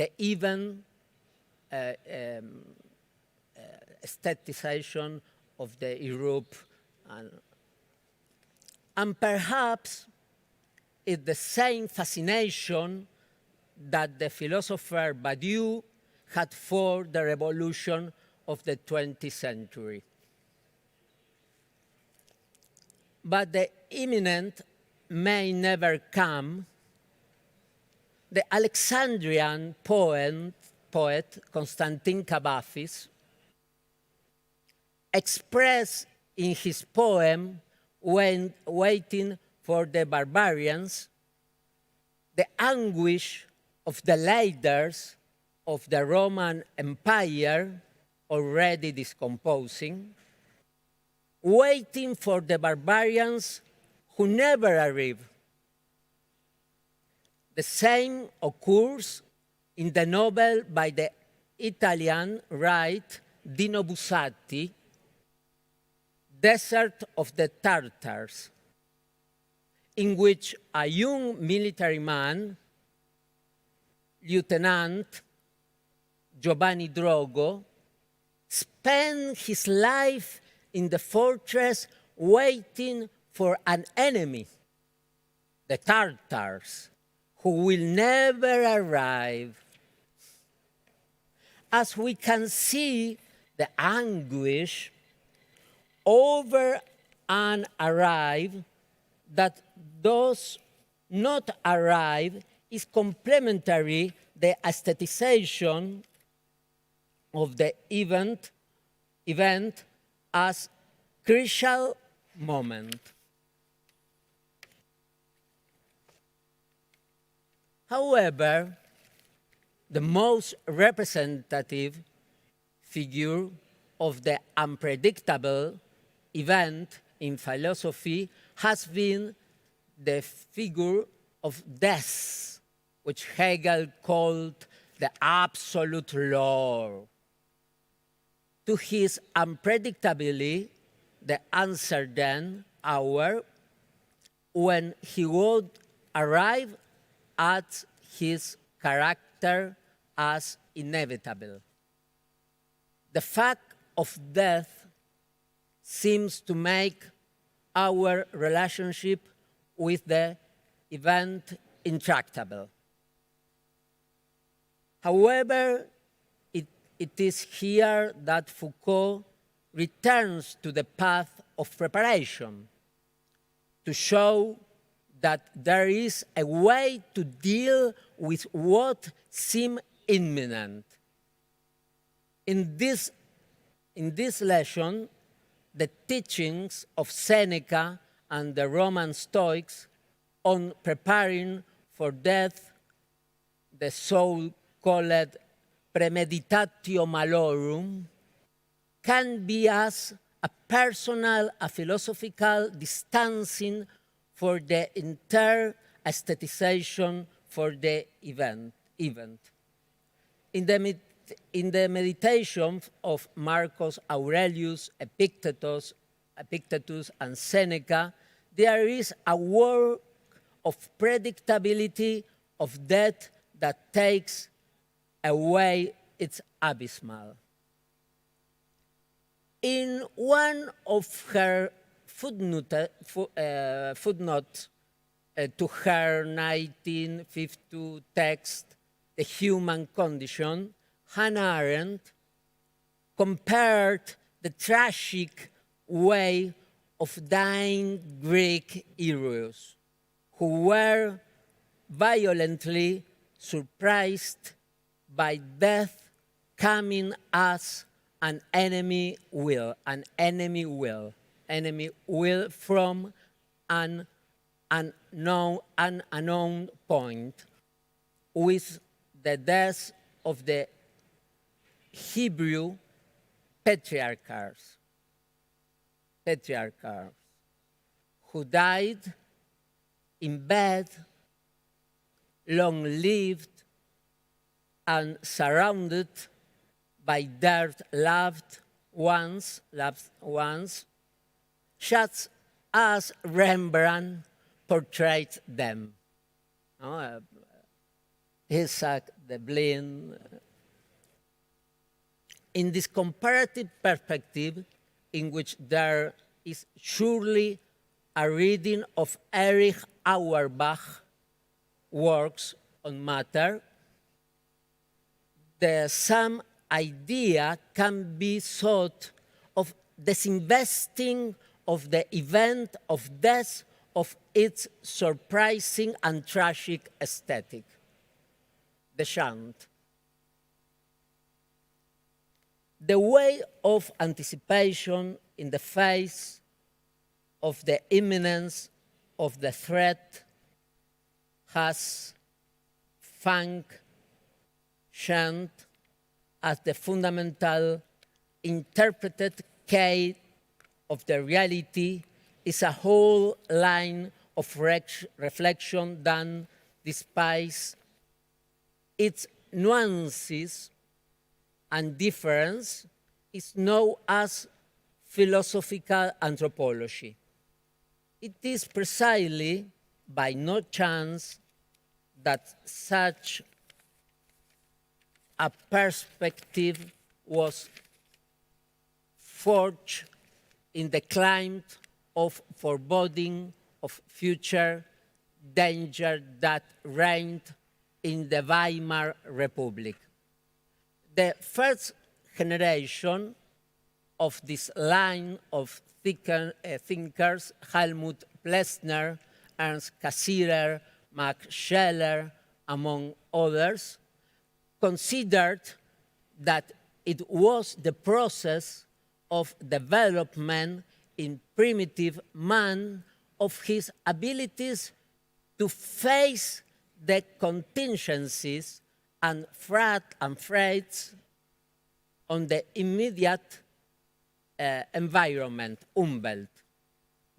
the even aestheticization of the Europe. And perhaps it's the same fascination that the philosopher Badiou had for the revolution of the 20th century. But the imminent may never come. The Alexandrian poet Constantin Cavafis expressed in his poem when waiting for the barbarians the anguish of the leaders of the Roman Empire already decomposing, waiting for the barbarians who never arrive. The same occurs in the novel by the Italian writer Dino Buzzati, Desert of the Tartars, in which a young military man, Lieutenant Giovanni Drogo, spent his life in the fortress waiting for an enemy, the Tartars, who will never arrive. As we can see, the anguish over and arrive that does not arrive is complementary the aestheticization of the event as crucial moment. However, the most representative figure of the unpredictable event in philosophy has been the figure of death, which Hegel called the absolute law. To his unpredictability, the uncertain hour when he would arrive at his character as inevitable. The fact of death seems to make our relationship with the event intractable. However, it is here that Foucault returns to the path of preparation to show that there is a way to deal with what seems imminent. In this lesson, the teachings of Seneca and the Roman Stoics on preparing for death, the so-called premeditatio malorum, can be as a personal, a philosophical distancing for the entire aestheticization for the event. In the meditation of Marcus Aurelius, Epictetus, and Seneca, there is a work of predictability of death that takes away its abysmal. In one of her footnotes to her 1952 text, The Human Condition, Hannah Arendt compared the tragic way of dying Greek heroes who were violently surprised by death coming as an enemy will from an unknown point, with the death of the Hebrew patriarchs who died in bed, long-lived, and surrounded by their loved ones, just as Rembrandt portrayed them. Isaac de Blin. In this comparative perspective, in which there is surely a reading of Erich Auerbach's works on matter, the same idea can be thought of disinvesting of the event of death of its surprising and tragic aesthetic, the shunt. The way of anticipation in the face of the imminence of the threat has functioned as the fundamental interpreted case of the reality is a whole line of reflection that, despite its nuances and difference, is known as philosophical anthropology. It is precisely by no chance that such a perspective was forged in the climate of foreboding of future danger that reigned in the Weimar Republic. The first generation of this line of thinkers, Helmut Plessner, Ernst Cassirer, Max Scheler, among others, considered that it was the process of development in primitive man of his abilities to face the contingencies and threats on the immediate environment, Umwelt,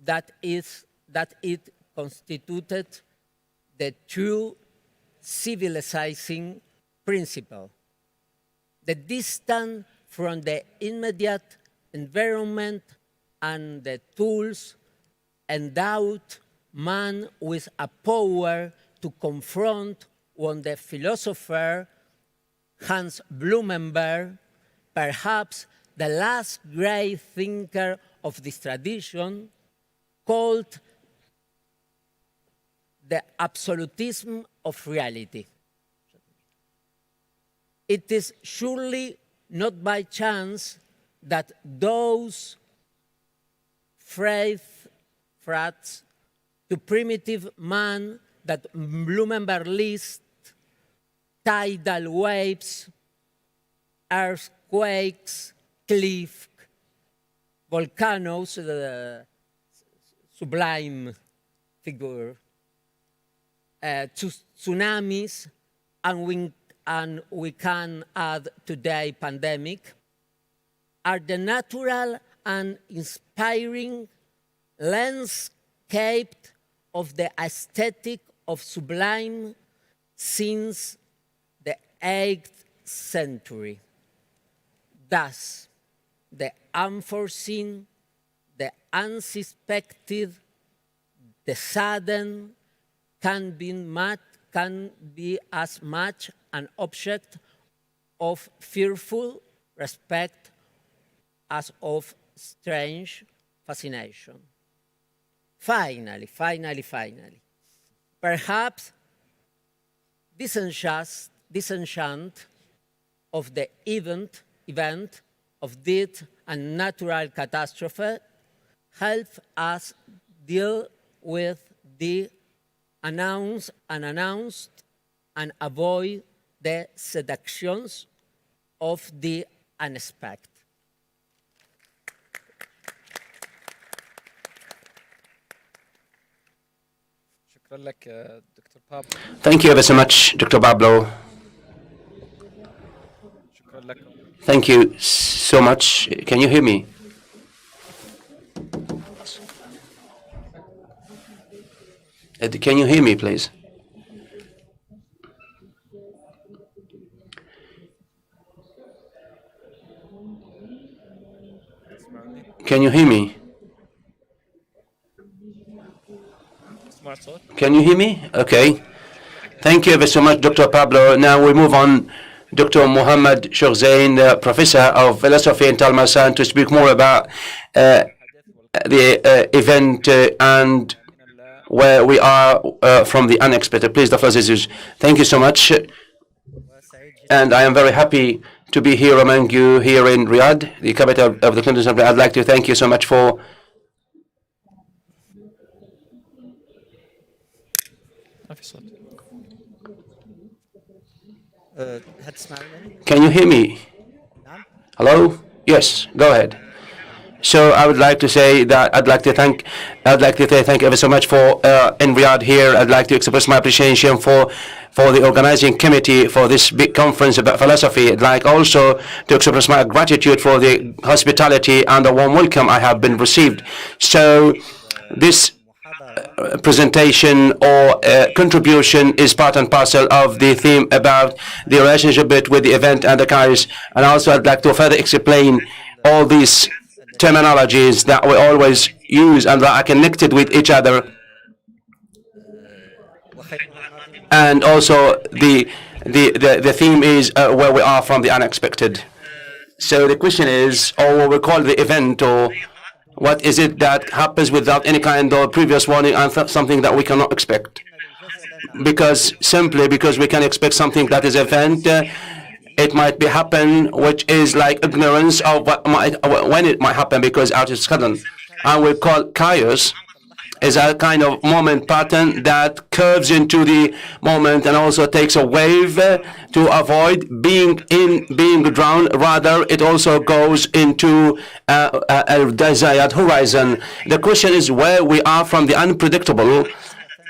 that it constituted the true civilizing principle. The distance from the immediate environment and the tools endowed man with a power to confront when the philosopher Hans Blumenberg, perhaps the last great thinker of this tradition, called the absolutism of reality. It is surely not by chance that those threats to primitive man that Blumenberg lists, tidal waves, earthquakes, cliffs, volcanoes, sublime figure, tsunamis, and we can add today pandemic, are the natural and inspiring landscape of the aesthetic of sublime since the 8th century. Thus, the unforeseen, the unsuspected, the sudden can be as much an object of fearful respect as of strange fascination. Finally, perhaps this enchant of the event of death and natural catastrophe help us deal with the unannounced and avoid the seductions of the unexpected. Thank you ever so much, Dr. Pablo. Thank you so much. Can you hear me? Can you hear me, please? Can you hear me? Can you hear me? Okay. Thank you ever so much, Dr. Pablo. Now we move on. Dr. Mohammed Shourzain, Professor of Philosophy in Talmasan, to speak more about the event and where we are from the unexpected. Please, the floor is yours. Thank you so much. And I am very happy to be here among you here in Riyadh, the capital of the Kingdom of Riyadh. I'd like to thank you so much for. Can you hear me? Hello? Yes, go ahead. So I would like to say that I'd like to say thank you ever so much for in Riyadh here. I'd like to express my appreciation for the organizing committee for this big conference about philosophy. I'd like also to express my gratitude for the hospitality and the warm welcome I have been received. So this presentation or contribution is part and parcel of the theme about the relationship between the event and the cars. And also I'd like to further explain all these terminologies that we always use and that are connected with each other. And also the theme is where we are from the unexpected. So the question is, or what we call the event, or what is it that happens without any kind of previous warning and something that we cannot expect? Simply because we can expect something that is event, it might be happen, which is like ignorance of when it might happen because out of sudden. And we call chaos is a kind of moment pattern that curves into the moment and also takes a wave to avoid being drowned. Rather, it also goes into a desired horizon. The question is where we are from the unpredictable.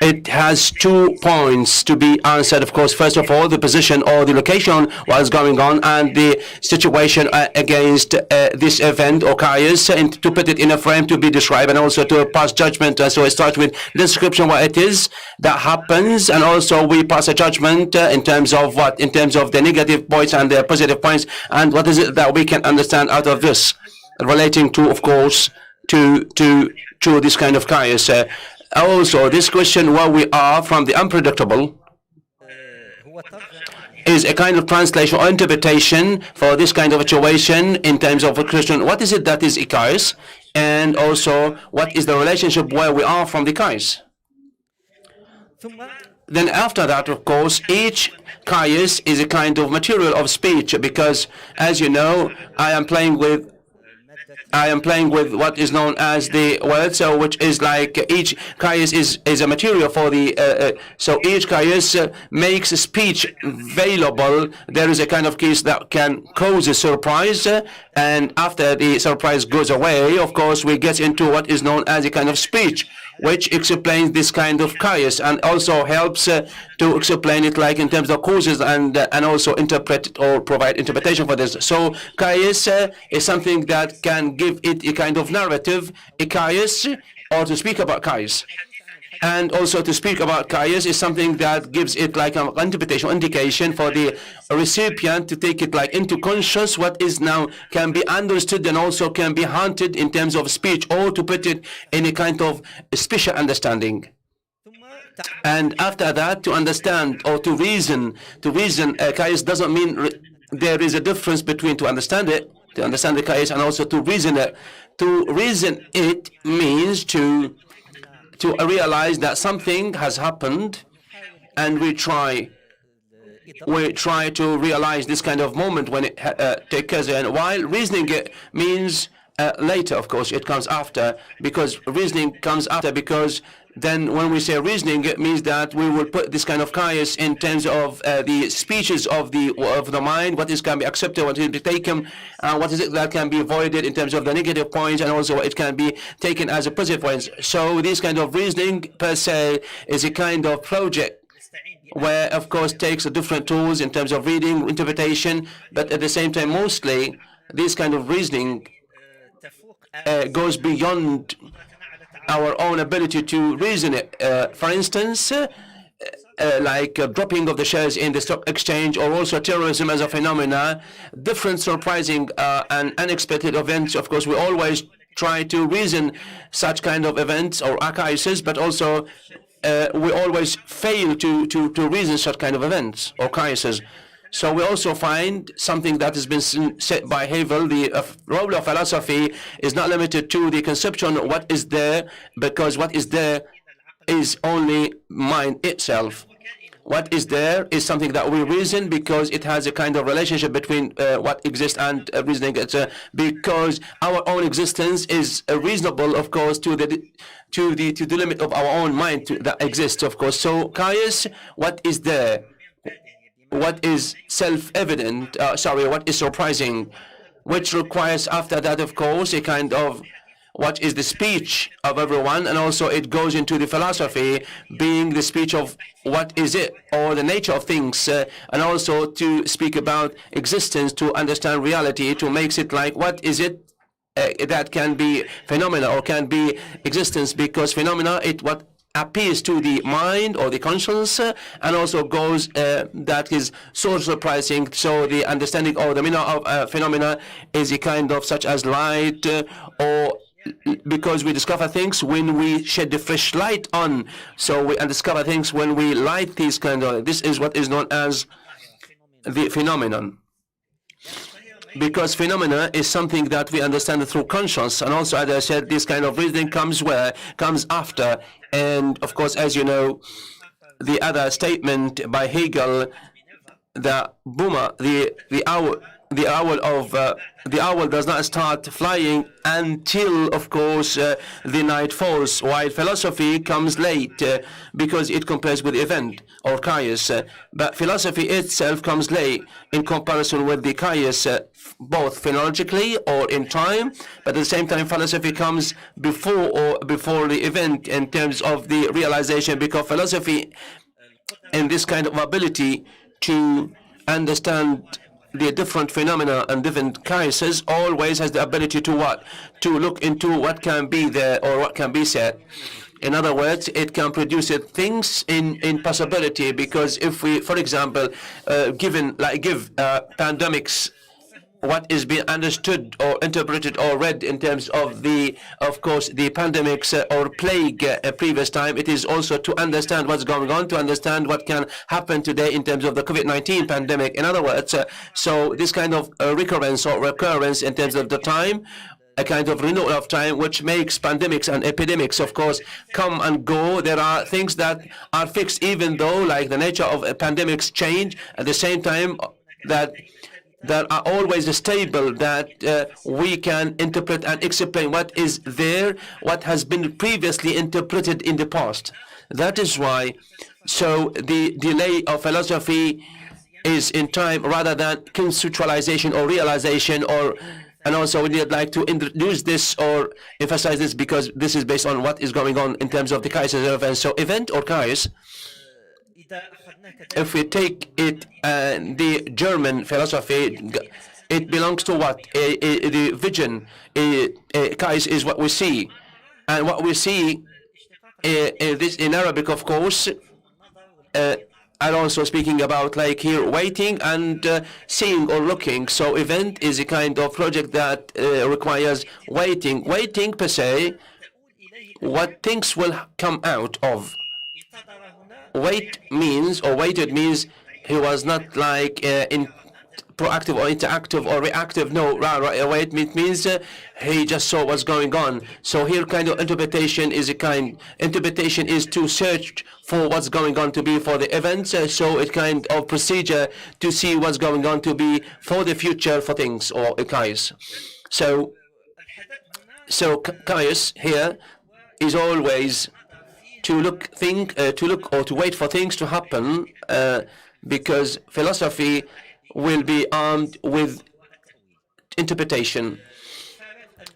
It has 2 points to be answered, of course. First of all, the position or the location, what is going on, and the situation against this event or chaos, and to put it in a frame to be described, and also to pass judgment. So it starts with description, what it is that happens, and also we pass a judgment in terms of what? In terms of the negative points and the positive points, and what is it that we can understand out of this, relating to, of course, to this kind of chaos. Also, this question, where we are from the unpredictable, is a kind of translation or interpretation for this kind of situation in terms of a question. What is it that is chaos? And also, what is the relationship where we are from the chaos? Then after that, of course, each chaos is a kind of material of speech because, as you know, I am playing with what is known as the word, so which is like each chaos is a material for the, so each chaos makes speech available. There is a kind of case that can cause a surprise, and after the surprise goes away, of course, we get into what is known as a kind of speech, which explains this kind of chaos and also helps to explain it like in terms of causes and also interpret or provide interpretation for this. So chaos is something that can give it a kind of narrative, a chaos, or to speak about chaos. And also to speak about chaos is something that gives it like an interpretation, indication for the recipient to take it like into conscious what is now can be understood and also can be hunted in terms of speech, or to put it in a kind of special understanding. And after that, to understand or to reason, chaos doesn't mean there is a difference between to understand the chaos and also to reason it. To reason it means to realize that something has happened, and we try to realize this kind of moment when it takes, and while reasoning it means later, of course, it comes after, because reasoning comes after, because then when we say reasoning, it means that we will put this kind of chaos in terms of the speeches of the mind, what is can be accepted, what is be taken, what is it that can be avoided in terms of the negative points, and also it can be taken as a positive points. So this kind of reasoning per se is a kind of project where, of course, takes different tools in terms of reading, interpretation, but at the same time, mostly this kind of reasoning goes beyond our own ability to reason it. For instance, like dropping of the shares in the stock exchange, or also terrorism as a phenomena, different surprising and unexpected events. Of course, we always try to reason such kind of events or crises, but also we always fail to reason such kind of events or crises. So we also find something that has been said by Hegel: the role of philosophy is not limited to the conception of what is there, because what is there is only mind itself. What is there is something that we reason because it has a kind of relationship between what exists and reasoning. Because our own existence is reasonable, of course, to the limit of our own mind that exists, of course. So, Caius, what is there? What is self-evident? What is surprising? Which requires, after that, of course, a kind of what is the speech of everyone, and also it goes into the philosophy being the speech of what is it, or the nature of things, and also to speak about existence, to understand reality, to make it like what is it that can be phenomena or can be existence, because phenomena it what appears to the mind or the conscience, and also goes that is so surprising. So the understanding or the meaning of phenomena is a kind of such as light, or because we discover things when we shed the fresh light on. So we discover things when we light these kind of. This is what is known as the phenomenon. Because phenomena is something that we understand through conscience, and also, as I said, this kind of reasoning comes after. And of course, as you know, the other statement by Hegel, the boomer, the owl does not start flying until, of course, the night falls, while philosophy comes late because it compares with event or Caius. But philosophy itself comes late in comparison with the Caius, both phenologically or in time. But at the same time, philosophy comes before the event in terms of the realization, because philosophy, in this kind of ability to understand the different phenomena and different cases, always has the ability to what? To look into what can be there or what can be said. In other words, it can produce things in possibility, because if we, for example, give pandemics what is being understood or interpreted or read in terms of course, the pandemics or plague previous time, it is also to understand what's going on, to understand what can happen today in terms of the COVID-19 pandemic. In other words, so this kind of recurrence or recurrence in terms of the time, a kind of renewal of time, which makes pandemics and epidemics, of course, come and go. There are things that are fixed, even though, like the nature of pandemics change, at the same time that are always stable, that we can interpret and explain what is there, what has been previously interpreted in the past. That is why, so the delay of philosophy is in time rather than conceptualization or realization, and also we would like to introduce this or emphasize this, because this is based on what is going on in terms of the Kai's event. So event or Kais, if we take it, the German philosophy, it belongs to what? The vision. Kais is what we see. And what we see this in Arabic, of course, and also speaking about like here waiting and seeing or looking. So event is a kind of project that requires waiting. Waiting per se, what things will come out of. Waited means he was not like in proactive or interactive or reactive. No, wait means he just saw what's going on. So here kind of interpretation is to search for what's going on to be for the events. So it kind of procedure to see what's going on to be for the future for things or Kais. So Kais here is always to look or to wait for things to happen, because philosophy will be armed with interpretation.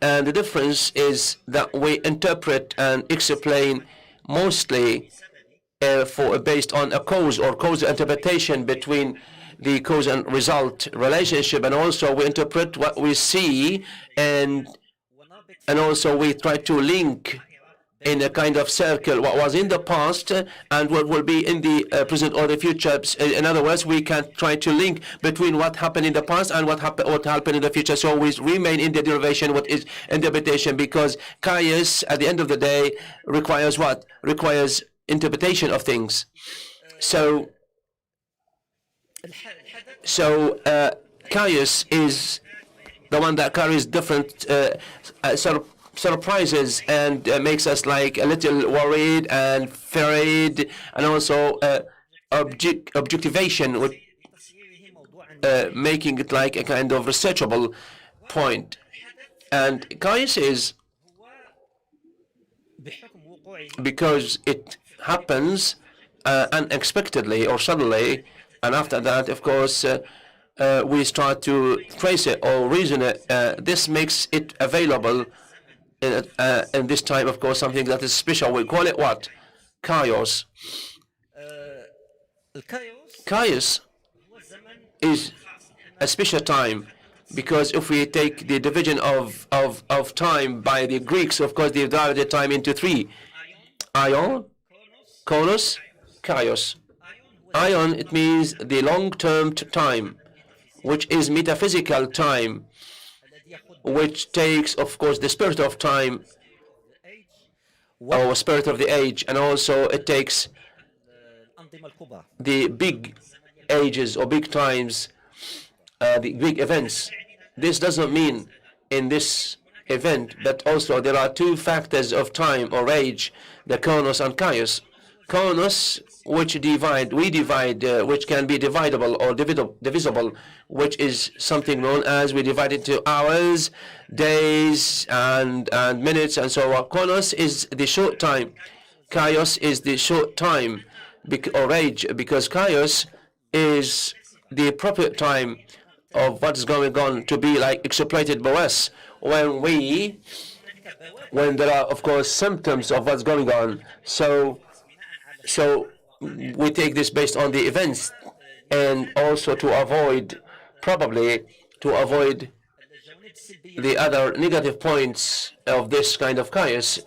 And the difference is that we interpret and explain mostly based on a cause or causal interpretation between the cause and result relationship, and also we interpret what we see, and also we try to link in a kind of circle what was in the past and what will be in the present or the future. In other words, we can try to link between what happened in the past and what happened in the future. So we remain in the derivation, what is interpretation, because Caius, at the end of the day, requires what? Requires interpretation of things. So Caius is the one that carries different surprises and makes us like a little worried and afraid, and also objectivation, making it like a kind of researchable point. And Caius is, because it happens unexpectedly or suddenly, and after that, of course, we start to trace it or reason it. This makes it available in this time, of course, something that is special. We call it what? Kaios. Kaios is a special time, because if we take the division of time by the Greeks, of course, they divided time into three: Ion, Konos, Kaios. Ion, it means the long-term time, which is metaphysical time, which takes, of course, the spirit of time, or spirit of the age, and also it takes the big ages or big times, the big events. This doesn't mean in this event, but also there are two factors of time or age, the Kronos and Kaios. Kronos, which we divide, which can be dividable or divisible, which is something known as, we divide into hours, days, and minutes, and so on. Kronos is the short time. Kaios is the short time or age, because Kaios is the appropriate time of what's going on to be like exploited by us when there are, of course, symptoms of what's going on. So we take this based on the events, and also to avoid the other negative points of this kind of chaos,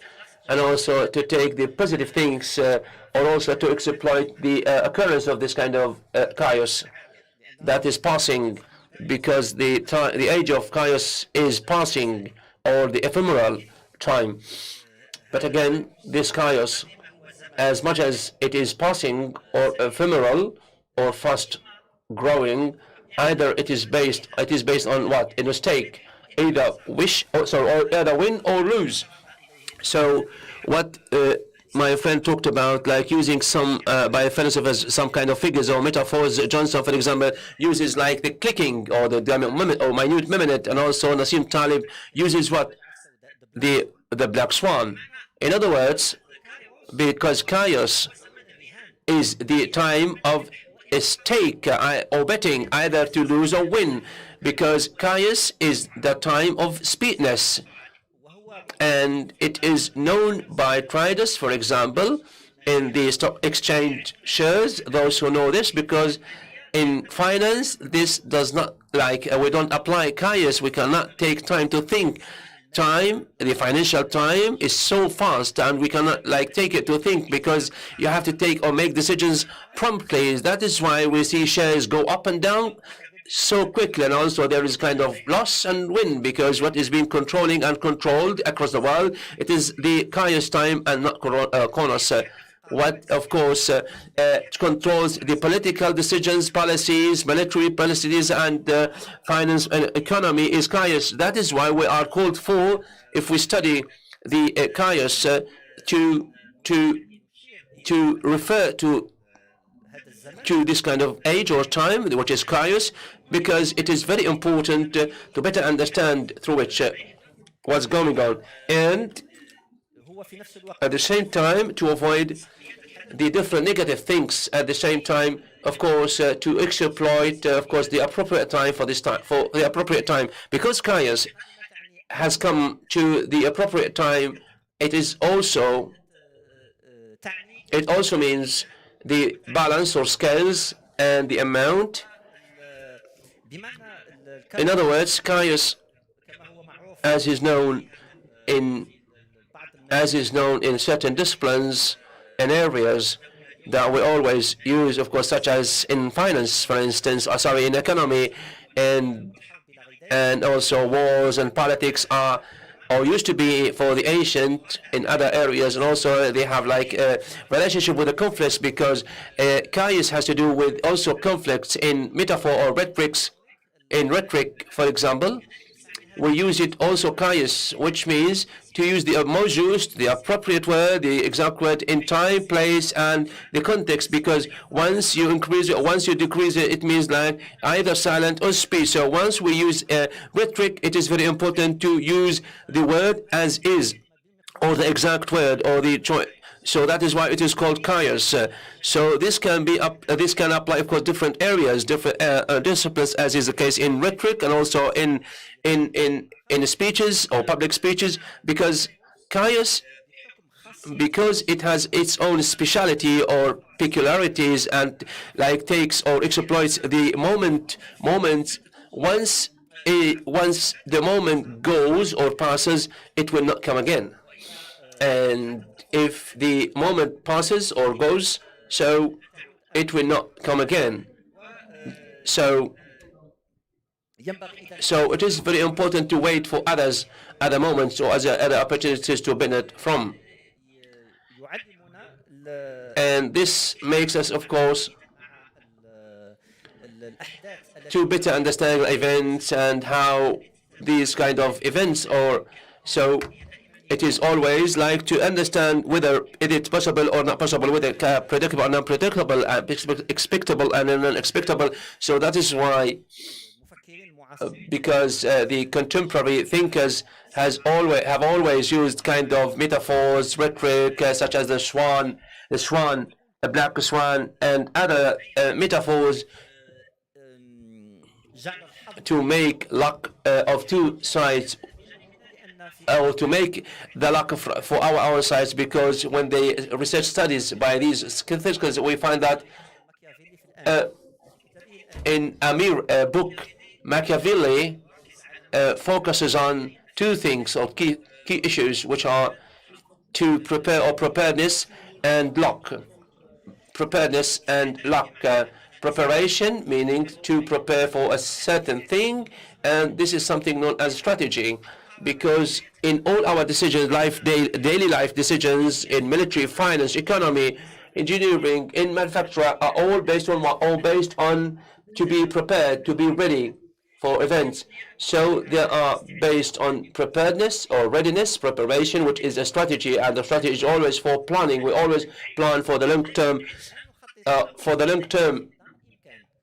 and also to take the positive things, or also to exploit the occurrence of this kind of chaos that is passing, because the age of chaos is passing, or the ephemeral time. But again, this chaos, as much as it is passing or ephemeral or fast growing, either it is based on what? A mistake, either either win or lose. So what my friend talked about, like using some by philosophers, some kind of figures or metaphors. Johnson, for example, uses like the clicking or the minute minute, and also Nassim Taleb uses what? The black swan. In other words, because chaos is the time of a stake or betting, either to lose or win, because chaos is the time of speediness, and it is known by traders, for example, in the stock exchange shares, those who know this, because in finance this does not, like we don't apply chaos. We cannot take time to think. The financial time is so fast, and we cannot like take it to think, because you have to take or make decisions promptly. That is why we see shares go up and down so quickly, and also there is kind of loss and win, because what is being controlling and controlled across the world, it is the chaos time and not Kronos. What, of course, controls the political decisions, policies, military policies, and finance and economy is chaos. That is why we are called for, if we study the chaos, to refer to this kind of age or time, which is chaos, because it is very important to better understand through which what's going on, and at the same time to avoid the different negative things. At the same time, of course, to exploit, of course, the appropriate time for the appropriate time, because chaos has come to the appropriate time. It also means the balance or scales and the amount. In other words, chaos, as is known in certain disciplines and areas that we always use, of course, such as in finance, for instance, in economy, and also wars and politics are or used to be for the ancient in other areas, and also they have like a relationship with the conflicts because chaos has to do with also conflicts in metaphor or rhetorics. In rhetoric, for example, we use it also chaos, which means to use the most used, the appropriate word, the exact word in time, place, and the context. Because once you increase it, once you decrease it, it means like either silent or speech. So once we use rhetoric, it is very important to use the word as is, or the exact word, or the choice. So that is why it is called chaos. So this can be this can apply, of course, different areas, different disciplines, as is the case in rhetoric and also in speeches or public speeches, because chaos, because it has its own speciality or peculiarities, and like takes or exploits the moment. Once the moment goes or passes, it will not come again. And if the moment passes or goes, so it will not come again. So, so it is very important to wait for others, other moments or other opportunities to benefit from. And this makes us, of course, to better understand events and how these kind of events are. So it is always like to understand whether it is possible or not possible, whether predictable or non-predictable, expectable and unexpectable. So that is why, because the contemporary thinkers have always used kind of metaphors, rhetoric, such as the swan, the black swan, and other metaphors to make luck of two sides, or to make the luck for our sides, because when they research studies by these thinkers, we find that in Amir book, Machiavelli focuses on two things or key issues, which are to prepare or preparedness and luck. Preparedness and luck. Preparation meaning to prepare for a certain thing, and this is something known as strategy, because in all our decisions, daily life decisions in military, finance, economy, engineering, in manufacture are all based on what? All based on to be prepared, to be ready for events. So they are based on preparedness or readiness, preparation, which is a strategy, and the strategy is always for planning. We always plan for the long term,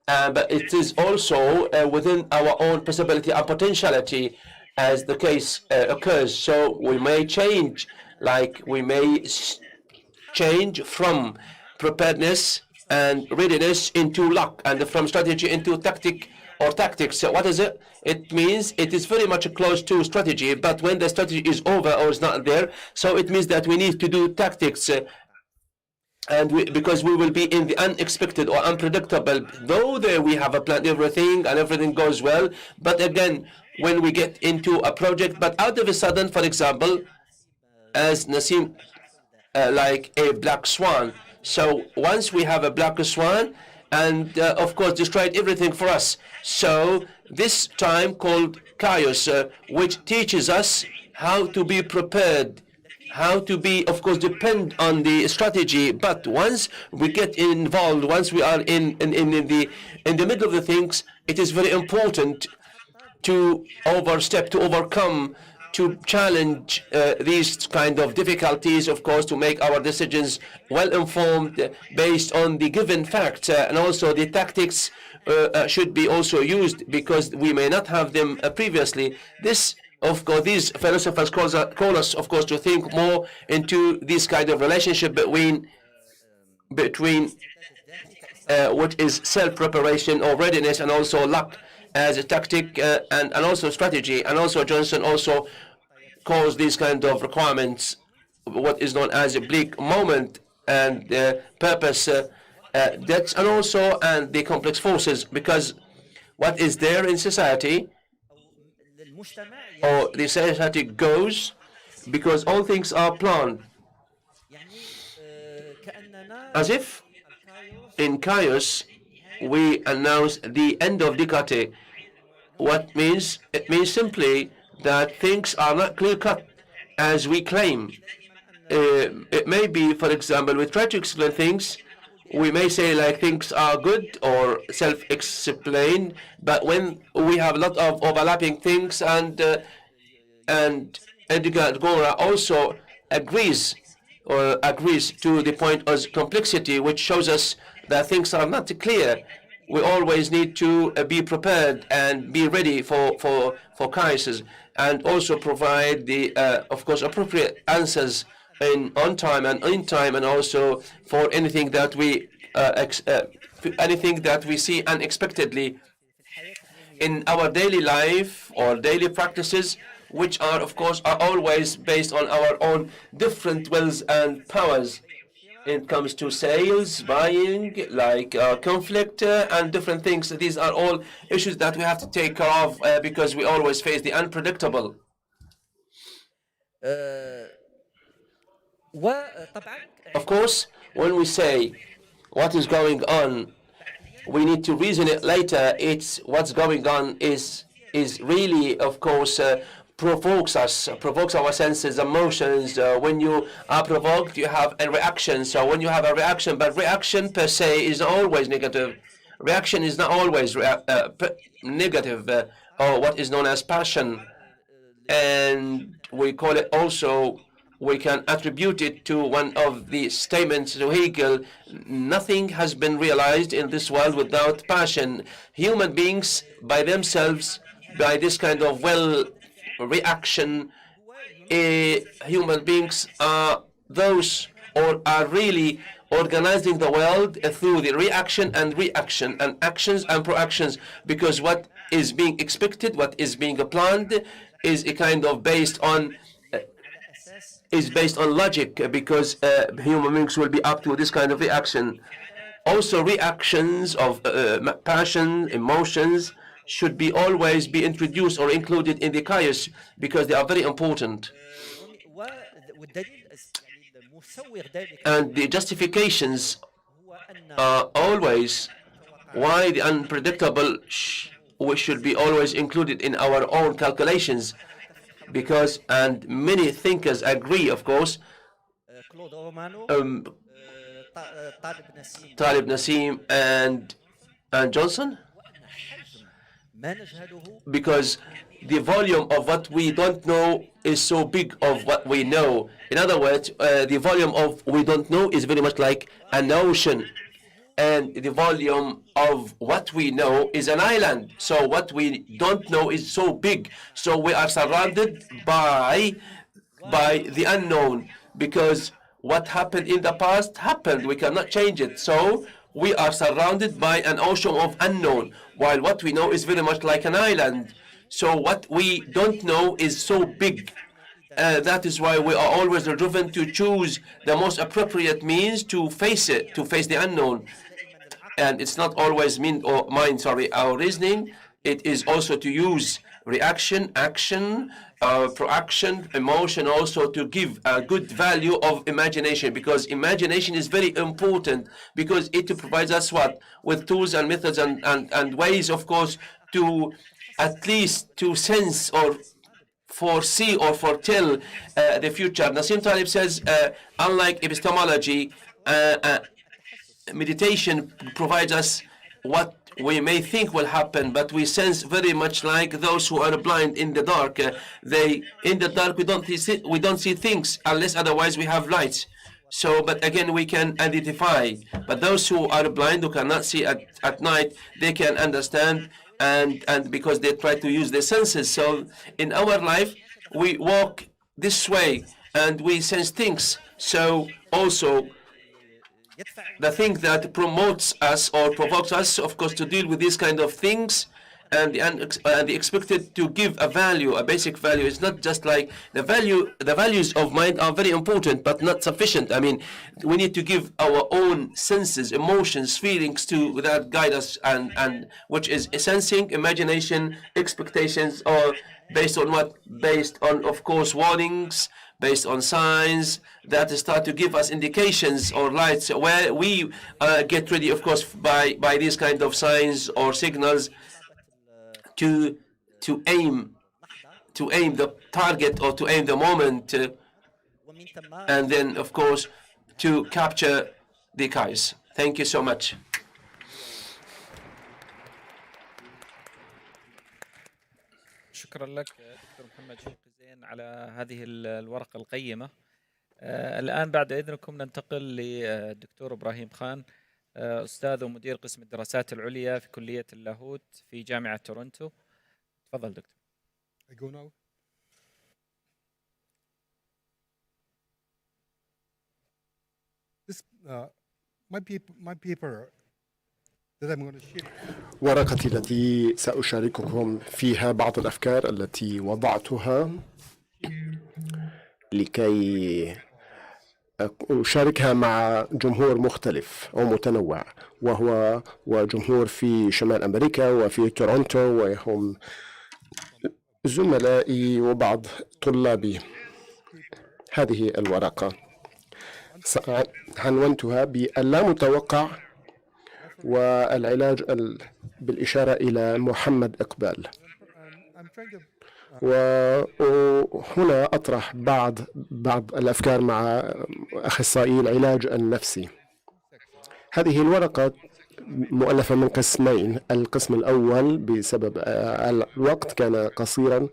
but it is also within our own possibility and potentiality as the case occurs. So we may change, like we may change from preparedness and readiness into luck, and from strategy into tactic or tactics. So what is it? It means it is very much close to strategy, but when the strategy is over or is not there, so it means that we need to do tactics. Because we will be in the unexpected or unpredictable, though there we have a plan everything and everything goes well, but again, when we get into a project, but out of a sudden, for example, as Nassim, like a black swan. So once we have a black swan, and of course destroyed everything for us. So this time called chaos, which teaches us how to be prepared, how to be, of course, depend on the strategy. But once we get involved, once we are in the middle of the things, it is very important to overstep, to overcome, to challenge these kind of difficulties, of course, to make our decisions well informed based on the given facts, and also the tactics should be also used because we may not have them previously. This, of course, these philosophers call us, of course, to think more into this kind of relationship between what is self-preparation or readiness, and also luck as a tactic, and also strategy. And also Johnson also calls these kind of requirements what is known as a bleak moment and purpose debts, and also and the complex forces, because what is there in society or the society goes because all things are planned, as if in chaos we announce the end of Descartes. What means? It means simply that things are not clear-cut as we claim. It may be, for example, we try to explain things. We may say like things are good or self-explain, but when we have a lot of overlapping things and Edgar Gora also agrees agrees to the point of complexity, which shows us that things are not clear. We always need to be prepared and be ready for crisis, and also provide the, of course, appropriate answers on time and in time, and also for anything that we see unexpectedly in our daily life or daily practices, which are, of course, are always based on our own different wills and powers. It comes to sales, buying, like conflict and different things. These are all issues that we have to take care of because we always face the unpredictable. وطبعا Of course, when we say what is going on, we need to reason it later. It's what's going on is really, of course, provokes our senses, emotions. When you are provoked, you have a reaction. So when you have a reaction, but reaction per se is not always negative. Reaction is not always negative, or what is known as passion, and we call it also, we can attribute it to one of the statements to Hegel: nothing has been realized in this world without passion. Human beings by themselves, by this kind of reaction, human beings are those, or are really organizing the world through the reaction and actions and proactions, because what is being expected, what is being planned, is a kind of based on logic, because human beings will be up to this kind of reaction. Also, reactions of passion, emotions should be always be introduced or included in the chaos, because they are very important. والدليل يعني المسوغ ذلك And the justifications هو أن are always why the unpredictable we should be always included in our own calculations, because, and many thinkers agree, of course, كلود رومانو طالب نسيم Talib Nassim and Johnson, وأن حجم ما نجهله because the volume of what we don't know is so big of what we know. In other words, the volume of we don't know is very much like an ocean, and the volume of what we know is an island. So what we don't know is so big. So we are surrounded by the unknown, because what happened in the past happened. We cannot change it. So we are surrounded by an ocean of unknown, while what we know is very much like an island. So what we don't know is so big. That is why we are always driven to choose the most appropriate means to face it, to face the unknown. And it's not always our reasoning. It is also to use reaction, action, proaction, emotion, also to give a good value of imagination, because imagination is very important, because it provides us what? With tools and methods and ways, of course, to at least to sense or foresee or foretell the future. Nassim Taleb says, unlike epistemology, meditation provides us what we may think will happen, but we sense very much like those who are blind in the dark. In the dark we don't see things unless otherwise we have lights. So, but again, we can identify. But those who are blind, who cannot see at night, they can understand, and because they try to use their senses. So in our life, we walk this way and we sense things. So also, the thing that promotes us or provokes us, of course, to deal with these kind of things, and the expected to give a value, a basic value. It's not just like the values of mind are very important, but not sufficient. I mean, we need to give our own senses, emotions, feelings to that guide us, and which is sensing, imagination, expectations, or based on what? Based on, of course, warnings, based on signs that start to give us indications or lights, where we get ready, of course, by these kind of signs or signals to aim to aim the target or to aim the moment, and then, of course, to capture the kais. Thank you so much. شكرا لك دكتور محمد شوقي زين على هذه الورقة القيمة. الآن بعد إذنكم ننتقل للدكتور إبراهيم خان، أستاذ ومدير قسم الدراسات العليا في كلية اللاهوت في جامعة تورنتو. تفضل دكتور. I go now. This my paper that I'm going to share. ورقتي التي سأشارككم فيها بعض الأفكار التي وضعتها لكي أشاركها مع جمهور مختلف أو متنوع، وجمهور في شمال أمريكا وفي تورونتو، وهم زملائي وبعض طلابي. هذه الورقة عنونتها باللامتوقع والعلاج بالإشارة إلى محمد إقبال. وهنا أطرح بعض الأفكار مع أخصائي العلاج النفسي. هذه الورقة مؤلفة من قسمين. القسم الأول بسبب الوقت كان قصيرا،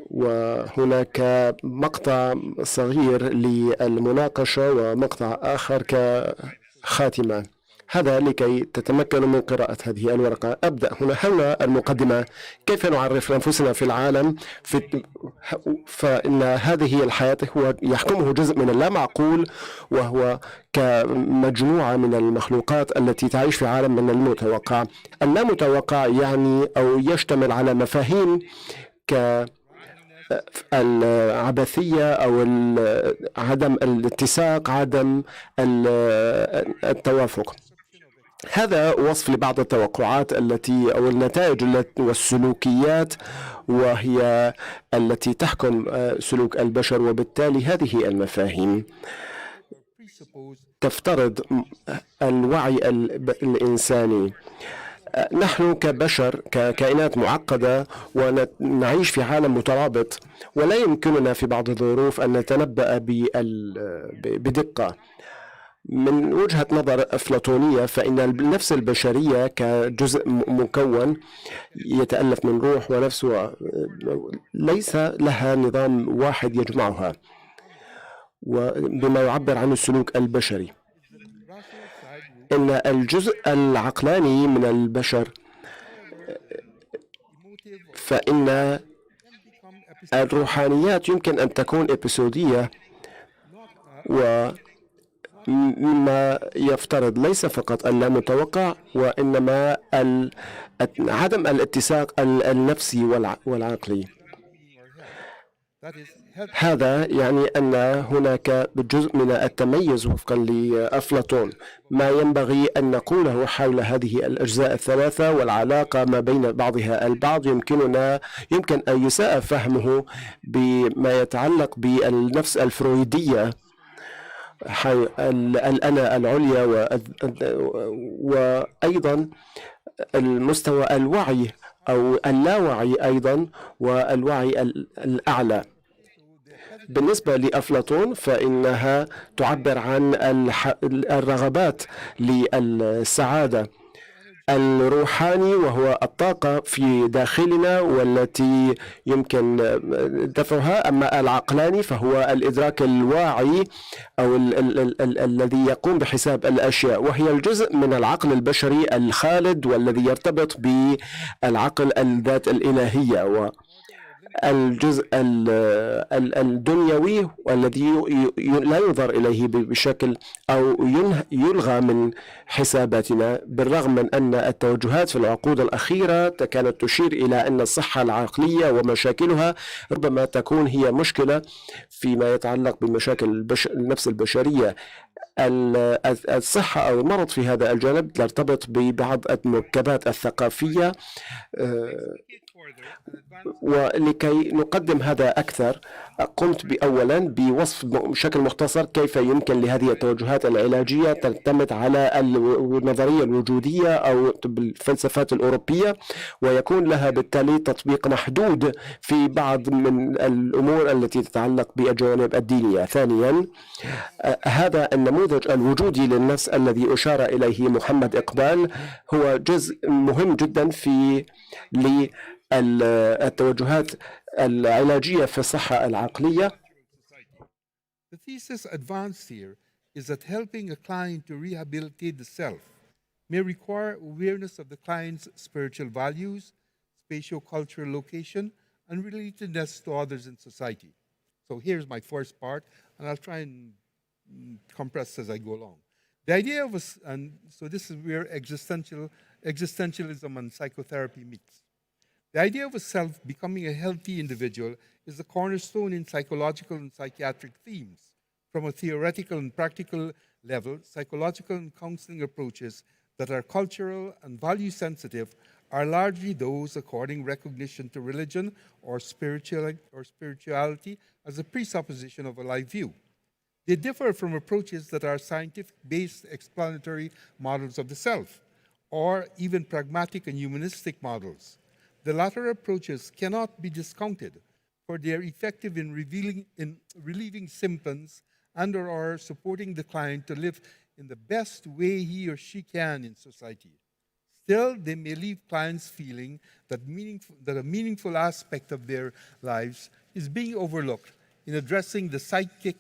وهناك مقطع صغير للمناقشة ومقطع آخر كخاتمة. هذا لكي تتمكنوا من قراءة هذه الورقة. أبدأ هنا المقدمة. كيف نعرف أنفسنا في العالم؟ فإن هذه الحياة هو يحكمه جزء من اللامعقول، وهو كمجموعة من المخلوقات التي تعيش في عالم من المتوقع. اللامتوقع يعني أو يشتمل على مفاهيم كالعبثية أو عدم الاتساق، عدم التوافق. هذا وصف لبعض التوقعات التي أو النتائج والسلوكيات، وهي التي تحكم سلوك البشر. وبالتالي هذه المفاهيم تفترض الوعي الإنساني. نحن كبشر ككائنات معقدة ونعيش في عالم مترابط، ولا يمكننا في بعض الظروف أن نتنبأ بدقة. من وجهة نظر أفلاطونية فإن النفس البشرية كجزء مكون يتألف من روح ونفس، ليس لها نظام واحد يجمعها، وبما يعبر عن السلوك البشري. إن الجزء العقلاني من البشر فإن الروحانيات يمكن أن تكون إبيسودية، وما يفترض ليس فقط اللامتوقع وإنما عدم الاتساق النفسي والعقلي. هذا يعني أن هناك جزء من التميز وفقا لأفلاطون. ما ينبغي أن نقوله حول هذه الأجزاء الثلاثة والعلاقة ما بين بعضها البعض يمكن أن يساء فهمه بما يتعلق بالنفس الفرويدية، الأنا العليا، وأيضا المستوى الوعي أو اللاوعي أيضا، والوعي الأعلى. بالنسبة لأفلاطون فإنها تعبر عن الرغبات للسعادة الروحاني، وهو الطاقة في داخلنا والتي يمكن دفعها. أما العقلاني فهو الإدراك الواعي أو الذي يقوم بحساب الأشياء، وهي الجزء من العقل البشري الخالد والذي يرتبط بالعقل الذات الإلهية، الجزء الدنيوي والذي لا ينظر إليه بشكل أو يلغى من حساباتنا، بالرغم من أن التوجهات في العقود الأخيرة كانت تشير إلى أن الصحة العقلية ومشاكلها ربما تكون هي مشكلة فيما يتعلق بمشاكل النفس البشرية. الصحة أو المرض في هذا الجانب ترتبط ببعض المركبات الثقافية ولكي نقدم هذا أكثر قمت أولا بوصف بشكل مختصر كيف يمكن لهذه التوجهات العلاجية تعتمد على النظرية الوجودية أو بالفلسفات الأوروبية، ويكون لها بالتالي تطبيق محدود في بعض من الأمور التي تتعلق بالجوانب الدينية. ثانيا، هذا النموذج الوجودي للنفس الذي أشار إليه محمد إقبال هو جزء مهم جدا في للتوجهات العلاجية في الصحة العقلية. The thesis advanced here is that helping a client to rehabilitate the self may require awareness of the client's spiritual values, spatio-cultural location, and relatedness to others in society. So here's my first part, and I'll try and compress as I go along. The idea of and so this is where existentialism and psychotherapy meets. The idea of a self becoming a healthy individual is a cornerstone in psychological and psychiatric themes. From a theoretical and practical level, psychological and counseling approaches that are cultural and value sensitive are largely those according recognition to religion or spirituality as a presupposition of a life view. They differ from approaches that are scientific-based explanatory models of the self, or even pragmatic and humanistic models. The latter approaches cannot be discounted, for they are effective in relieving symptoms and or supporting the client to live in the best way he or she can in society. Still, they may leave clients feeling that a meaningful aspect of their lives is being overlooked in addressing the psychic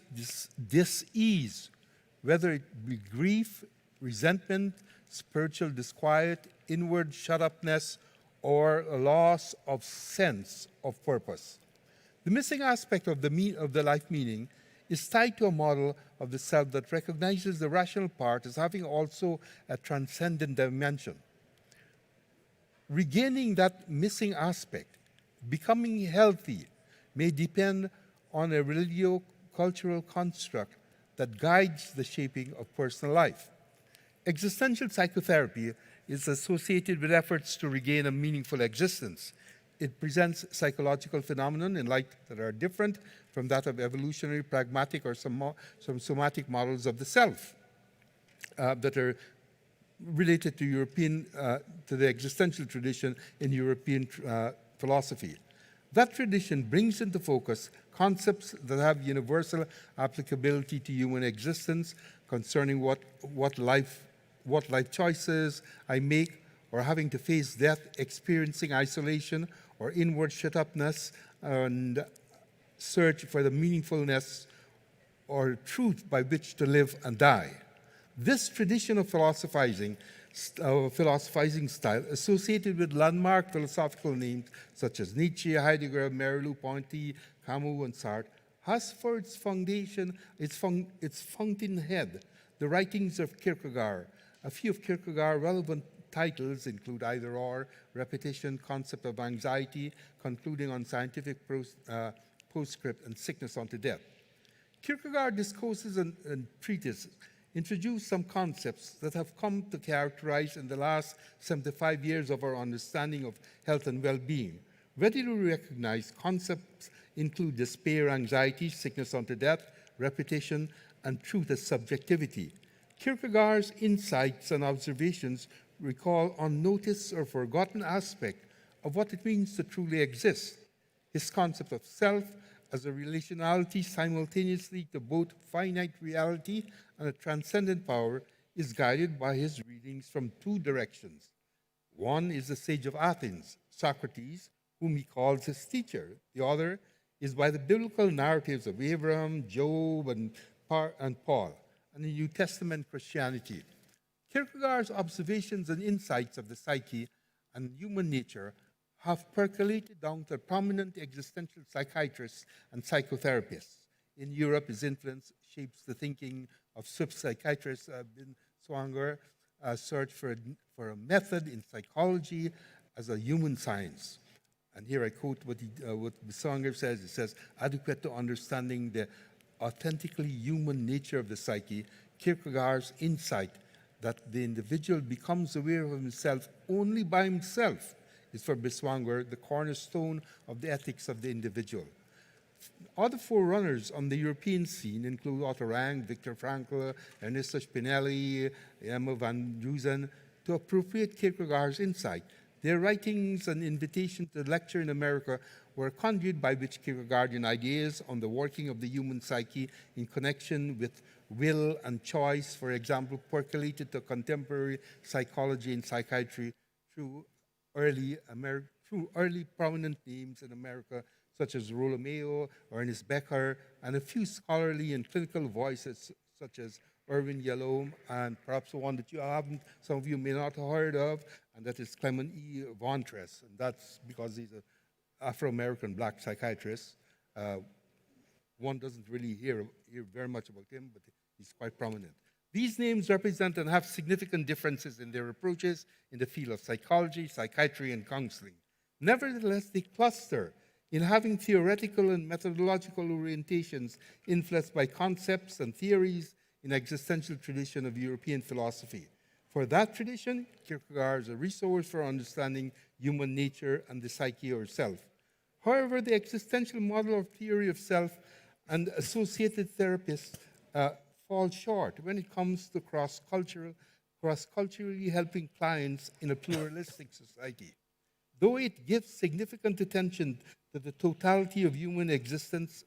dis-ease, whether it be grief, resentment, spiritual disquiet, inward shut-upness, or a loss of sense of purpose. The missing aspect of the life meaning is tied to a model of the self that recognizes the rational part as having also a transcendent dimension. Regaining that missing aspect, becoming healthy, may depend on a religio-cultural construct that guides the shaping of personal life. Existential psychotherapy is associated with efforts to regain a meaningful existence. It presents psychological phenomena in light that are different from that of evolutionary, pragmatic, or some somatic models of the self that are related to to the existential tradition in European philosophy. That tradition brings into focus concepts that have universal applicability to human existence concerning what life choices I make, or having to face death, experiencing isolation or inward shut-upness, and search for the meaningfulness or truth by which to live and die. This tradition of philosophizing style, associated with landmark philosophical names such as Nietzsche, Heidegger, Merleau-Ponty, Camus, and Sartre, has for its foundation, its fountainhead, the writings of Kierkegaard. A few of Kierkegaard's relevant titles include Either Or, Repetition, Concept of Anxiety, Concluding on Scientific Postscript, and Sickness unto Death. Kierkegaard discourses and treatises introduce some concepts that have come to characterize in the last 75 years of our understanding of health and well-being. Readily recognized concepts include despair, anxiety, sickness unto death, repetition, and truth as subjectivity. Kierkegaard's insights and observations recall unnoticed or forgotten aspect of what it means to truly exist. His concept of self as a relationality simultaneously to both finite reality and a transcendent power is guided by his readings from two directions. One is the sage of Athens, Socrates, whom he calls his teacher. The other is by the biblical narratives of Abraham, Job, and Paul, and the New Testament Christianity. Kierkegaard's observations and insights of the psyche and human nature have percolated down to prominent existential psychiatrists and psychotherapists. In Europe, his influence shapes the thinking of Swiss psychiatrist Binswanger, search for a method in psychology as a human science. And here I quote what Binswanger says. He says, adequate to understanding the authentically human nature of the psyche, Kierkegaard's insight that the individual becomes aware of himself only by himself is for Biswanger the cornerstone of the ethics of the individual. Other forerunners on the European scene include Otto Rank, Viktor Frankl, Ernesto Spinelli, Emma van Dusen, to appropriate Kierkegaard's insight. Their writings and invitation to lecture in America were a conduit by which Kierkegaardian ideas on the working of the human psyche in connection with will and choice, for example, percolated to contemporary psychology and psychiatry through early prominent names in America, such as Rollo Mayo, Ernest Becker, and a few scholarly and clinical voices such as Irvin Yalom, and perhaps one that some of you may not have heard of, and that is Clement E. Vontres, and that's because he's an Afro-American black psychiatrist. One doesn't really hear very much about him, but he's quite prominent. These names represent and have significant differences in their approaches in the field of psychology, psychiatry, and counseling. Nevertheless, they cluster in having theoretical and methodological orientations influenced by concepts and theories in existential tradition of European philosophy. For that tradition, Kierkegaard is a resource for understanding human nature and the psyche or self. However, the existential model of theory of self and associated therapists fall short when it comes to cross-culturally helping clients in a pluralistic society. Though it gives significant attention to the totality of human existence,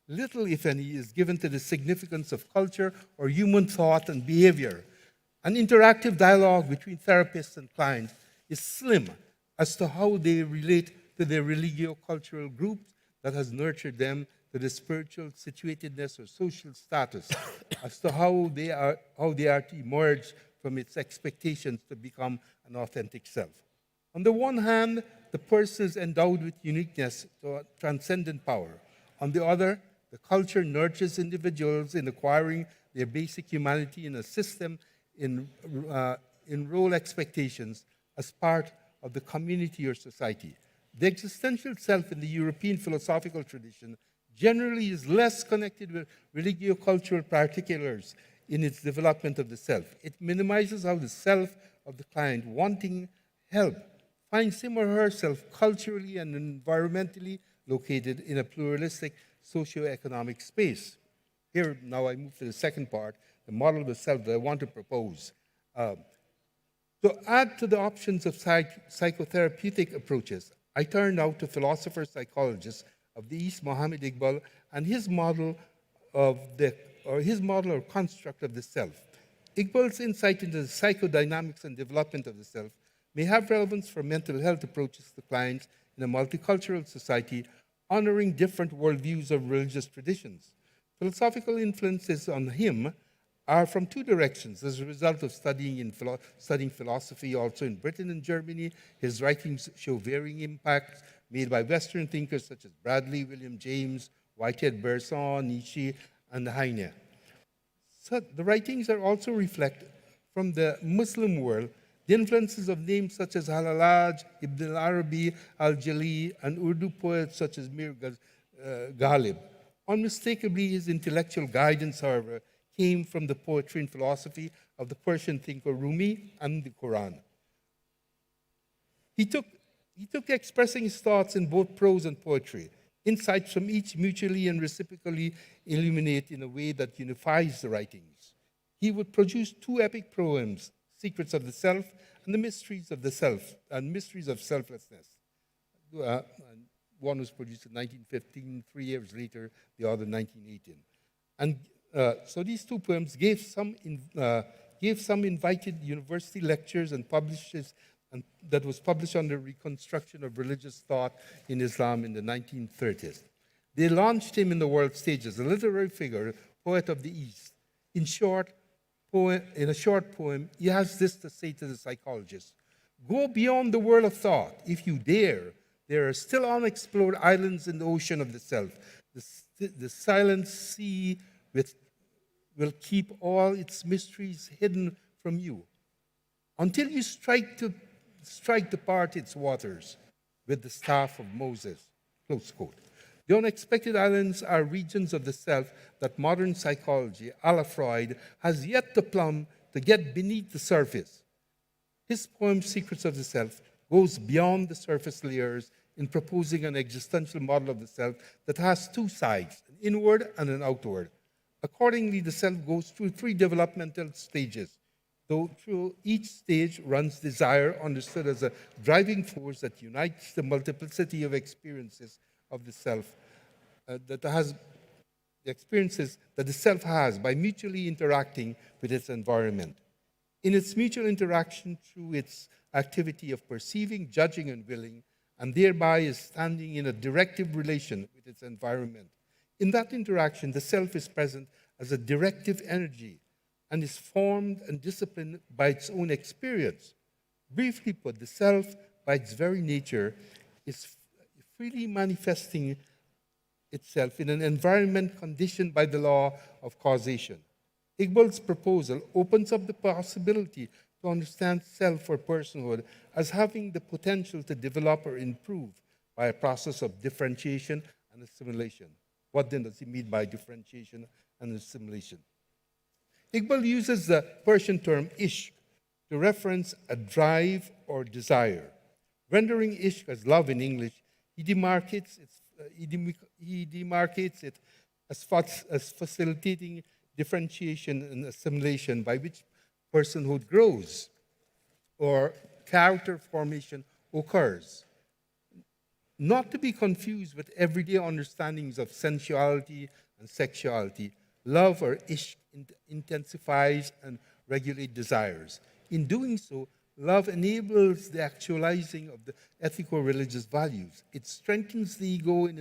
little, if any, is given to the significance of culture or human thought and behavior. An interactive dialogue between therapists and clients is slim as to how they relate to their religio-cultural groups that has nurtured them, to the spiritual situatedness or social status, as to how they are to emerge from its expectations to become an authentic self. On the one hand, the person is endowed with uniqueness to a transcendent power. On the other, the culture nurtures individuals in acquiring their basic humanity in a system in role expectations as part of the community or society. The existential self in the European philosophical tradition generally is less connected with religio-cultural particulars in its development of the self. It minimizes how the self of the client wanting help finds him or herself culturally and environmentally located in a pluralistic socio-economic space. Here, now I move to the second part, the model of the self that I want to propose. To add to the options of psychotherapeutic approaches, I turn now to philosopher-psychologist of the East, Mohammed Iqbal, and his model or construct of the self. Iqbal's insight into the psychodynamics and development of the self may have relevance for mental health approaches to clients in a multicultural society, honoring different worldviews of religious traditions. Philosophical influences on him are from two directions. As a result of studying philosophy also in Britain and Germany, his writings show varying impacts made by Western thinkers such as Bradley, William James, Whitehead, Bergson, Nietzsche, and Heine. So the writings are also reflect from the Muslim world the influences of names such as Al-Hallaj, Ibn al-Arabi, Al-Jali, and Urdu poets such as Mir Ghalib. Unmistakably, his intellectual guidance, however, came from the poetry and philosophy of the Persian thinker Rumi and the Quran. He took expressing his thoughts in both prose and poetry. Insights from each mutually and reciprocally illuminate in a way that unifies the writings. He would produce two epic poems, Secrets of the Self and the Mysteries of the Self, and Mysteries of Selflessness. One was produced in 1915, 3 years later, the other 1918. And so these two poems gave some invited university lectures and that was published under Reconstruction of Religious Thought in Islam in the 1930s. They launched him in the world stage as a literary figure, poet of the East. In a short poem, he has this to say to the psychologist: go beyond the world of thought. If you dare, there are still unexplored islands in the ocean of the self. The silent sea will keep all its mysteries hidden from you until you strike to part its waters with the staff of Moses. Close quote. The unexpected islands are regions of the self that modern psychology, a la Freud, has yet to plumb to get beneath the surface. His poem, Secrets of the Self, goes beyond the surface layers in proposing an existential model of the self that has two sides, an inward and an outward. Accordingly, the self goes through three developmental stages, though through each stage runs desire, understood as a driving force that unites the multiplicity of experiences of the self that has the experiences that the self has by mutually interacting with its environment. In its mutual interaction through its activity of perceiving, judging, and willing, and thereby is standing in a directive relation with its environment. In that interaction, the self is present as a directive energy and is formed and disciplined by its own experience. Briefly put, the self, by its very nature, is freely manifesting itself in an environment conditioned by the law of causation. Iqbal's proposal opens up the possibility to understand self or personhood as having the potential to develop or improve by a process of differentiation and assimilation. What then does he mean by differentiation and assimilation? Iqbal uses the Persian term ishq to reference a drive or desire. Rendering ishq as love in English, he demarcates it as facilitating differentiation and assimilation by which personhood grows or character formation occurs. Not to be confused with everyday understandings of sensuality and sexuality, love or ishq intensifies and regulates desires. In doing so, love enables the actualizing of the ethical religious values. It strengthens the ego in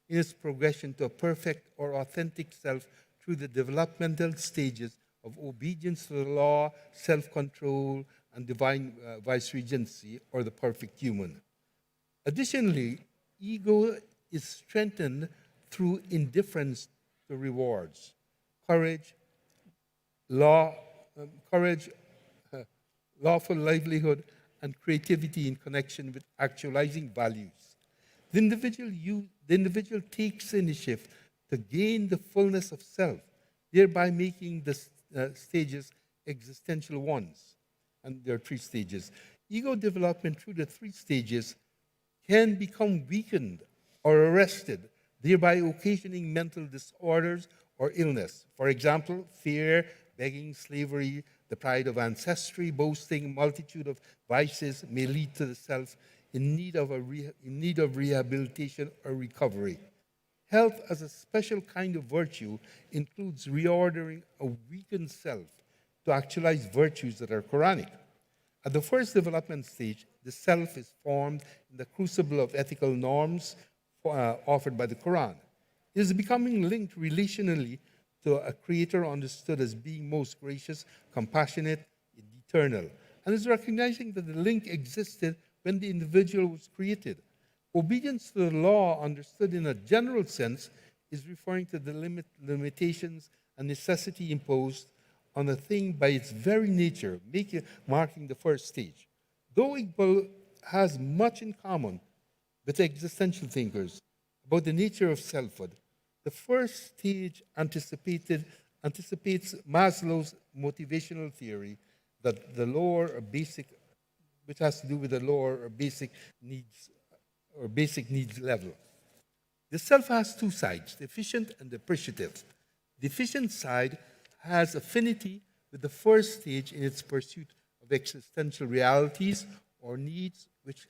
its progression to a perfect or authentic self through the developmental stages of obedience to the law, self-control, and divine viceregency, or the perfect human. Additionally, ego is strengthened through indifference to rewards, courage, lawful livelihood, and creativity in connection with actualizing values. The individual takes initiative to gain the fullness of self, thereby making the stages existential ones. And there are three stages. Ego development through the three stages can become weakened or arrested, thereby occasioning mental disorders or illness. For example, fear, begging, slavery, the pride of ancestry, boasting, multitude of vices may lead to the self in need of rehabilitation or recovery. Health as a special kind of virtue includes reordering a weakened self to actualize virtues that are Quranic. At the first development stage, the self is formed in the crucible of ethical norms offered by the Quran. It is becoming linked relationally to a creator understood as being most gracious, compassionate, eternal, and is recognizing that the link existed when the individual was created. Obedience to the law, understood in a general sense, is referring to the limitations and necessity imposed on a thing by its very nature, marking the first stage. Though Iqbal has much in common with existential thinkers about the nature of selfhood, the first stage anticipates Maslow's motivational theory that the lower or basic, which has to do with the lower or basic needs level. The self has two sides, the efficient and the appreciative. The efficient side has affinity with the first stage in its pursuit of existential realities or needs, which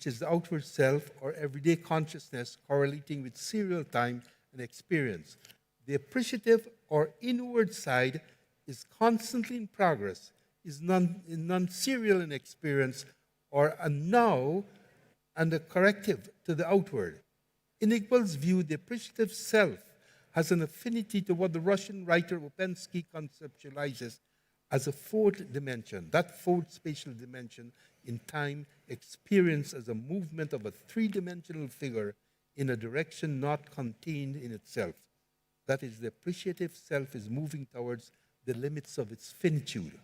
is the outward self or everyday consciousness correlating with serial time and experience. The appreciative or inward side is constantly in progress, is non-serial in experience, or a now and a corrective to the outward. In Iqbal's view, the appreciative self has an affinity to what the Russian writer Opensky conceptualizes as a fourth dimension, that fourth spatial dimension in time experienced as a movement of a three-dimensional figure in a direction not contained in itself. That is, the appreciative self is moving towards the limits of its finitude.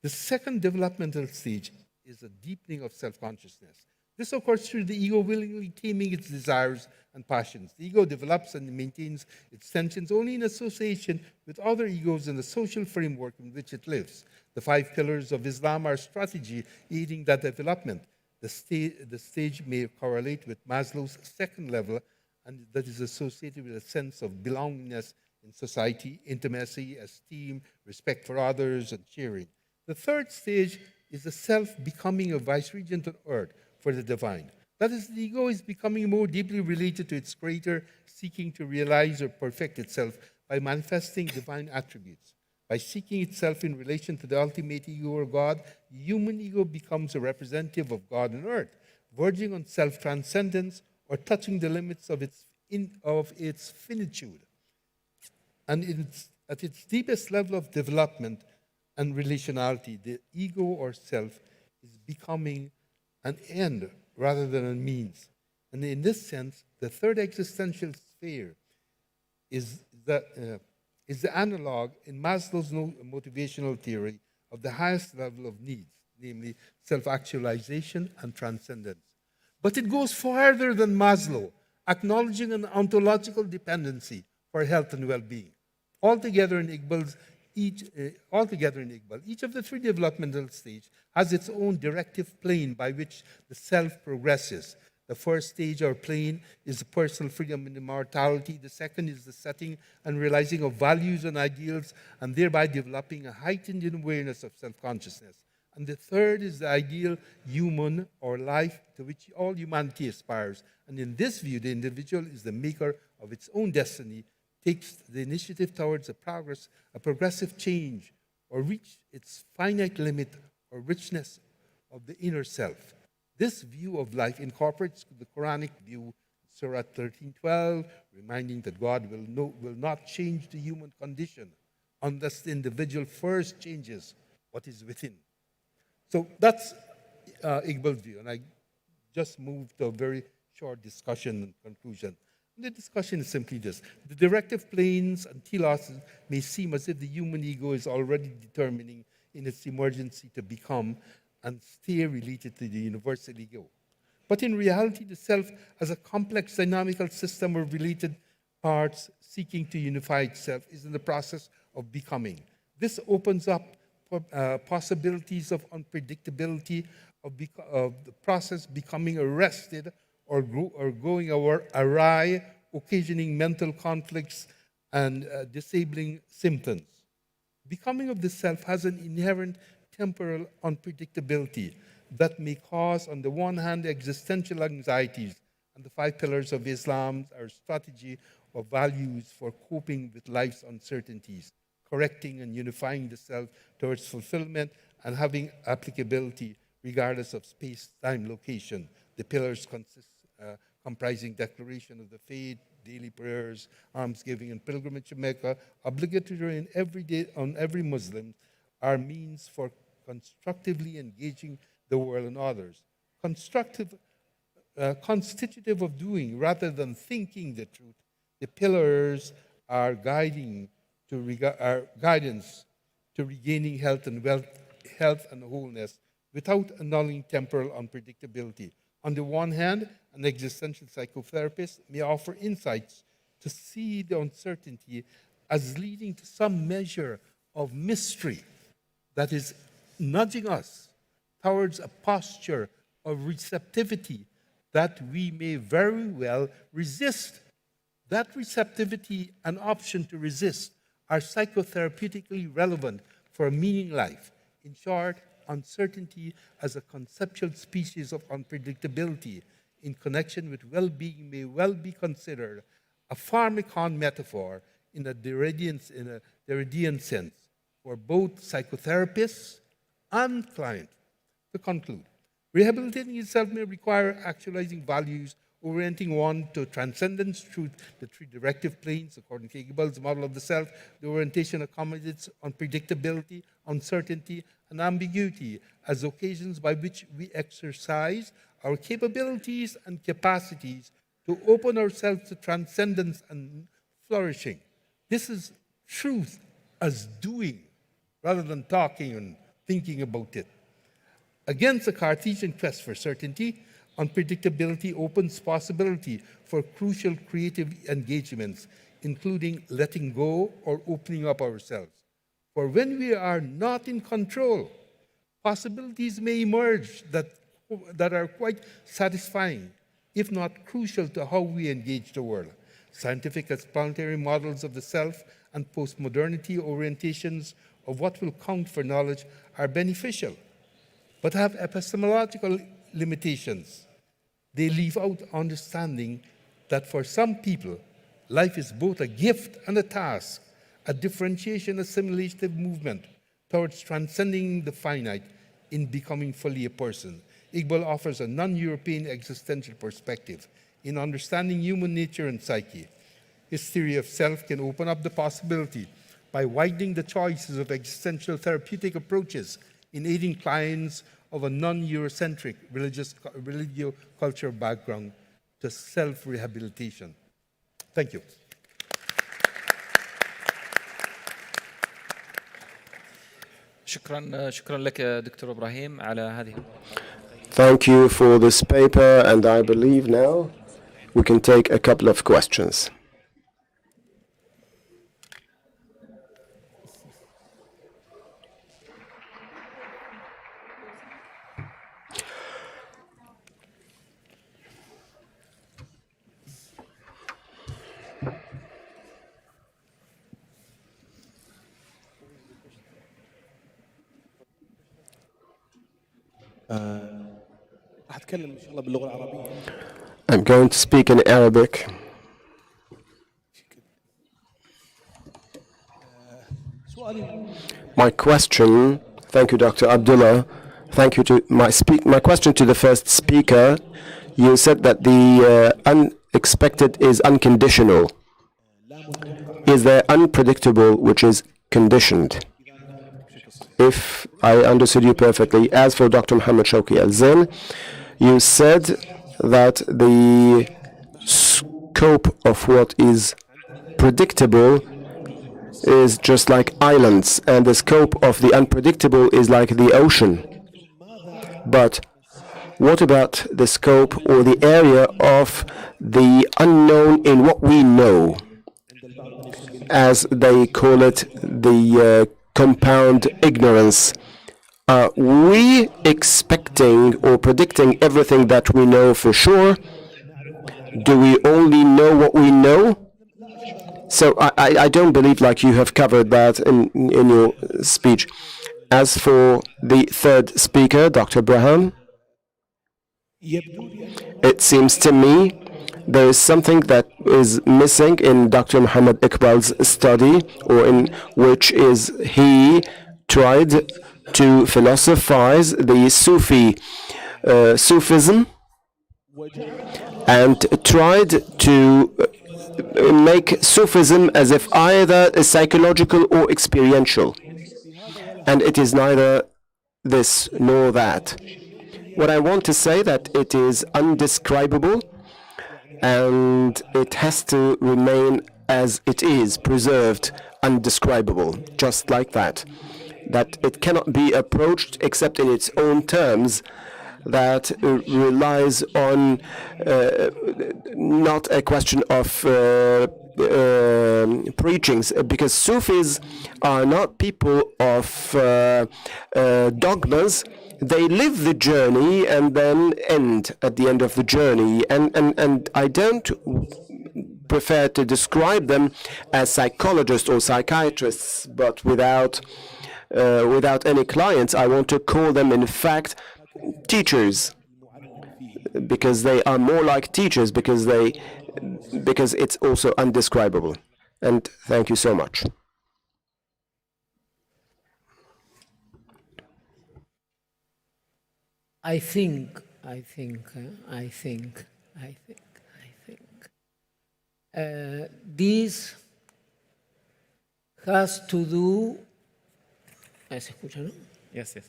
The second developmental stage is a deepening of self-consciousness. This occurs through the ego willingly taming its desires and passions. The ego develops and maintains its tensions only in association with other egos in the social framework in which it lives. The 5 pillars of Islam are strategy aiding that development. The stage may correlate with Maslow's second level, and that is associated with a sense of belongingness in society, intimacy, esteem, respect for others, and sharing. The third stage is the self becoming a viceregent on earth for the divine. That is, the ego is becoming more deeply related to its creator, seeking to realize or perfect itself by manifesting divine attributes. By seeking itself in relation to the ultimate ego or God, the human ego becomes a representative of God on earth, verging on self-transcendence or touching the limits of its finitude. And at its deepest level of development and relationality, the ego or self is becoming an end rather than a means. And in this sense, the third existential sphere is the analog in Maslow's motivational theory of the highest level of needs, namely self-actualization and transcendence. But it goes farther than Maslow, acknowledging an ontological dependency for health and well-being. Altogether in Iqbal, each of the three developmental stages has its own directive plane by which the self progresses. The first stage or plane is personal freedom and immortality. The second is the setting and realizing of values and ideals, and thereby developing a heightened awareness of self-consciousness. And the third is the ideal human or life to which all humanity aspires. And in this view, the individual is the maker of its own destiny, takes the initiative towards a progressive change, or reach its finite limit or richness of the inner self. This view of life incorporates the Quranic view, Surah 13:12, reminding that God will not change the human condition unless the individual first changes what is within. So that's Iqbal's view, and I just moved to a very short discussion and conclusion. And the discussion is simply this. The directive planes and telos may seem as if the human ego is already determining in its emergency to become and stay related to the universal ego. But in reality, the self as a complex dynamical system of related parts seeking to unify itself is in the process of becoming. This opens up possibilities of unpredictability, of the process becoming arrested or going awry, occasioning mental conflicts and disabling symptoms. Becoming of the self has an inherent temporal unpredictability that may cause, on the one hand, existential anxieties, and the 5 pillars of Islam are strategy or values for coping with life's uncertainties, correcting and unifying the self towards fulfillment and having applicability regardless of space, time, location. The pillars comprising declaration of the faith, daily prayers, almsgiving, and pilgrimage to Mecca, obligatory in on every Muslim, are means for constructively engaging the world and others. Constitutive of doing rather than thinking the truth, the pillars are guidance to regaining health and wholeness without annulling temporal unpredictability. On the one hand, an existential psychotherapist may offer insights to see the uncertainty as leading to some measure of mystery that is nudging us towards a posture of receptivity that we may very well resist. That receptivity and option to resist are psychotherapeutically relevant for a meaning life. In short, uncertainty as a conceptual species of unpredictability in connection with well-being may well be considered a pharmacon metaphor in a Derridian sense for both psychotherapists and clients. To conclude, rehabilitating itself may require actualizing values, orienting one to transcendence through the 3 directive planes, according to Iqbal's model of the self. The orientation accommodates unpredictability, uncertainty, and ambiguity as occasions by which we exercise our capabilities and capacities to open ourselves to transcendence and flourishing. This is truth as doing, rather than talking and thinking about it. Against the Cartesian quest for certainty, unpredictability opens possibility for crucial creative engagements, including letting go or opening up ourselves. For when we are not in control, possibilities may emerge that that are quite satisfying, if not crucial, to how we engage the world. Scientific explanatory models of the self and postmodernity orientations of what will count for knowledge are beneficial, but have epistemological limitations. They leave out understanding that for some people, life is both a gift and a task, a differentiation assimilative movement towards transcending the finite in becoming fully a person. Iqbal offers a non-European existential perspective in understanding human nature and psyche. His theory of self can open up the possibility by widening the choices of existential therapeutic approaches in aiding clients of a non-Eurocentric religio-cultural background to self-rehabilitation. Thank you. شكرا لك دكتور إبراهيم على هذه. Thank you for this paper, and I believe now we can take a couple of questions. راح اتكلم ان شاء الله باللغه العربيه. I'm going to speak in Arabic. My question, thank you, Dr. Abdullah. Thank you to my question to the first speaker. You said that the unexpected is unconditional. Is there unpredictable, which is conditioned? If I understood you perfectly. As for Dr. Muhammad Shawki Al-Zin, you said that the scope of what is predictable is just like islands, and the scope of the unpredictable is like the ocean. But what about the scope or the area of the unknown in what we know? As they call it, the compound ignorance. Are we expecting or predicting everything that we know for sure? Do we only know what we know? So I don't believe like you have covered that in your speech. As for the third speaker, Dr. Braham, it seems to me there is something that is missing in Dr. Muhammad Iqbal's study, or in which is he tried to philosophize the Sufism and tried to make Sufism as if either is psychological or experiential. And it is neither this nor that. What I want to say that it is undescribable, and it has to remain as it is, preserved, undescribable, just like that. That it cannot be approached except in its own terms, that relies on not a question of preachings, because Sufis are not people of dogmas. They live the journey and then end at the end of the journey. And I don't prefer to describe them as psychologists or psychiatrists, but without any clients. I want to call them, in fact, teachers, because they are more like teachers, because it's also undescribable. And thank you so much. I think this has to do. ¿Se escucha, no? Yes, yes.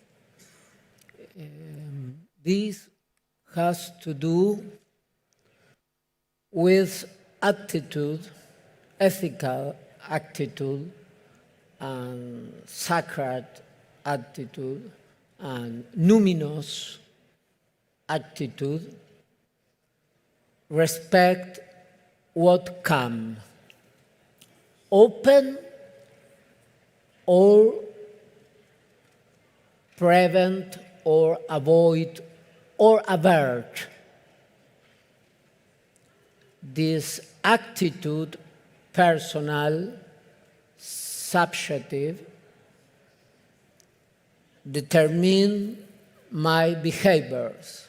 This has to do with attitude, ethical attitude, and sacred attitude, and numinous attitude. Respect what come. Open or prevent or avoid or avert this attitude, personal, subjective, determine my behaviors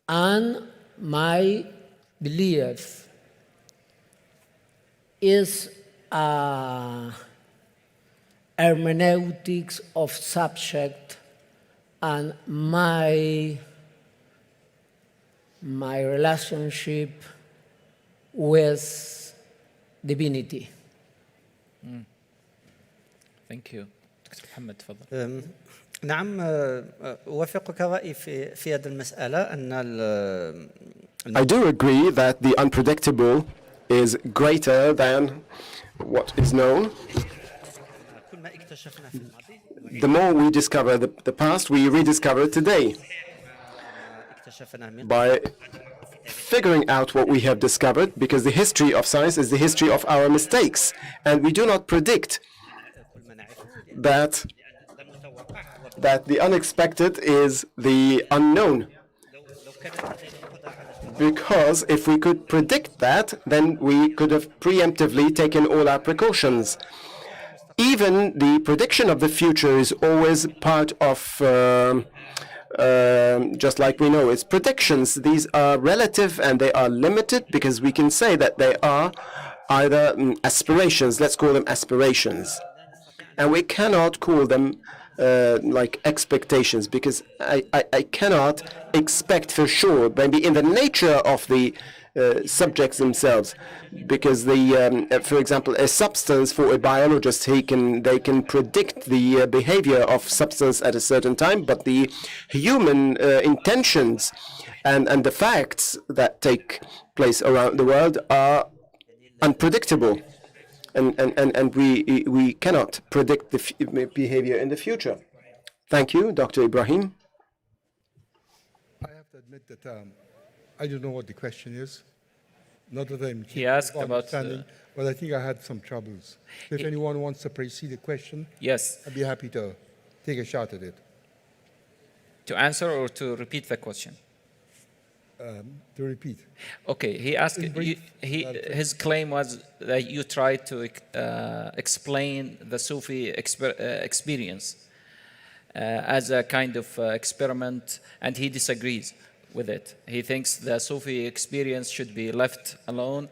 and my belief is a hermeneutics of subject and my relationship with divinity. Thank you. دكتور محمد تفضل. نعم، أوافقك رأيي في هذه المسألة أن I do agree that the unpredictable is greater than what is known. كل ما اكتشفنا في الماضي The more we discover the past, we rediscover it today اكتشفنا من by figuring out what we have discovered, because the history of science is the history of our mistakes, and we do not predict كل ما نعرفه that لم نتوقع that the unexpected is the unknown. لو كانت لدينا القدرة على Because if we could predict that, then we could have preemptively taken all our precautions. Even the prediction of the future is always part of, just like we know, it's predictions. These are relative and they are limited because we can say that they are either aspirations, let's call them aspirations. And we cannot call them like expectations, because I cannot expect for sure, maybe in the nature of the subjects themselves, because for example, a substance for a biologist, they can predict the behavior of substance at a certain time, but the human intentions and the facts that take place around the world are unpredictable. And we cannot predict the behavior in the future. Thank you, Dr. Ibrahim. I have to admit that I don't know what the question is. Not that I'm He asked capable of about, understanding, but I think I had some troubles. If anyone wants to precede the question, Yes. I'd be happy to take a shot at it. To answer or to repeat the question? To repeat. Okay, he asked, In brief, his claim was that you tried to explain the Sufi experience as a kind of experiment, and he disagrees with it. He thinks the Sufi experience should be left alone.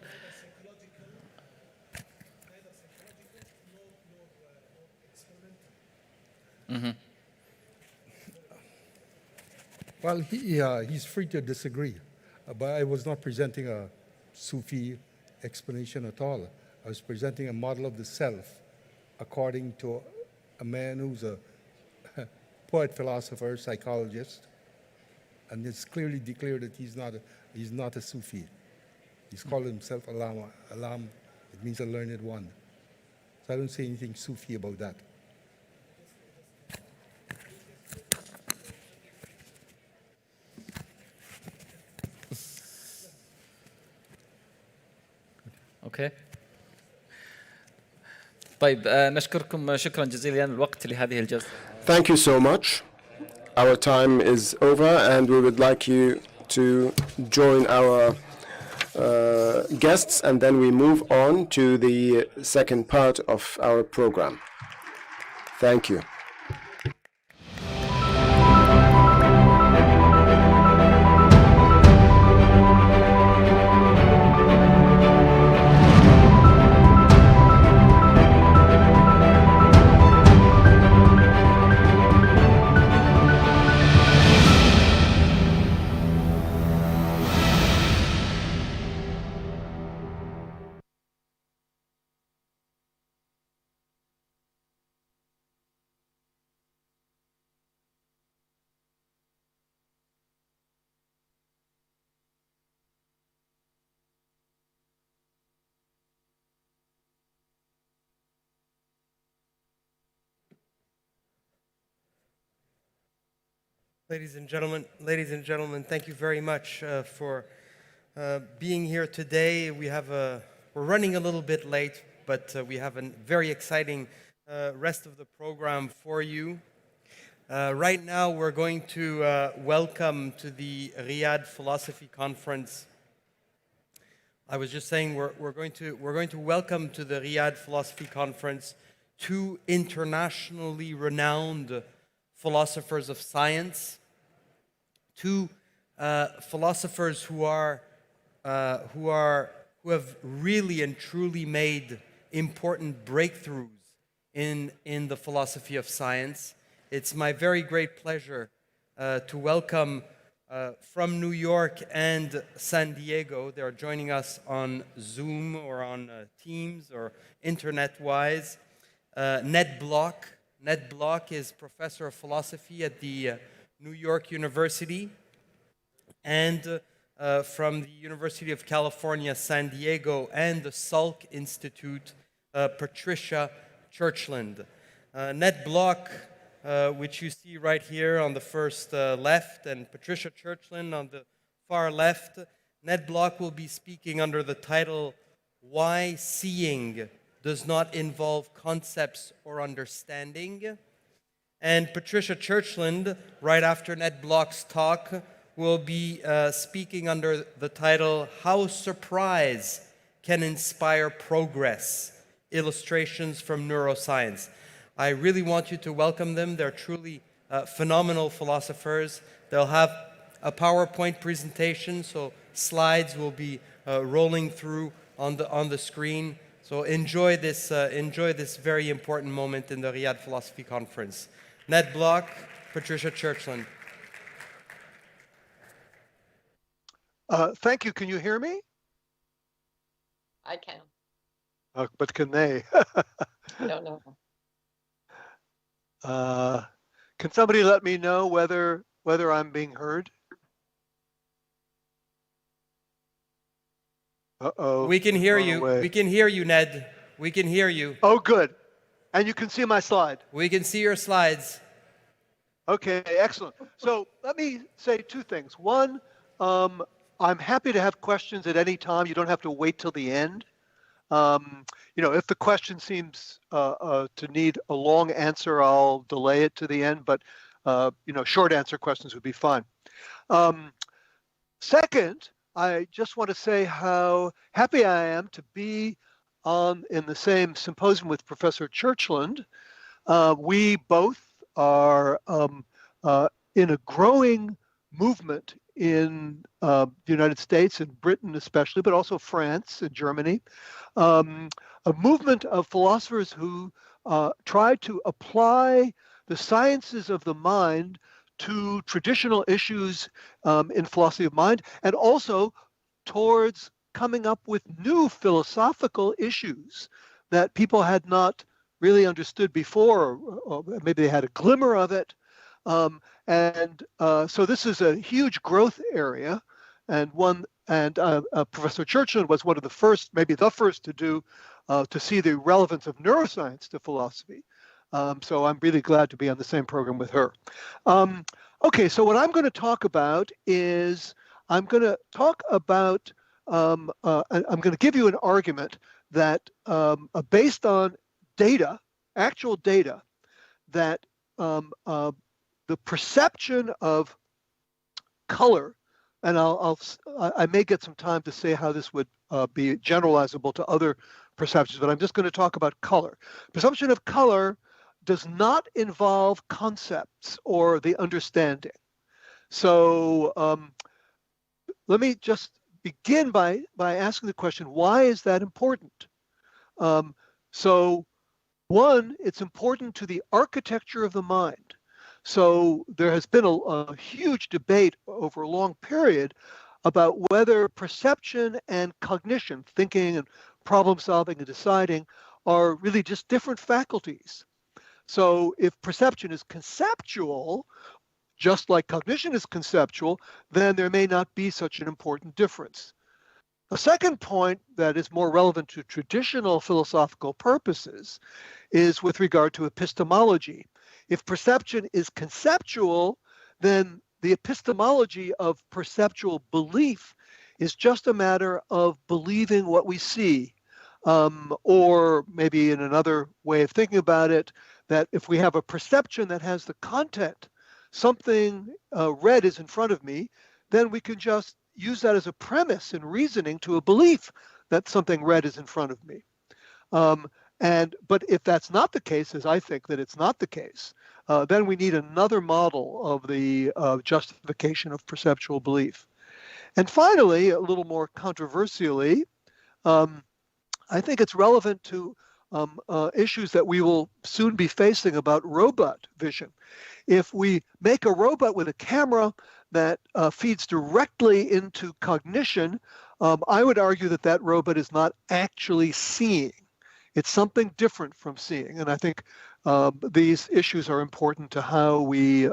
Well, he's free to disagree, but I was not presenting a Sufi explanation at all. I was presenting a model of the self according to a man who's a poet, philosopher, psychologist, and it's clearly declared that he's not a Sufi. He's called himself Alam. Alam, it means a learned one. So I don't say anything Sufi about that. اوكي طيب نشكركم شكرا جزيلا الوقت لهذه الجلسة. Thank you so much. Our time is over, and we would like you to join our guests, and then we move on to the second part of our program. Thank you. Ladies and gentlemen, thank you very much for being here today. We're running a little bit late, but we have a very exciting rest of the program for you. Right now, we're going to welcome to the Riyadh Philosophy Conference. I was just saying we're going to welcome to the Riyadh Philosophy Conference two internationally renowned philosophers of science, two philosophers who have really and truly made important breakthroughs in the philosophy of science. It's my very great pleasure to welcome from New York and San Diego. They're joining us on Zoom or on Teams or internet-wise. Ned Block. Ned Block is professor of philosophy at the New York University, and from the University of California, San Diego, and the Salk Institute, Patricia Churchland. Ned Block, which you see right here on the first left, and Patricia Churchland on the far left. Ned Block will be speaking under the title, Why Seeing Does Not Involve Concepts or Understanding. And Patricia Churchland, right after Ned Block's talk, will be speaking under the title, How Surprise Can Inspire Progress, Illustrations from Neuroscience. I really want you to welcome them. They're truly phenomenal philosophers. They'll have a PowerPoint presentation, so slides will be rolling through on the screen. So enjoy this very important moment in the Riyadh Philosophy Conference. Ned Block, Patricia Churchland. Thank you. Can you hear me? I can. But can they? I don't know. Can somebody let me know whether I'm being heard? Uh-oh. We can hear you. Away. We can hear you, Ned. We can hear you. Oh, good. And you can see my slide. We can see your slides. Okay, excellent. So let me say two things. One, I'm happy to have questions at any time. You don't have to wait till the end. If the question seems to need a long answer, I'll delay it to the end, but short answer questions would be fine. Second, I just want to say how happy I am to be in the same symposium with Professor Churchland. We both are in a growing movement in the United States and Britain especially, but also France and Germany, a movement of philosophers who try to apply the sciences of the mind to traditional issues in philosophy of mind, and also towards coming up with new philosophical issues that people had not really understood before, or maybe they had a glimmer of it. So this is a huge growth area, and Professor Churchland was one of the first, maybe the first to see the relevance of neuroscience to philosophy. So I'm really glad to be on the same program with her. Okay, so what I'm going to talk about is I'm going to give you an argument that based on data, actual data, that the perception of color, and I may get some time to say how this would be generalizable to other perceptions, but I'm just going to talk about color. Perception of color does not involve concepts or the understanding. So let me just begin by asking the question, why is that important? So one, it's important to the architecture of the mind. So there has been a huge debate over a long period about whether perception and cognition, thinking and problem solving and deciding, are really just different faculties. So if perception is conceptual, just like cognition is conceptual, then there may not be such an important difference. A second point that is more relevant to traditional philosophical purposes is with regard to epistemology. If perception is conceptual, then the epistemology of perceptual belief is just a matter of believing what we see. Or maybe in another way of thinking about it, that if we have a perception that has the content, something red is in front of me, then we can just use that as a premise in reasoning to a belief that something red is in front of me. But if that's not the case, as I think that it's not the case, then we need another model of the justification of perceptual belief. And finally, a little more controversially, I think it's relevant to issues that we will soon be facing about robot vision. If we make a robot with a camera that feeds directly into cognition, I would argue that that robot is not actually seeing. It's something different from seeing. And I think these issues are important to how we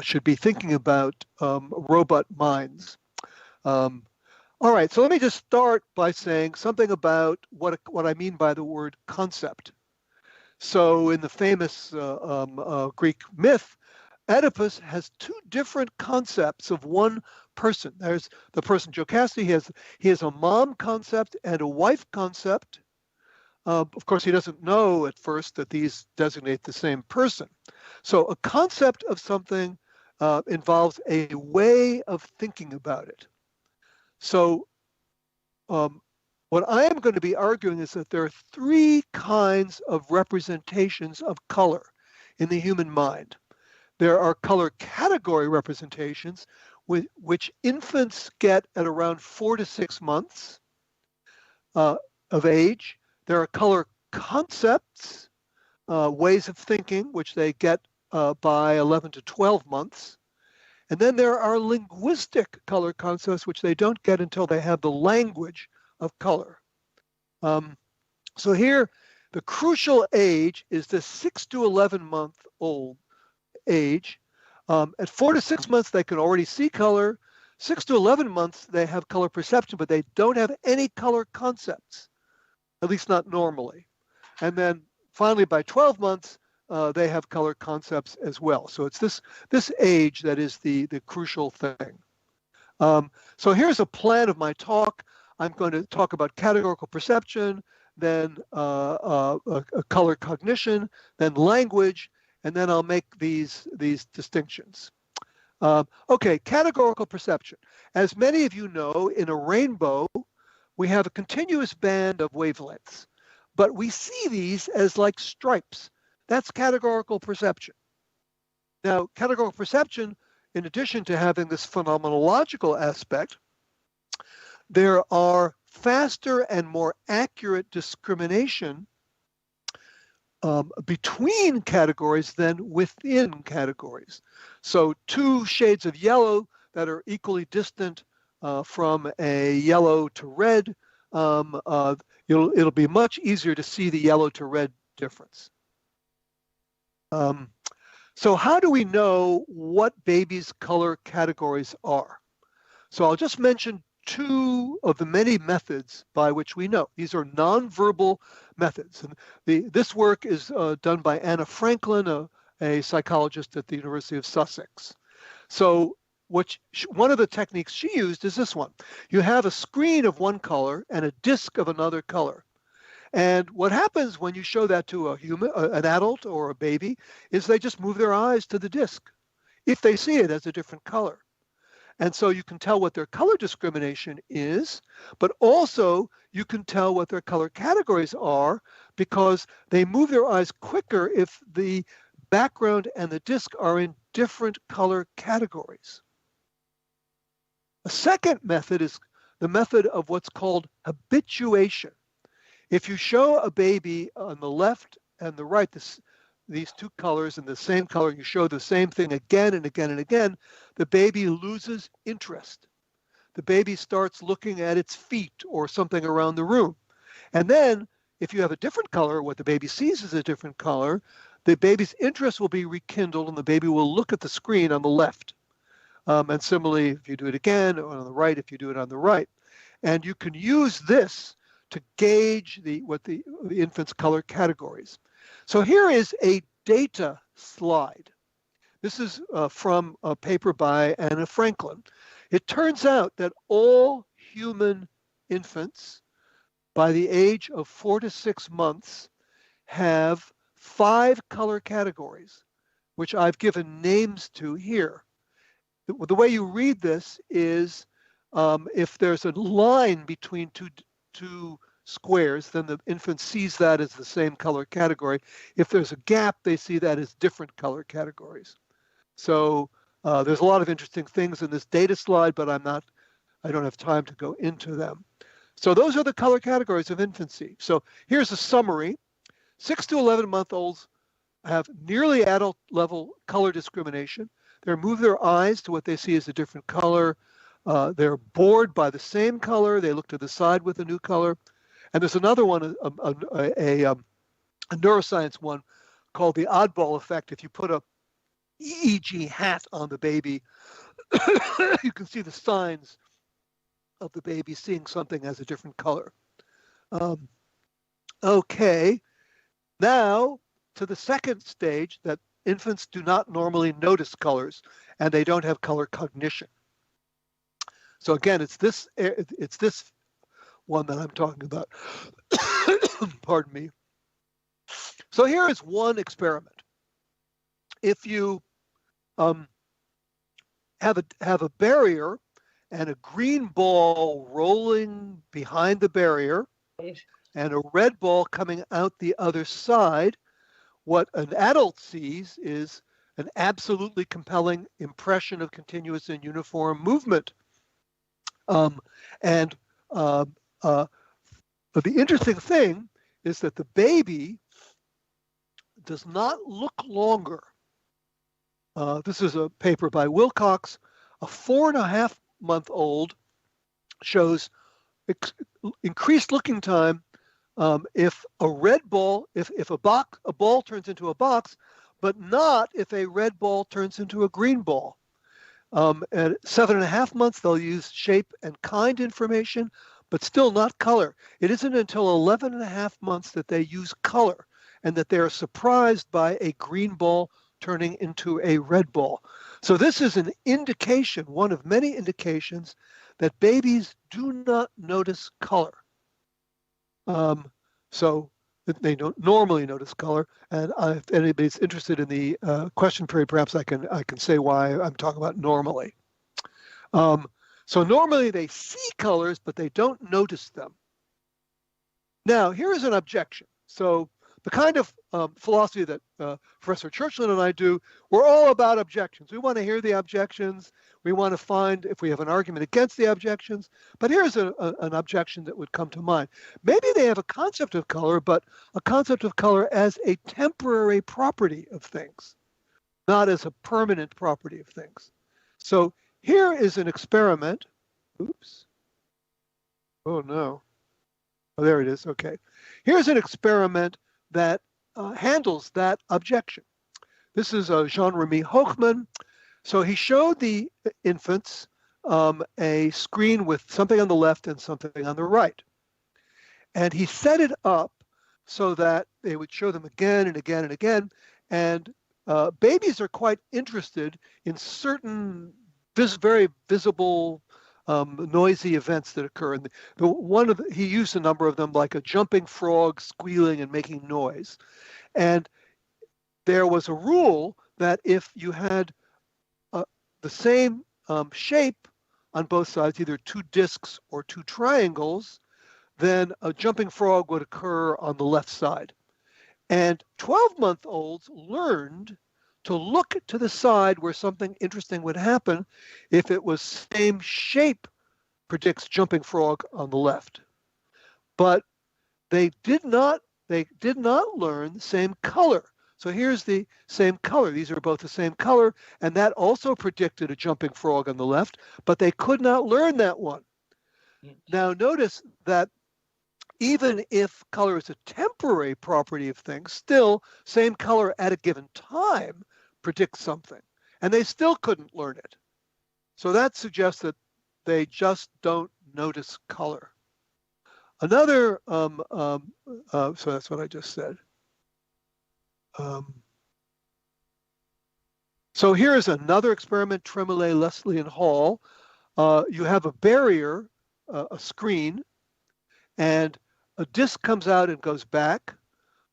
should be thinking about robot minds. All right, so let me just start by saying something about what I mean by the word concept. So in the famous Greek myth, Oedipus has two different concepts of one person. There's the person Jocasta, he has a mom concept and a wife concept. Of course, he doesn't know at first that these designate the same person. So a concept of something involves a way of thinking about it. So what I am going to be arguing is that there are three kinds of representations of color in the human mind. There are color category representations, which infants get at around 4 to 6 months of age. There are color concepts, ways of thinking, which they get by 11 to 12 months. And then there are linguistic color concepts, which they don't get until they have the language of color. So here, the crucial age is the 6 to 11 month old age. At 4 to 6 months, they can already see color. 6 to 11 months, they have color perception, but they don't have any color concepts, at least not normally. And then finally, by 12 months, they have color concepts as well. So it's this age that is the crucial thing. So here's a plan of my talk. I'm going to talk about categorical perception, then color cognition, then language, and then I'll make these distinctions. Okay, categorical perception. As many of you know, in a rainbow, we have a continuous band of wavelengths, but we see these as like stripes. That's categorical perception. Now, categorical perception, in addition to having this phenomenological aspect, there are faster and more accurate discrimination between categories than within categories. So 2 shades of yellow that are equally distant from a yellow to red, it'll be much easier to see the yellow to red difference. So how do we know what babies' color categories are? So I'll just mention 2 of the many methods by which we know. These are nonverbal methods. And this work is done by Anna Franklin, a psychologist at the University of Sussex. So one of the techniques she used is this one. You have a screen of one color and a disc of another color. And what happens when you show that to a human, an adult or a baby, is they just move their eyes to the disc if they see it as a different color. And so you can tell what their color discrimination is, but also you can tell what their color categories are because they move their eyes quicker if the background and the disc are in different color categories. A second method is the method of what's called habituation. If you show a baby on the left and the right these 2 colors in the same color, you show the same thing again and again and again, the baby loses interest. The baby starts looking at its feet or something around the room. And then if you have a different color, what the baby sees is a different color, the baby's interest will be rekindled and the baby will look at the screen on the left. And similarly, if you do it again, or on the right, if you do it on the right. And you can use this to gauge the infant's color categories. So here is a data slide. This is from a paper by Anna Franklin. It turns out that all human infants by the age of 4 to 6 months have 5 color categories, which I've given names to here. The way you read this is if there's a line between two squares, then the infant sees that as the same color category. If there's a gap, they see that as different color categories. So there's a lot of interesting things in this data slide, but I don't have time to go into them. So those are the color categories of infancy. So here's a summary. 6 to 11-month-olds have nearly adult level color discrimination. They move their eyes to what they see as a different color. They're bored by the same color. They look to the side with a new color. And there's another one, a neuroscience one called the oddball effect. If you put a EEG hat on the baby, you can see the signs of the baby seeing something as a different color. Okay, now to the second stage, that infants do not normally notice colors and they don't have color cognition. So again, it's this one that I'm talking about. Pardon me. So here is one experiment. If you have a barrier and a green ball rolling behind the barrier and a red ball coming out the other side, what an adult sees is an absolutely compelling impression of continuous and uniform movement. But the interesting thing is that the baby does not look longer. This is a paper by Wilcox. A 4.5-month-old shows increased looking time if a red ball, if a ball turns into a box, but not if a red ball turns into a green ball. At 7.5 months, they'll use shape and kind information, but still not color. It isn't until 11.5 months that they use color and that they're surprised by a green ball turning into a red ball. So this is an indication, one of many indications, that babies do not notice color. So they don't normally notice color. And if anybody's interested in the question period, perhaps I can say why I'm talking about normally. So normally they see colors, but they don't notice them. Now, here is an objection. So the kind of philosophy that Professor Churchland and I do, we're all about objections. We want to hear the objections. We want to find if we have an argument against the objections. But here's an objection that would come to mind. Maybe they have a concept of color, but a concept of color as a temporary property of things, not as a permanent property of things. So here is an experiment. Oops. Oh, no. Oh, there it is. Okay. Here's an experiment that handles that objection. This is Jean-Remy Hochman. So he showed the infants a screen with something on the left and something on the right. And he set it up so that they would show them again and again and again. And babies are quite interested in certain very visible noisy events that occur. And he used a number of them, like a jumping frog squealing and making noise. And there was a rule that if you had the same shape on both sides, either two discs or two triangles, then a jumping frog would occur on the left side. And 12-month-olds learned to look to the side where something interesting would happen if it was same shape predicts jumping frog on the left. But they did not learn the same color. So here's the same color. These are both the same color, and that also predicted a jumping frog on the left, but they could not learn that one. Now notice that even if color is a temporary property of things, still same color at a given time predicts something, and they still couldn't learn it. So that suggests that they just don't notice color. Another, so that's what I just said. So here is another experiment, Tremolay, Leslie, and Hall. You have a barrier, a screen, and a disc comes out and goes back.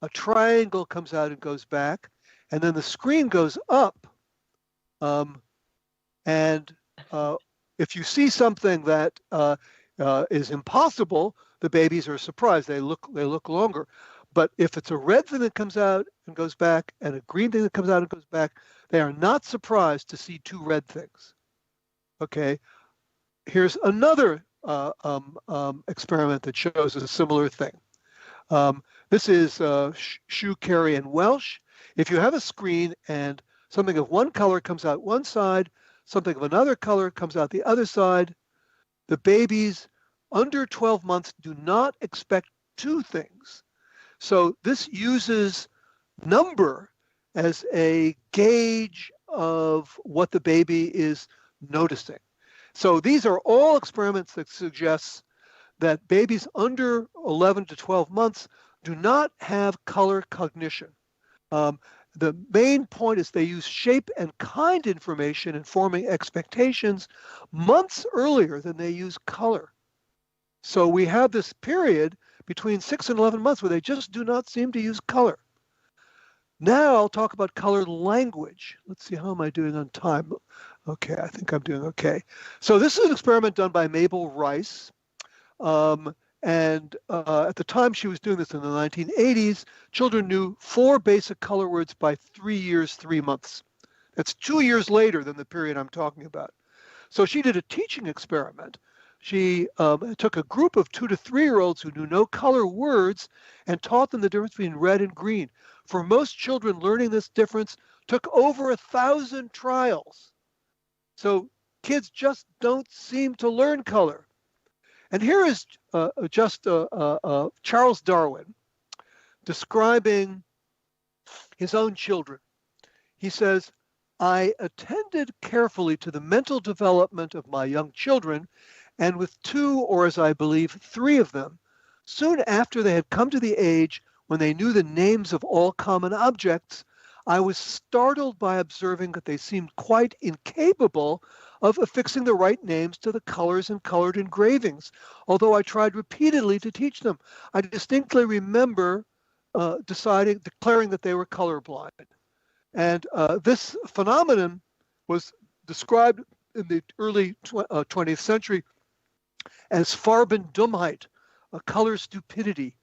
a triangle comes out and goes back, and then the screen goes up. And if you see something that is impossible, the babies are surprised. They look longer. But if it's a red thing that comes out and goes back and a green thing that comes out and goes back, they are not surprised to see two red things. Okay, here's another experiment that shows a similar thing. This is Shue, Carey, and Welsh. If you have a screen and something of one color comes out one side, something of another color comes out the other side, the babies under 12 months do not expect two things. So this uses number as a gauge of what the baby is noticing. So these are all experiments that suggest that babies under 11 to 12 months do not have color cognition. The main point is they use shape and kind information in forming expectations months earlier than they use color. So we have this period between 6 and 11 months where they just do not seem to use color. Now I'll talk about color language. Let's see, how am I doing on time? Okay, I think I'm doing okay. So this is an experiment done by Mabel Rice. At the time she was doing this in the 1980s, children knew 4 basic color words by 3 years, 3 months. That's 2 years later than the period I'm talking about. So she did a teaching experiment. She took a group of 2 to 3-year-olds who knew no color words and taught them the difference between red and green. For most children, learning this difference took over 1,000 trials. So kids just don't seem to learn color. And here is Charles Darwin describing his own children. He says, "I attended carefully to the mental development of my young children, and with 2, or as I believe 3 of them, soon after they had come to the age when they knew the names of all common objects, I was startled by observing that they seemed quite incapable of affixing the right names to the colors and colored engravings, although I tried repeatedly to teach them. I distinctly remember declaring that they were colorblind." And this phenomenon was described in the early 20th century as Farbendummheit, a color stupidity.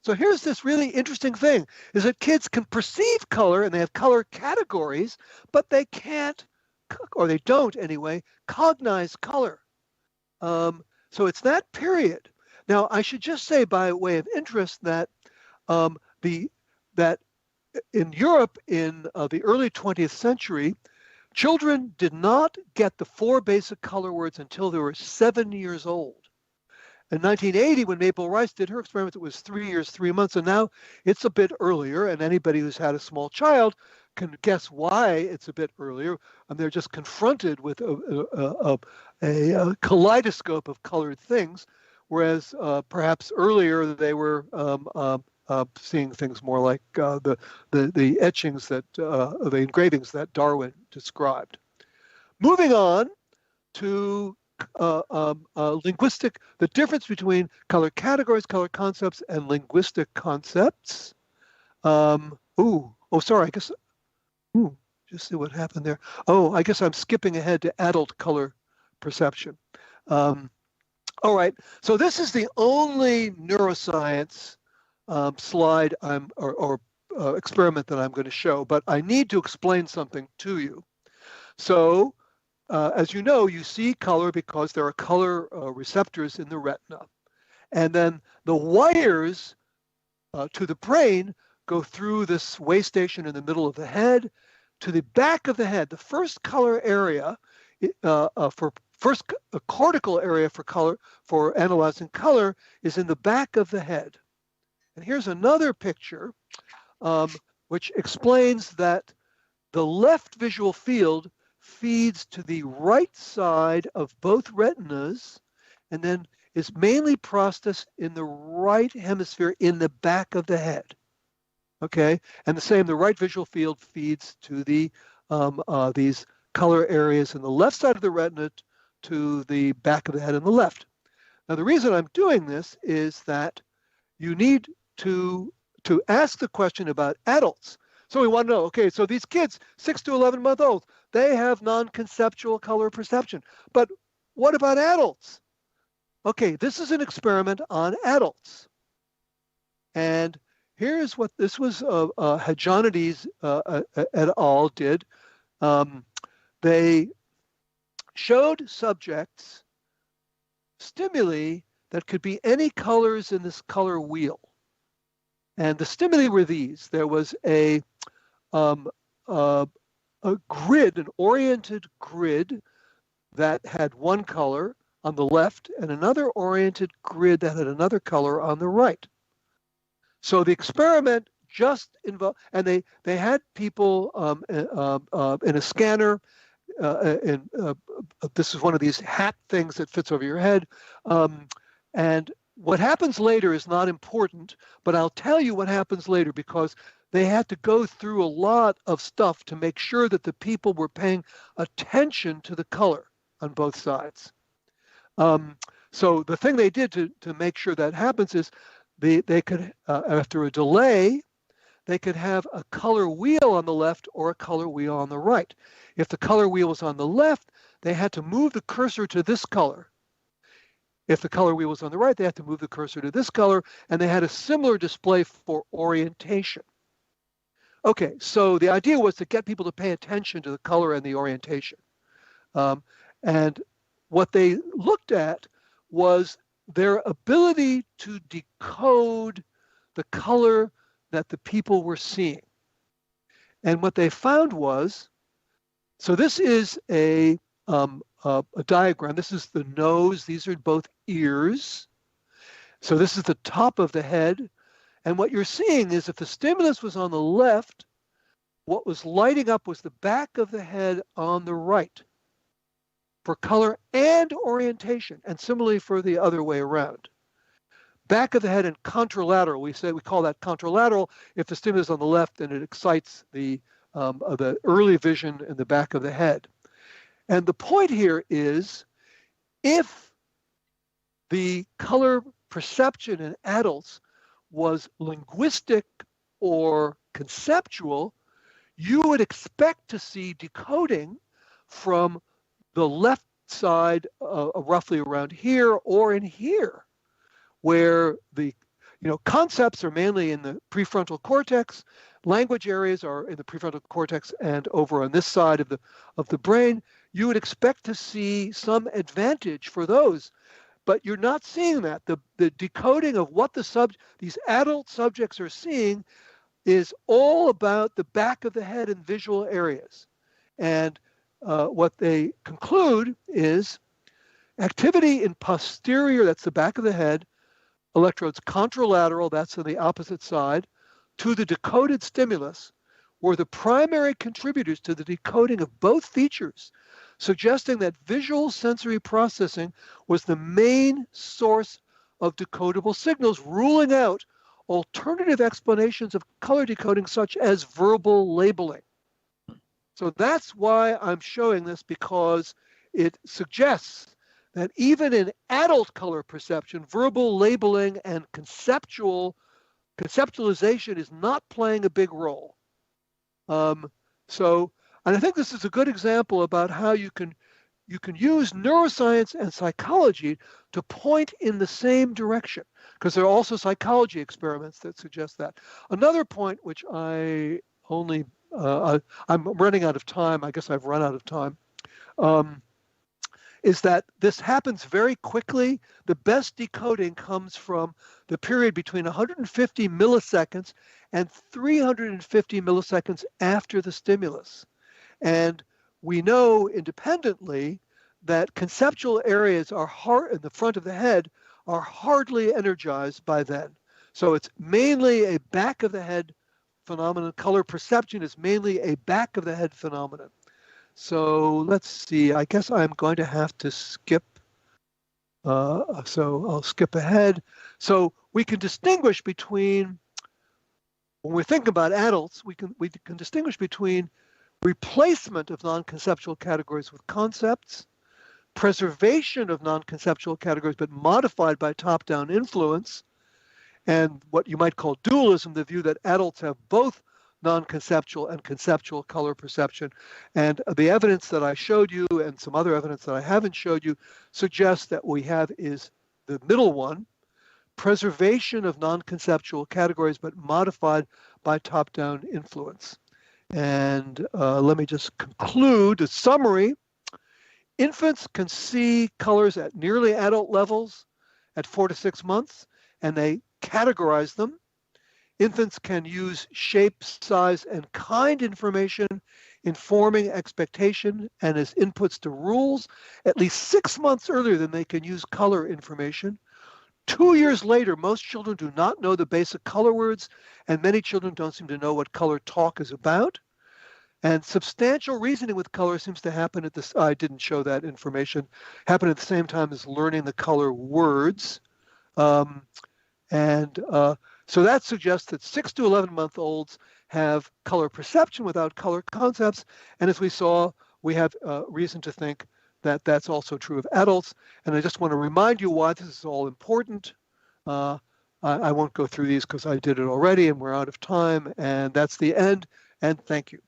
So here's this really interesting thing, is that kids can perceive color and they have color categories, but they can't, or they don't anyway, cognize color. So it's that period. Now, I should just say by way of interest that that in Europe in the early 20th century, children did not get the 4 basic color words until they were 7 years old. In 1980, when Mabel Rice did her experiment, it was 3 years, 3 months, and now it's a bit earlier, and anybody who's had a small child can guess why it's a bit earlier, and they're just confronted with a kaleidoscope of colored things, whereas perhaps earlier they were seeing things more like the etchings that, the engravings that Darwin described. Moving on to linguistic, the difference between color categories, color concepts, and linguistic concepts. Sorry, I guess, just see what happened there. I guess I'm skipping ahead to adult color perception. All right, so this is the only neuroscience slide or experiment that I'm going to show, but I need to explain something to you. So, as you know, you see color because there are color receptors in the retina. And then the wires to the brain go through this way station in the middle of the head to the back of the head. The first color area, cortical area for color, for analyzing color, is in the back of the head. And here's another picture which explains that the left visual field feeds to the right side of both retinas and then is mainly processed in the right hemisphere in the back of the head. Okay, and the right visual field feeds to the these color areas in the left side of the retina to the back of the head on the left. Now, the reason I'm doing this is that you need to to ask the question about adults. So we want to know, okay, so these kids, 6 to 11-month-olds, they have non-conceptual color perception. But what about adults? Okay, this is an experiment on adults. And here's what this was Hadjanides et al. Did. They showed subjects stimuli that could be any colors in this color wheel. And the stimuli were these. There was a grid, an oriented grid that had one color on the left and another oriented grid that had another color on the right. So the experiment just involved, and they had people in a scanner. This is one of these hat things that fits over your head. And what happens later is not important, but I'll tell you what happens later because they had to go through a lot of stuff to make sure that the people were paying attention to the color on both sides. So the thing they did to make sure that happens is they could, after a delay, they could have a color wheel on the left or a color wheel on the right. If the color wheel was on the left, they had to move the cursor to this color. If the color wheel was on the right, they had to move the cursor to this color, and they had a similar display for orientation. Okay, so the idea was to get people to pay attention to the color and the orientation. And what they looked at was their ability to decode the color that the people were seeing. And what they found was, so this is a diagram. This is the nose. These are both ears. So this is the top of the head. And what you're seeing is if the stimulus was on the left, what was lighting up was the back of the head on the right for color and orientation, and similarly for the other way around. Back of the head and contralateral, we call that contralateral. If the stimulus is on the left, then it excites the early vision in the back of the head. And the point here is, if the color perception in adults was linguistic or conceptual, you would expect to see decoding from the left side, roughly around here or in here, where the concepts are mainly in the prefrontal cortex, language areas are in the prefrontal cortex, and over on this side of the brain, you would expect to see some advantage for those. But you're not seeing that. The decoding of what these adult subjects are seeing is all about the back of the head and visual areas. And what they conclude is activity in posterior, that's the back of the head, electrodes contralateral, that's on the opposite side, to the decoded stimulus were the primary contributors to the decoding of both features, suggesting that visual sensory processing was the main source of decodable signals, ruling out alternative explanations of color decoding such as verbal labeling. So that's why I'm showing this, because it suggests that even in adult color perception, verbal labeling and conceptualization is not playing a big role. And I think this is a good example about how you can use neuroscience and psychology to point in the same direction, because there are also psychology experiments that suggest that. Another point, which I'm running out of time, I guess I've run out of time, is that this happens very quickly. The best decoding comes from the period between 150 milliseconds and 350 milliseconds after the stimulus. And we know independently that conceptual areas are in the front of the head are hardly energized by then. So it's mainly a back of the head phenomenon. Color perception is mainly a back of the head phenomenon. So let's see, I guess I'm going to have to skip. So I'll skip ahead. So we can distinguish between, when we think about adults, we can distinguish between replacement of non-conceptual categories with concepts, preservation of non-conceptual categories but modified by top-down influence, and what you might call dualism, the view that adults have both non-conceptual and conceptual color perception. And the evidence that I showed you and some other evidence that I haven't showed you suggests that we have is the middle one, preservation of non-conceptual categories, but modified by top-down influence. And let me just conclude the summary. Infants can see colors at nearly adult levels at 4 to 6 months, and they categorize them. Infants can use shape, size, and kind information in forming expectation and as inputs to rules at least 6 months earlier than they can use color information. 2 years later, most children do not know the basic color words, and many children don't seem to know what color talk is about. And substantial reasoning with color seems to happen at this, I didn't show that information, happen at the same time as learning the color words. So that suggests that 6 to 11-month-olds have color perception without color concepts. And as we saw, we have reason to think that that's also true of adults. And I just want to remind you why this is all important. I won't go through these because I did it already and we're out of time. And that's the end. And thank you.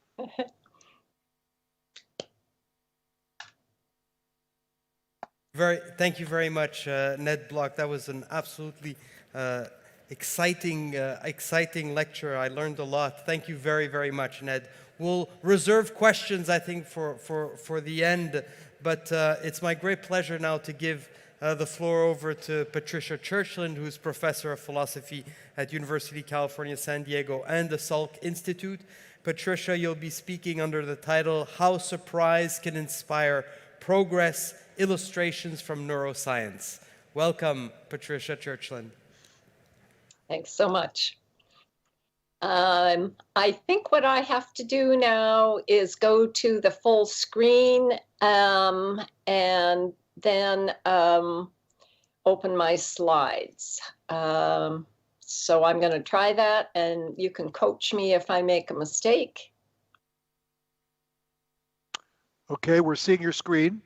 Thank you very much, Ned Block. That was an absolutely exciting lecture. I learned a lot. Thank you very, very much, Ned. We'll reserve questions, I think, for the end, but it's my great pleasure now to give the floor over to Patricia Churchland, who's Professor of Philosophy at University of California, San Diego, and the Salk Institute. Patricia, you'll be speaking under the title, How Surprise Can Inspire Progress, Illustrations from Neuroscience. Welcome, Patricia Churchland. Thanks so much. I think what I have to do now is go to the full screen and then open my slides. So I'm going to try that, and you can coach me if I make a mistake. Okay, we're seeing your screen.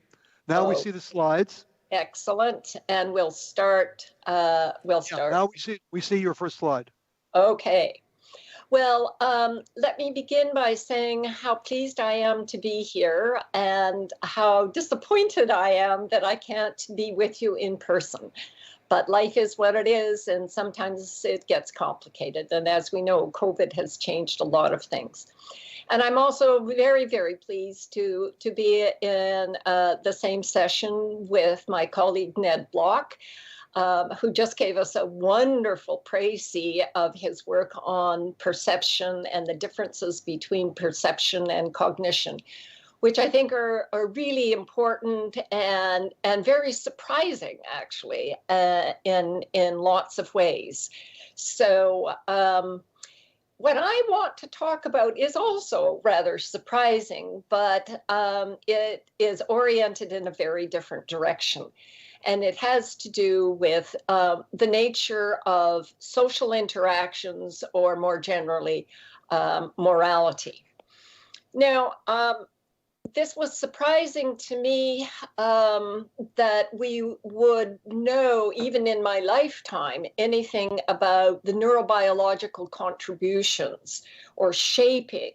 Now we see the slides. Excellent, and we'll start. Now we see your first slide. Okay. Well, let me begin by saying how pleased I am to be here and how disappointed I am that I can't be with you in person. But life is what it is, and sometimes it gets complicated. And as we know, COVID has changed a lot of things. And I'm also very, very pleased to be in the same session with my colleague, Ned Block, who just gave us a wonderful précis of his work on perception and the differences between perception and cognition, which I think are really important and very surprising, actually, in lots of ways. So what I want to talk about is also rather surprising, but it is oriented in a very different direction. And it has to do with the nature of social interactions, or more generally, morality. Now, this was surprising to me that we would know, even in my lifetime, anything about the neurobiological contributions or shaping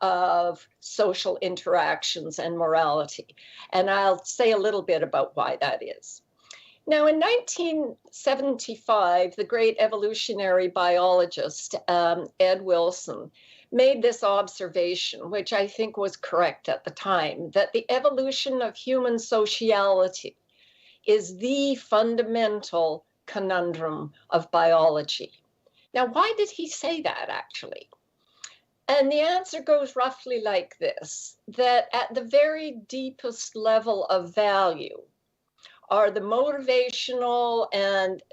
of social interactions and morality. And I'll say a little bit about why that is. Now, in 1975, the great evolutionary biologist, Ed Wilson, made this observation, which I think was correct at the time, that the evolution of human sociality is the fundamental conundrum of biology. Now, why did he say that, actually? And the answer goes roughly like this, that at the very deepest level of value are the motivational and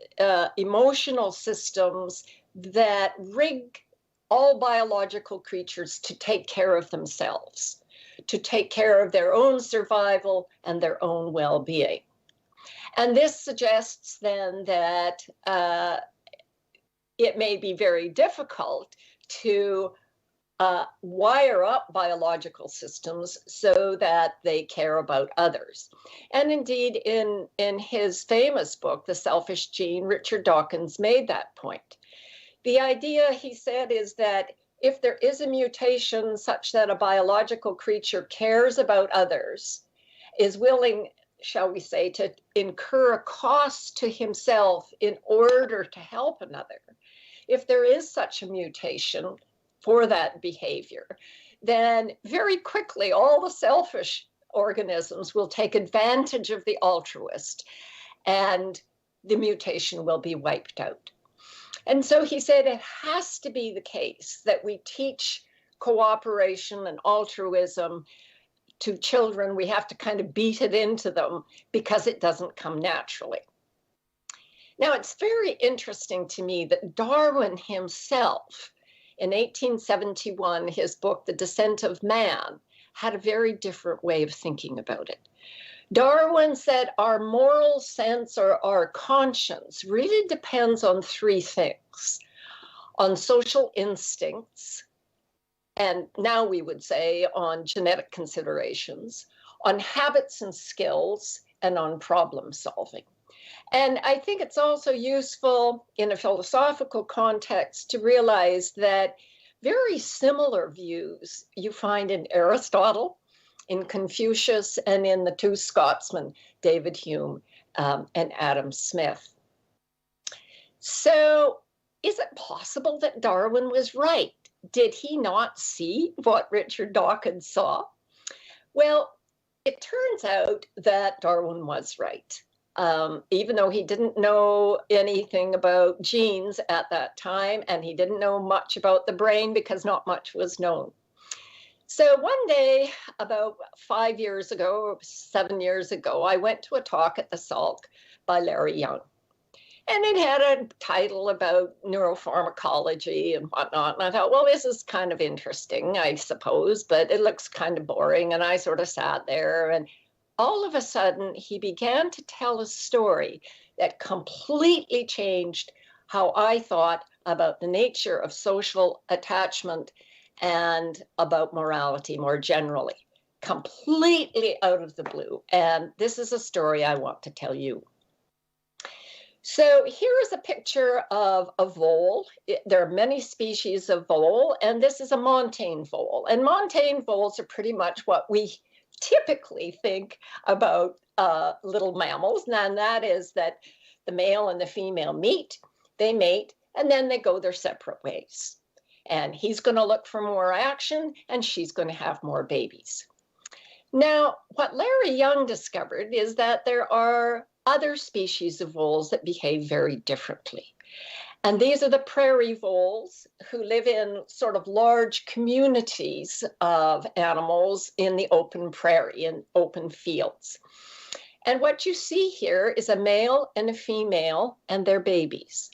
emotional systems that rig all biological creatures to take care of themselves, to take care of their own survival and their own well-being. And this suggests then that it may be very difficult to wire up biological systems so that they care about others. And indeed, in his famous book, The Selfish Gene, Richard Dawkins made that point. The idea, he said, is that if there is a mutation such that a biological creature cares about others, is willing, shall we say, to incur a cost to himself in order to help another, if there is such a mutation for that behavior, then very quickly all the selfish organisms will take advantage of the altruist and the mutation will be wiped out. And so he said it has to be the case that we teach cooperation and altruism to children. We have to kind of beat it into them because it doesn't come naturally. Now, it's very interesting to me that Darwin himself, in 1871, his book, The Descent of Man, had a very different way of thinking about it. Darwin said our moral sense or our conscience really depends on three things: on social instincts, and now we would say on genetic considerations, on habits and skills, and on problem solving. And I think it's also useful in a philosophical context to realize that very similar views you find in Aristotle, in Confucius, and in the two Scotsmen, David Hume and Adam Smith. So is it possible that Darwin was right? Did he not see what Richard Dawkins saw? Well, it turns out that Darwin was right. Even though he didn't know anything about genes at that time, and he didn't know much about the brain because not much was known. So one day, about 5 years ago, or 7 years ago, I went to a talk at the Salk by Larry Young. And it had a title about neuropharmacology and whatnot. And I thought, well, this is kind of interesting, I suppose, but it looks kind of boring. And I sort of sat there, and all of a sudden, he began to tell a story that completely changed how I thought about the nature of social attachment and about morality more generally, completely out of the blue. And this is a story I want to tell you. So here is a picture of a vole. There are many species of vole, and this is a montane vole. And montane voles are pretty much what we typically think about little mammals, and that is that the male and the female meet, they mate, and then they go their separate ways. And he's going to look for more action, and she's going to have more babies. Now, what Larry Young discovered is that there are other species of voles that behave very differently. And these are the prairie voles who live in sort of large communities of animals in the open prairie, in open fields. And what you see here is a male and a female and their babies.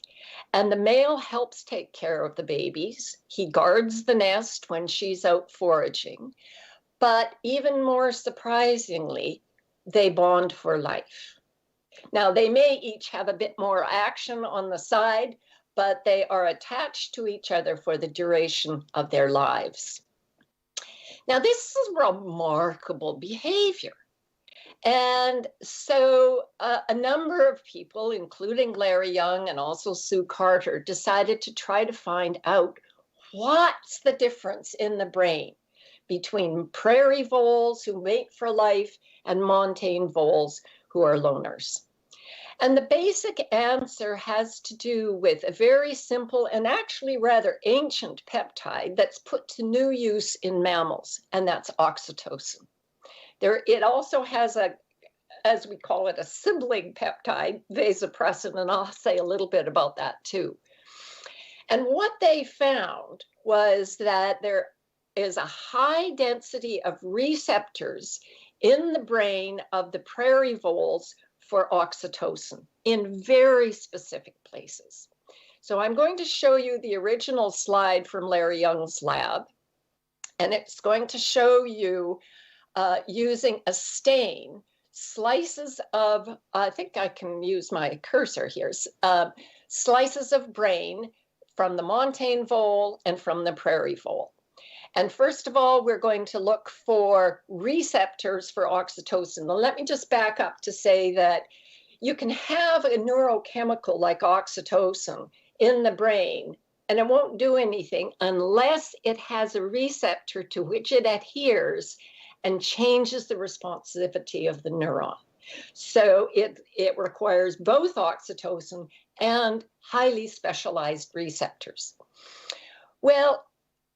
And the male helps take care of the babies. He guards the nest when she's out foraging. But even more surprisingly, they bond for life. Now, they may each have a bit more action on the side, but they are attached to each other for the duration of their lives. Now, this is remarkable behavior. And so a number of people, including Larry Young and also Sue Carter, decided to try to find out what's the difference in the brain between prairie voles who mate for life and montane voles who are loners. And the basic answer has to do with a very simple and actually rather ancient peptide that's put to new use in mammals, and that's oxytocin. It also has a, as we call it, a sibling peptide, vasopressin, and I'll say a little bit about that too. And what they found was that there is a high density of receptors in the brain of the prairie voles for oxytocin in very specific places. So I'm going to show you the original slide from Larry Young's lab, and it's going to show you using a stain, slices of, I think I can use my cursor here, slices of brain from the montane vole and from the prairie vole. And first of all, we're going to look for receptors for oxytocin. Now, let me just back up to say that you can have a neurochemical like oxytocin in the brain, and it won't do anything unless it has a receptor to which it adheres and changes the responsivity of the neuron. So it requires both oxytocin and highly specialized receptors. Well,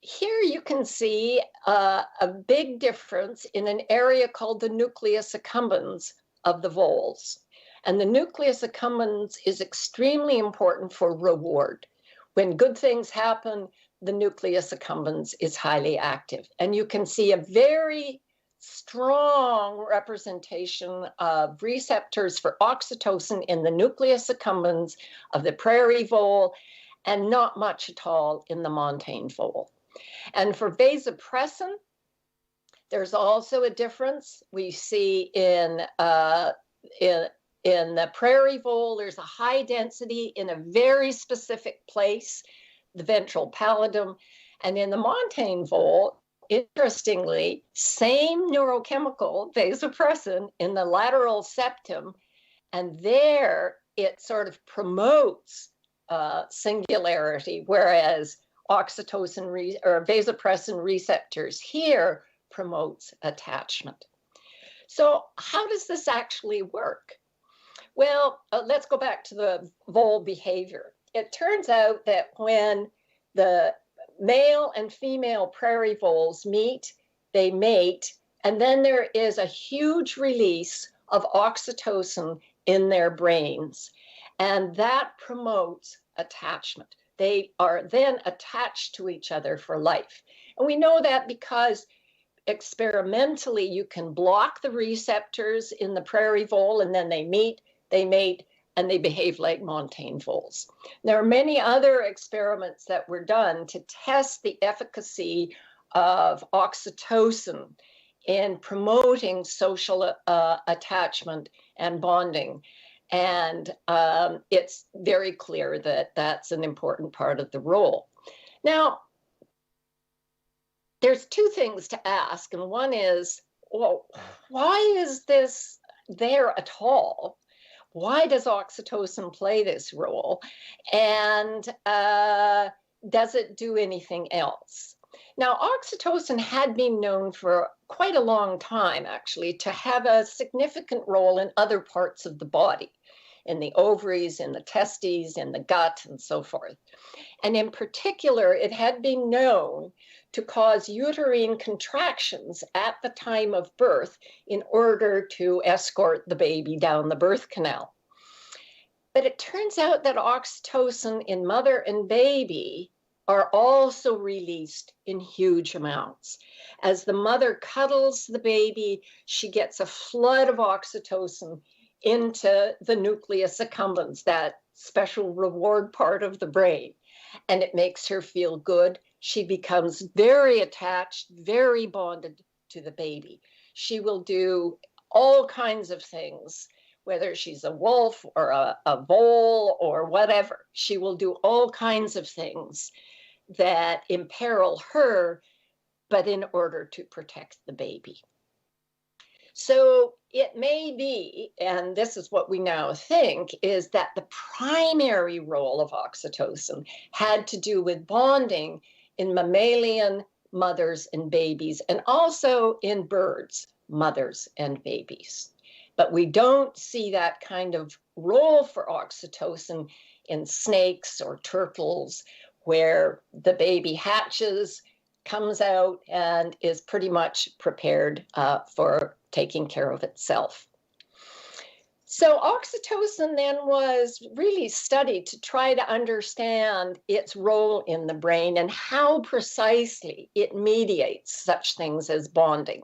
here you can see a big difference in an area called the nucleus accumbens of the voles. And the nucleus accumbens is extremely important for reward. When good things happen, the nucleus accumbens is highly active. And you can see a very strong representation of receptors for oxytocin in the nucleus accumbens of the prairie vole, and not much at all in the montane vole. And for vasopressin, there's also a difference. We see in the prairie vole, there's a high density in a very specific place, the ventral pallidum. And in the montane vole, interestingly, same neurochemical, vasopressin, in the lateral septum. And there it sort of promotes singularity, whereas oxytocin or vasopressin receptors here promotes attachment. So how does this actually work? Well, let's go back to the vole behavior. It turns out that when the male and female prairie voles meet, they mate, and then there is a huge release of oxytocin in their brains, and that promotes attachment. They are then attached to each other for life. And we know that because experimentally you can block the receptors in the prairie vole, and then they meet, they mate, and they behave like montane voles. There are many other experiments that were done to test the efficacy of oxytocin in promoting social attachment and bonding. And it's very clear that that's an important part of the role. Now, there's two things to ask. And one is, well, why is this there at all? Why does oxytocin play this role? And does it do anything else? Now, oxytocin had been known for quite a long time, actually, to have a significant role in other parts of the body, in the ovaries, in the testes, in the gut, and so forth. And in particular, it had been known to cause uterine contractions at the time of birth in order to escort the baby down the birth canal. But it turns out that oxytocin in mother and baby are also released in huge amounts. As the mother cuddles the baby, she gets a flood of oxytocin into the nucleus accumbens, that special reward part of the brain, and it makes her feel good. She becomes very attached, very bonded to the baby. She will do all kinds of things, whether she's a wolf or a vole or whatever. She will do all kinds of things that imperil her, but in order to protect the baby. So it may be, and this is what we now think, is that the primary role of oxytocin had to do with bonding in mammalian mothers and babies, and also in birds, mothers and babies. But we don't see that kind of role for oxytocin in snakes or turtles, where the baby hatches, comes out, and is pretty much prepared for taking care of itself. So oxytocin then was really studied to try to understand its role in the brain and how precisely it mediates such things as bonding.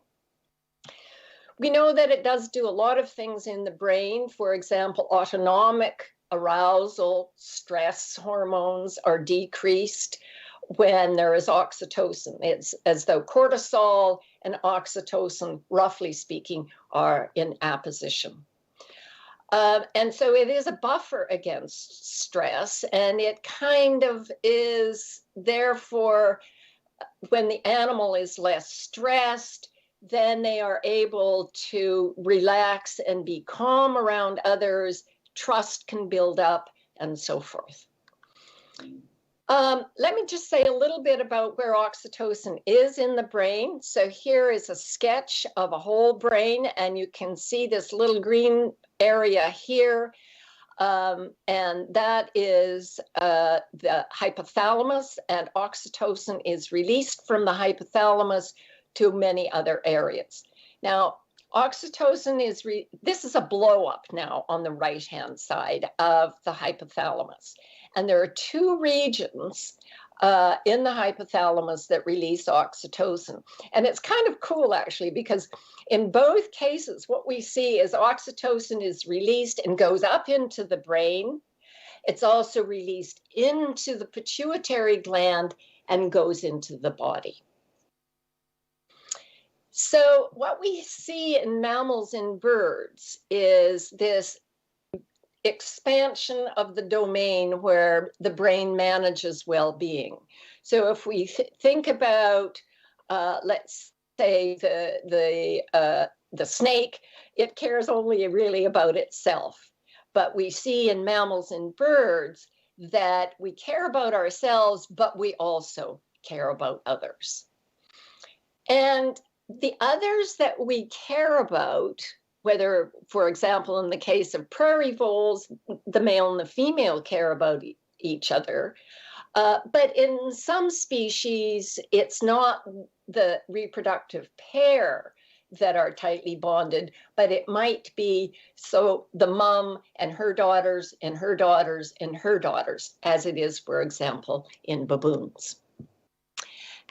We know that it does do a lot of things in the brain. For example, autonomic arousal, stress hormones are decreased when there is oxytocin. It's as though cortisol and oxytocin, roughly speaking, are in apposition. And so it is a buffer against stress, and it kind of is therefore when the animal is less stressed, then they are able to relax and be calm around others, trust can build up, and so forth. Let me just say a little bit about where oxytocin is in the brain. So here is a sketch of a whole brain, and you can see this little green area here. And that is the hypothalamus, and oxytocin is released from the hypothalamus to many other areas. Now, oxytocin is, this is a blow up now on the right-hand side of the hypothalamus. And there are two regions in the hypothalamus that release oxytocin. And it's kind of cool, actually, because in both cases, what we see is oxytocin is released and goes up into the brain. It's also released into the pituitary gland and goes into the body. So what we see in mammals and birds is this expansion of the domain where the brain manages well-being. So if we think about, let's say, the snake, it cares only really about itself. But we see in mammals and birds that we care about ourselves, but we also care about others. And the others that we care about, whether, for example, in the case of prairie voles, the male and the female care about each other. But in some species, it's not the reproductive pair that are tightly bonded, but it might be so the mom and her daughters and her daughters and her daughters, as it is, for example, in baboons.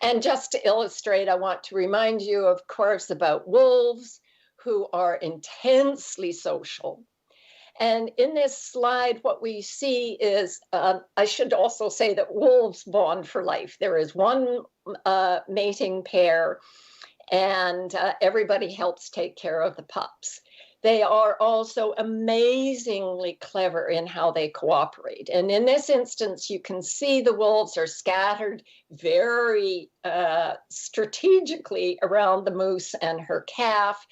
And just to illustrate, I want to remind you, of course, about wolves, who are intensely social. And in this slide, what we see is, I should also say that wolves bond for life. There is one mating pair, and everybody helps take care of the pups. They are also amazingly clever in how they cooperate. And in this instance, you can see the wolves are scattered very strategically around the moose and her calf,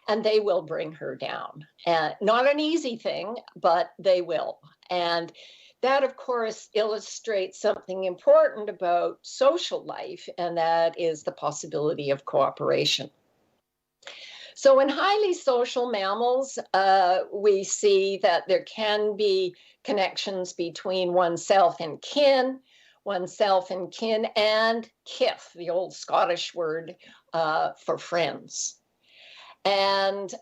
and they will bring her down. Not an easy thing, but they will. And that, of course, illustrates something important about social life, and that is the possibility of cooperation. So in highly social mammals, we see that there can be connections between oneself and kin, and kith, the old Scottish word for friends. And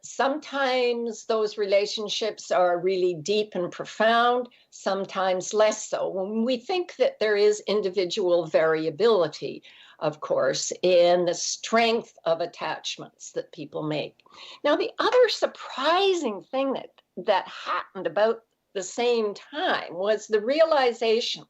sometimes those relationships are really deep and profound, sometimes less so. When we think that there is individual variability, of course, in the strength of attachments that people make. Now, the other surprising thing that happened about the same time was the realization,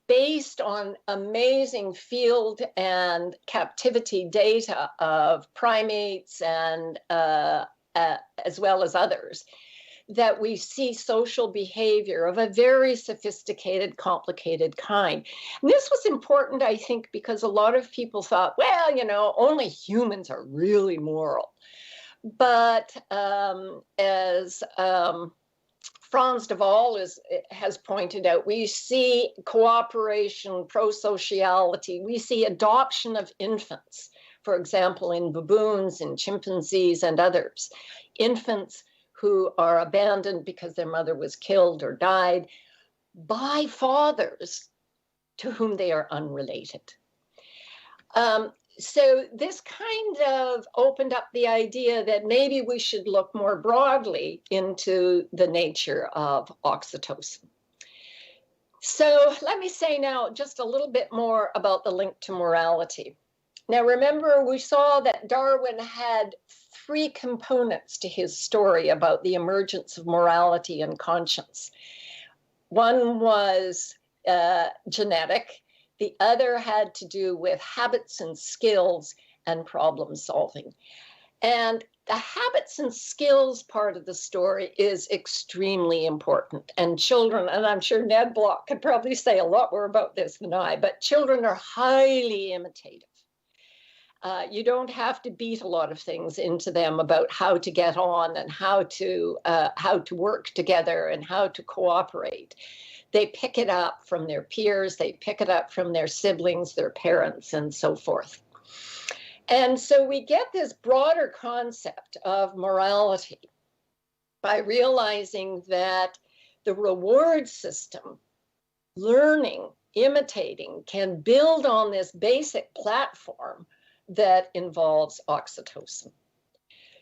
based on amazing field and captivity data of primates and as well as others, that we see social behavior of a very sophisticated, complicated kind. And this was important, I think, because a lot of people thought, well, you know, only humans are really moral. But as Frans de Waal has pointed out, we see cooperation, pro-sociality, we see adoption of infants, for example, in baboons, in chimpanzees, and others. Infants who are abandoned because their mother was killed or died by fathers to whom they are unrelated. So this kind of opened up the idea that maybe we should look more broadly into the nature of oxytocin. So let me say now just a little bit more about the link to morality. Now, remember, we saw that Darwin had three components to his story about the emergence of morality and conscience. One was genetic. The other had to do with habits and skills and problem solving. And the habits and skills part of the story is extremely important. And children, and I'm sure Ned Block could probably say a lot more about this than I, but children are highly imitative. You don't have to beat a lot of things into them about how to get on and how to work together and how to cooperate. They pick it up from their peers, they pick it up from their siblings, their parents, and so forth. And so we get this broader concept of morality by realizing that the reward system, learning, imitating, can build on this basic platform that involves oxytocin.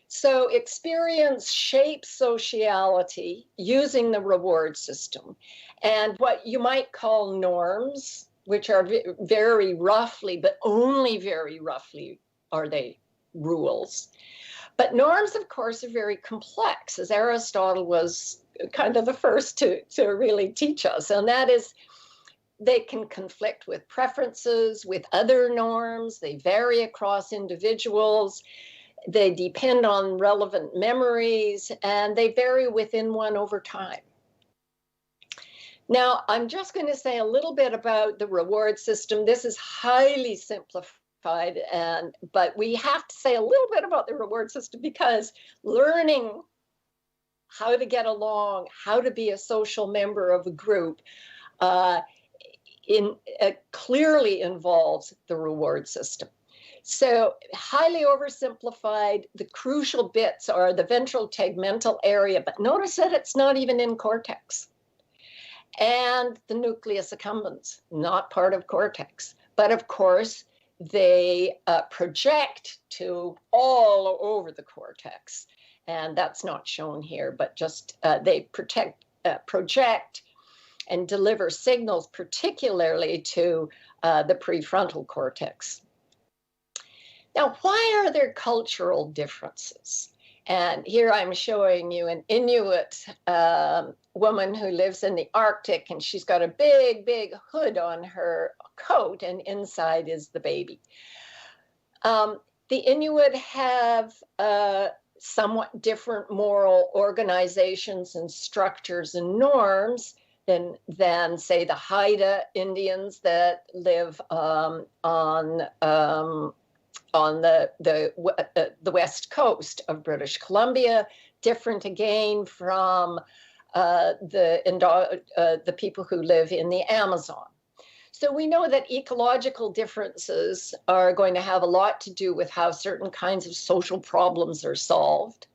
So experience shapes sociality using the reward system. And what you might call norms, which are very roughly, but only very roughly, are they rules. But norms, of course, are very complex, as Aristotle was kind of the first to really teach us. And that is, they can conflict with preferences, with other norms. They vary across individuals. They depend on relevant memories, and they vary within one over time. Now, I'm just going to say a little bit about the reward system. This is highly simplified, but we have to say a little bit about the reward system because learning how to get along, how to be a social member of a group, clearly involves the reward system. So highly oversimplified, the crucial bits are the ventral tegmental area, but notice that it's not even in cortex. And the nucleus accumbens, not part of cortex. But of course, they project to all over the cortex. And that's not shown here, but just they project and deliver signals, particularly to the prefrontal cortex. Now, why are there cultural differences? And here I'm showing you an Inuit woman who lives in the Arctic, and she's got a big, big hood on her coat, and inside is the baby. The Inuit have somewhat different moral organizations and structures and norms than say, the Haida Indians that live on the west coast of British Columbia, different again from the people who live in the Amazon. So we know that ecological differences are going to have a lot to do with how certain kinds of social problems are solved.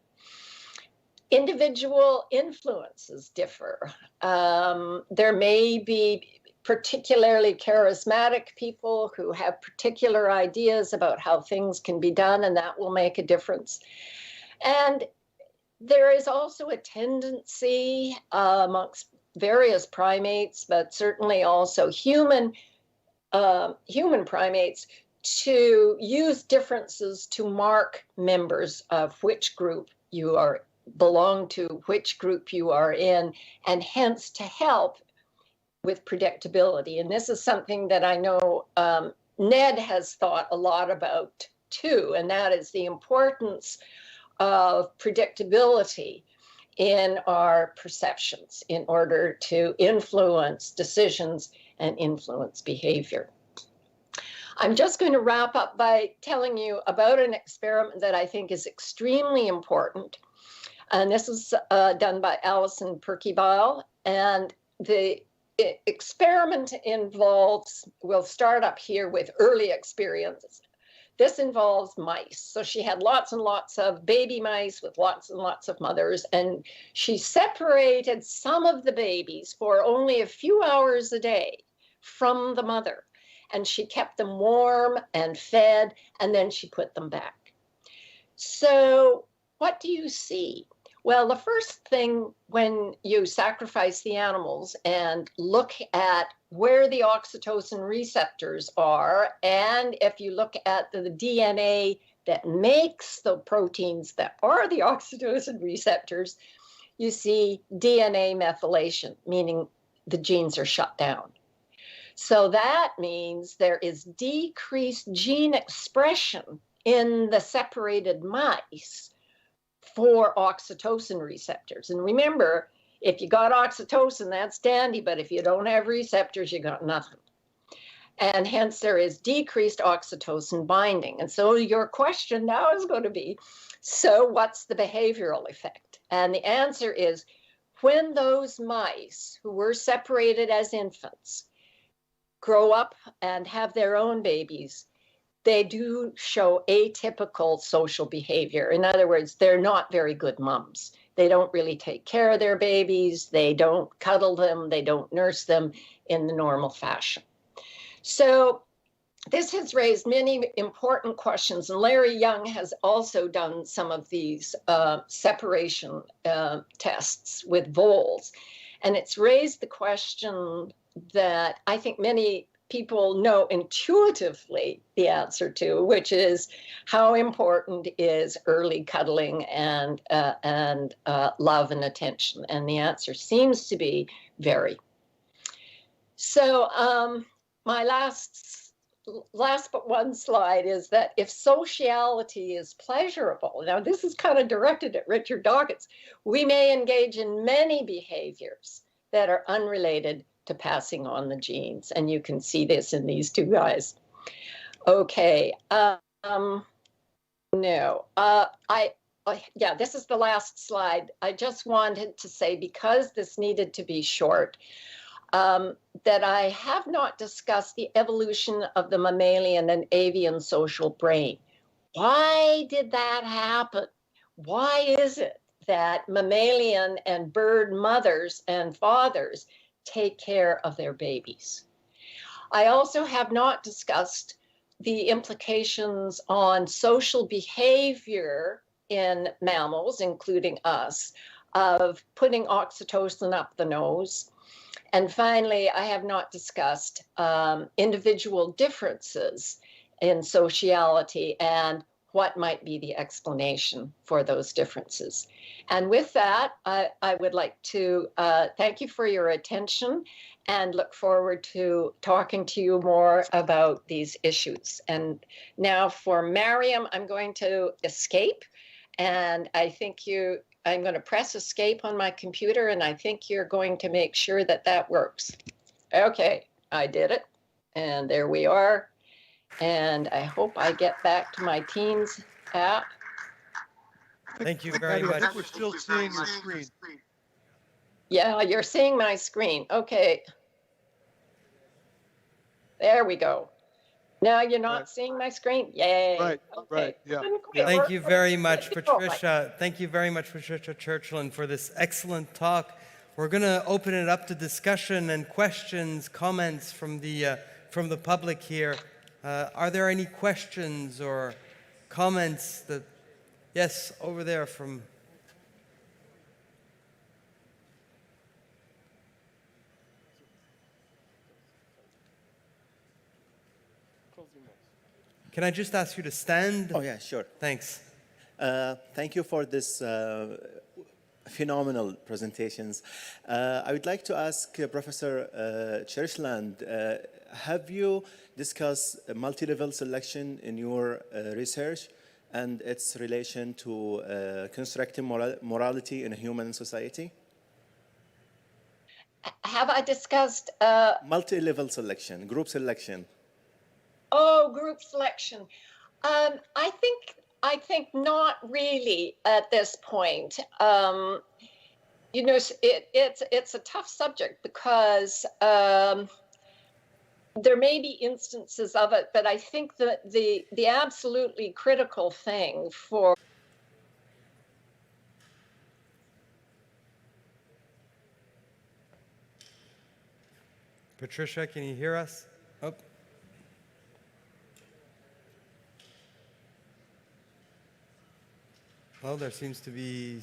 Individual influences differ. There may be particularly charismatic people who have particular ideas about how things can be done, and that will make a difference. And there is also a tendency amongst various primates, but certainly also human primates, to use differences to mark members of which group you belong to, which group you are in, and hence to help with predictability. And this is something that I know Ned has thought a lot about too, and that is the importance of predictability in our perceptions in order to influence decisions and influence behavior. I'm just going to wrap up by telling you about an experiment that I think is extremely important. And this is done by Alison Perkybile. And the experiment involves, we'll start up here with early experiences. This involves mice. So she had lots and lots of baby mice with lots and lots of mothers, and she separated some of the babies for only a few hours a day from the mother. And she kept them warm and fed, and then she put them back. So what do you see? Well, the first thing when you sacrifice the animals and look at where the oxytocin receptors are, and if you look at the DNA that makes the proteins that are the oxytocin receptors, you see DNA methylation, meaning the genes are shut down. So that means there is decreased gene expression in the separated mice for oxytocin receptors. And remember, if you got oxytocin, that's dandy, but if you don't have receptors, you got nothing. And hence there is decreased oxytocin binding. And so your question now is going to be, so what's the behavioral effect? And the answer is, when those mice who were separated as infants grow up and have their own babies, they do show atypical social behavior. In other words, they're not very good moms. They don't really take care of their babies. They don't cuddle them. They don't nurse them in the normal fashion. So this has raised many important questions, and Larry Young has also done some of these separation tests with voles. And it's raised the question that I think many people know intuitively the answer to, which is how important is early cuddling and love and attention? And the answer seems to be very. So my last but one slide is that if sociality is pleasurable, now this is kind of directed at Richard Dawkins, we may engage in many behaviors that are unrelated to passing on the genes. And you can see this in these two guys. Okay. Yeah, this is the last slide. I just wanted to say, because this needed to be short, that I have not discussed the evolution of the mammalian and avian social brain. Why did that happen? Why is it that mammalian and bird mothers and fathers take care of their babies? I also have not discussed the implications on social behavior in mammals, including us, of putting oxytocin up the nose. And finally, I have not discussed individual differences in sociality and what might be the explanation for those differences. And with that, I would like to thank you for your attention and look forward to talking to you more about these issues. And now for Mariam, I'm going to escape. And I think I'm going to press escape on my computer, and I think you're going to make sure that that works. Okay, I did it. And there we are. And I hope I get back to my Teams app. Thank you very much. I think we're still seeing your screen. Yeah, you're seeing my screen. Okay. There we go. Now you're not seeing my screen? Yay. Right, okay. right, yeah. Thank you very much, Patricia. Thank you very much, Patricia Churchland, for this excellent talk. We're going to open it up to discussion and questions, comments from the public here. Are there any questions or comments that? Yes, over there from. Can I just ask you to stand? Oh, yeah, sure. Thanks. Thank you for this phenomenal presentations. I would like to ask Professor Churchland, have you discussed multi-level selection in your research and its relation to constructive morality in a human society? Have I discussed multi-level selection, group selection? Oh, group selection. I think not really at this point. You know, it's a tough subject because there may be instances of it, but I think that the absolutely critical thing for Patricia, can you hear us? Oh. Well, there seems to be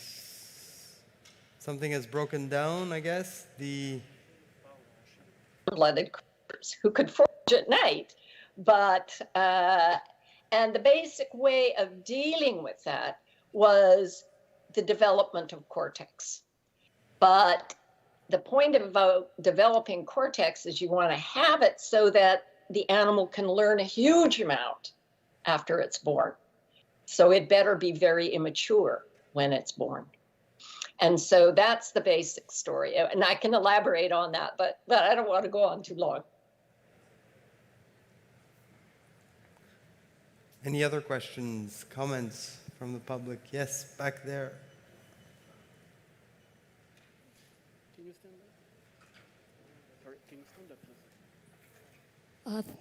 something has broken down, I guess. The blooded creatures who could forage at night, but and the basic way of dealing with that was the development of cortex. But the point about developing cortex is you want to have it so that the animal can learn a huge amount after it's born. So it better be very immature. when it's born. And so that's the basic story. And I can elaborate on that, but I don't want to go on too long. Any other questions, comments from the public? Yes, back there.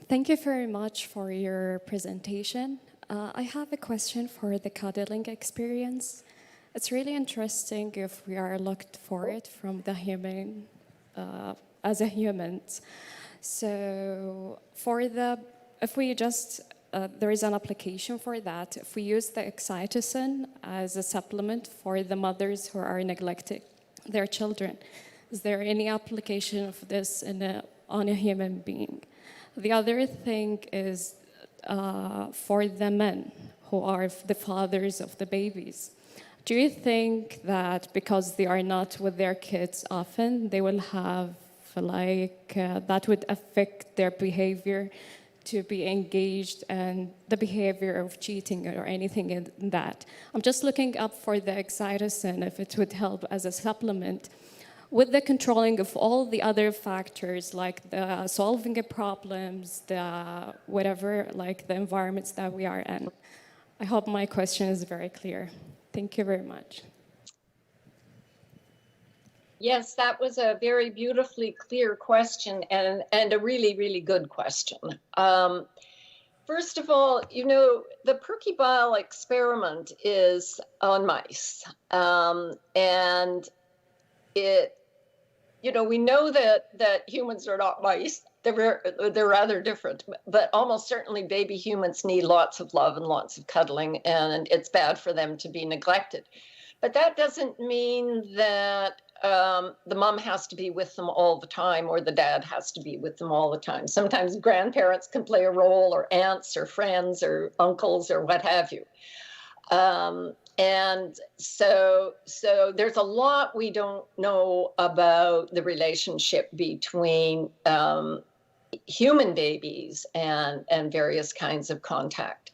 Thank you very much for your presentation. I have a question for the cuddling experience. It's really interesting if we are looked for it from the human, as a humans. So if we just, there is an application for that. If we use the oxytocin as a supplement for the mothers who are neglecting their children, is there any application of this on a human being? The other thing is for the men who are the fathers of the babies. Do you think that because they are not with their kids often, they will have that would affect their behavior to be engaged and the behavior of cheating or anything in that? I'm just looking up for the oxytocin, if it would help as a supplement with the controlling of all the other factors, like the solving of problems, the whatever, like the environments that we are in. I hope my question is very clear. Thank you very much. Yes, that was a very beautifully clear question and a really, really good question. First of all, the Perky bile experiment is on mice. And we know that humans are not mice. They're rather different, but almost certainly baby humans need lots of love and lots of cuddling, and it's bad for them to be neglected. But that doesn't mean that the mom has to be with them all the time or the dad has to be with them all the time. Sometimes grandparents can play a role, or aunts or friends or uncles or what have you. And so there's a lot we don't know about the relationship between human babies and various kinds of contact.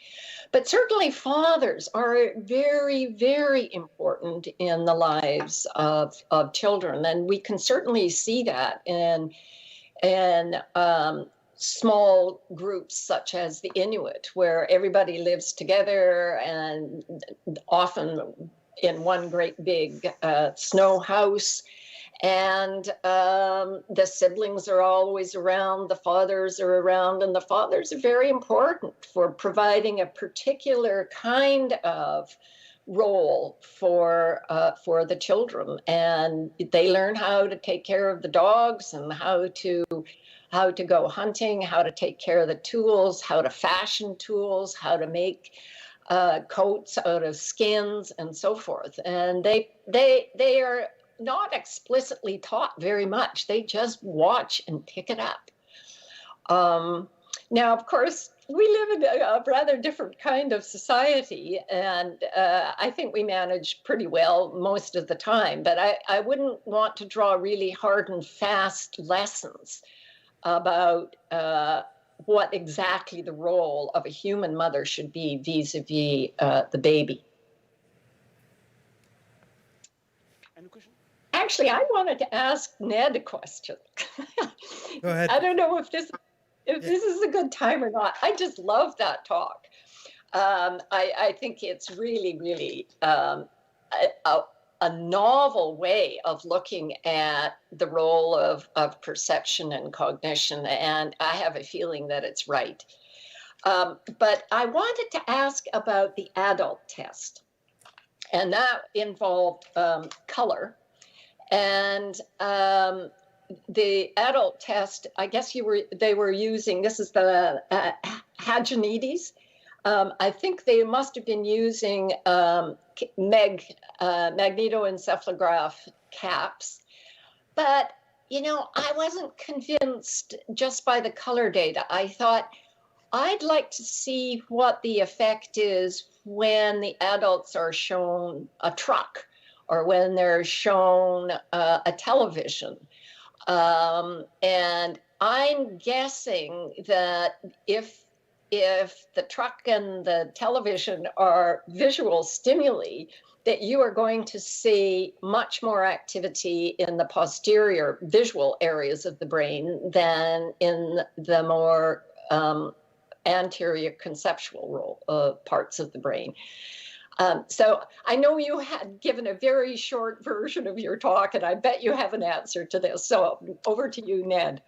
But certainly fathers are very, very important in the lives of children. And we can certainly see that in small groups such as the Inuit, where everybody lives together and often in one great big snow house. And the siblings are always around, the fathers are around, and the fathers are very important for providing a particular kind of role for the children. And they learn how to take care of the dogs and how to go hunting, how to take care of the tools, how to fashion tools, how to make coats out of skins and so forth. And they are not explicitly taught very much. They just watch and pick it up. Now, of course, we live in a rather different kind of society, and I think we manage pretty well most of the time, but I wouldn't want to draw really hard and fast lessons about what exactly the role of a human mother should be vis-a-vis the baby. Any question? Actually, I wanted to ask Ned a question. Go ahead. I don't know if this is a good time or not. I just love that talk. I think it's really, really a novel way of looking at the role of perception and cognition, and I have a feeling that it's right. But I wanted to ask about the adult test, and that involved color. And the adult test, I guess they were using, this is the Hagenides. I think they must have been using magnetoencephalograph caps. But, I wasn't convinced just by the color data. I thought, I'd like to see what the effect is when the adults are shown a truck or when they're shown a television. And I'm guessing that if if the truck and the television are visual stimuli, that you are going to see much more activity in the posterior visual areas of the brain than in the more anterior conceptual parts of the brain. So I know you had given a very short version of your talk, and I bet you have an answer to this. So over to you, Ned.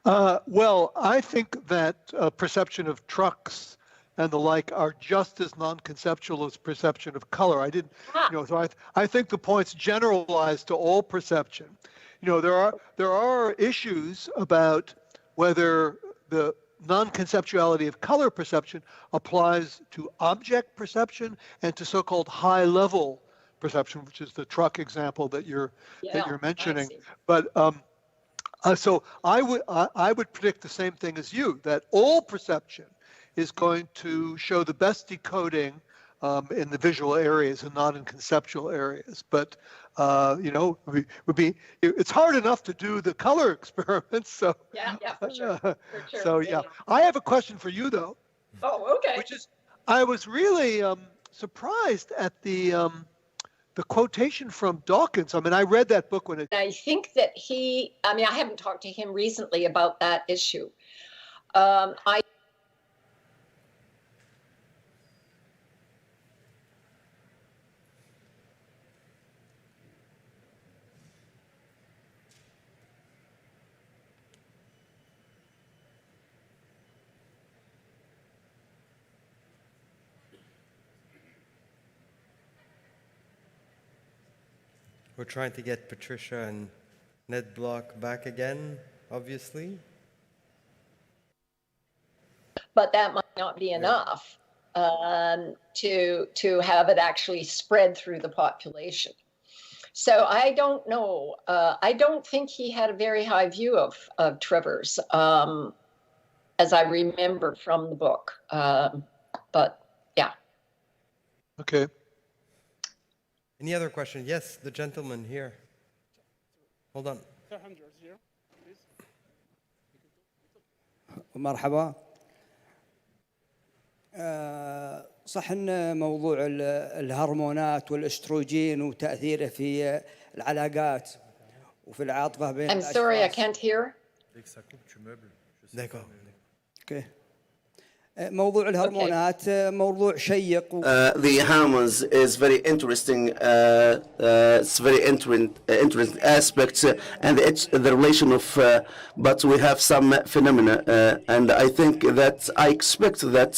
Well, I think that perception of trucks and the like are just as non-conceptual as perception of color. I didn't, so I think the point's generalized to all perception. There are issues about whether the non-conceptuality of color perception applies to object perception and to so-called high-level perception, which is the truck example that you're mentioning. But so I would predict the same thing as you, that all perception is going to show the best decoding in the visual areas and not in conceptual areas. But it's hard enough to do the color experiments. So for sure. For sure. So I have a question for you though. Oh, okay. Which is, I was really surprised at the quotation from Dawkins. I mean, I read that book when it. I think that I haven't talked to him recently about that issue. We're trying to get Patricia and Ned Block back again, obviously. But that might not be enough to have it actually spread through the population. So I don't know. I don't think he had a very high view of Trevor's, as I remember from the book. But yeah. Okay. Any other question? Yes, the gentleman here. Hold on. مرحبا. صح ان موضوع الهرمونات والاستروجين وتاثيره في العلاقات وفي العاطفه بين I'm sorry, I can't hear. D'accord. Okay. موضوع الهرمونات موضوع شيق. The hormones is very interesting. It's very interesting aspects, and it's the relation of. But we have some phenomena, and I think that I expect that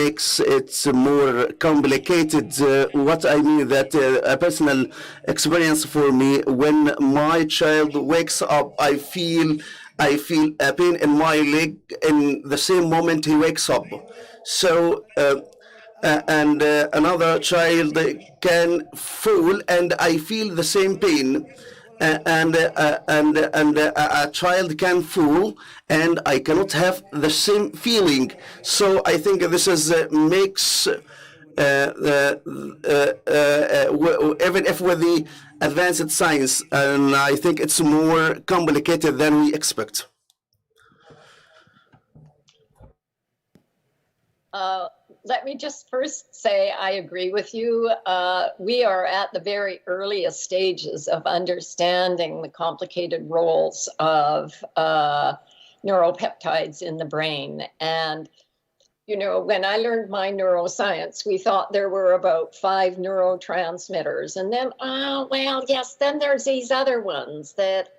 makes it more complicated. What I mean that a personal experience for me, when my child wakes up, I feel a pain in my leg in the same moment he wakes up. So, and another child can fall, and I feel the same pain. And a child can fall, and I cannot have the same feeling. So I think this is makes. Even if with the advanced science, and I think it's more complicated than we expect. Let me just first say I agree with you. We are at the very earliest stages of understanding the complicated roles of neuropeptides in the brain. And when I learned my neuroscience, we thought there were about 5 neurotransmitters. And then, then there's these other ones that,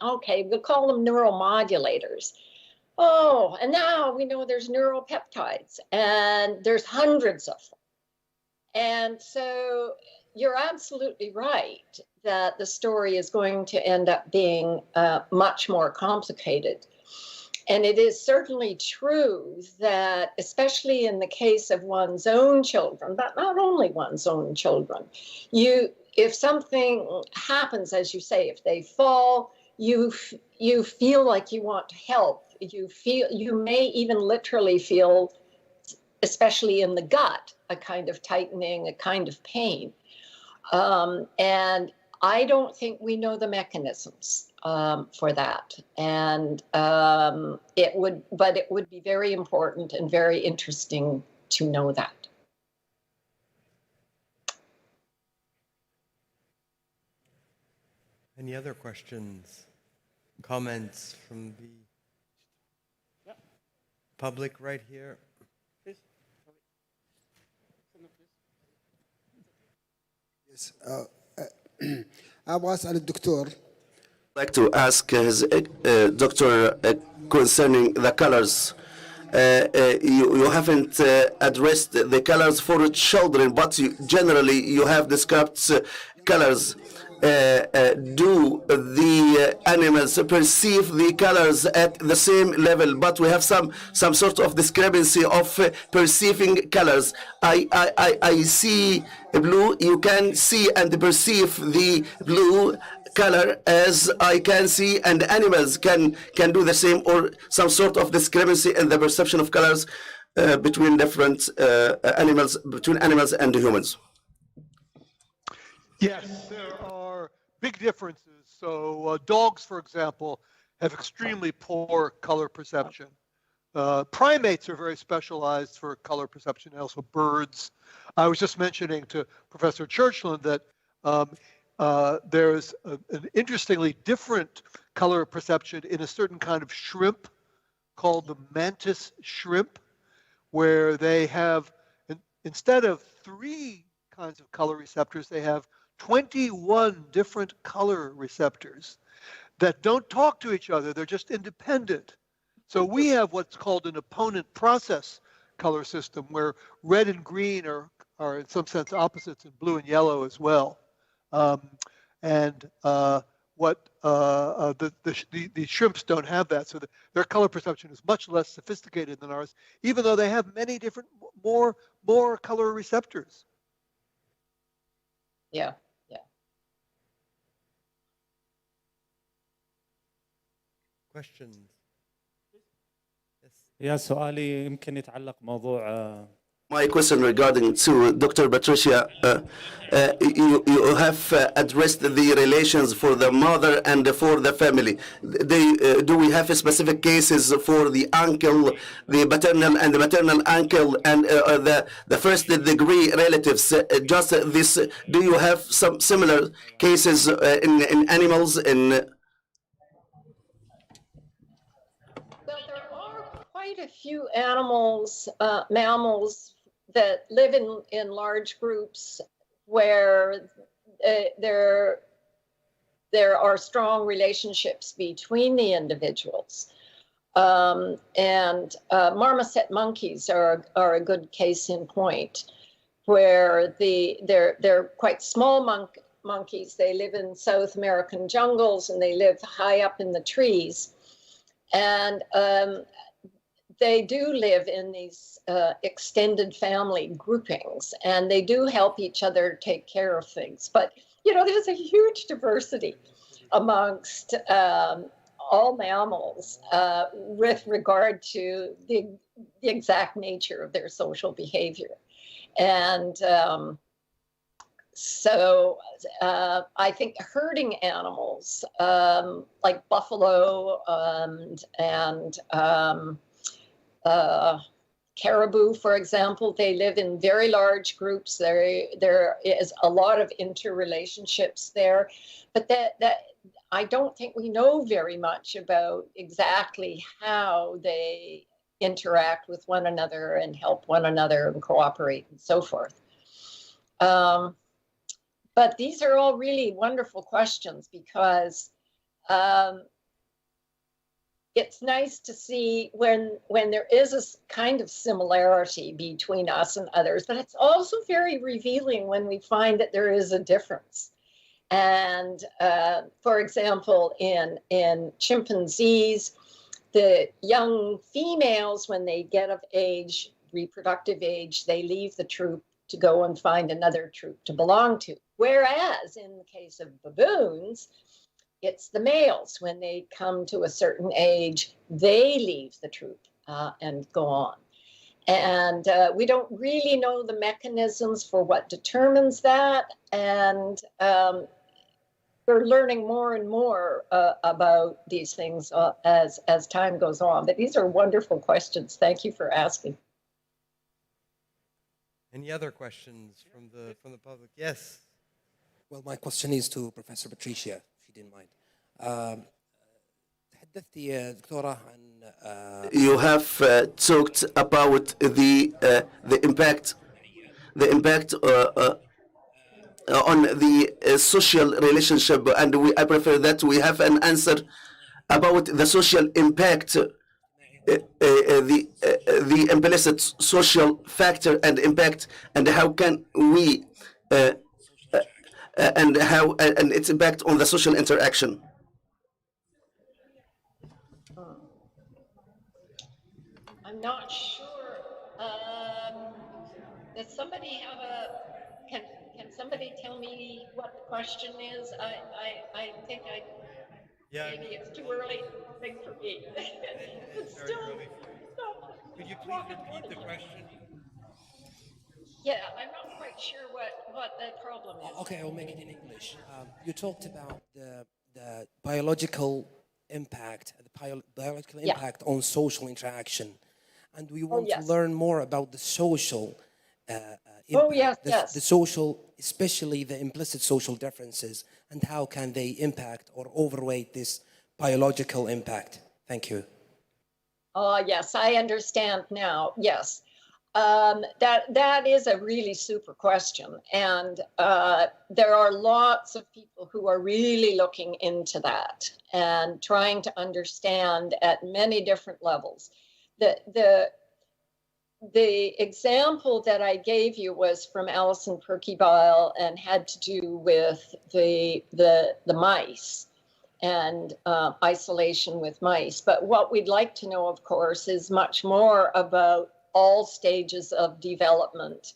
okay, we'll call them neuromodulators. Oh, and now we know there's neuropeptides, and there's hundreds of them. And so you're absolutely right that the story is going to end up being much more complicated. And it is certainly true that, especially in the case of one's own children, but not only one's own children, if something happens, as you say, if they fall, you feel like you want to help. You may even literally feel, especially in the gut, a kind of tightening, a kind of pain. And I don't think we know the mechanisms for that, and it would be very important and very interesting to know that. Any other questions, comments from the public right here? Yes. أبغى أسأل الدكتور. Like to ask his doctor concerning the colors. You haven't addressed the colors for children, but generally you have described colors. Do the animals perceive the colors at the same level? But we have some sort of discrepancy of perceiving colors. I see blue. You can see and perceive the blue color as I can see, and animals can do the same, or some sort of discrepancy in the perception of colors between different animals, between animals and humans. Yes, there are big differences. So dogs, for example, have extremely poor color perception. Primates are very specialized for color perception, and also birds. I was just mentioning to Professor Churchland that there's an interestingly different color perception in a certain kind of shrimp called the mantis shrimp, where they have, instead of 3 kinds of color receptors, they have 21 different color receptors that don't talk to each other. They're just independent. So we have what's called an opponent process color system, where red and green are in some sense opposites, and blue and yellow as well. The shrimps don't have that, so their color perception is much less sophisticated than ours, even though they have many different, more color receptors. Yeah. Questions? يا سؤالي يمكن يتعلق موضوع My question regarding to Dr. Patricia, you have addressed the relations for the mother and for the family. Do we have specific cases for the uncle, the paternal and the maternal uncle, and the first degree relatives? Just this, do you have some similar cases in animals? Well, there are quite a few animals, mammals, that live in large groups where there are strong relationships between the individuals. And marmoset monkeys are a good case in point, where they're quite small monkeys. They live in South American jungles, and they live high up in the trees. And they do live in these extended family groupings, and they do help each other take care of things. But, there's a huge diversity amongst all mammals with regard to the exact nature of their social behavior. And so I think herding animals like buffalo and caribou, for example, they live in very large groups. There is a lot of interrelationships there, but that I don't think we know very much about exactly how they interact with one another and help one another and cooperate and so forth. But these are all really wonderful questions, because it's nice to see when there is a kind of similarity between us and others, but it's also very revealing when we find that there is a difference. And for example, in chimpanzees, the young females, when they get of age, reproductive age, they leave the troop to go and find another troop to belong to. Whereas in the case of baboons, it's the males, when they come to a certain age, they leave the troop and go on. And we don't really know the mechanisms for what determines that. And we're learning more and more about these things as time goes on. But these are wonderful questions. Thank you for asking. Any other questions from the public? Yes. Well, my question is to Professor Patricia, if you didn't mind. تحدثتي يا دكتورة عن You have talked about the impact on the social relationship, and I prefer that we have an answer about the social impact, the implicit social factor and impact, and how can we and its impact on the social interaction. I'm not sure. Does somebody have can somebody tell me what the question is? I think maybe it's too early for me. It's still early for you. Could you please repeat the question? Yeah, I'm not quite sure what the problem is. Okay, I'll make it in English. You talked about the biological impact, biological impact on social interaction, and we want to learn more about the social impact, the social, especially the implicit social differences, and how can they impact or overweight this biological impact. Thank you. Yes, I understand now. Yes. That is a really super question. And there are lots of people who are really looking into that and trying to understand at many different levels. The example that I gave you was from Alison Perkybile and had to do with the mice and isolation with mice. But what we'd like to know, of course, is much more about all stages of development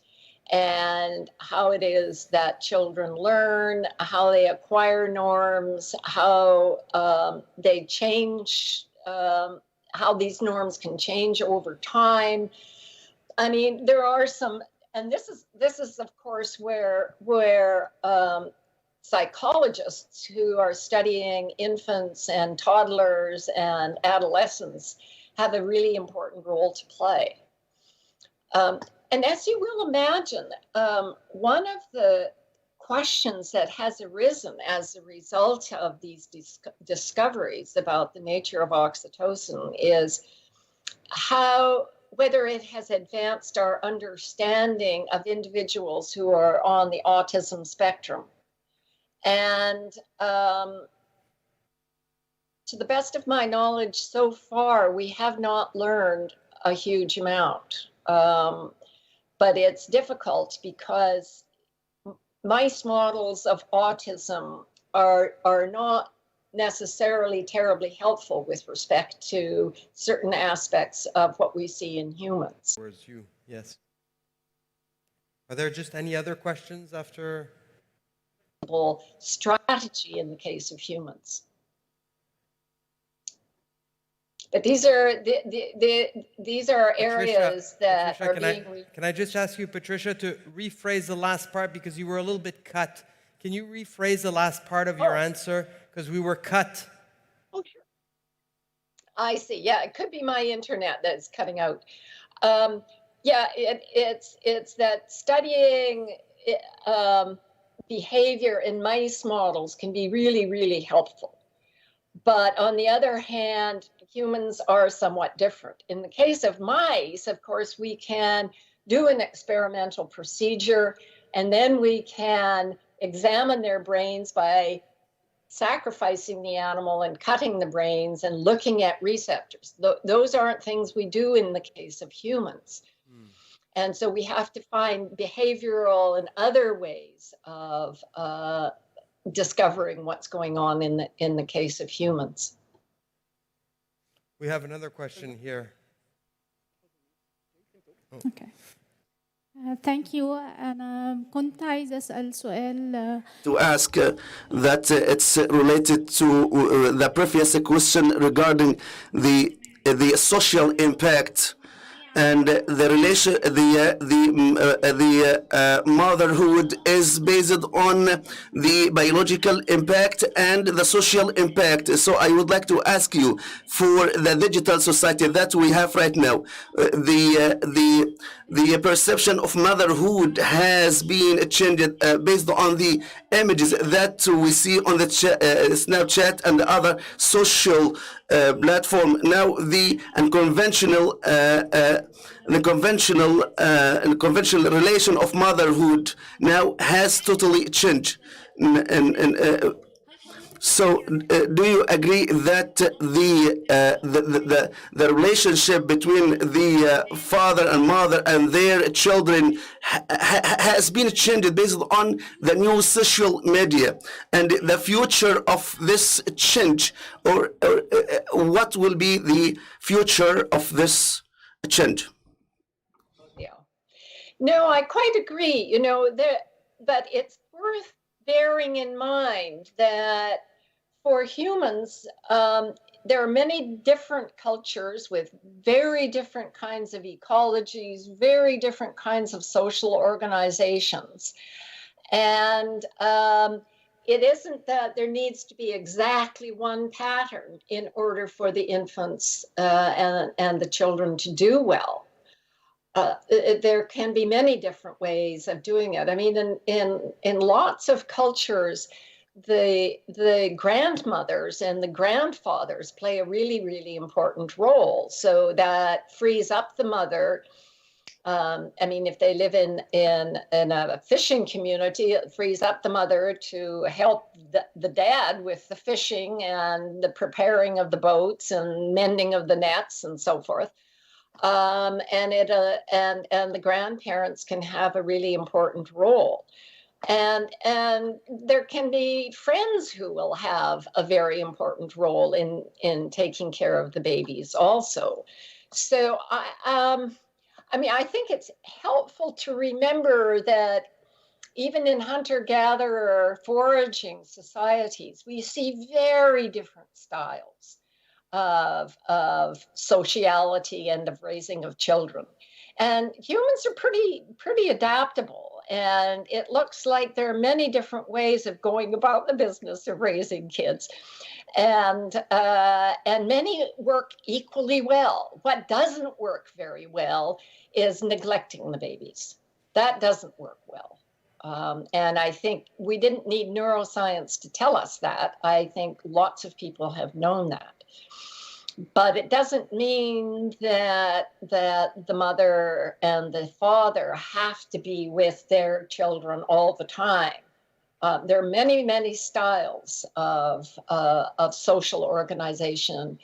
and how it is that children learn, how they acquire norms, how they change, how these norms can change over time. I mean, there are some, and this is of course where psychologists who are studying infants and toddlers and adolescents have a really important role to play. And as you will imagine, one of the questions that has arisen as a result of these discoveries about the nature of oxytocin is whether it has advanced our understanding of individuals who are on the autism spectrum. And to the best of my knowledge so far, we have not learned a huge amount. But it's difficult because mice models of autism are not necessarily terribly helpful with respect to certain aspects of what we see in humans. Towards you, yes. Are there just any other questions after? Strategy in the case of humans. But these are areas that are being. Can I just ask you, Patricia, to rephrase the last part because you were a little bit cut? Can you rephrase the last part of your answer because we were cut? Oh, sure. I see. Yeah, it could be my internet that's cutting out. Yeah, it's that studying behavior in mice models can be really, really helpful. But on the other hand, humans are somewhat different. In the case of mice, of course, we can do an experimental procedure, and then we can examine their brains by sacrificing the animal and cutting the brains and looking at receptors. Those aren't things we do in the case of humans. And so we have to find behavioral and other ways of discovering what's going on in the case of humans. We have another question here. Okay. Thank you. أنا كنت عايزة أسأل سؤال. To ask that it's related to the previous question regarding the social impact and the relation, the motherhood is based on the biological impact and the social impact. So I would like to ask you, for the digital society that we have right now, the perception of motherhood has been changed based on the images that we see on the Snapchat and other social platform. Now the conventional relation of motherhood now has totally changed. So, do you agree that the relationship between the father and mother and their children has been changed based on the new social media, and the future of this change, or what will be the future of this change? Yeah. No, I quite agree. But it's worth bearing in mind that for humans, there are many different cultures with very different kinds of ecologies, very different kinds of social organizations. And it isn't that there needs to be exactly one pattern in order for the infants and the children to do well. There can be many different ways of doing it. I mean, in lots of cultures, the grandmothers and the grandfathers play a really, really important role. So that frees up the mother. I mean, if they live in a fishing community, it frees up the mother to help the dad with the fishing and the preparing of the boats and mending of the nets and so forth. And the grandparents can have a really important role. And there can be friends who will have a very important role in taking care of the babies also. So I mean, I think it's helpful to remember that even in hunter-gatherer foraging societies, we see very different styles of sociality and of raising of children. And humans are pretty adaptable. And it looks like there are many different ways of going about the business of raising kids. And many work equally well. What doesn't work very well is neglecting the babies. That doesn't work well. And I think we didn't need neuroscience to tell us that. I think lots of people have known that. But it doesn't mean that the mother and the father have to be with their children all the time. There are many, many styles of social organization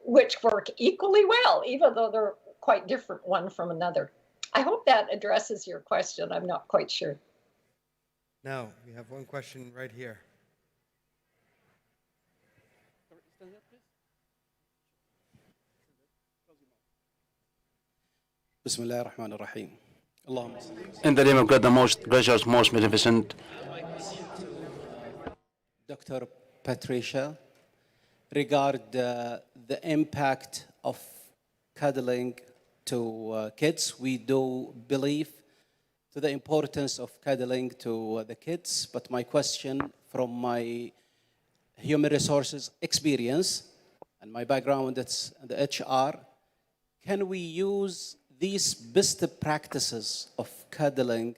which work equally well, even though they're quite different one from another. I hope that addresses your question. I'm not quite sure. Now, we have one question right here. بسم الله الرحمن الرحيم. In the name of God, the most gracious, most magnificent. Dr. Patricia, regard the impact of cuddling to kids. We do believe to the importance of cuddling to the kids, but my question from my human resources experience and my background, that's the HR, can we use these best practices of cuddling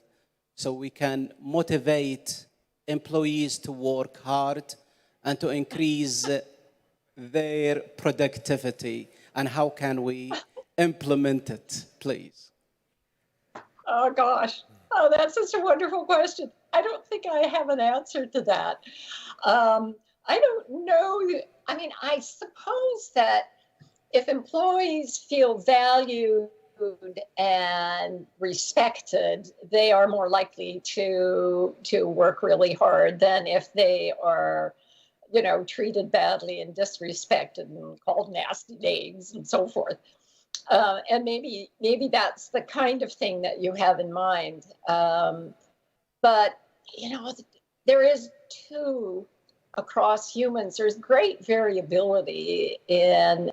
so we can motivate employees to work hard and to increase their productivity? And how can we implement it, please? Oh, gosh. Oh, that's such a wonderful question. I don't think I have an answer to that. I don't know. I mean, I suppose that if employees feel valued and respected, they are more likely to work really hard than if they are, treated badly and disrespected and called nasty names and so forth. And maybe that's the kind of thing that you have in mind. But there is too, across humans, there's great variability in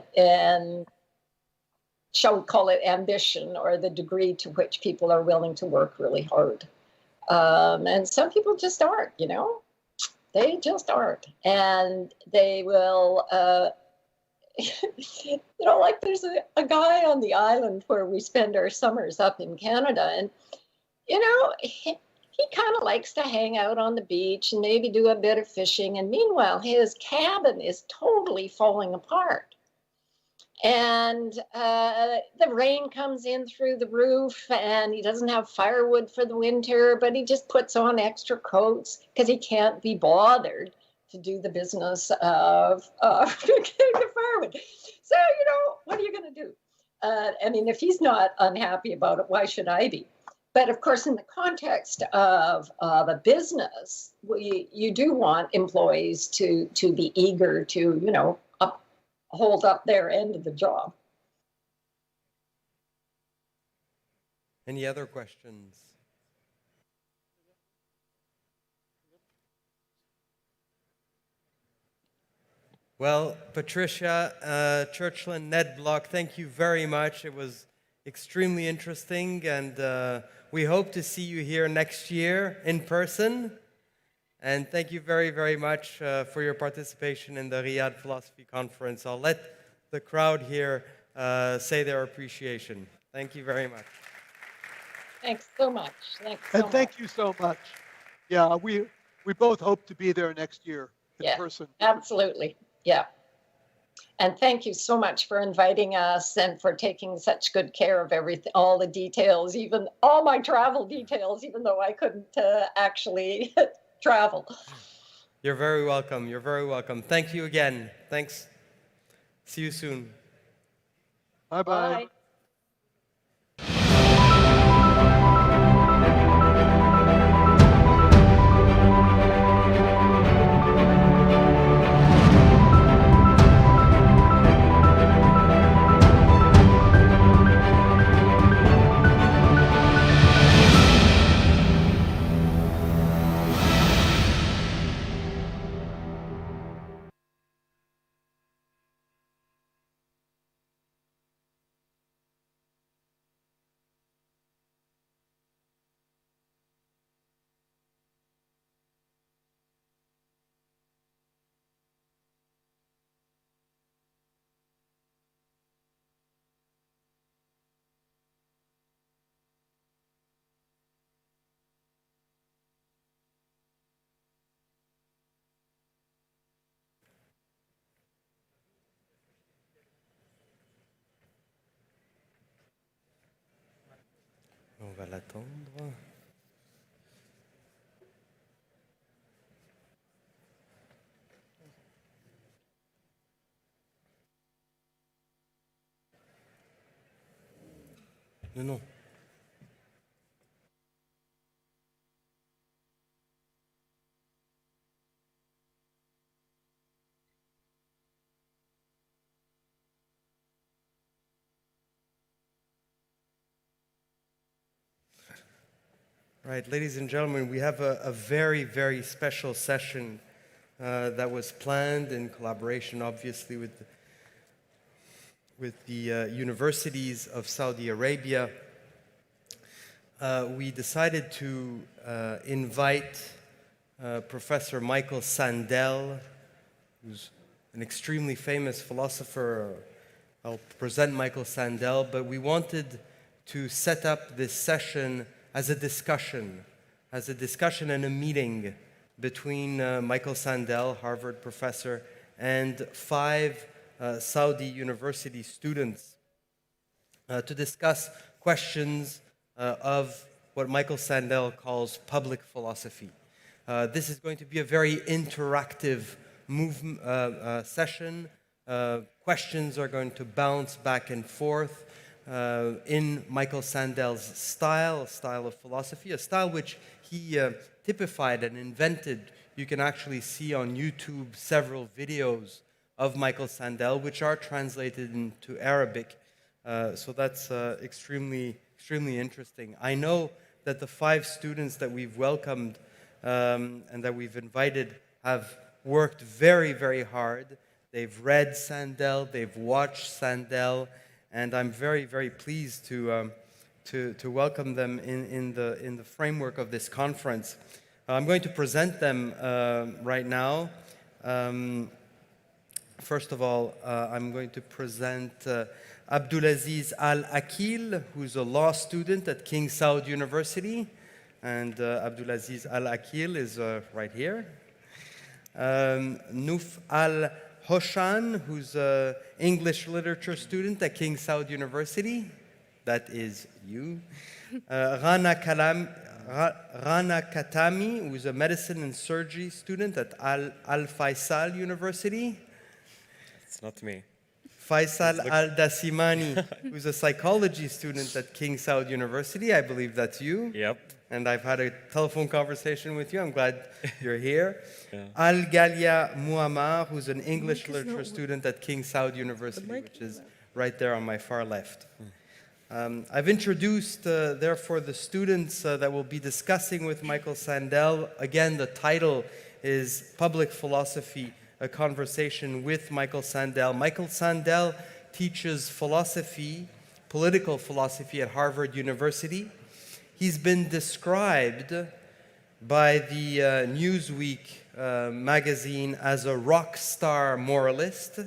shall we call it ambition, or the degree to which people are willing to work really hard. And some people just aren't, they just aren't. And they will, like there's a guy on the island where we spend our summers up in Canada, and, he kind of likes to hang out on the beach and maybe do a bit of fishing. And meanwhile, his cabin is totally falling apart. And the rain comes in through the roof, and he doesn't have firewood for the winter, but he just puts on extra coats because he can't be bothered to do the business of getting the firewood. So, what are you going to do? If he's not unhappy about it, why should I be? But of course, in the context of a business, you do want employees to be eager to, hold up their end of the job. Any other questions? Well, Patricia, Churchland, Ned Block, thank you very much. It was extremely interesting, and we hope to see you here next year in person. And thank you very, very much for your participation in the Riyadh Philosophy Conference. I'll let the crowd here say their appreciation. Thank you very much. Thanks so much. Thank you so much. Yeah, we both hope to be there next year in person. Absolutely. Yeah. And thank you so much for inviting us and for taking such good care of everything, all the details, even all my travel details, even though I couldn't actually travel. You're very welcome. You're very welcome. Thank you again. Thanks. See you soon. Bye-bye. Bye. On va l'attendre. Non. Right, ladies and gentlemen, we have a very, very special session that was planned in collaboration, obviously, with the universities of Saudi Arabia. We decided to invite Professor Michael Sandel, who's an extremely famous philosopher. I'll present Michael Sandel, but we wanted to set up this session as a discussion and a meeting between Michael Sandel, Harvard professor, and 5 Saudi university students to discuss questions of what Michael Sandel calls public philosophy. This is going to be a very interactive session. Questions are going to bounce back and forth in Michael Sandel's style, a style of philosophy, a style which he typified and invented. You can actually see on YouTube several videos of Michael Sandel, which are translated into Arabic. So that's extremely interesting. I know that the 5 students that we've welcomed and that we've invited have worked very, very hard. They've read Sandel, they've watched Sandel, and I'm very, very pleased to welcome them in the framework of this conference. I'm going to present them right now. First of all, I'm going to present Abdulaziz Al-Akil, who's a law student at King Saud University. And Abdulaziz Al-Akil is right here. Nuf Al-Hoshan, who's an English literature student at King Saud University. That is you. Rana Katami, who's a medicine and surgery student at Al Faisal University. It's not me. Faisal Al-Dasimani, who's a psychology student at King Saud University. I believe that's you. Yep. And I've had a telephone conversation with you. I'm glad you're here. Yeah. Al-Galia Muammar, who's an English literature student at King Saud University, which is right there on my far left. I've introduced, therefore, the students that will be discussing with Michael Sandel. Again, the title is Public Philosophy, a conversation with Michael Sandel. Michael Sandel teaches philosophy, political philosophy at Harvard University. He's been described by the Newsweek magazine as a rock star moralist.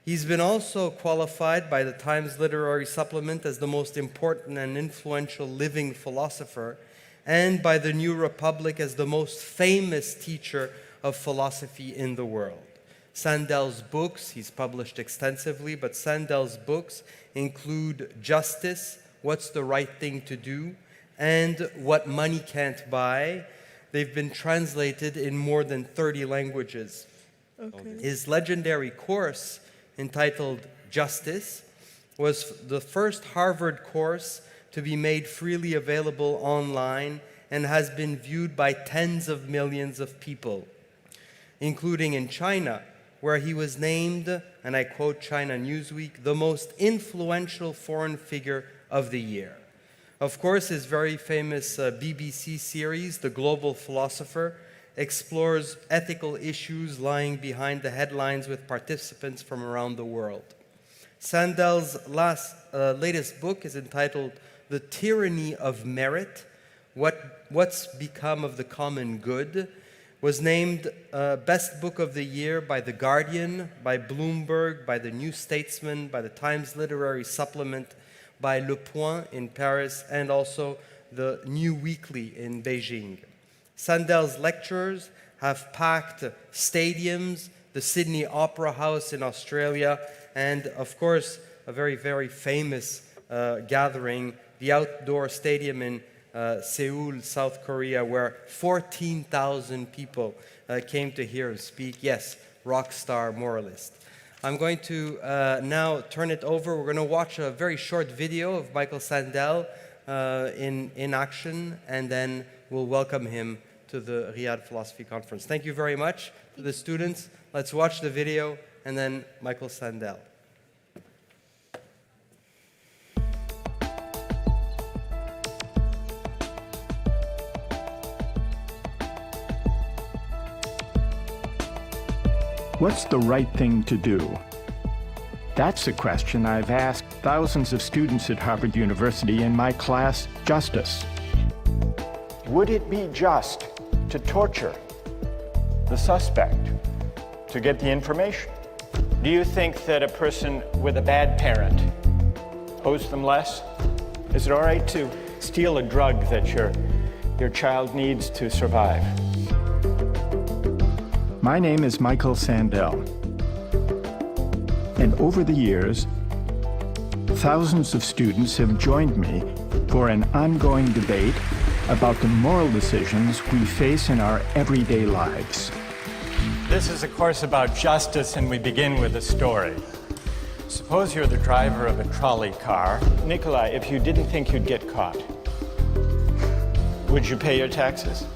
He's been also qualified by the Times Literary Supplement as the most important and influential living philosopher, and by the New Republic as the most famous teacher of philosophy in the world. Sandel's books, he's published extensively, but Sandel's books include Justice, What's the Right Thing to Do, and What Money Can't Buy. They've been translated in more than 30 languages. Okay. His legendary course, entitled Justice, was the first Harvard course to be made freely available online and has been viewed by tens of millions of people, including in China, where he was named, and I quote China Newsweek, the most influential foreign figure of the year. Of course, his very famous BBC series, The Global Philosopher, explores ethical issues lying behind the headlines with participants from around the world. Sandel's latest book is entitled The Tyranny of Merit, What's Become of the Common Good, was named Best Book of the Year by The Guardian, by Bloomberg, by The New Statesman, by the Times Literary Supplement, by Le Point in Paris, and also the New Weekly in Beijing. Sandel's lectures have packed stadiums, the Sydney Opera House in Australia, and of course, a very, very famous gathering, the outdoor stadium in Seoul, South Korea, where 14,000 people came to hear him speak. Yes, rock star moralist. I'm going to now turn it over. We're going to watch a very short video of Michael Sandel in action, and then we'll welcome him to the Riyadh Philosophy Conference. Thank you very much to the students. Let's watch the video, and then Michael Sandel. What's the right thing to do? That's a question I've asked thousands of students at Harvard University in my class, Justice. Would it be just to torture the suspect to get the information? Do you think that a person with a bad parent owes them less? Is it all right to steal a drug that your child needs to survive? My name is Michael Sandel, and over the years, thousands of students have joined me for an ongoing debate about the moral decisions we face in our everyday lives. This is a course about justice, and we begin with a story. Suppose you're the driver of a trolley car. Nikolai, if you didn't think you'd get caught, would you pay your taxes?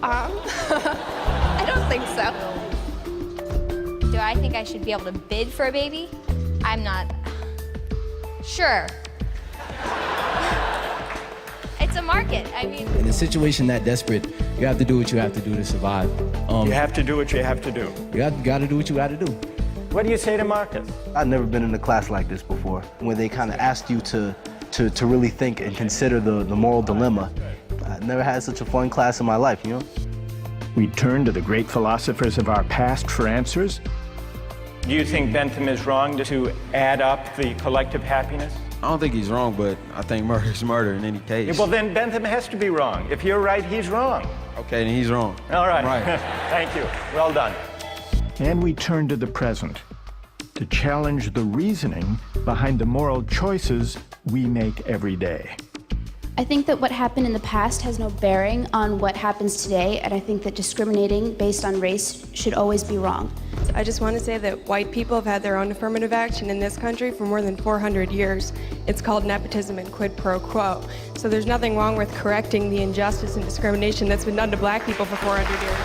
I don't think so. Do I think I should be able to bid for a baby? I'm not sure. It's a market. I mean, in a situation that desperate, you have to do what you have to do to survive. You have to do what you have to do. You got to do what you got to do. What do you say to Marcus? I've never been in a class like this before, where they kind of asked you to really think and consider the moral dilemma. I've never had such a fun class in my life, you know? We turn to the great philosophers of our past for answers. Do you think Bentham is wrong to add up the collective happiness? I don't think he's wrong, but I think murder is murder in any case. Well, then Bentham has to be wrong. If you're right, he's wrong. Okay, then he's wrong. All right. Right. Thank you. Well done. And we turn to the present to challenge the reasoning behind the moral choices we make every day. I think that what happened in the past has no bearing on what happens today, and I think that discriminating based on race should always be wrong. I just want to say that white people have had their own affirmative action in this country for more than 400 years. It's called nepotism and quid pro quo. So there's nothing wrong with correcting the injustice and discrimination that's been done to black people for 400 years.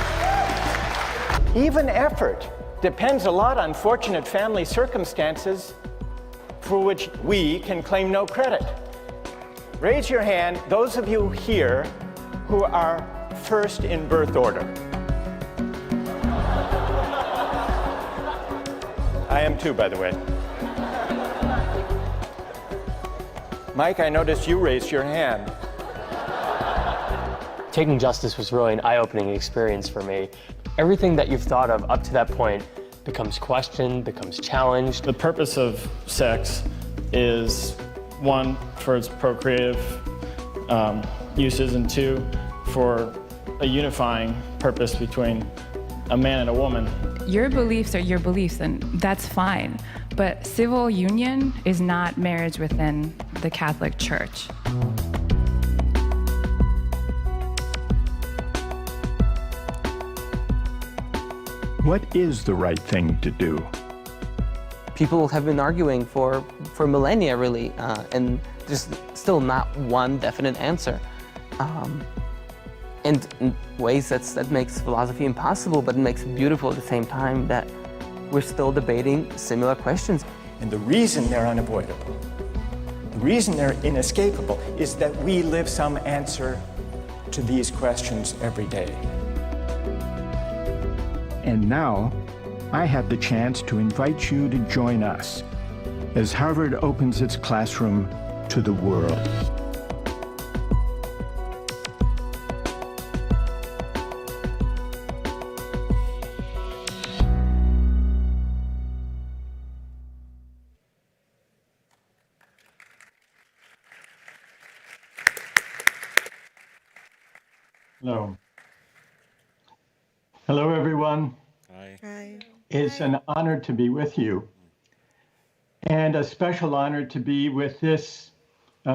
Even effort depends a lot on fortunate family circumstances for which we can claim no credit. Raise your hand, those of you here who are first in birth order. I am too, by the way. Mike, I noticed you raised your hand. Taking justice was really an eye-opening experience for me. Everything that you've thought of up to that point becomes questioned, becomes challenged. The purpose of sex is, one, for its procreative uses, and two, for a unifying purpose between a man and a woman. Your beliefs are your beliefs, and that's fine. But civil union is not marriage within the Catholic Church. What is the right thing to do? People have been arguing for millennia, really, and there's still not one definite answer. And in ways that makes philosophy impossible, but it makes it beautiful at the same time that we're still debating similar questions. And the reason they're unavoidable, the reason they're inescapable, is that we live some answer to these questions every day. And now, I have the chance to invite you to join us as Harvard opens its classroom to the world. Hello. Hello, everyone. Hi. It's an honor to be with you, and a special honor to be with this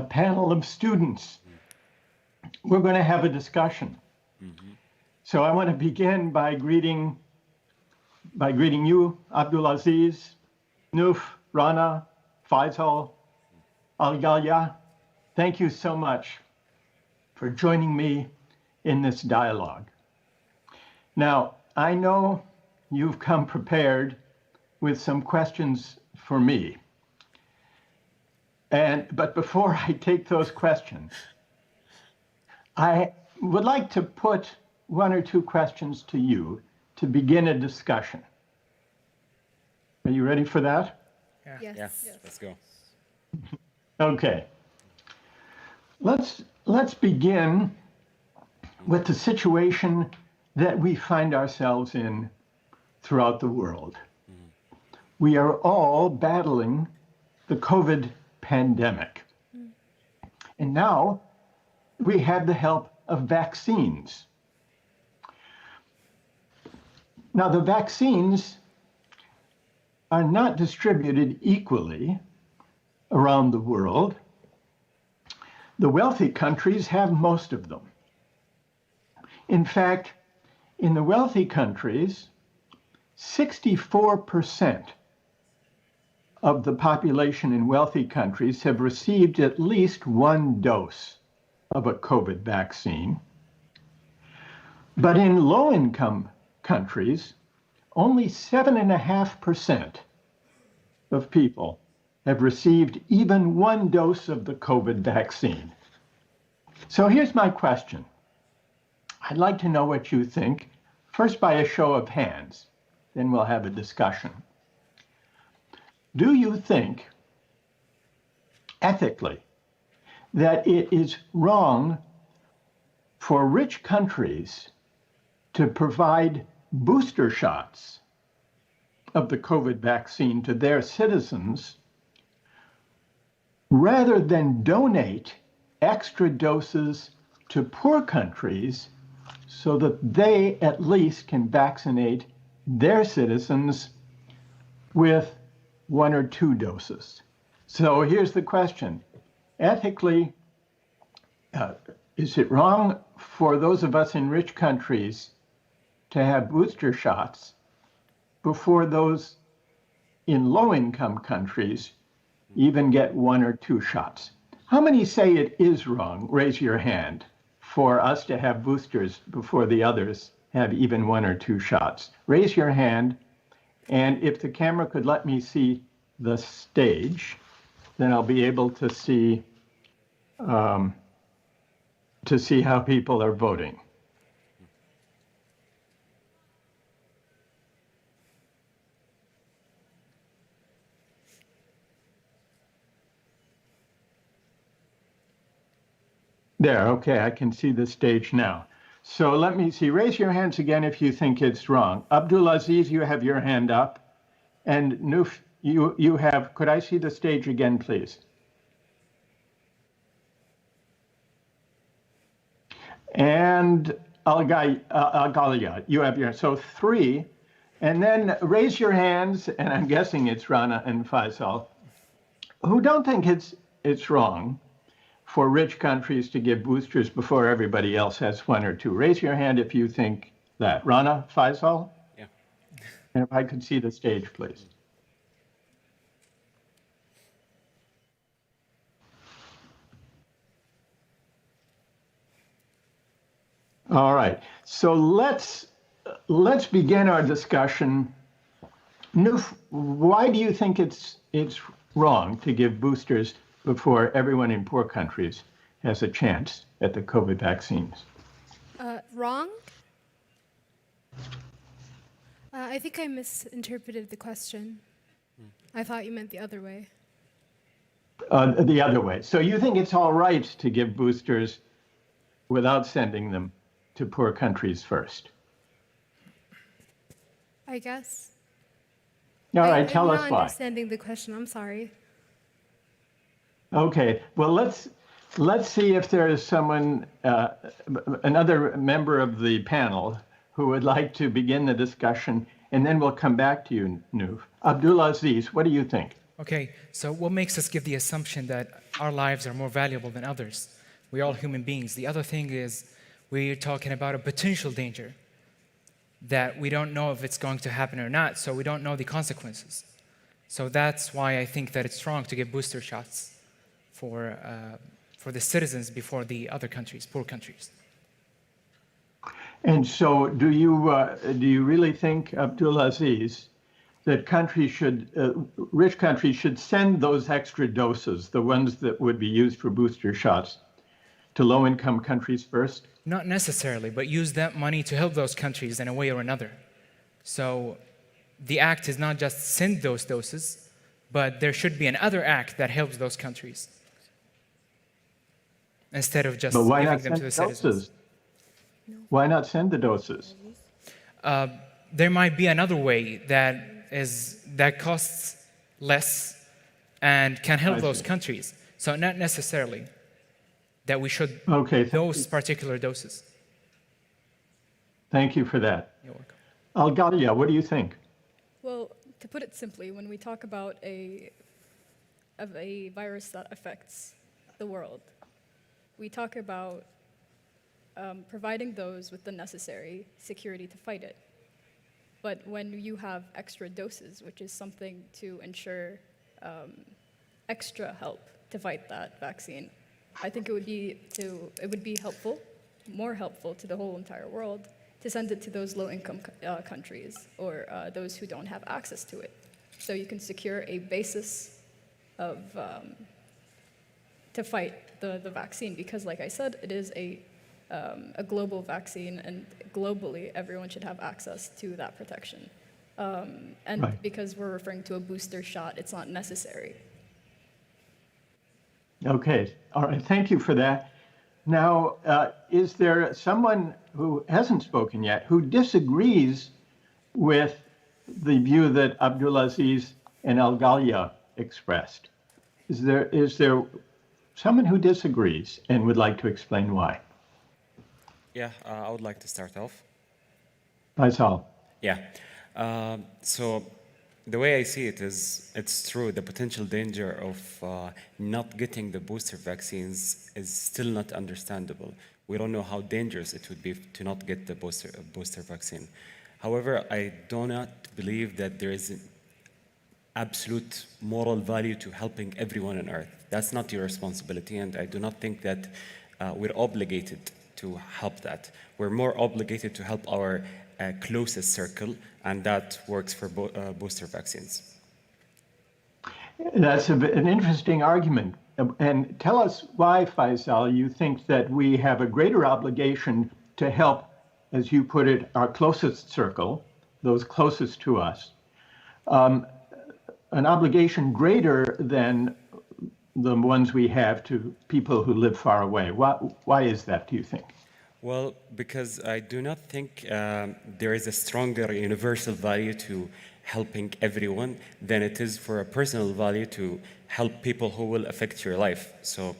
panel of students. We're going to have a discussion. So I want to begin by greeting you, Abdulaziz, Noof, Rana, Faisal, Al-Galia. Thank you so much for joining me in this dialogue. Now, I know you've come prepared with some questions for me. But before I take those questions, I would like to put one or two questions to you to begin a discussion. Are you ready for that? Yeah. Yes. Let's go. Okay. Let's begin with the situation that we find ourselves in throughout the world. We are all battling the COVID pandemic. And now we have the help of vaccines. Now, the vaccines are not distributed equally around the world. The wealthy countries have most of them. In fact, in the wealthy countries, 64% of the population in wealthy countries have received at least one dose of a COVID vaccine. But in low-income countries, only 7.5% of people have received even one dose of the COVID vaccine. So here's my question. I'd like to know what you think, first by a show of hands, then we'll have a discussion. do you think, ethically, that it is wrong for rich countries to provide booster shots of the COVID vaccine to their citizens rather than donate extra doses to poor countries so that they at least can vaccinate their citizens with 1 or 2 doses? So here's the question. Ethically, is it wrong for those of us in rich countries to have booster shots before those in low-income countries even get 1 or 2 shots? How many say it is wrong? Raise your hand. For us to have boosters before the others have even 1 or 2 shots. Raise your hand, and if the camera could let me see the stage, then I'll be able to see how people are voting. There, okay, I can see the stage now. So let me see, raise your hands again if you think it's wrong. Abdulaziz, you have your hand up. And Noof, you have, could I see the stage again, please? And Al-Ghalia, you have your, so 3. And then raise your hands, and I'm guessing it's Rana and Faisal, who don't think it's wrong for rich countries to give boosters before everybody else has 1 or 2. Raise your hand if you think that. Rana, Faisal? Yeah. And if I could see the stage, please. All right, so let's begin our discussion. Noof, why do you think it's wrong to give boosters before everyone in poor countries has a chance at the COVID vaccines? Wrong? I think I misinterpreted the question. I thought you meant the other way. The other way. So you think it's all right to give boosters without sending them to poor countries first? I guess. All right, tell us I'm not why. understanding the question. I'm sorry. Okay, well, let's see if there is someone, another member of the panel who would like to begin the discussion, and then we'll come back to you, Noof. Abdulaziz, what do you think? Okay, so what makes us give the assumption that our lives are more valuable than others? We're all human beings. The other thing is we're talking about a potential danger that we don't know if it's going to happen or not, so we don't know the consequences. So that's why I think that it's wrong to give booster shots for the citizens before the other countries, poor countries. And so do you really think, Abdulaziz, that countries should, rich countries should send those extra doses, the ones that would be used for booster shots, to low-income countries first? Not necessarily, but use that money to help those countries in a way or another. So the act is not just send those doses, but there should be another act that helps those countries instead of just giving them to the citizens. Why not send the doses? There might be another way that costs less and can help those countries. So not necessarily that we should those particular doses. Thank you for that. You're welcome. Al-Ghalia, what do you think? Well, to put it simply, when we talk about a virus that affects the world, we talk about providing those with the necessary security to fight it. But when you have extra doses, which is something to ensure extra help to fight that vaccine, I think it would be helpful, more helpful to the whole entire world to send it to those low-income countries or those who don't have access to it. So you can secure a basis of to fight the vaccine, because, like I said, it is a global vaccine, and globally everyone should have access to that protection. And Right. because we're referring to a booster shot, it's not necessary. Okay, all right, thank you for that. Now, is there someone who hasn't spoken yet who disagrees with the view that Abdulaziz and Al Ghalia expressed? Is there someone who disagrees and would like to explain why? Yeah, I would like to start off. Faisal. Yeah. So the way I see it is, it's true. The potential danger of not getting the booster vaccines is still not understandable. We don't know how dangerous it would be to not get the booster vaccine. However, I do not believe that there is an absolute moral value to helping everyone on Earth. That's not your responsibility, and I do not think that we're obligated to help that. We're more obligated to help our closest circle, and that works for booster vaccines. That's an interesting argument. And tell us why, Faisal, you think that we have a greater obligation to help, as you put it, our closest circle, those closest to us, an obligation greater than the ones we have to people who live far away. Why is that, do you think? Well, because I do not think there is a stronger universal value to helping everyone than it is for a personal value to help people who will affect your life. So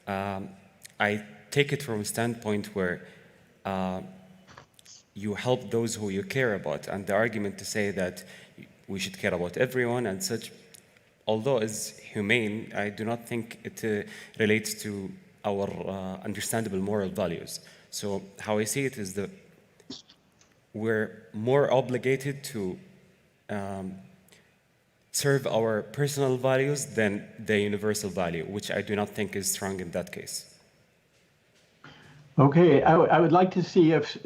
I take it from a standpoint where you help those who you care about. And the argument to say that we should care about everyone and such, although is humane, I do not think it relates to our understandable moral values. So how I see it is that we're more obligated to serve our personal values than the universal value, which I do not think is strong in that case. Okay, I would like to see if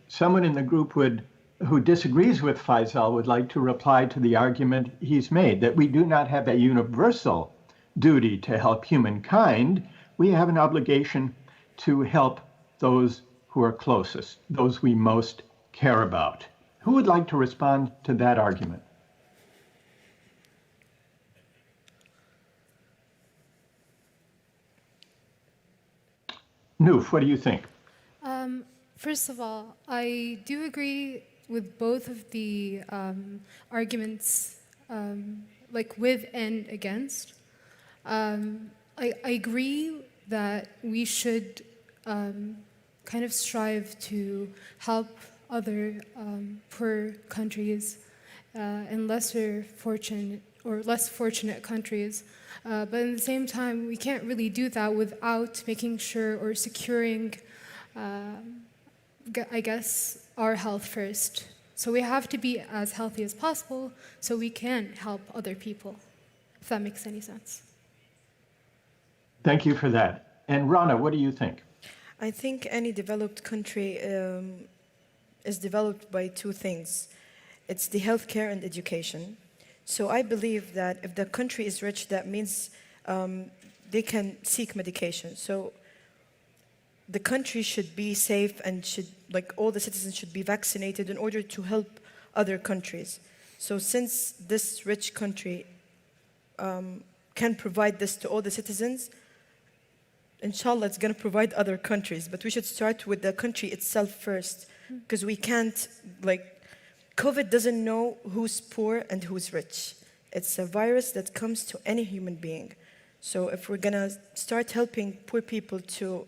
someone in the group who disagrees with Faisal would like to reply to the argument he's made, that we do not have a universal duty to help humankind. We have an obligation to help those who are closest, those we most care about. Who would like to respond to that argument? Noof, what do you think? First of all, I do agree with both of the arguments, like with and against. I agree that we should kind of strive to help other poor countries and lesser fortunate or less fortunate countries. But at the same time, we can't really do that without making sure or securing, I guess, our health first. So we have to be as healthy as possible so we can help other people, if that makes any sense. Thank you for that. And Rana, what do you think? I think any developed country is developed by two things. It's the healthcare and education. So I believe that if the country is rich, that means they can seek medication. So the country should be safe and like all the citizens should be vaccinated in order to help other countries. So since this rich country can provide this to all the citizens, inshallah, it's going to provide other countries. But we should start with the country itself first, because we can't, COVID doesn't know who's poor and who's rich. It's a virus that comes to any human being. So if we're going to start helping poor people to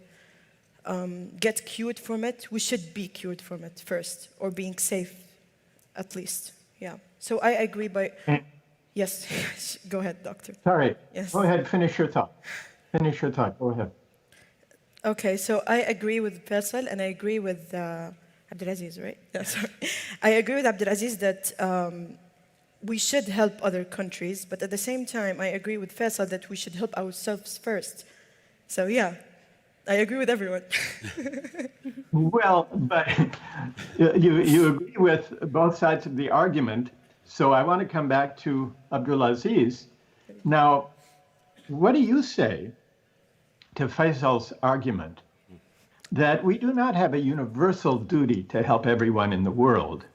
get cured from it, we should be cured from it first, or being safe, at least. Yeah. So I agree Yes, go ahead, doctor. Sorry, yes. Go ahead, finish your thought. Finish your thought, go ahead. Okay, so I agree with Faisal and I agree with Abdulaziz, right? Yeah, sorry. I agree with Abdulaziz that we should help other countries, but at the same time, I agree with Faisal that we should help ourselves first. So yeah, I agree with everyone. Well, but you agree with both sides of the argument, so I want to come back to Abdulaziz. Now, what do you say to Faisal's argument that we do not have a universal duty to help everyone in the world?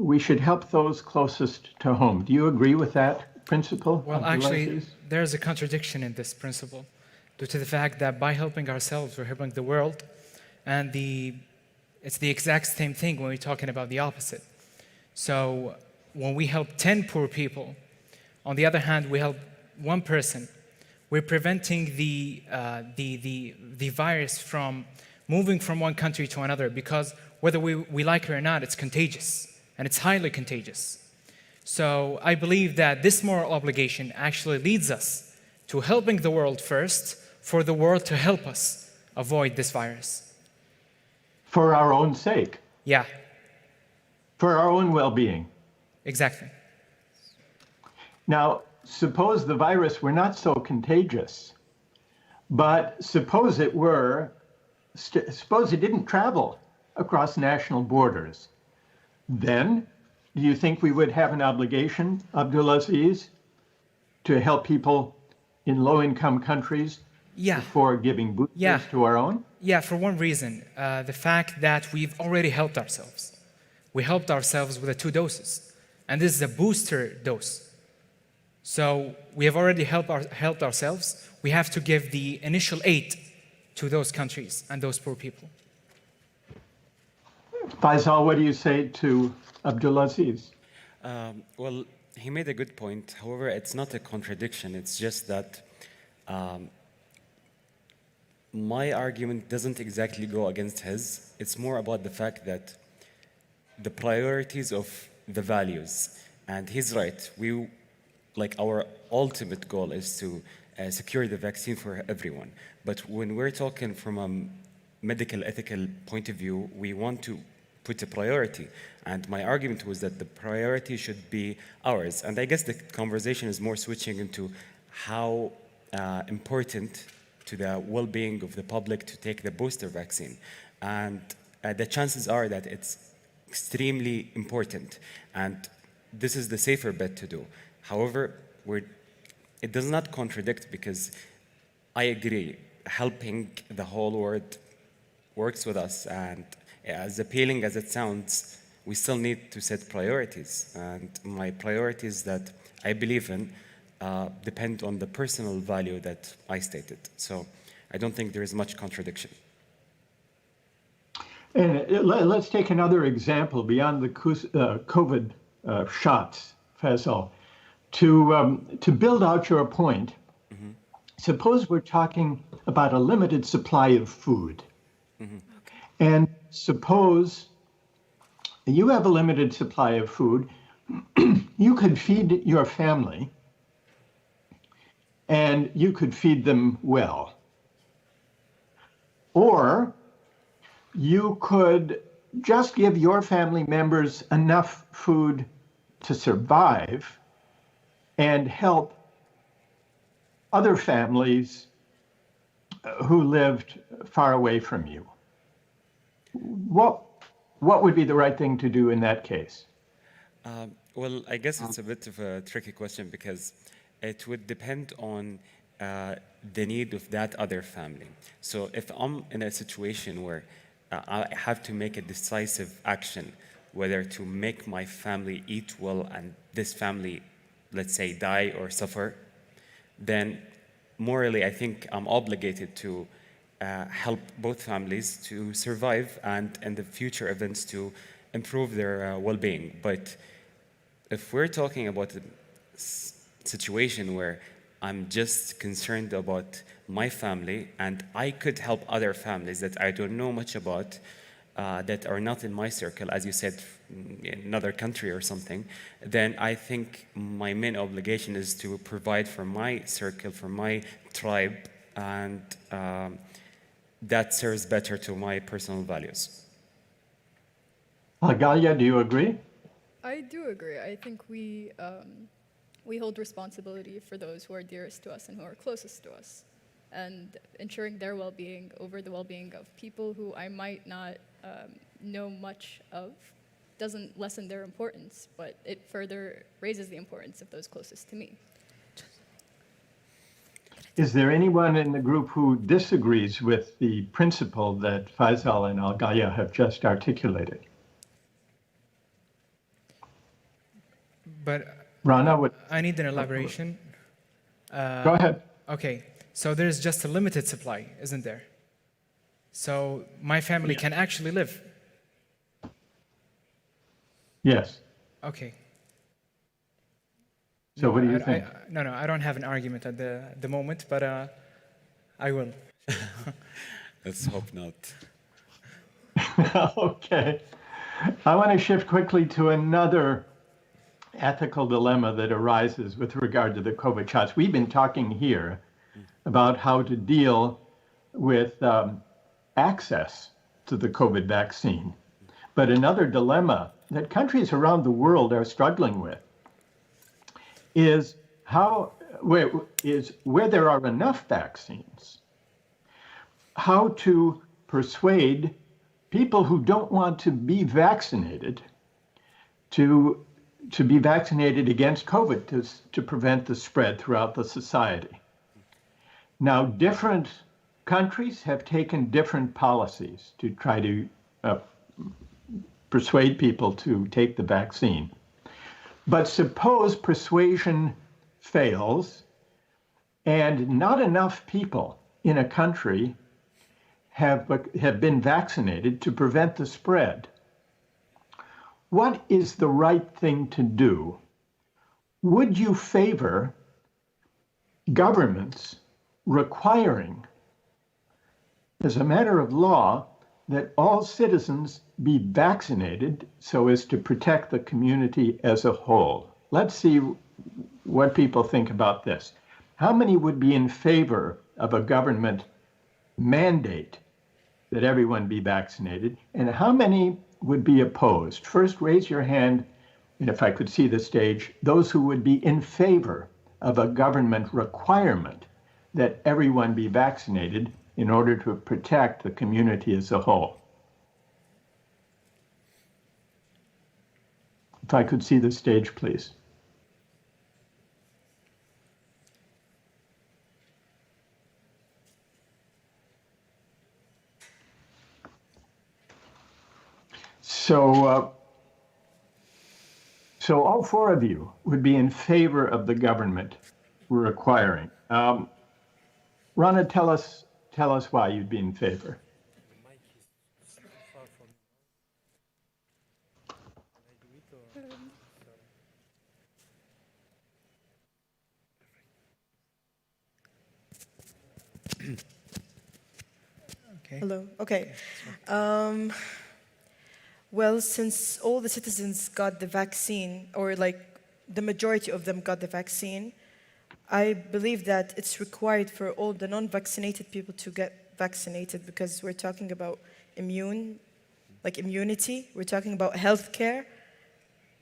we should help those closest to home. Do you agree with that principle? Well, actually, Abdulaziz? there's a contradiction in this principle due to the fact that by helping ourselves, we're helping the world. And it's the exact same thing when we're talking about the opposite. So when we help 10 poor people, on the other hand, we help one person, we're preventing the virus from moving from one country to another, because whether we like it or not, it's contagious, and it's highly contagious. So I believe that this moral obligation actually leads us to helping the world first, for the world to help us avoid this virus. For our own sake. Yeah. For our own well-being. Exactly. Now, suppose the virus were not so contagious, but suppose it were, suppose it didn't travel across national borders. Then, do you think we would have an obligation, Abdulaziz, to help people in low-income countries before giving boosters to our own? Yeah, for one reason, the fact that we've already helped ourselves. We helped ourselves with the 2 doses, and this is a booster dose. So we have already helped ourselves. We have to give the initial aid to those countries and those poor people. Faisal, what do you say to Abdulaziz? Well, he made a good point. However, it's not a contradiction. It's just that my argument doesn't exactly go against his. It's more about the fact that the priorities of the values. And he's right. Our ultimate goal is to secure the vaccine for everyone. But when we're talking from a medical ethical point of view, we want to put a priority. And my argument was that the priority should be ours. And I guess the conversation is more switching into how important to the well-being of the public to take the booster vaccine. And the chances are that it's extremely important. And this is the safer bet to do. However, it does not contradict, because I agree, helping the whole world works with us. And as appealing as it sounds, we still need to set priorities. And my priorities that I believe in depend on the personal value that I stated. So I don't think there is much contradiction. And let's take another example beyond the COVID shots, Faisal. To build out your point, suppose we're talking about a limited supply of food. And suppose you have a limited supply of food, you could feed your family, and you could feed them well. Or you could just give your family members enough food to survive and help other families who lived far away from you. What would be the right thing to do in that case? Well, I guess it's a bit of a tricky question, because it would depend on the need of that other family. So if I'm in a situation where I have to make a decisive action, whether to make my family eat well and this family, let's say, die or suffer, then morally I think I'm obligated to help both families to survive and in the future events to improve their well-being. But if we're talking about a situation where I'm just concerned about my family and I could help other families that I don't know much about, that are not in my circle, as you said, in another country or something, then I think my main obligation is to provide for my circle, for my tribe, and that serves better to my personal values. Galia, do you agree? I do agree. I think we hold responsibility for those who are dearest to us and who are closest to us, and ensuring their well-being over the well-being of people who I might not know much of doesn't lessen their importance, but it further raises the importance of those closest to me. Is there anyone in the group who disagrees with the principle that Faisal and Al-Galia have just articulated? But Rana, what? I need an elaboration. Go ahead. Okay, so there's just a limited supply, isn't there? So my family can actually live. Yes. Okay. So what do you think? No, I don't have an argument at the moment, but I will. Let's hope not. Okay. I want to shift quickly to another ethical dilemma that arises with regard to the COVID shots. We've been talking here about how to deal with access to the COVID vaccine. But another dilemma that countries around the world are struggling with is where there are enough vaccines, how to persuade people who don't want to be vaccinated to be vaccinated against COVID to prevent the spread throughout the society. Now, different countries have taken different policies to try to persuade people to take the vaccine. But suppose persuasion fails and not enough people in a country have been vaccinated to prevent the spread. What is the right thing to do? Would you favor governments requiring, as a matter of law, that all citizens be vaccinated so as to protect the community as a whole? Let's see what people think about this. How many would be in favor of a government mandate that everyone be vaccinated, and how many would be opposed? First, raise your hand, and if I could see the stage, those who would be in favor of a government requirement that everyone be vaccinated in order to protect the community as a whole. If I could see the stage, please. So all four of you would be in favor of the government requiring. Rana, tell us why you'd be in favor. Okay. Hello. Okay. Well, since all the citizens got the vaccine, or like the majority of them got the vaccine, I believe that it's required for all the non-vaccinated people to get vaccinated, because we're talking about immunity. We're talking about healthcare.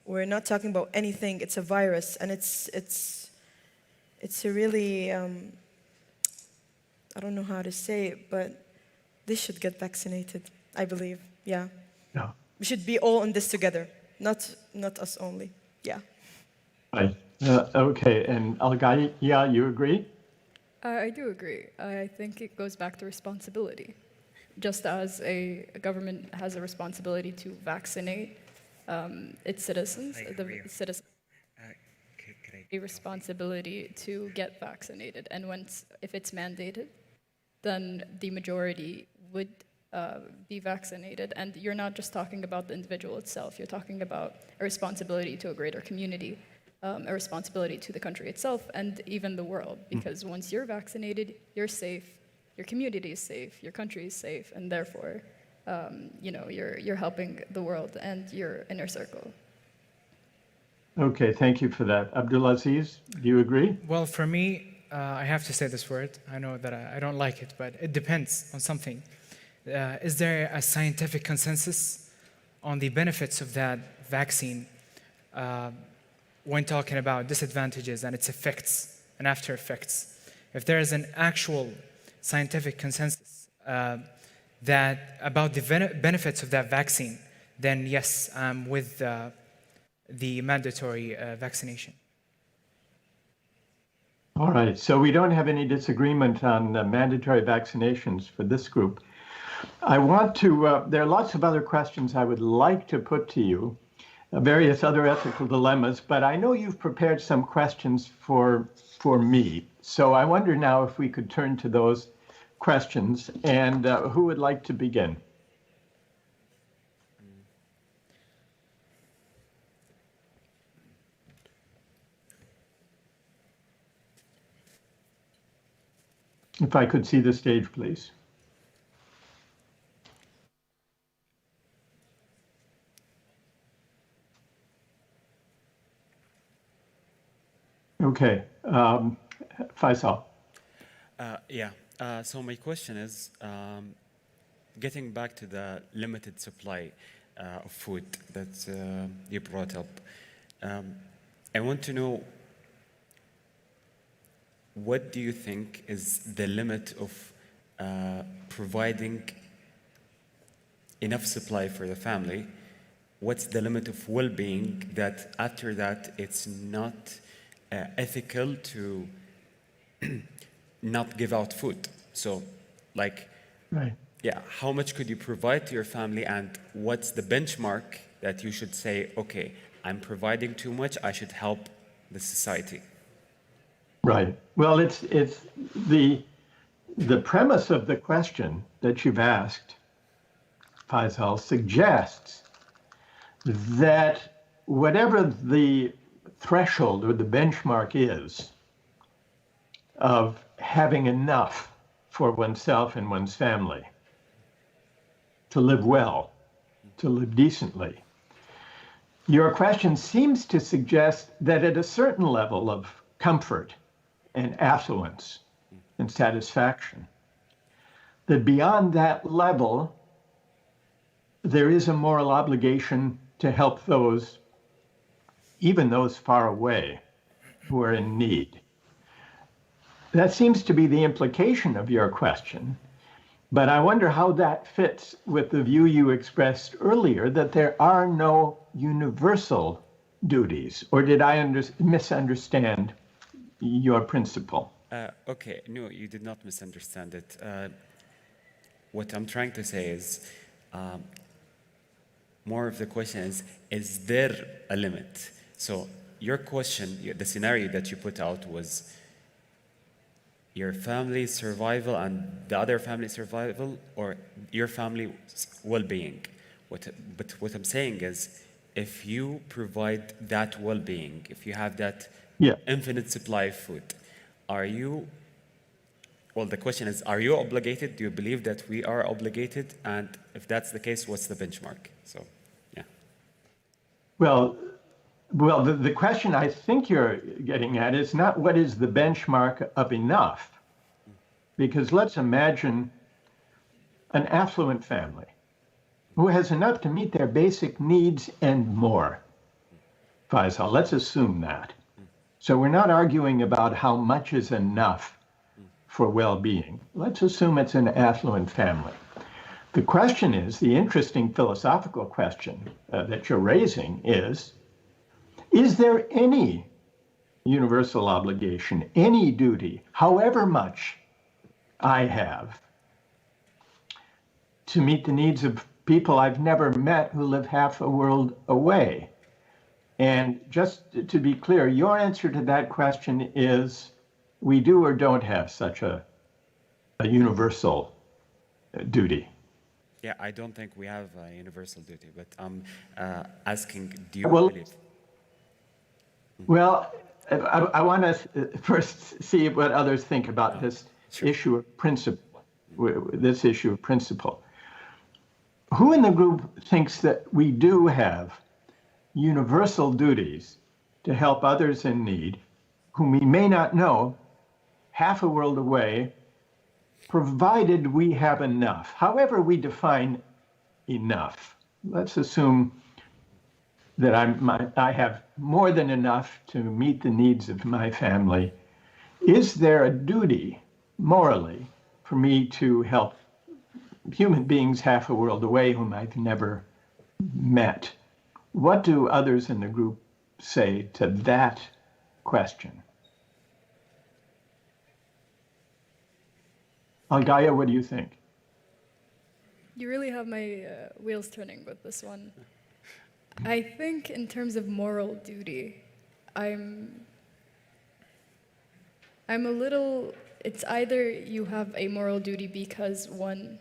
We're not talking about anything. It's a virus, and it's a really I don't know how to say it, but they should get vaccinated, I believe. Yeah. Yeah. We should be all in this together, not us only. Yeah. Right. Okay. And Al-Ghai, yeah, you agree? I do agree. I think it goes back to responsibility. Just as a government has a responsibility to vaccinate its citizens, a responsibility to get vaccinated. And if it's mandated, then the majority would be vaccinated. And you're not just talking about the individual itself, you're talking about a responsibility to a greater community, a responsibility to the country itself, and even the world. Because once you're vaccinated, you're safe, your community is safe, your country is safe, and therefore, you're helping the world and your inner circle. Okay, thank you for that. Abdulaziz, do you agree? Well, for me, I have to say this word. I know that I don't like it, but it depends on something. Is there a scientific consensus on the benefits of that vaccine when talking about disadvantages and its effects and after effects? If there is an actual scientific consensus about the benefits of that vaccine, then yes, I'm with the mandatory vaccination. All right, so we don't have any disagreement on mandatory vaccinations for this group. I want to, there are lots of other questions I would like to put to you, various other ethical dilemmas, but I know you've prepared some questions for me. So I wonder now if we could turn to those questions, and who would like to begin? If I could see the stage, please. Okay, Faisal. So my question is, getting back to the limited supply of food that you brought up, I want to know, what do you think is the limit of providing enough supply for the family? What's the limit of well-being that after that it's not ethical to not give out food? So, like, right. Yeah, how much could you provide to your family, and what's the benchmark that you should say, okay, I'm providing too much, I should help the society? Right. Well, it's the premise of the question that you've asked, Faisal, suggests that whatever the threshold or the benchmark is of having enough for oneself and one's family to live well, to live decently, your question seems to suggest that at a certain level of comfort and affluence and satisfaction, that beyond that level, there is a moral obligation to help those, even those far away, who are in need. That seems to be the implication of your question, but I wonder how that fits with the view you expressed earlier that there are no universal duties, or did I misunderstand your principle? Okay, no, you did not misunderstand it. What I'm trying to say is, more of the question is there a limit? So your question, the scenario that you put out was your family's survival and the other family's survival, or your family's well-being. But what I'm saying is, if you provide that well-being, if you have that infinite supply of food, are you, well, the question is, are you obligated? Do you believe that we are obligated? And if that's the case, what's the benchmark? So, yeah. Well, the question I think you're getting at is not what is the benchmark of enough, because let's imagine an affluent family who has enough to meet their basic needs and more. Faisal, let's assume that. So we're not arguing about how much is enough for well-being. Let's assume it's an affluent family. The question is, the interesting philosophical question that you're raising is there any universal obligation, any duty, however much I have, to meet the needs of people I've never met who live half a world away? And just to be clear, your answer to that question is we do or don't have such a universal duty. Yeah, I don't think we have a universal duty, but I'm asking, do you believe? Well, I want to first see what others think about this issue of principle, this issue of principle. Who in the group thinks that we do have universal duties to help others in need, whom we may not know, half a world away, provided we have enough? However we define enough. Let's assume that I have more than enough to meet the needs of my family. Is there a duty, morally, for me to help human beings half a world away whom I've never met? What do others in the group say to that question? Al-Gaia, what do you think? You really have my wheels turning with this one. I think in terms of moral duty, I'm a little, it's either you have a moral duty because one,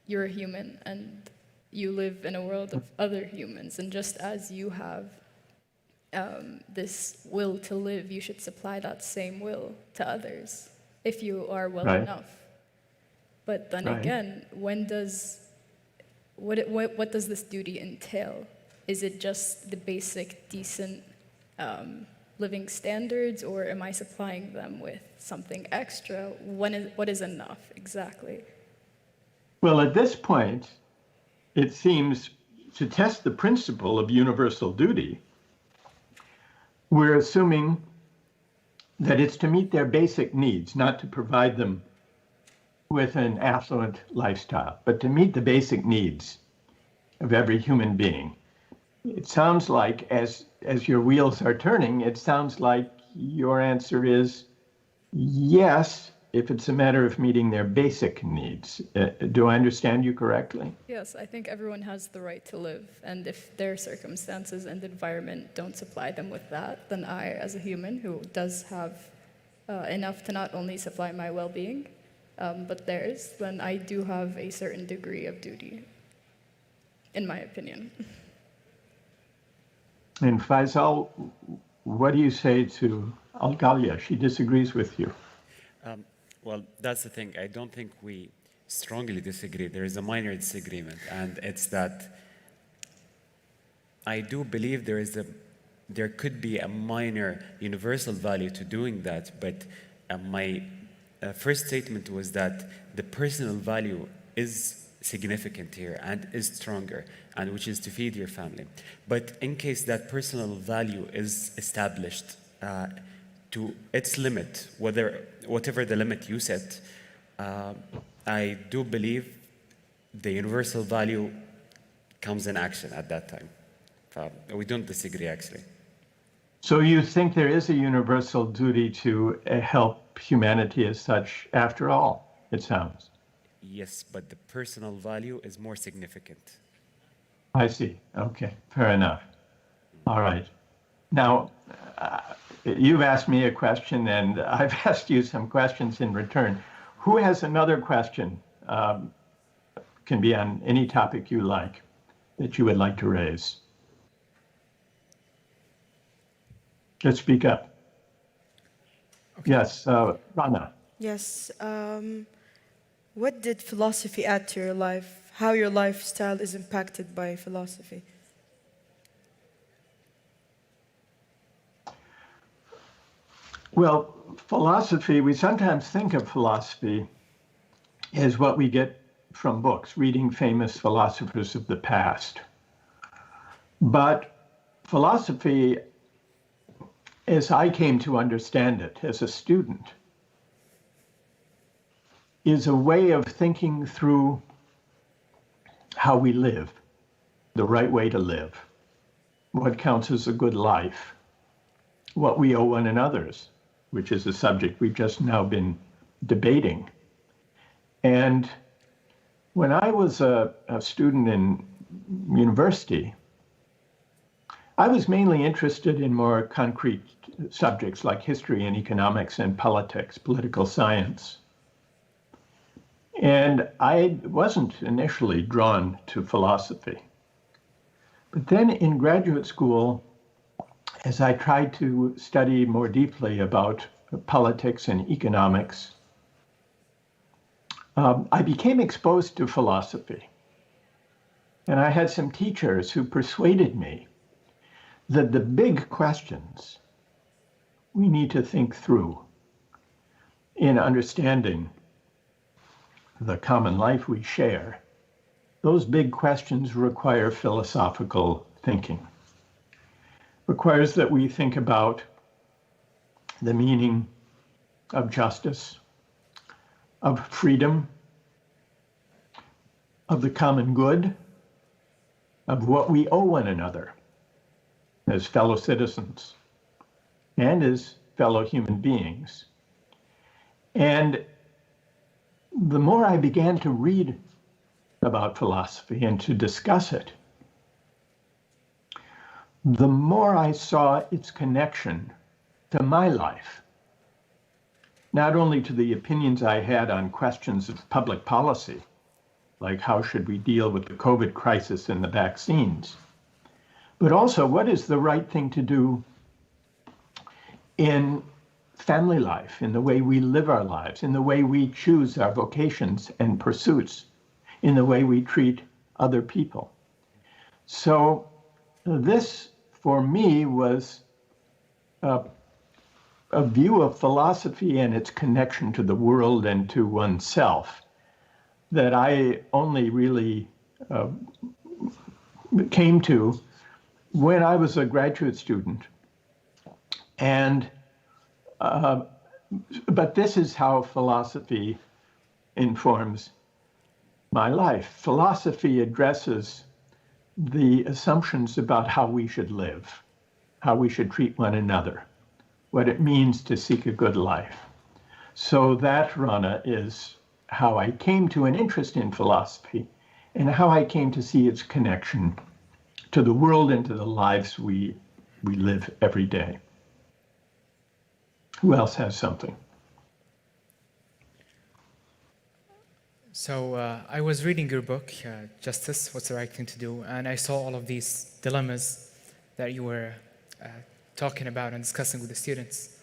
you're a human and you live in a world of other humans, and just as you have this will to live, you should supply that same will to others if you are well Right. enough. But then Right. again, what does this duty entail? Is it just the basic decent living standards, or am I supplying them with something extra? What is enough exactly? Well, at this point, it seems to test the principle of universal duty, we're assuming that it's to meet their basic needs, not to provide them with an affluent lifestyle, but to meet the basic needs of every human being. It sounds like, as your wheels are turning, it sounds like your answer is yes, if it's a matter of meeting their basic needs. Do I understand you correctly? Yes, I think everyone has the right to live, and if their circumstances and environment don't supply them with that, then I, as a human who does have enough to not only supply my well-being, but theirs, then I do have a certain degree of duty, in my opinion. And Faisal, what do you say to Al-Ghalia? She disagrees with you. Well, that's the thing. I don't think we strongly disagree. There is a minor disagreement, and it's that I do believe there could be a minor universal value to doing that, but my first statement was that the personal value is significant here and is stronger, and which is to feed your family. But in case that personal value is established to its limit, whatever the limit you set, I do believe the universal value comes in action at that time. We don't disagree, actually. So you think there is a universal duty to help humanity as such, after all, it sounds. Yes, but the personal value is more significant. I see. Okay, fair enough. All right. Now, you've asked me a question, and I've asked you some questions in return. Who has another question? Can be on any topic you like, that you would like to raise. Let's speak up. Okay. Yes, Rana. Yes. What did philosophy add to your life? How your lifestyle is impacted by philosophy? Well, philosophy, we sometimes think of philosophy as what we get from books, reading famous philosophers of the past. But philosophy, as I came to understand it as a student, is a way of thinking through how we live, the right way to live, what counts as a good life, what we owe one another, which is a subject we've just now been debating. And when I was a student in university, I was mainly interested in more concrete subjects like history and economics and politics, political science. And I wasn't initially drawn to philosophy. But then in graduate school, as I tried to study more deeply about politics and economics, I became exposed to philosophy. And I had some teachers who persuaded me that the big questions we need to think through in understanding the common life we share, those big questions require philosophical thinking. Requires that we think about the meaning of justice, of freedom, of the common good, of what we owe one another as fellow citizens and as fellow human beings. And the more I began to read about philosophy and to discuss it, the more I saw its connection to my life, not only to the opinions I had on questions of public policy, like how should we deal with the COVID crisis and the vaccines, but also what is the right thing to do in family life, in the way we live our lives, in the way we choose our vocations and pursuits, in the way we treat other people. So this, for me, was a view of philosophy and its connection to the world and to oneself that I only really came to when I was a graduate student. And but this is how philosophy informs my life. Philosophy addresses the assumptions about how we should live, how we should treat one another, what it means to seek a good life. So that, Rana, is how I came to an interest in philosophy and how I came to see its connection to the world and to the lives we live every day. Who else has something? So I was reading your book, Justice, What's the Right Thing to Do, and I saw all of these dilemmas that you were talking about and discussing with the students.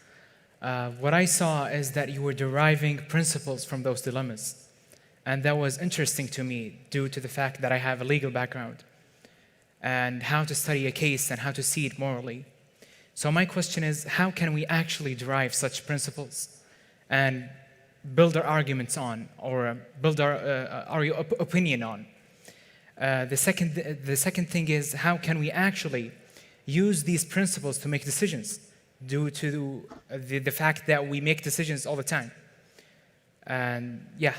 What I saw is that you were deriving principles from those dilemmas. And that was interesting to me due to the fact that I have a legal background and how to study a case and how to see it morally. So my question is, how can we actually derive such principles and build our arguments on, or build our opinion on? The second thing is, how can we actually use these principles to make decisions due to the fact that we make decisions all the time? And yeah,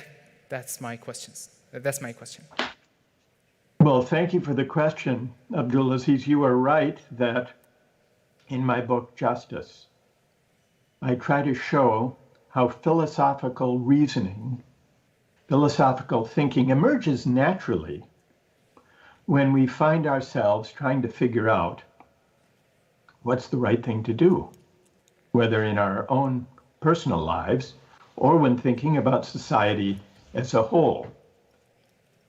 that's my questions. That's my question. Well, thank you for the question, Abdulaziz. You are right that in my book, Justice, I try to show how philosophical reasoning, philosophical thinking emerges naturally when we find ourselves trying to figure out what's the right thing to do, whether in our own personal lives or when thinking about society as a whole.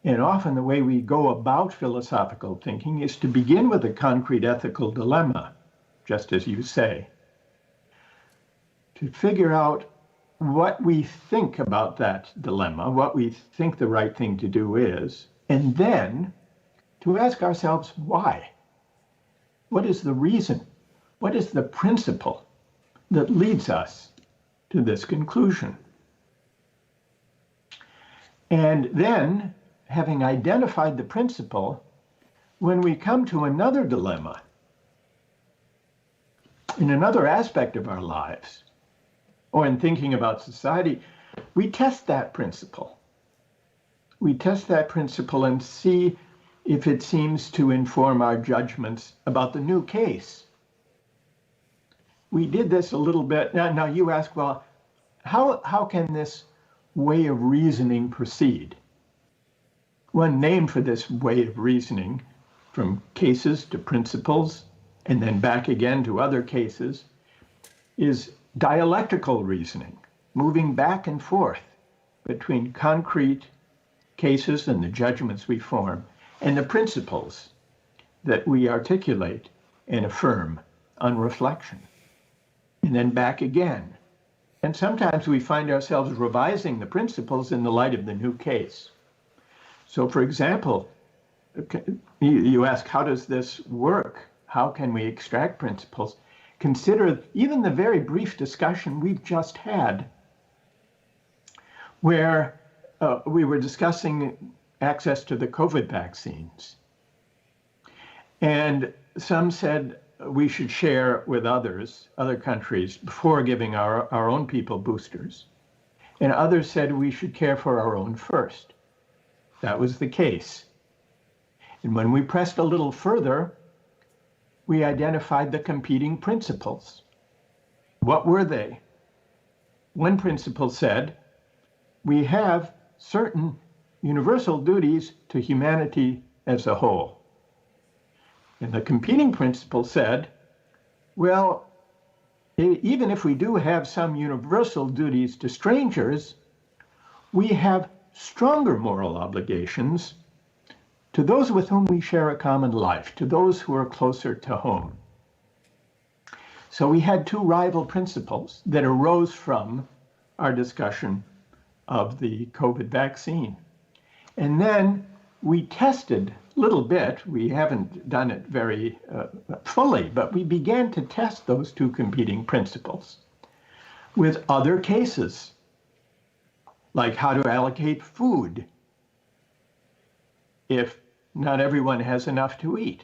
And often the way we go about philosophical thinking is to begin with a concrete ethical dilemma, just as you say, to figure out what we think about that dilemma, what we think the right thing to do is, and then to ask ourselves why. What is the reason? What is the principle that leads us to this conclusion? And then, having identified the principle, when we come to another dilemma, in another aspect of our lives, or in thinking about society, we test that principle. We test that principle and see if it seems to inform our judgments about the new case. We did this a little bit. Now you ask, well, how can this way of reasoning proceed? One name for this way of reasoning, from cases to principles, and then back again to other cases, is dialectical reasoning, moving back and forth between concrete cases and the judgments we form and the principles that we articulate and affirm on reflection. And then back again. And sometimes we find ourselves revising the principles in the light of the new case. So for example, you ask, how does this work? How can we extract principles? Consider even the very brief discussion we've just had, where we were discussing access to the COVID vaccines. And some said we should share with others, other countries, before giving our own people boosters. And others said we should care for our own first. That was the case. And when we pressed a little further, we identified the competing principles. What were they? One principle said, we have certain universal duties to humanity as a whole. And the competing principle said, well, even if we do have some universal duties to strangers, we have stronger moral obligations to those with whom we share a common life, to those who are closer to home. So we had two rival principles that arose from our discussion of the COVID vaccine. And then we tested a little bit. We haven't done it very fully, but we began to test those two competing principles with other cases, like how to allocate food if not everyone has enough to eat.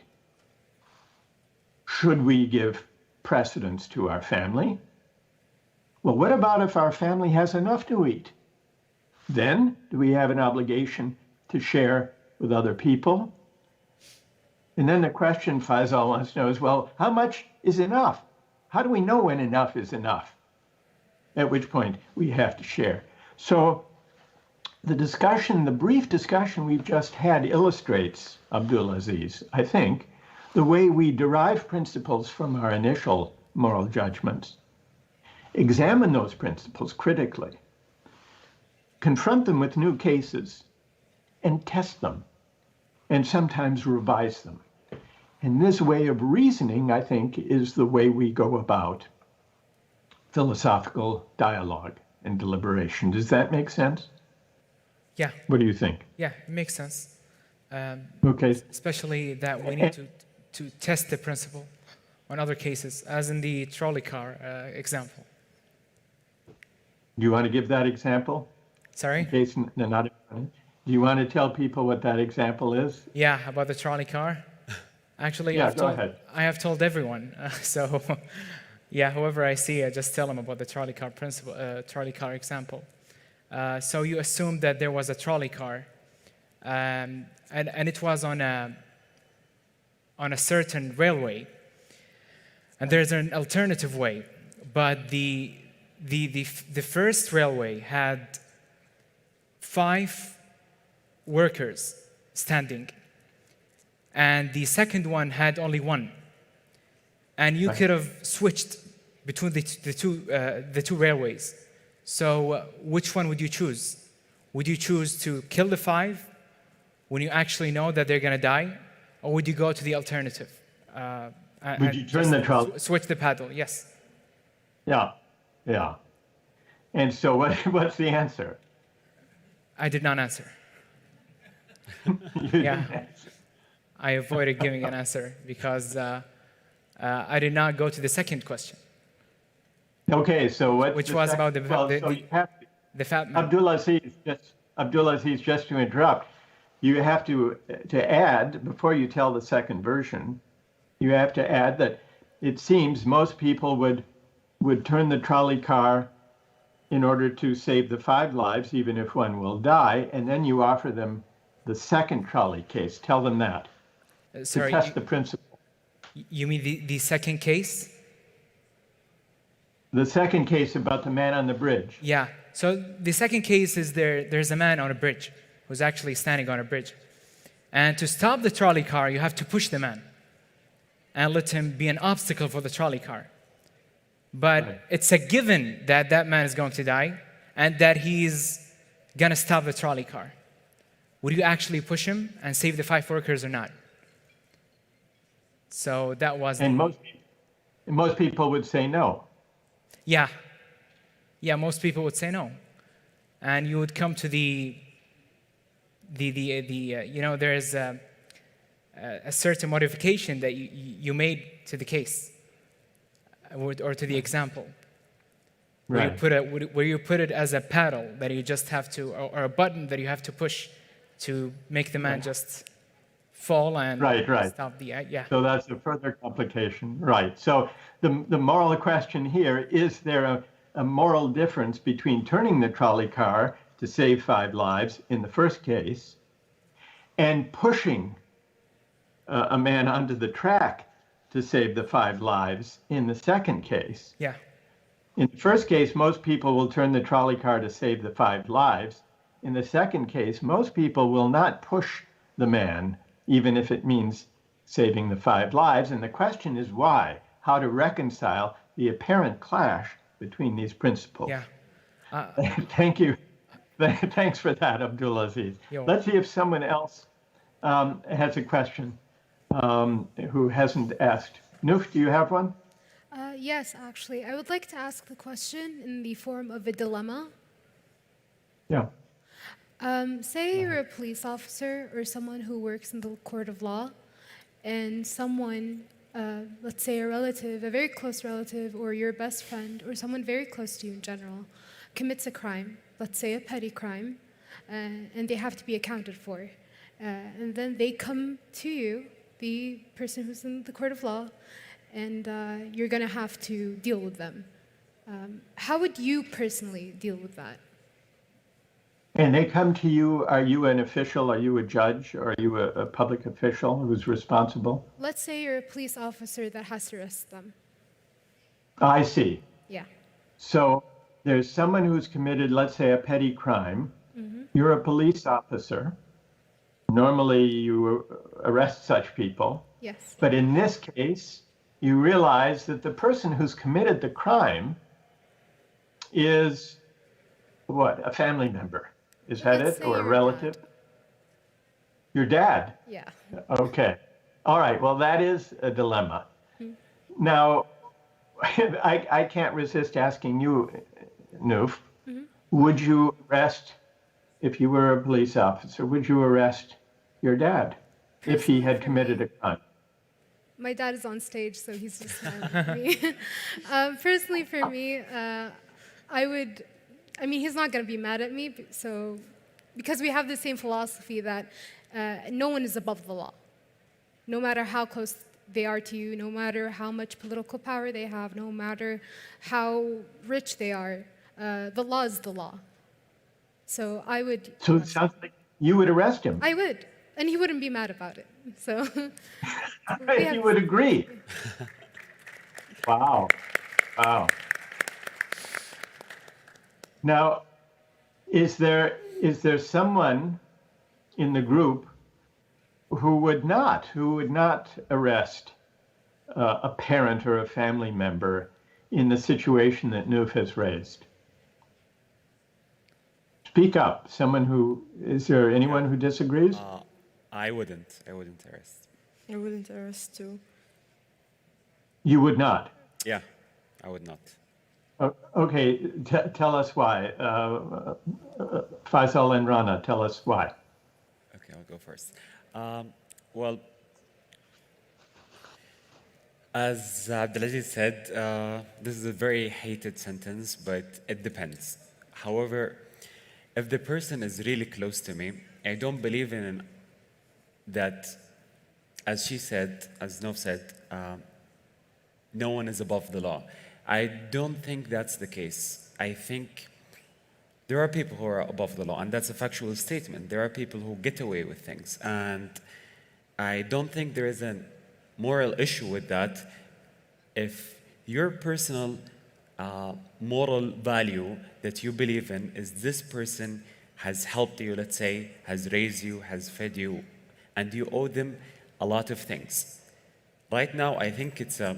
Should we give precedence to our family? Well, what about if our family has enough to eat? Then do we have an obligation to share with other people? And then the question Faisal wants to know is, well, how much is enough? How do we know when enough is enough? At which point we have to share. So the discussion, the brief discussion we've just had illustrates, Abdulaziz, I think, the way we derive principles from our initial moral judgments, examine those principles critically, confront them with new cases, and test them, and sometimes revise them. And this way of reasoning, I think, is the way we go about philosophical dialogue and deliberation. Does that make sense? Yeah. What do you think? Yeah, it makes sense. Okay. Especially that we need to test the principle on other cases, as in the trolley car example. Do you want to give that example? Sorry? In case they're not. Do you want to tell people what that example is? Yeah, about the trolley car. Actually, yeah, go ahead. I have told everyone. So, yeah, whoever I see, I just tell them about the trolley car principle, trolley car example. So you assume that there was a trolley car, and it was on a certain railway, and there's an alternative way, but the first railway had 5 workers standing, and the second one had only 1, and you could have switched between the two railways. So which one would you choose? Would you choose to kill the 5 when you actually know that they're going to die? Or would you go to the alternative? Would you turn the trolley? Switch the paddle, yes. Yeah, yeah. And so what's the answer? I did not answer. Yeah. I avoided giving an answer because I did not go to the second question. Okay, so which was about the fat man. Abdulaziz, just to interrupt, you have to add, before you tell the second version, you have to add that it seems most people would turn the trolley car in order to save the 5 lives, even if one will die, and then you offer them the second trolley case. Tell them that. Sorry, to test the principle. You mean the second case? The second case about the man on the bridge. Yeah. So the second case is there's a man on a bridge who's actually standing on a bridge. And to stop the trolley car, you have to push the man and let him be an obstacle for the trolley car. But it's a given that that man is going to die and that he's going to stop the trolley car. Would you actually push him and save the 5 workers or not? So that was... And most people would say no. Yeah. Yeah, most people would say no. And you would come to there's a certain modification that you made to the case or to the example. Right. Where you put it as a paddle that you just have to, or a button that you have to push to make the man just fall and stop the, yeah. So that's a further complication, right. So the moral question here, is there a moral difference between turning the trolley car to save 5 lives in the first case and pushing a man onto the track to save the 5 lives in the second case? Yeah. In the first case, most people will turn the trolley car to save the 5 lives. In the second case, most people will not push the man, even if it means saving the 5 lives. And the question is why? How to reconcile the apparent clash between these principles. Yeah. Thank you. Thanks for that, Abdulaziz. Let's see if someone else has a question who hasn't asked. Noof, do you have one? Yes, actually. I would like to ask the question in the form of a dilemma. Yeah. Say you're a police officer or someone who works in the court of law, and someone, let's say a relative, a very close relative, or your best friend, or someone very close to you in general, commits a crime, let's say a petty crime, and they have to be accounted for. And then they come to you, the person who's in the court of law, and you're going to have to deal with them. How would you personally deal with that? And they come to you, are you an official, are you a judge, or are you a public official who's responsible? Let's say you're a police officer that has to arrest them. I see. Yeah. So there's someone who's committed, let's say, a petty crime. Mm-hmm. You're a police officer. Normally you arrest such people. Yes. But in this case, you realize that the person who's committed the crime is what? A family member. Is that it? Or a relative? Your dad? Yeah. Okay. All right. Well, that is a dilemma. Now, I can't resist asking you, Noof, would you arrest, if you were a police officer, would you arrest your dad if he had committed a crime? My dad is on stage, so he's just smiling at me. Personally, for me, he's not going to be mad at me, because we have the same philosophy that no one is above the law. No matter how close they are to you, no matter how much political power they have, no matter how rich they are, the law is the law. So I would... So it sounds like you would arrest him. I would, and he wouldn't be mad about it. So... You would agree. Wow. Wow. Now, is there someone in the group who would not arrest a parent or a family member in the situation that Noof has raised? Speak up. Is there anyone who disagrees? I wouldn't arrest. I wouldn't arrest too. You would not? Yeah, I would not. Okay, tell us why. Faisal and Rana, tell us why. Okay, I'll go first. Well, as Abdulaziz said, this is a very hated sentence, but it depends. However, if the person is really close to me, I don't believe in that, as she said, as Noof said, no one is above the law. I don't think that's the case. I think there are people who are above the law, and that's a factual statement. There are people who get away with things, and I don't think there is a moral issue with that if your personal moral value that you believe in is this person has helped you, let's say, has raised you, has fed you, and you owe them a lot of things. Right now, I think it's a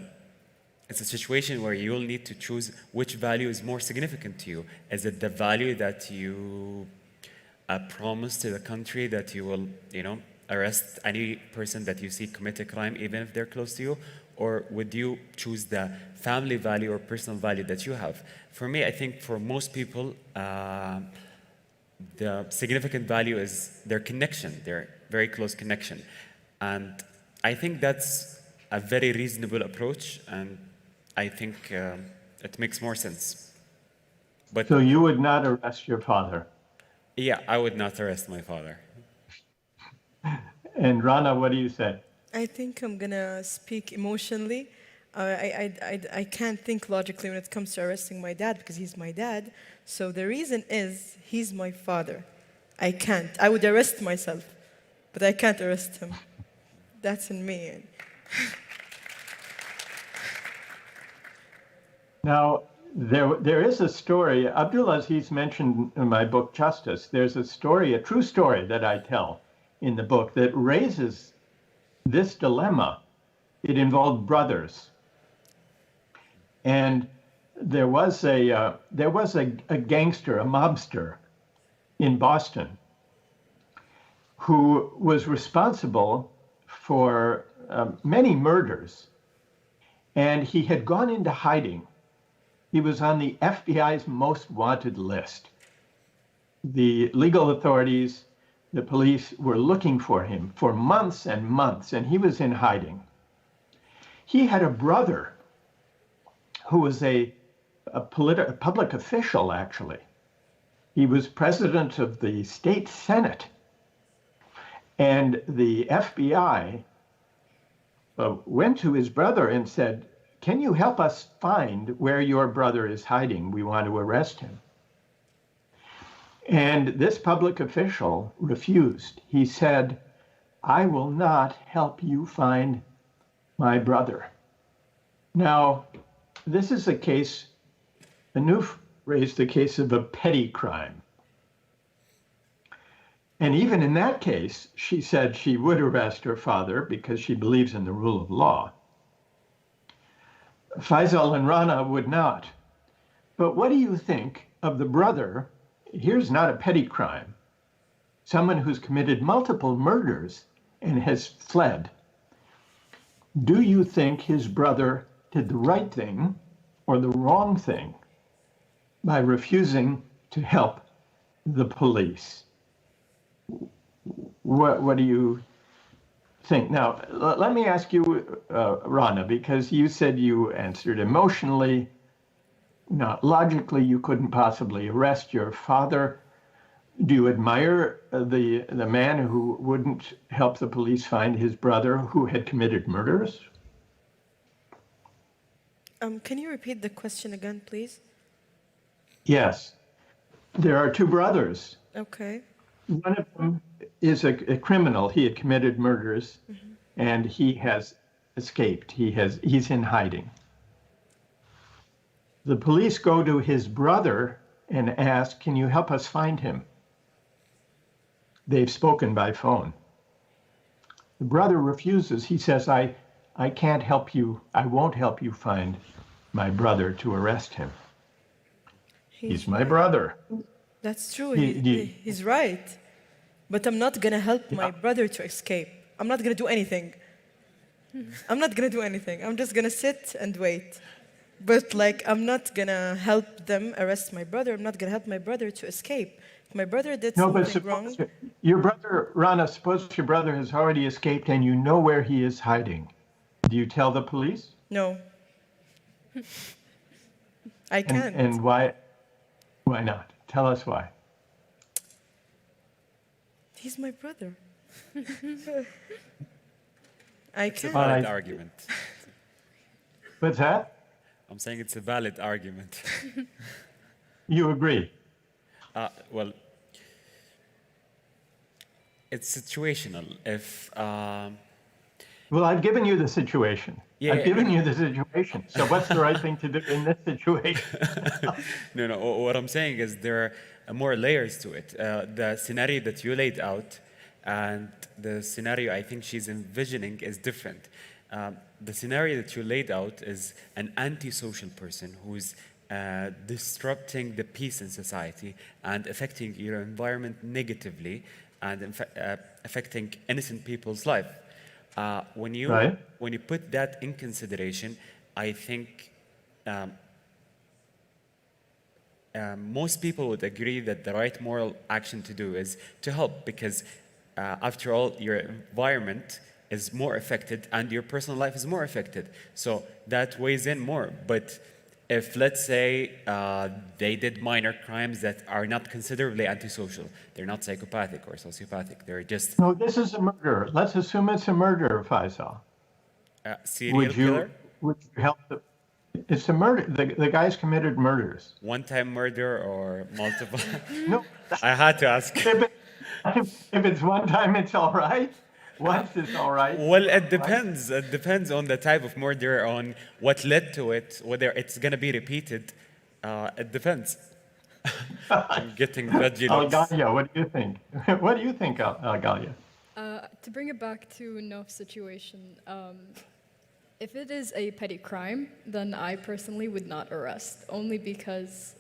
situation where you'll need to choose which value is more significant to you. Is it the value that you promise to the country that you will, arrest any person that you see commit a crime, even if they're close to you? Or would you choose the family value or personal value that you have? For me, I think for most people, the significant value is their connection, their very close connection. And I think that's a very reasonable approach, and I think it makes more sense. But so you would not arrest your father? Yeah, I would not arrest my father. And Rana, what do you say? I think I'm gonna speak emotionally. I can't think logically when it comes to arresting my dad because he's my dad. So the reason is he's my father. I can't. I would arrest myself, but I can't arrest him. That's in me. Now, there is a story, Abdulaziz mentioned in my book, Justice. There's a story, a true story that I tell in the book that raises this dilemma. It involved brothers. And there was a gangster, a mobster in Boston who was responsible for many murders. And he had gone into hiding. He was on the FBI's most wanted list. The legal authorities, the police were looking for him for months and months, and he was in hiding. He had a brother who was a public official, actually. He was president of the state Senate. And the FBI went to his brother and said, "Can you help us find where your brother is hiding? We want to arrest him." And this public official refused. He said, "I will not help you find my brother." Now, this is a case, Anouf raised the case of a petty crime. And even in that case, she said she would arrest her father because she believes in the rule of law. Faisal and Rana would not. But what do you think of the brother? Here's not a petty crime. Someone who's committed multiple murders and has fled. Do you think his brother did the right thing or the wrong thing by refusing to help the police? What do you think? Now, let me ask you, Rana, because you said you answered emotionally, not logically. You couldn't possibly arrest your father. Do you admire the man who wouldn't help the police find his brother who had committed murders? Can you repeat the question again, please? Yes. There are two brothers. Okay. One of them is a criminal. He had committed murders, and he has escaped. He's in hiding. The police go to his brother and ask, "Can you help us find him?" They've spoken by phone. The brother refuses. He says, I can't help you. I won't help you find my brother to arrest him. He's my brother. That's true. He's right. But I'm not going to help my brother to escape. I'm not going to do anything. I'm not going to do anything. I'm just going to sit and wait. But I'm not going to help them arrest my brother. I'm not going to help my brother to escape. If my brother did something wrong. Your brother, Rana, suppose your brother has already escaped and you know where he is hiding. Do you tell the police? No. I can't. And why? Why not? Tell us why. He's my brother. It's a valid argument. What's that? I'm saying it's a valid argument. You agree? Well, it's situational. If well, I've given you the situation. I've given you the situation. So what's the right thing to do in this situation? No. What I'm saying is there are more layers to it. The scenario that you laid out and the scenario I think she's envisioning is different. The scenario that you laid out is an antisocial person who's disrupting the peace in society and affecting your environment negatively and affecting innocent people's life. When you put that in consideration, I think most people would agree that the right moral action to do is to help, because after all, your environment is more affected and your personal life is more affected. So that weighs in more. But if, let's say, they did minor crimes that are not considerably antisocial, they're not psychopathic or sociopathic, they're just... No, this is a murder. Let's assume it's a murder, Faisal. Serial killer? Would you help the... It's a murder. The guy's committed murders. One-time murder or multiple? No. I had to ask. If it's one time, it's all right. Once is all right. Well, it depends. It depends on the type of murder, on what led to it, whether it's going to be repeated. It depends. I'm getting judgy looks. Algalia, what do you think? What do you think, Algalia? To bring it back to Nof's situation, if it is a petty crime, then I personally would not arrest, only because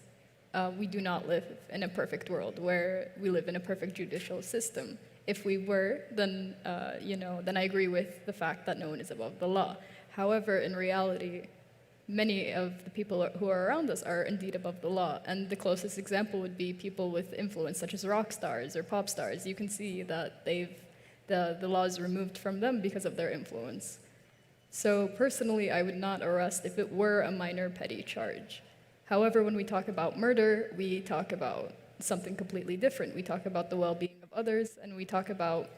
we do not live in a perfect world where we live in a perfect judicial system. If we were, then then I agree with the fact that no one is above the law. However, in reality, many of the people who are around us are indeed above the law, and the closest example would be people with influence, such as rock stars or pop stars. You can see that the law is removed from them because of their influence. So personally, I would not arrest if it were a minor petty charge. However, when we talk about murder, we talk about something completely different. We talk about the well-being of others, and we talk about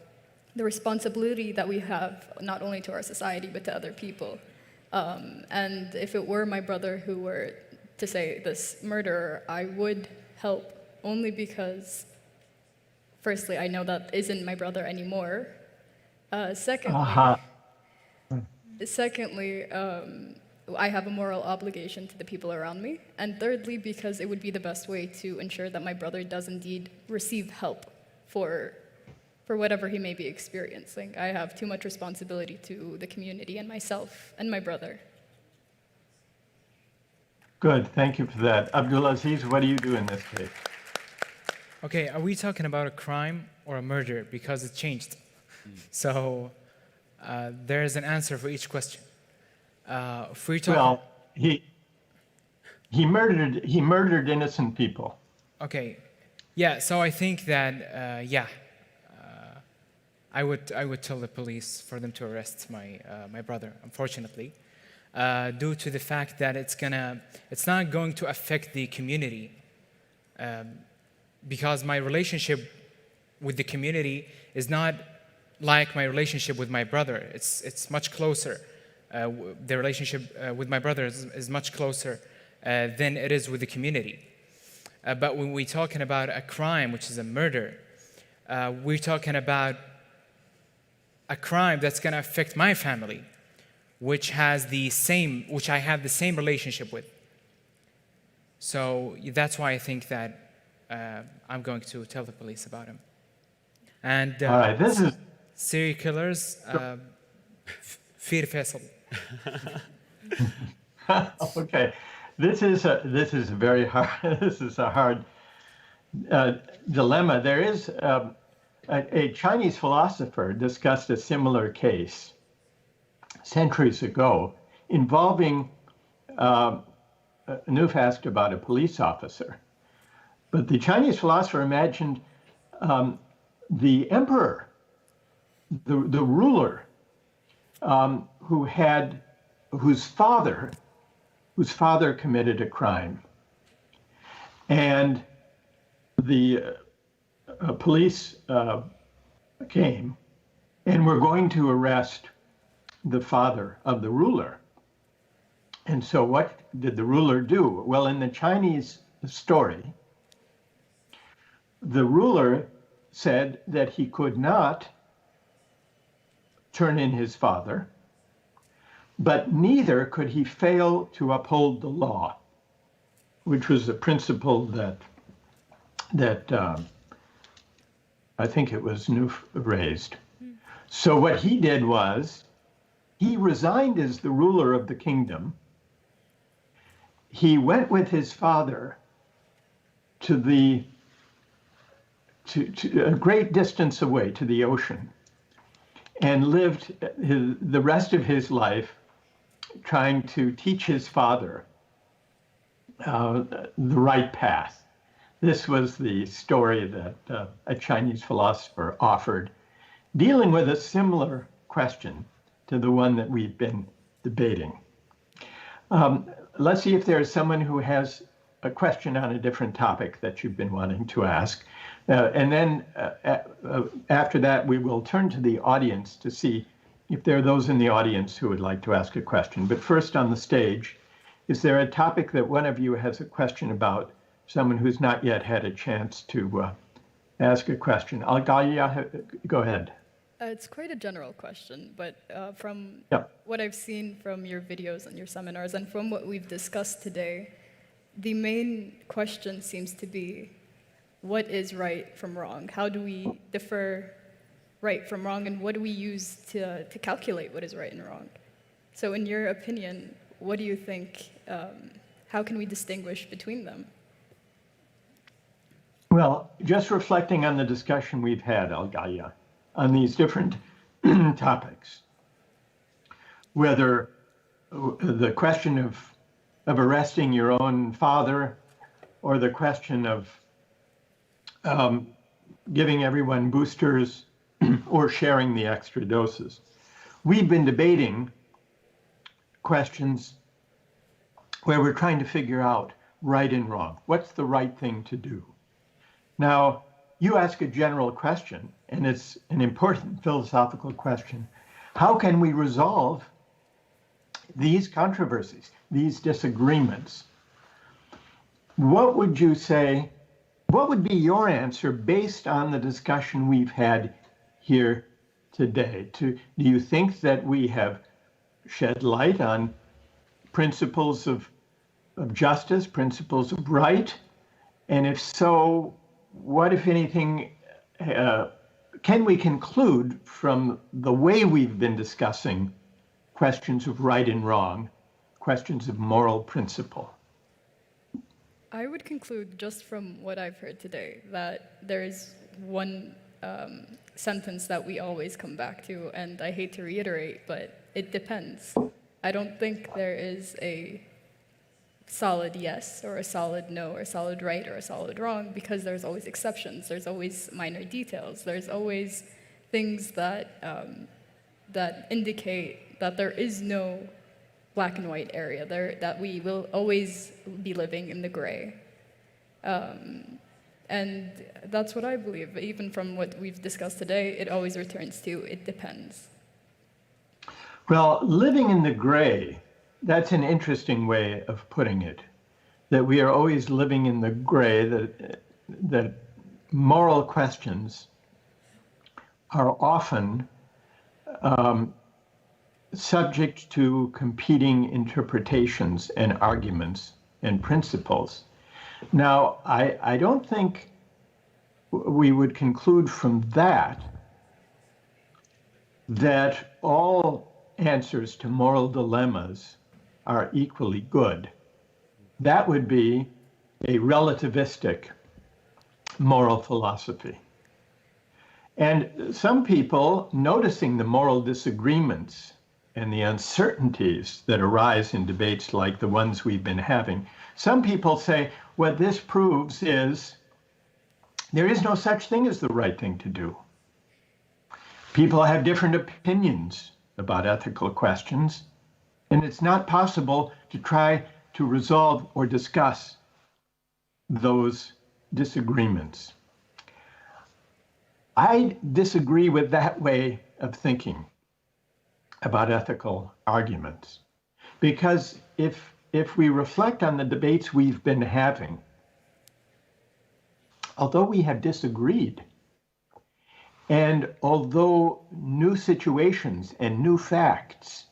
the responsibility that we have not only to our society but to other people. And if it were my brother who were to say this murderer, I would help only because, firstly, I know that isn't my brother anymore. Secondly, I have a moral obligation to the people around me. And thirdly, because it would be the best way to ensure that my brother does indeed receive help for whatever he may be experiencing. I have too much responsibility to the community and myself and my brother. Good, thank you for that. Abdulaziz, what do you do in this case? Okay, are we talking about a crime or a murder? Because it changed. So there is an answer for each question. If we're talking, well, he murdered innocent people. Okay, yeah. So I think that I would tell the police for them to arrest my brother. Unfortunately, due to the fact that it's not going to affect the community, because my relationship with the community is not like my relationship with my brother. It's much closer. The relationship with my brother is much closer than it is with the community. But when we're talking about a crime, which is a murder, we're talking about a crime that's going to affect my family, which I have the same relationship with. So that's why I think that I'm going to tell the police about him. And all right, this is serial killers. Fear Faisal. Okay, this is a very hard. This is a hard dilemma. There is a Chinese philosopher discussed a similar case centuries ago involving. Noof asked about a police officer, but the Chinese philosopher imagined the emperor, the ruler, whose father committed a crime, and the police came and were going to arrest the father of the ruler. And so what did the ruler do? Well, in the Chinese story, the ruler said that he could not turn in his father, but neither could he fail to uphold the law, which was the principle that I think it was Noof raised. So what he did was he resigned as the ruler of the kingdom. He went with his father to a great distance away to the ocean, and lived the rest of his life trying to teach his father the right path. This was the story that a Chinese philosopher offered, dealing with a similar question to the one that we've been debating. Let's see if there's someone who has a question on a different topic that you've been wanting to ask. And then after that, we will turn to the audience to see if there are those in the audience who would like to ask a question. But first on the stage, is there a topic that one of you has a question about, someone who's not yet had a chance to ask a question? Al-Ghaliya, go ahead. It's quite a general question, but from what I've seen from your videos and your seminars and from what we've discussed today, the main question seems to be, what is right from wrong? How do we differ right from wrong, and what do we use to calculate what is right and wrong? So in your opinion, what do you think, how can we distinguish between them? Well, just reflecting on the discussion we've had, Al-Ghaya, on these different topics, whether the question of arresting your own father or the question of giving everyone boosters or sharing the extra doses. We've been debating questions where we're trying to figure out right and wrong. What's the right thing to do? Now, you ask a general question, and it's an important philosophical question. How can we resolve these controversies, these disagreements? What would you say, what would be your answer based on the discussion we've had here today? Do you think that we have shed light on principles of justice, principles of right? And if so, what, if anything, can we conclude from the way we've been discussing questions of right and wrong, questions of moral principle? I would conclude just from what I've heard today that there is one sentence that we always come back to, and I hate to reiterate, but it depends. I don't think there is a solid yes or a solid no or a solid right or a solid wrong, because there's always exceptions, there's always minor details, there's always things that that indicate that there is no black and white area there, that we will always be living in the gray. And that's what I believe. Even from what we've discussed today, it always returns to it depends. Well, living in the gray, that's an interesting way of putting it, that we are always living in the gray, that moral questions are often subject to competing interpretations and arguments and principles. Now, I don't think we would conclude from that all answers to moral dilemmas are equally good. That would be a relativistic moral philosophy. And some people, noticing the moral disagreements and the uncertainties that arise in debates like the ones we've been having, some people say what this proves is there is no such thing as the right thing to do. People have different opinions about ethical questions, and it's not possible to try to resolve or discuss those disagreements. I disagree with that way of thinking about ethical arguments, because if we reflect on the debates we've been having, although we have disagreed, and although new situations and new facts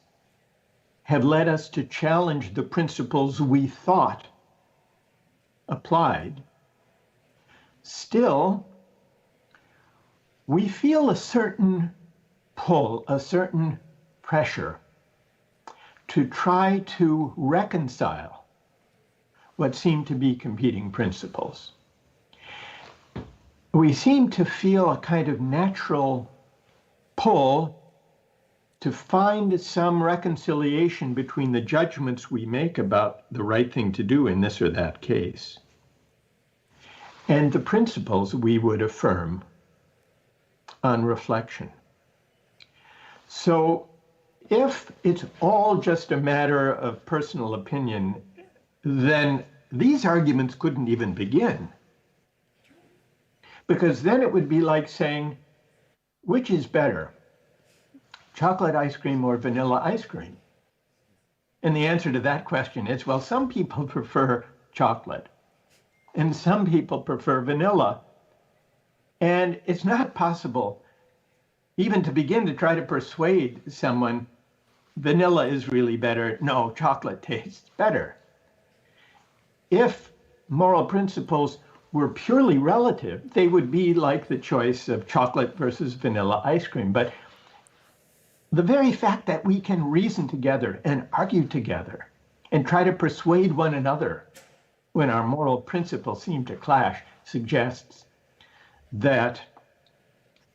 have led us to challenge the principles we thought applied, still, we feel a certain pull, a certain pressure to try to reconcile what seem to be competing principles. We seem to feel a kind of natural pull to find some reconciliation between the judgments we make about the right thing to do in this or that case and the principles we would affirm on reflection. So if it's all just a matter of personal opinion, then these arguments couldn't even begin. Because then it would be like saying, which is better, chocolate ice cream or vanilla ice cream? And the answer to that question is, well, some people prefer chocolate and some people prefer vanilla. And it's not possible even to begin to try to persuade someone vanilla is really better. No, chocolate tastes better. If moral principles were purely relative, they would be like the choice of chocolate versus vanilla ice cream. But the very fact that we can reason together and argue together and try to persuade one another when our moral principles seem to clash suggests that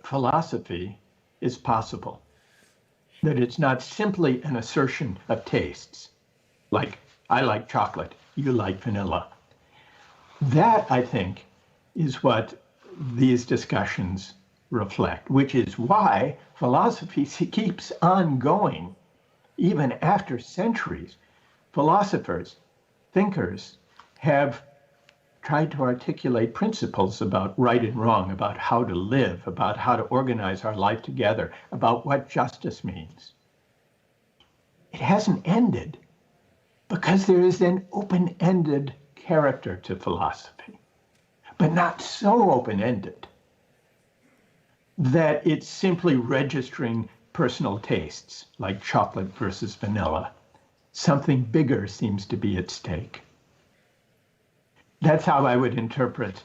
philosophy is possible, that it's not simply an assertion of tastes, like I like chocolate, you like vanilla. That, I think, is what these discussions reflect, which is why philosophy keeps on going even after centuries. Philosophers, thinkers have tried to articulate principles about right and wrong, about how to live, about how to organize our life together, about what justice means. It hasn't ended because there is an open-ended character to philosophy, but not so open-ended that it's simply registering personal tastes, like chocolate versus vanilla. Something bigger seems to be at stake. That's how I would interpret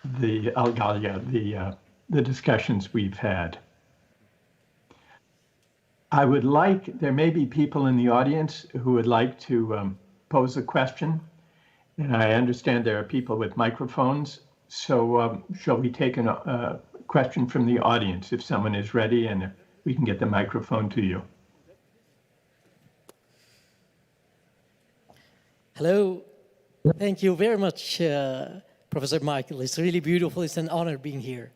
the Algalia, the discussions we've had. I would like, there may be people in the audience who would like to pose a question. And I understand there are people with microphones. So shall we take a question from the audience if someone is ready and we can get the microphone to you? Hello. Thank you very much, Professor Michael. It's really beautiful. It's an honor being here.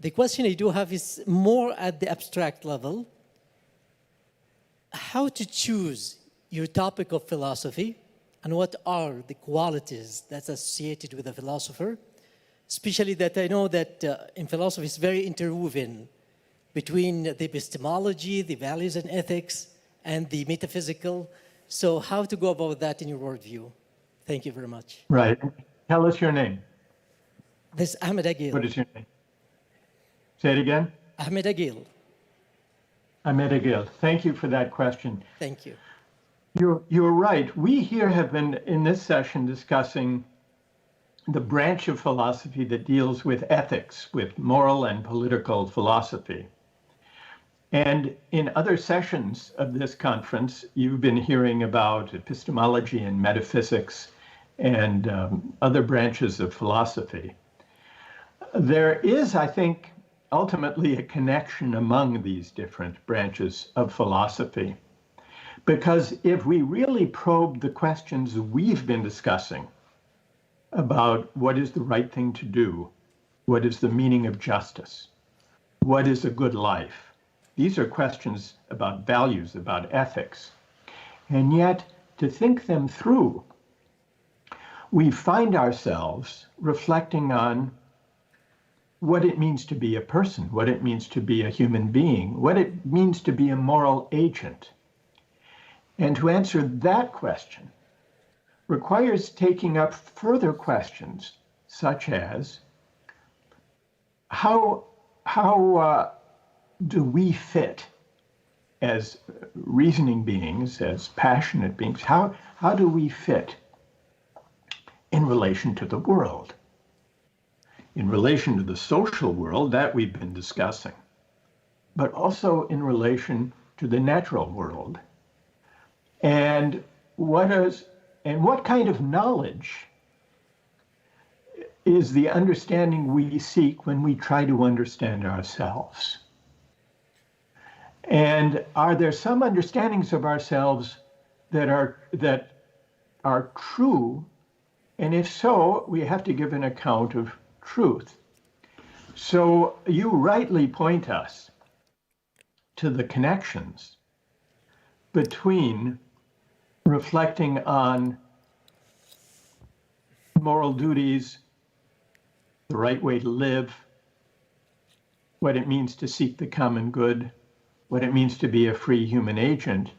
The question I do have is more at the abstract level. How to choose your topic of philosophy and what are the qualities that's associated with a philosopher? Especially that I know that in philosophy it's very interwoven between the epistemology, the values and ethics, and the metaphysical. So how to go about that in your worldview? Thank you very much. Right. Tell us your name. This is Ahmed Agil. What is your name? Say it again. Ahmed Agil. Ahmed Agil. Thank you for that question. Thank you. You're right. We here have been in this session discussing the branch of philosophy that deals with ethics, with moral and political philosophy. And in other sessions of this conference, you've been hearing about epistemology and metaphysics and other branches of philosophy. There is, I think, ultimately a connection among these different branches of philosophy. Because if we really probe the questions we've been discussing about what is the right thing to do, what is the meaning of justice, what is a good life, these are questions about values, about ethics. And yet, to think them through, we find ourselves reflecting on what it means to be a person, what it means to be a human being, what it means to be a moral agent. And to answer that question requires taking up further questions, such as how do we fit as reasoning beings, as passionate beings, how do we fit in relation to the world? In relation to the social world, that we've been discussing, but also in relation to the natural world. And what kind of knowledge is the understanding we seek when we try to understand ourselves? And are there some understandings of ourselves that are true? And if so, we have to give an account of truth. So you rightly point us to the connections between reflecting on moral duties, the right way to live, what it means to seek the common good, what it means to be a free human agent,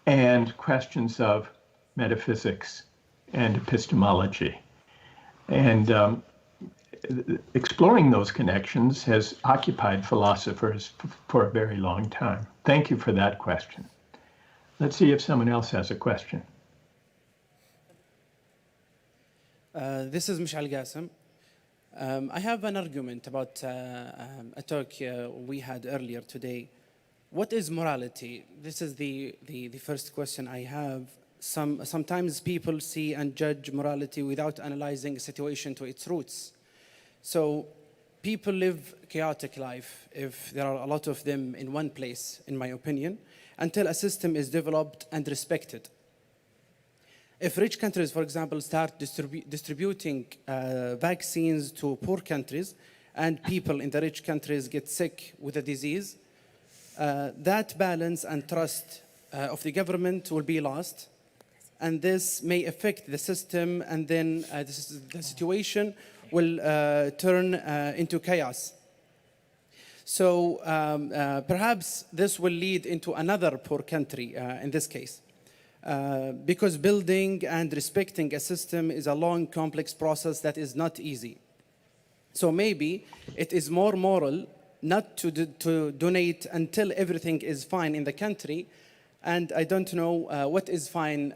and questions of metaphysics and epistemology. And exploring those connections has occupied philosophers for a very long time. Thank you for that question. Let's see if someone else has a question. This is Mishal Qasim. I have an argument about a talk we had earlier today. What is morality? This is the first question I have. Sometimes people see and judge morality without analyzing a situation to its roots. So people live chaotic life if there are a lot of them in one place, in my opinion, until a system is developed and respected. If rich countries, for example, start distributing vaccines to poor countries and people in the rich countries get sick with a disease, that balance and trust of the government will be lost. And this may affect the system, and then the situation will turn into chaos. So perhaps this will lead into another poor country in this case. Because building and respecting a system is a long, complex process that is not easy. So maybe it is more moral not to donate until everything is fine in the country, and I don't know what is fine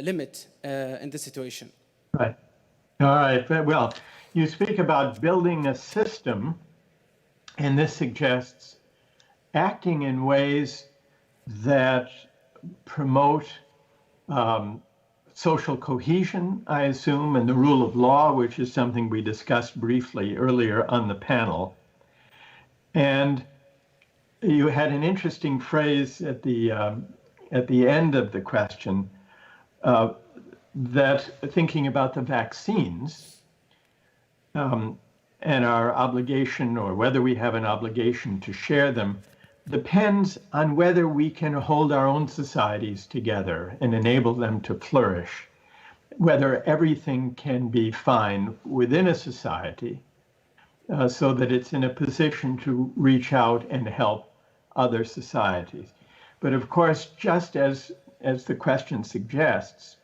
limit in this situation. Right. All right. Well, you speak about building a system, and this suggests acting in ways that promote social cohesion, I assume, and the rule of law, which is something we discussed briefly earlier on the panel. And you had an interesting phrase at the end of the question that thinking about the vaccines and our obligation, or whether we have an obligation to share them, depends on whether we can hold our own societies together and enable them to flourish, whether everything can be fine within a society so that it's in a position to reach out and help other societies. But of course, just as the question suggests,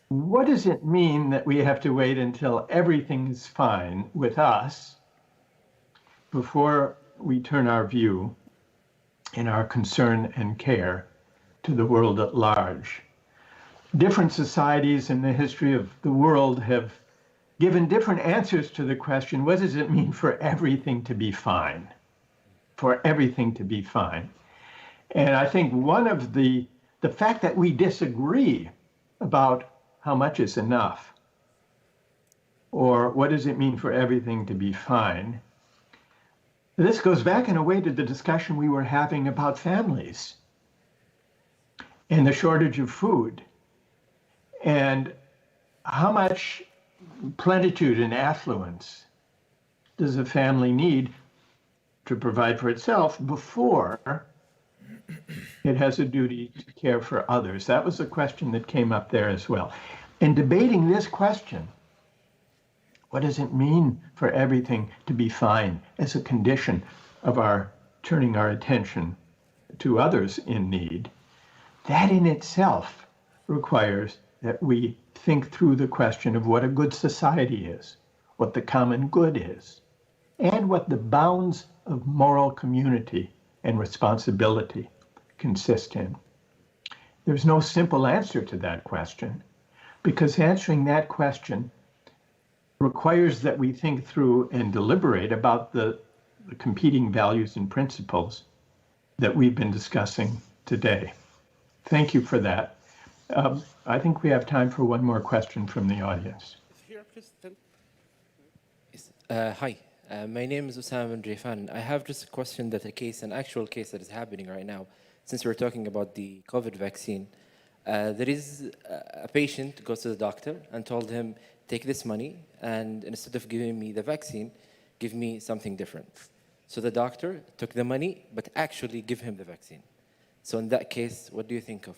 what does it mean that we have to wait until everything is fine with us before we turn our view and our concern and care to the world at large? Different societies in the history of the world have given different answers to the question, what does it mean for everything to be fine? For everything to be fine. And I think one of the fact that we disagree about how much is enough, or what does it mean for everything to be fine, this goes back in a way to the discussion we were having about families and the shortage of food and how much plenitude and affluence does a family need to provide for itself before it has a duty to care for others. That was a question that came up there as well. In debating this question, what does it mean for everything to be fine as a condition of our turning our attention to others in need? That in itself requires that we think through the question of what a good society is, what the common good is, and what the bounds of moral community and responsibility consist in. There's no simple answer to that question, because answering that question requires that we think through and deliberate about the competing values and principles that we've been discussing today. Thank you for that. I think we have time for one more question from the audience. Hi, my name is Usama bin Rifan. I have just a question that an actual case that is happening right now. Since we're talking about the COVID vaccine, there is a patient goes to the doctor and told him, take this money and instead of giving me the vaccine, give me something different. So the doctor took the money, but actually give him the vaccine. So in that case, what do you think of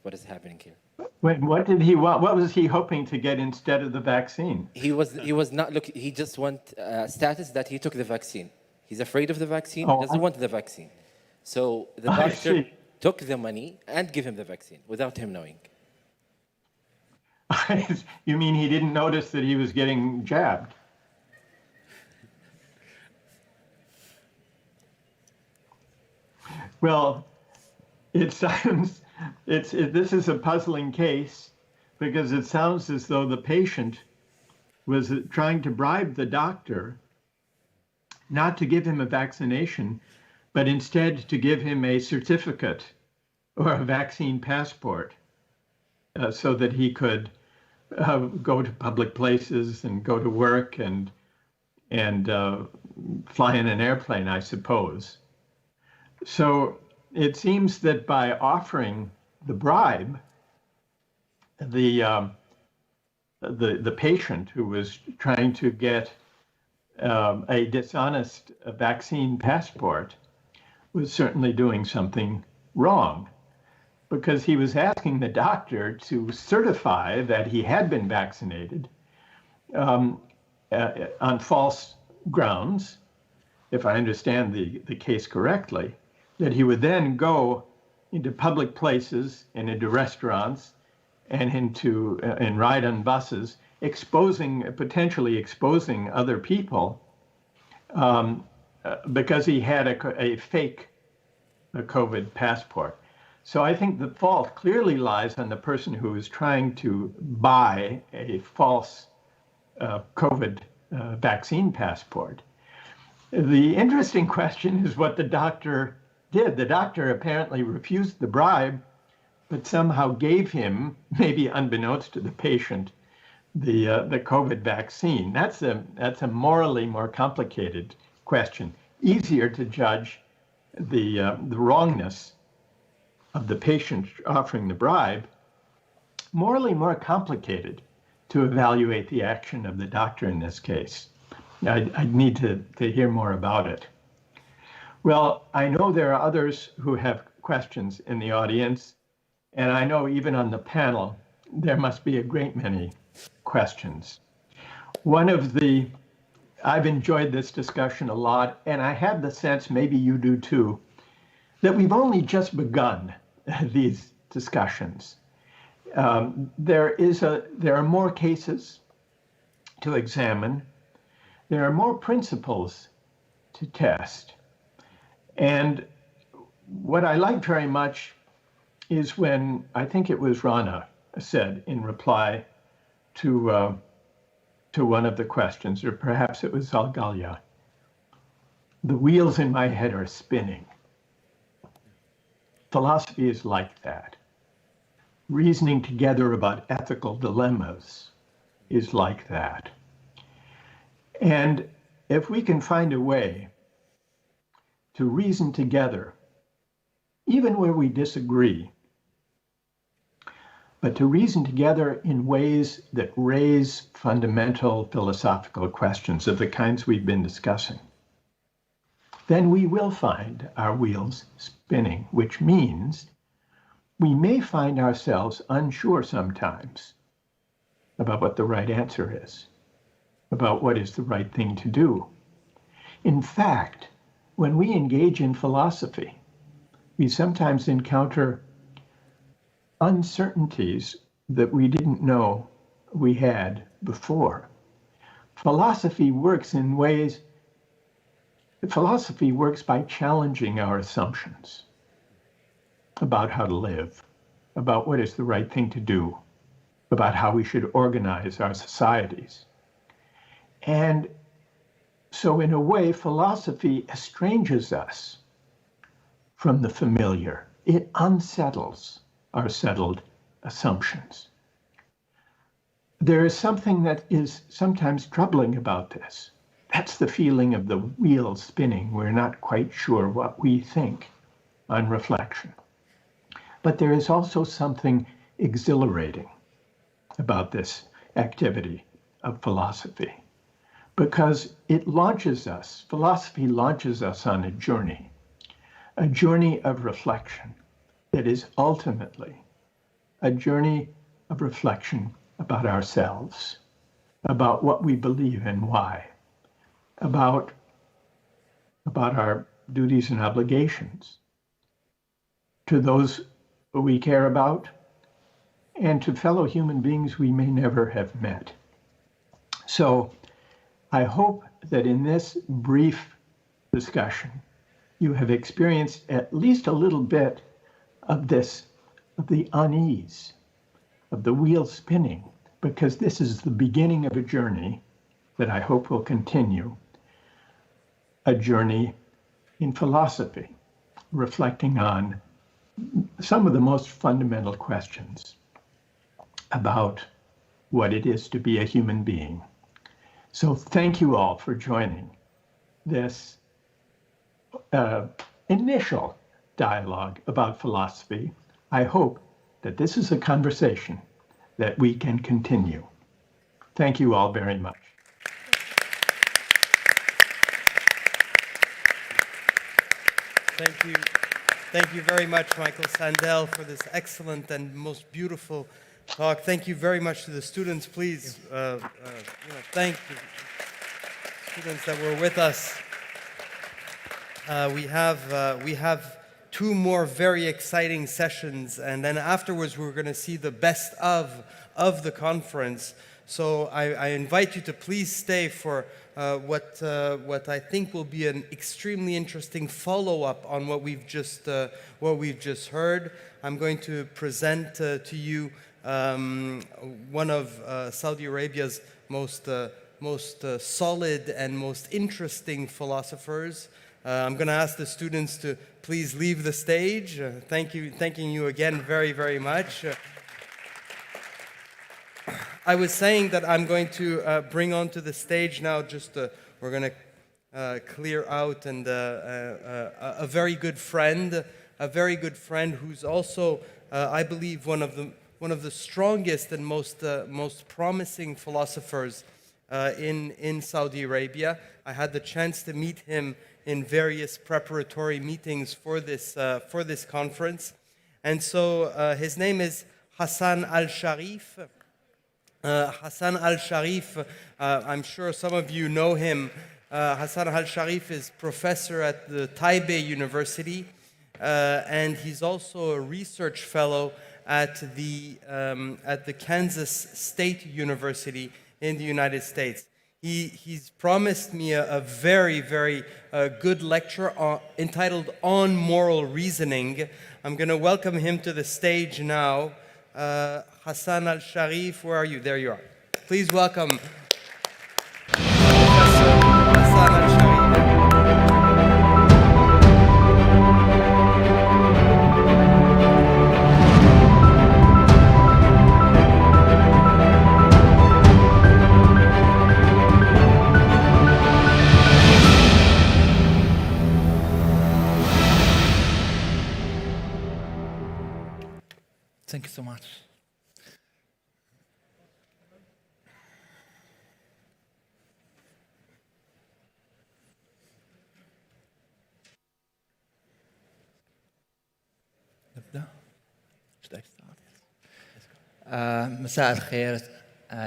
what is happening here? Wait, what did he want? What was he hoping to get instead of the vaccine? He was not looking. He just want status that he took the vaccine. He's afraid of the vaccine. Oh, He doesn't want the vaccine. So the doctor took the money and gave him the vaccine without him knowing. You mean he didn't notice that he was getting jabbed? Well, it sounds, this is a puzzling case because it sounds as though the patient was trying to bribe the doctor not to give him a vaccination, but instead to give him a certificate or a vaccine passport so that he could go to public places and go to work and fly in an airplane, I suppose. So it seems that by offering the bribe, the patient who was trying to get a dishonest vaccine passport was certainly doing something wrong, because he was asking the doctor to certify that he had been vaccinated on false grounds, if I understand the case correctly, that he would then go into public places and into restaurants and and ride on buses, potentially exposing other people because he had a fake COVID passport. So I think the fault clearly lies on the person who is trying to buy a false COVID vaccine passport. The interesting question is what the doctor did. The doctor apparently refused the bribe, but somehow gave him, maybe unbeknownst to the patient, the COVID vaccine. That's a morally more complicated question. Easier to judge the wrongness of the patient offering the bribe. Morally more complicated to evaluate the action of the doctor in this case. I'd need to hear more about it. Well, I know there are others who have questions in the audience, and I know even on the panel, there must be a great many questions. I've enjoyed this discussion a lot, and I have the sense, maybe you do too, that we've only just begun these discussions. There are more cases to examine. There are more principles to test. And what I like very much is when, I think it was Rana said in reply to one of the questions, or perhaps it was Algalia, the wheels in my head are spinning. Philosophy is like that. Reasoning together about ethical dilemmas is like that. And if we can find a way to reason together, even where we disagree, but to reason together in ways that raise fundamental philosophical questions of the kinds we've been discussing, then we will find our wheels spinning, which means we may find ourselves unsure sometimes about what the right answer is, about what is the right thing to do. In fact, when we engage in philosophy, we sometimes encounter uncertainties that we didn't know we had before. Philosophy works by challenging our assumptions about how to live, about what is the right thing to do, about how we should organize our societies. And so in a way, philosophy estranges us from the familiar. It unsettles our settled assumptions. There is something that is sometimes troubling about this. That's the feeling of the wheels spinning. We're not quite sure what we think on reflection. But there is also something exhilarating about this activity of philosophy, because it launches us, philosophy launches us on a journey of reflection that is ultimately a journey of reflection about ourselves, about what we believe and why, about our duties and obligations to those we care about and to fellow human beings we may never have met. So I hope that in this brief discussion, you have experienced at least a little bit of the unease of the wheel spinning, because this is the beginning of a journey that I hope will continue, a journey in philosophy, reflecting on some of the most fundamental questions about what it is to be a human being. So thank you all for joining this initial dialogue about philosophy. I hope that this is a conversation that we can continue. Thank you all very much. Thank you. Thank you very much, Michael Sandel, for this excellent and most beautiful talk. Thank you very much to the students. Please thank the students that were with us. We have two more very exciting sessions, and then afterwards we're going to see the best of the conference. So I invite you to please stay for what I think will be an extremely interesting follow-up on what we've just heard. I'm going to present to you one of Saudi Arabia's most solid and most interesting philosophers. I'm going to ask the students to please leave the stage. Thanking you again very, very much. I was saying that I'm going to bring onto the stage now we're going to clear out and a very good friend who's also, I believe, one of the strongest and most promising philosophers in Saudi Arabia. I had the chance to meet him in various preparatory meetings for this conference, and so his name is Hassan Al-Sharif. Hassan Al-Sharif, I'm sure some of you know him. Hassan Al-Sharif is professor at the Taipei University, and he's also a research fellow at the Kansas State University in the United States. He's promised me a very, very good lecture entitled On Moral Reasoning. I'm going to welcome him to the stage now. Hassan Al-Sharif, where are you? There you are. Please welcome Professor Hassan Al-Sharif. Thank you so much. نبدأ؟ Should I start? مساء الخير.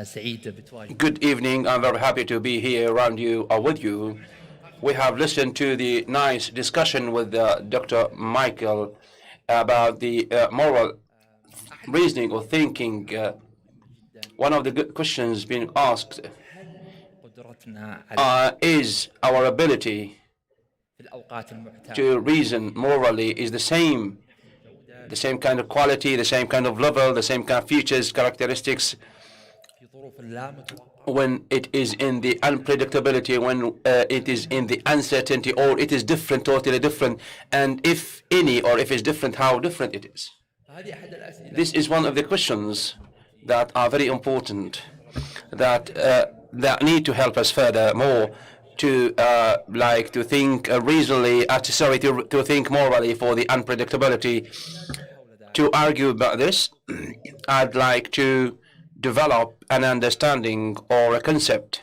سعيد بتواجد. Good evening. I'm very happy to be here around you or with you. We have listened to the nice discussion with Dr. Michael about the moral reasoning or thinking. One of the good questions being asked is our ability to reason morally is the same kind of quality, the same kind of level, the same kind of features, characteristics when it is in the unpredictability, when it is in the uncertainty, or it is different, totally different, and if any, or if it's different, how different it is. This is one of the questions that are very important, that need to help us further more to to think reasonably, to think morally for the unpredictability. To argue about this, I'd like to develop an understanding or a concept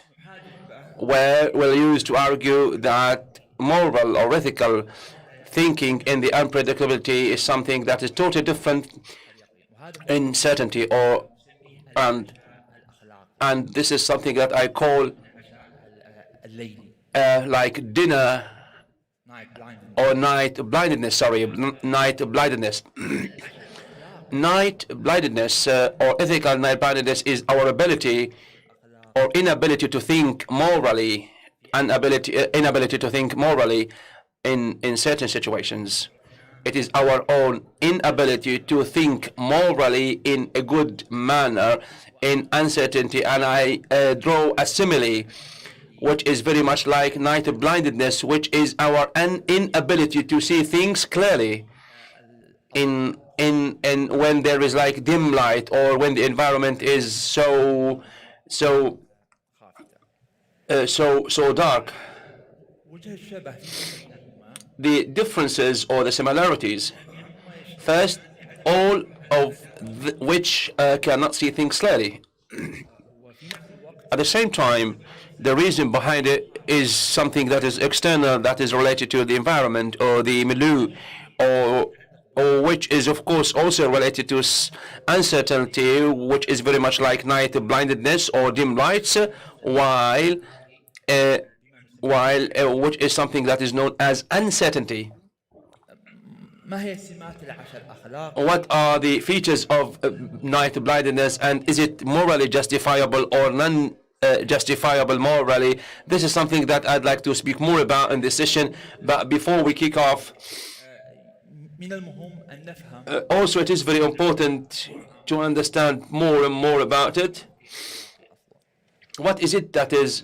where we'll use to argue that moral or ethical thinking in the unpredictability is something that is totally different in certainty, and this is something that I call like dinner or night blindness. Sorry, night blindness. Night blindness or ethical night blindness is our ability or inability to think morally, inability to think morally in certain situations. It is our own inability to think morally in a good manner in uncertainty. And I draw a simile, which is very much like night blindedness, which is our inability to see things clearly in when there is like dim light, or when the environment is so dark. The differences or the similarities. First, all of which cannot see things clearly. At the same time, the reason behind it is something that is external, that is related to the environment or the milieu, or which is of course also related to uncertainty, which is very much like night blindedness or dim lights, while which is something that is known as uncertainty. What are the features of night blindedness, and is it morally justifiable or non-justifiable morally? This is something that I'd like to speak more about in this session, but before we kick off, also it is very important to understand more and more about it. What is it that is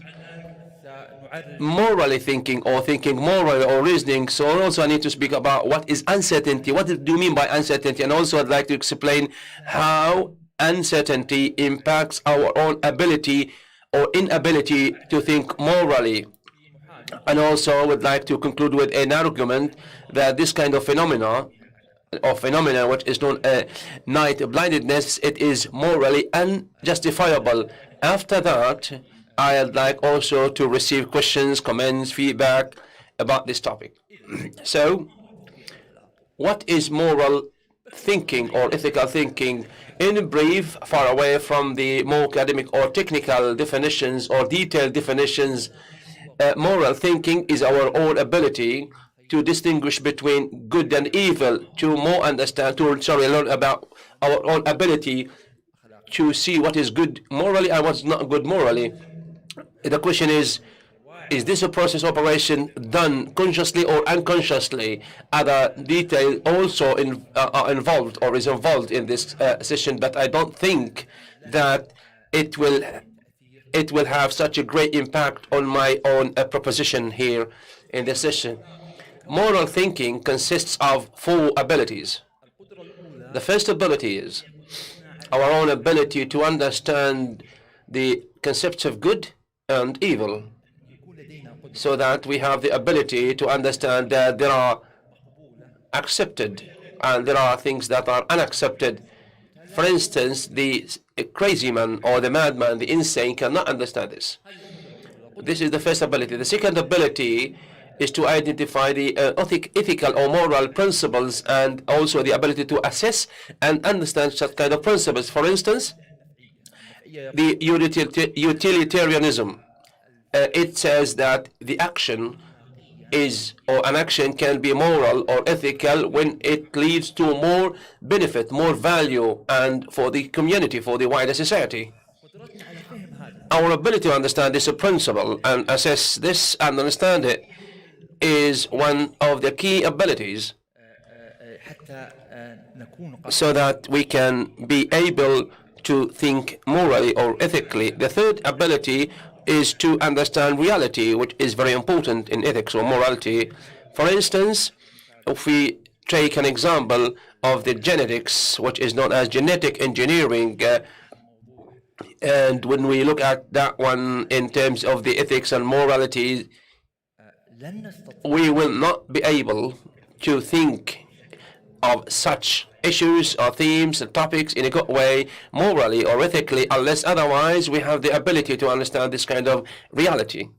morally thinking, or thinking morally, or reasoning? So also I need to speak about what is uncertainty. What do you mean by uncertainty? And also I'd like to explain how uncertainty impacts our own ability or inability to think morally. And also I would like to conclude with an argument that this kind of phenomena which is known as night blindedness, it is morally unjustifiable. After that, I'd like also to receive questions, comments, feedback about this topic. So, what is moral thinking or ethical thinking? In brief, far away from the more academic or technical definitions or detailed definitions, moral thinking is our own ability to distinguish between good and evil, to learn about our own ability to see what is good morally and what's not good morally. The question is this a process operation done consciously or unconsciously? Other detail also are involved or is involved in this session, but I don't think that it will have such a great impact on my own proposition here in this session. Moral thinking consists of 4 abilities. The first ability is our own ability to understand the concepts of good and evil, so that we have the ability to understand that there are accepted and there are things that are unaccepted. For instance, the crazy man or the madman, the insane, cannot understand this. This is the first ability. The second ability is to identify the ethical or moral principles, and also the ability to assess and understand such kind of principles. For instance, the utilitarianism. It says that the action an action can be moral or ethical when it leads to more benefit, more value, and for the community, for the wider society. Our ability to understand this principle and assess this and understand it is one of the key abilities, so that we can be able to think morally or ethically. The third ability is to understand reality, which is very important in ethics or morality. For instance, if we take an example of the genetics, which is known as genetic engineering, and when we look at that one in terms of the ethics and morality, we will not be able to think of such issues or themes and topics in a good way, morally or ethically, unless otherwise we have the ability to understand this kind of reality.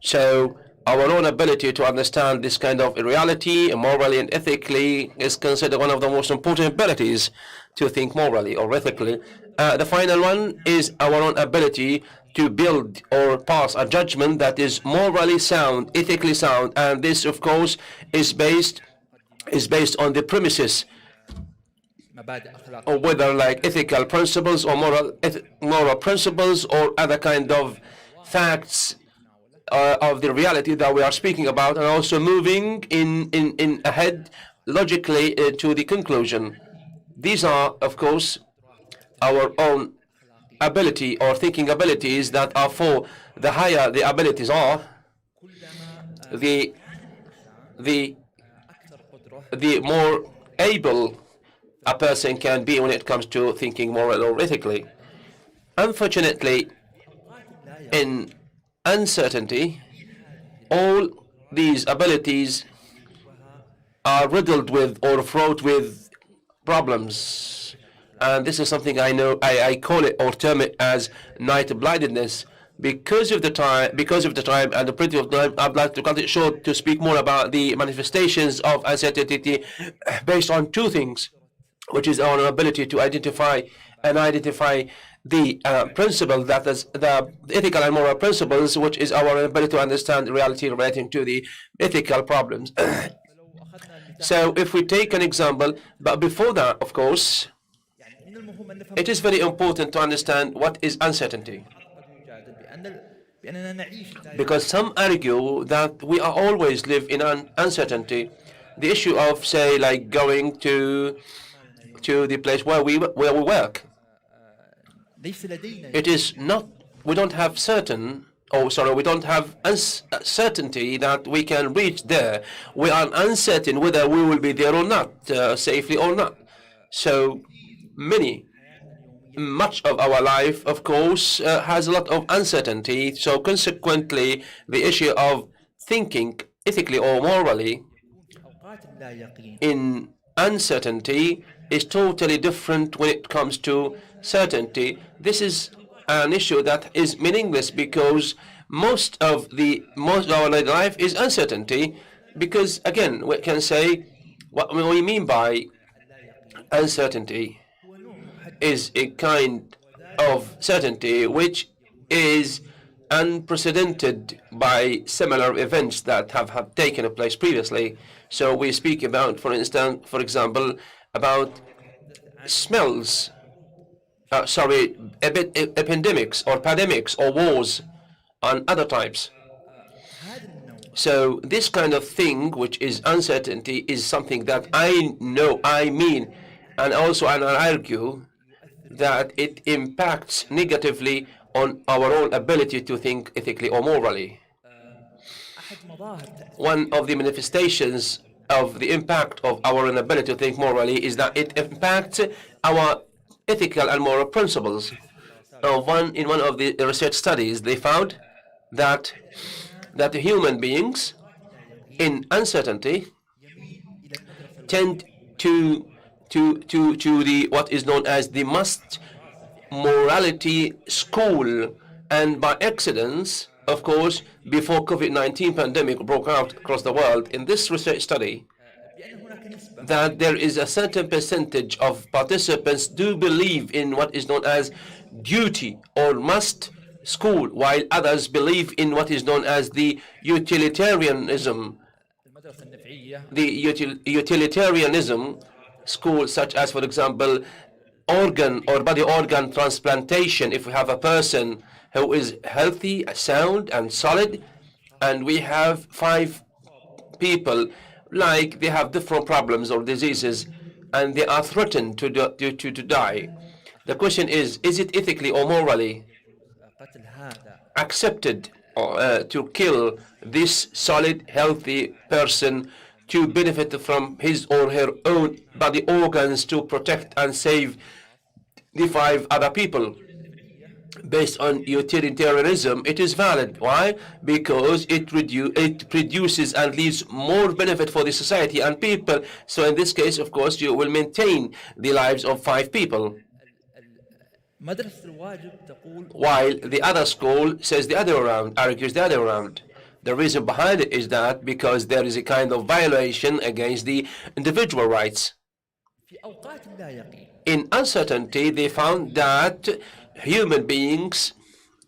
So our own ability to understand this kind of reality, morally and ethically, is considered one of the most important abilities to think morally or ethically. The final one is our own ability to build or pass a judgment that is morally sound, ethically sound, and this, of course, is based on the premises, or whether like ethical principles or moral principles or other kind of facts of the reality that we are speaking about, and also moving in ahead logically to the conclusion. These are, of course, our own ability or thinking abilities that are for the higher the abilities are, the the the more able a person can be when it comes to thinking moral or ethically. Unfortunately, in uncertainty, all these abilities are riddled with or fraught with problems. And this is something I know, I call it or term it as night blindedness. Because of the time and the plenty of time, I'd like to cut it short to speak more about the manifestations of uncertainty based on two things, which is our ability to identify the principle that is the ethical and moral principles, which is our ability to understand reality relating to the ethical problems. So if we take an example, but before that, of course, it is very important to understand what is uncertainty. Because some argue that we are always live in an uncertainty. The issue of, say, like going to the place where we work. It is not, we don't have we don't have certainty that we can reach there. We are uncertain whether we will be there or not, safely or not. So much of our life, of course, has a lot of uncertainty. So consequently, the issue of thinking ethically or morally in uncertainty is totally different when it comes to certainty. This is an issue that is meaningless because most of our life is uncertainty. Because again, we can say what we mean by uncertainty is a kind of certainty which is unprecedented by similar events that have taken place previously. So we speak about, for example, about smells, epidemics or pandemics or wars and other types. So this kind of thing, which is uncertainty, is something that I mean, and also I argue that it impacts negatively on our own ability to think ethically or morally. One of the manifestations of the impact of our inability to think morally is that it impacts our ethical and moral principles. In one of the research studies, they found that the human beings in uncertainty tend to the what is known as the must morality school, and by accident, of course, before COVID-19 pandemic broke out across the world, in this research study, that there is a certain percentage of participants do believe in what is known as duty or must school, while others believe in what is known as the utilitarianism. The utilitarianism school, such as, for example, organ or body organ transplantation. If we have a person who is healthy, sound, and solid, and we have 5 people, like they have different problems or diseases, and they are threatened to die. The question is it ethically or morally accepted to kill this solid, healthy person to benefit from his or her own body organs to protect and save the 5 other people? Based on utilitarianism, it is valid. Why? Because it produces and leaves more benefit for the society and people. So in this case, of course, you will maintain the lives of 5 people. While the other school says the other around, argues the other around. The reason behind it is that because there is a kind of violation against the individual rights. In uncertainty, they found that human beings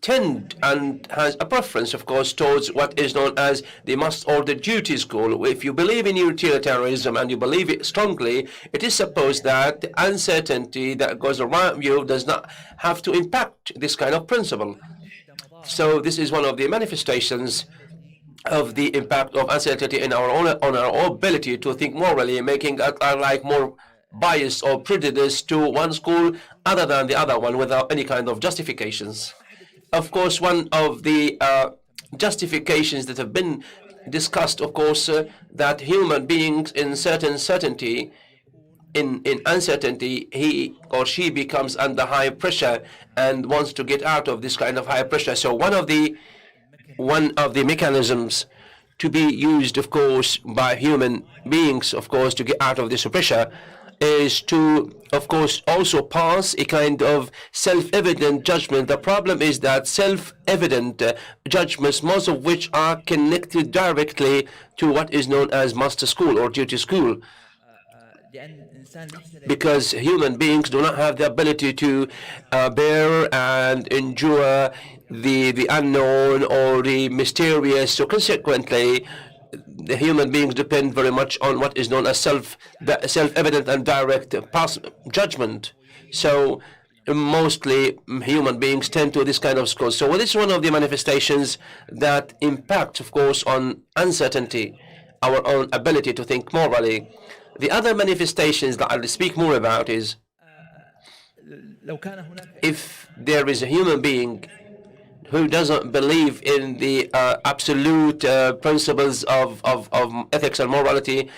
tend and has a preference, of course, towards what is known as the must or the duty school. If you believe in utilitarianism and you believe it strongly, it is supposed that the uncertainty that goes around you does not have to impact this kind of principle. So this is one of the manifestations of the impact of uncertainty in our own on our ability to think morally, making us like more biased or prejudiced to one school other than the other one without any kind of justifications. Of course, one of the justifications that have been discussed, of course, that human beings in certain certainty, in uncertainty, he or she becomes under high pressure and wants to get out of this kind of high pressure. So one of the mechanisms to be used, of course, by human beings, of course, to get out of this pressure is to, of course, also pass a kind of self-evident judgment. The problem is that self-evident judgments, most of which are connected directly to what is known as master school or duty school, because human beings do not have the ability to bear and endure the unknown or the mysterious. So consequently, the human beings depend very much on what is known as self-evident and direct judgment. So mostly human beings tend to this kind of schools. So this is one of the manifestations that impact, of course, on uncertainty, our own ability to think morally. The other manifestations that I'll speak more about is if there is a human being who doesn't believe in the absolute principles of ethics and morality,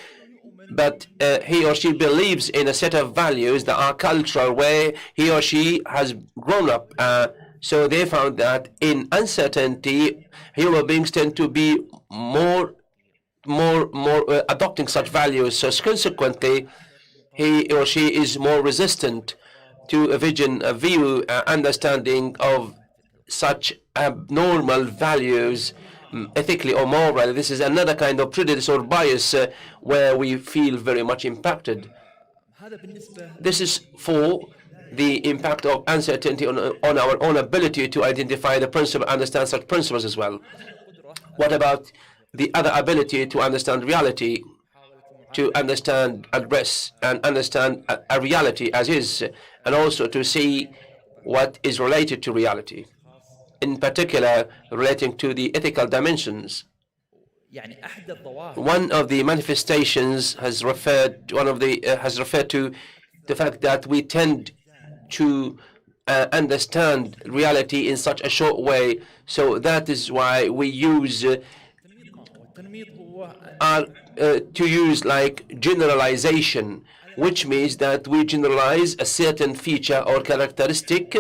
but he or she believes in a set of values that are cultural, where he or she has grown up. So they found that in uncertainty, human beings tend to be more adopting such values. So consequently, he or she is more resistant to a vision, a view, understanding of such abnormal values, ethically or morally. This is another kind of prejudice or bias where we feel very much impacted. This is for the impact of uncertainty on our own ability to identify the principle, understand such principles as well. What about the other ability to understand reality, to understand, address, and understand a reality as is, and also to see what is related to reality, in particular relating to the ethical dimensions? One of the manifestations has referred to the fact that we tend to understand reality in such a short way. So that is why we use to use like generalization, which means that we generalize a certain feature or characteristic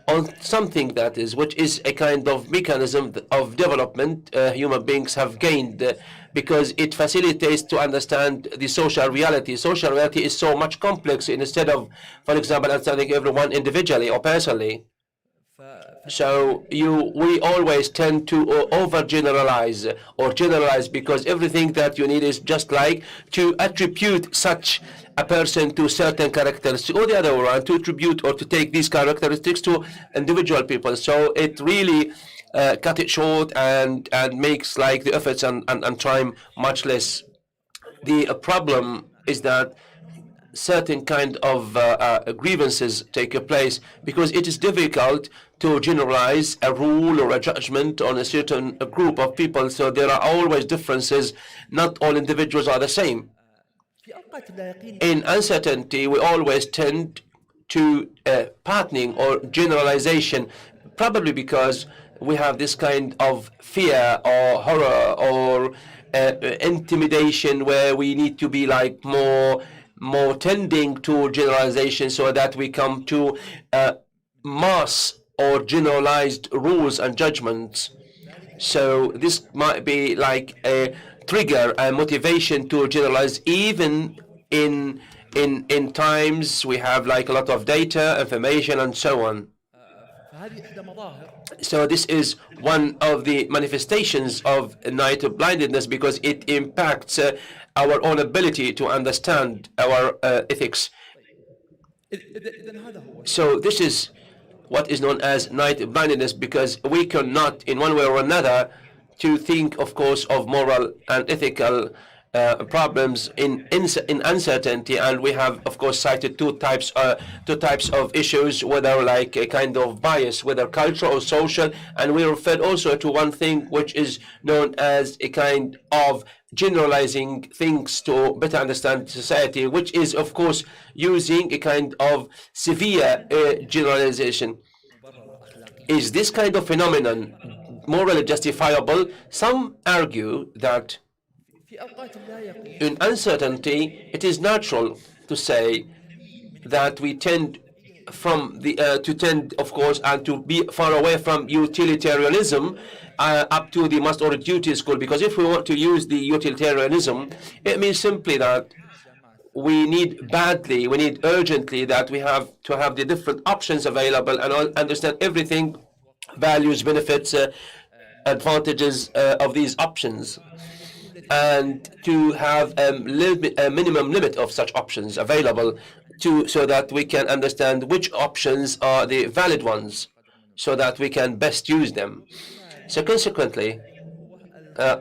on something which is a kind of mechanism of development human beings have gained, because it facilitates to understand the social reality. Social reality is so much complex, instead of, for example, understanding everyone individually or personally. So we always tend to overgeneralize or generalize, because everything that you need is just like to attribute such a person to certain characteristics, or the other way around, to attribute or to take these characteristics to individual people. So it really cut it short and makes like the efforts and time much less. The problem is that certain kind of grievances take place, because it is difficult to generalize a rule or a judgment on a certain group of people. So there are always differences. Not all individuals are the same. In uncertainty, we always tend to partnering or generalization, probably because we have this kind of fear or horror or intimidation, where we need to be like more tending to generalization, so that we come to mass or generalized rules and judgments. So this might be like a trigger and motivation to generalize, even in times we have like a lot of data, information, and so on. So this is one of the manifestations of night blindness, because it impacts our own ability to understand our ethics. So this is what is known as night blindness, because we cannot, in one way or another, to think, of course, of moral and ethical problems in uncertainty, and we have, of course, cited two types of issues, whether like a kind of bias, whether cultural or social, and we referred also to one thing which is known as a kind of generalizing things to better understand society, which is, of course, using a kind of severe generalization. Is this kind of phenomenon morally justifiable? Some argue that in uncertainty, it is natural to say that we tend of course, and to be far away from utilitarianism up to the must or duty school. Because if we want to use the utilitarianism, it means simply that we need urgently that we have to have the different options available and understand everything, values, benefits, advantages of these options, and to have a minimum limit of such options available so that we can understand which options are the valid ones so that we can best use them. So consequently,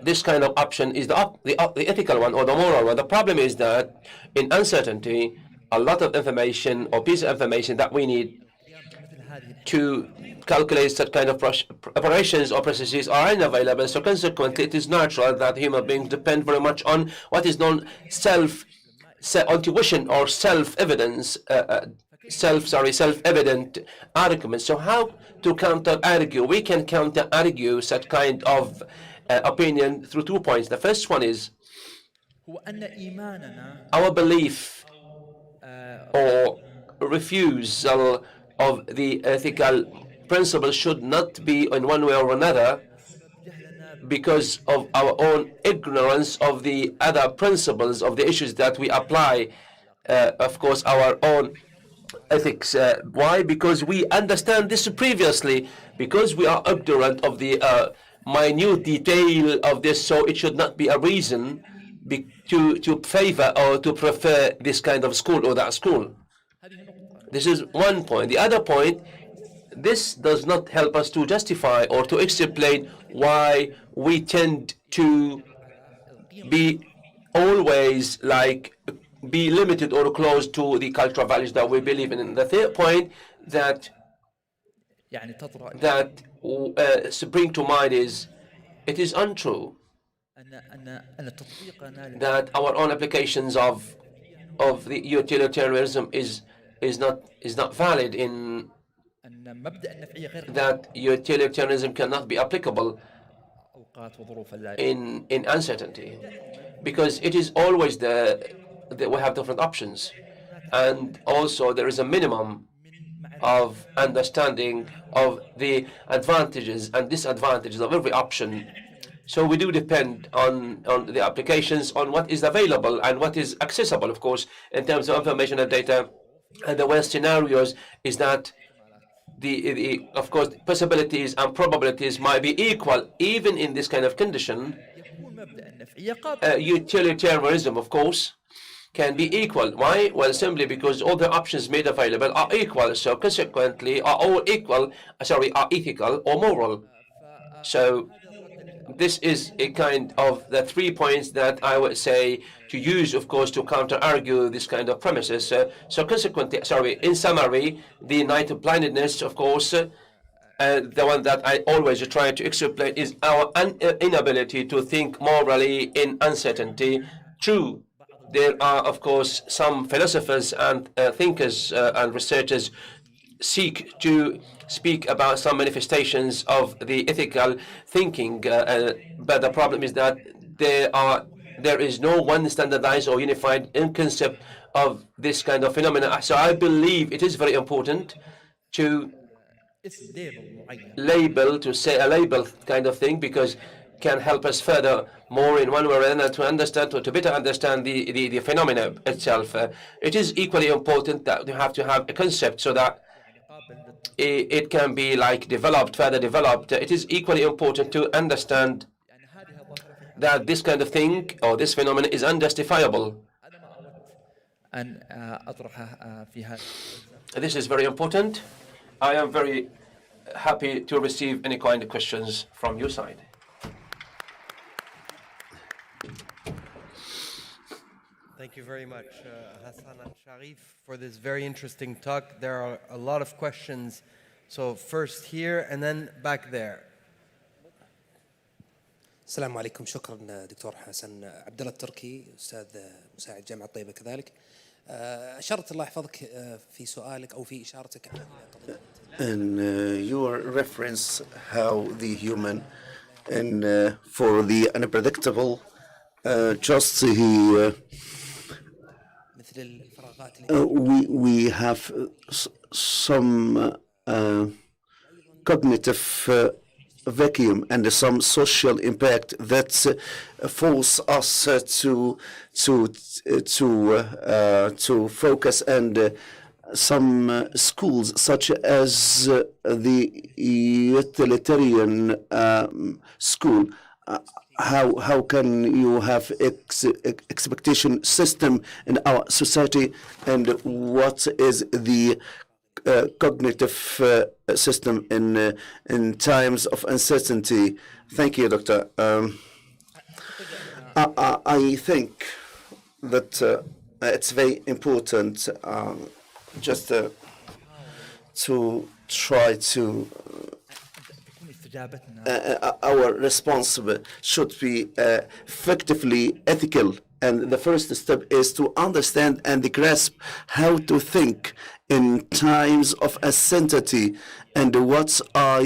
this kind of option is the ethical one or the moral one. The problem is that in uncertainty, a lot of information or piece of information that we need to calculate such kind of operations or processes are unavailable. So consequently, it is natural that human beings depend very much on what is known on tuition or self-evidence, self-evident arguments. So how to counter-argue? We can counter-argue such kind of opinion through 2 points. The first one is our belief or refusal of the ethical principle should not be in one way or another because of our own ignorance of the other principles of the issues that we apply, of course, our own ethics. Why? Because we understand this previously, because we are ignorant of the minute detail of this, so it should not be a reason to favor or to prefer this kind of school or that school. This is one point. The other point, this does not help us to justify or to explain why we tend to be always be limited or close to the cultural values that we believe in. And the third point that spring to mind is, it is untrue that our own applications of the utilitarianism is not valid, in that utilitarianism cannot be applicable in uncertainty, because it is always we have different options, and also there is a minimum of understanding of the advantages and disadvantages of every option. So we do depend on the applications, on what is available and what is accessible, of course, in terms of information and data. And the worst scenarios is that of course, possibilities and probabilities might be equal even in this kind of condition. Utilitarianism, of course, can be equal. Why? Well, simply because all the options made available are equal. So consequently, are all are ethical or moral. So this is a kind of the 3 points that I would say to use, of course, to counter-argue this kind of premises. So consequently, in summary, the night of blindness, of course, the one that I always try to explain is our inability to think morally in uncertainty. True, there are, of course, some philosophers and thinkers and researchers seek to speak about some manifestations of the ethical thinking, but the problem is that there is no one standardized or unified concept of this kind of phenomena. So I believe it is very important to say a label kind of thing, because can help us further more in one way or another to understand, or to better understand the phenomena itself. It is equally important that you have to have a concept so that it can be further developed. It is equally important to understand that this kind of thing or this phenomenon is unjustifiable. This is very important. I am very happy to receive any kind of questions from your side. Thank you very much, Hassan and Sharif, for this very interesting talk. There are a lot of questions. So first here and then back there. السلام عليكم. شكرا دكتور حسن. عبد الله التركي، استاذ مساعد جامعه طيبه كذلك. اشرت الله يحفظك في سؤالك او في اشارتك على قضيه in your reference how the human and for the unpredictable just he we have some cognitive vacuum and some social impact that force us to focus, and some schools such as the utilitarian school, how can you have expectation system in our society, and what is the cognitive system in times of uncertainty? Thank you, Doctor. I think that it's very important just to try to our response should be effectively ethical, and the first step is to understand and grasp how to think in times of uncertainty, and what are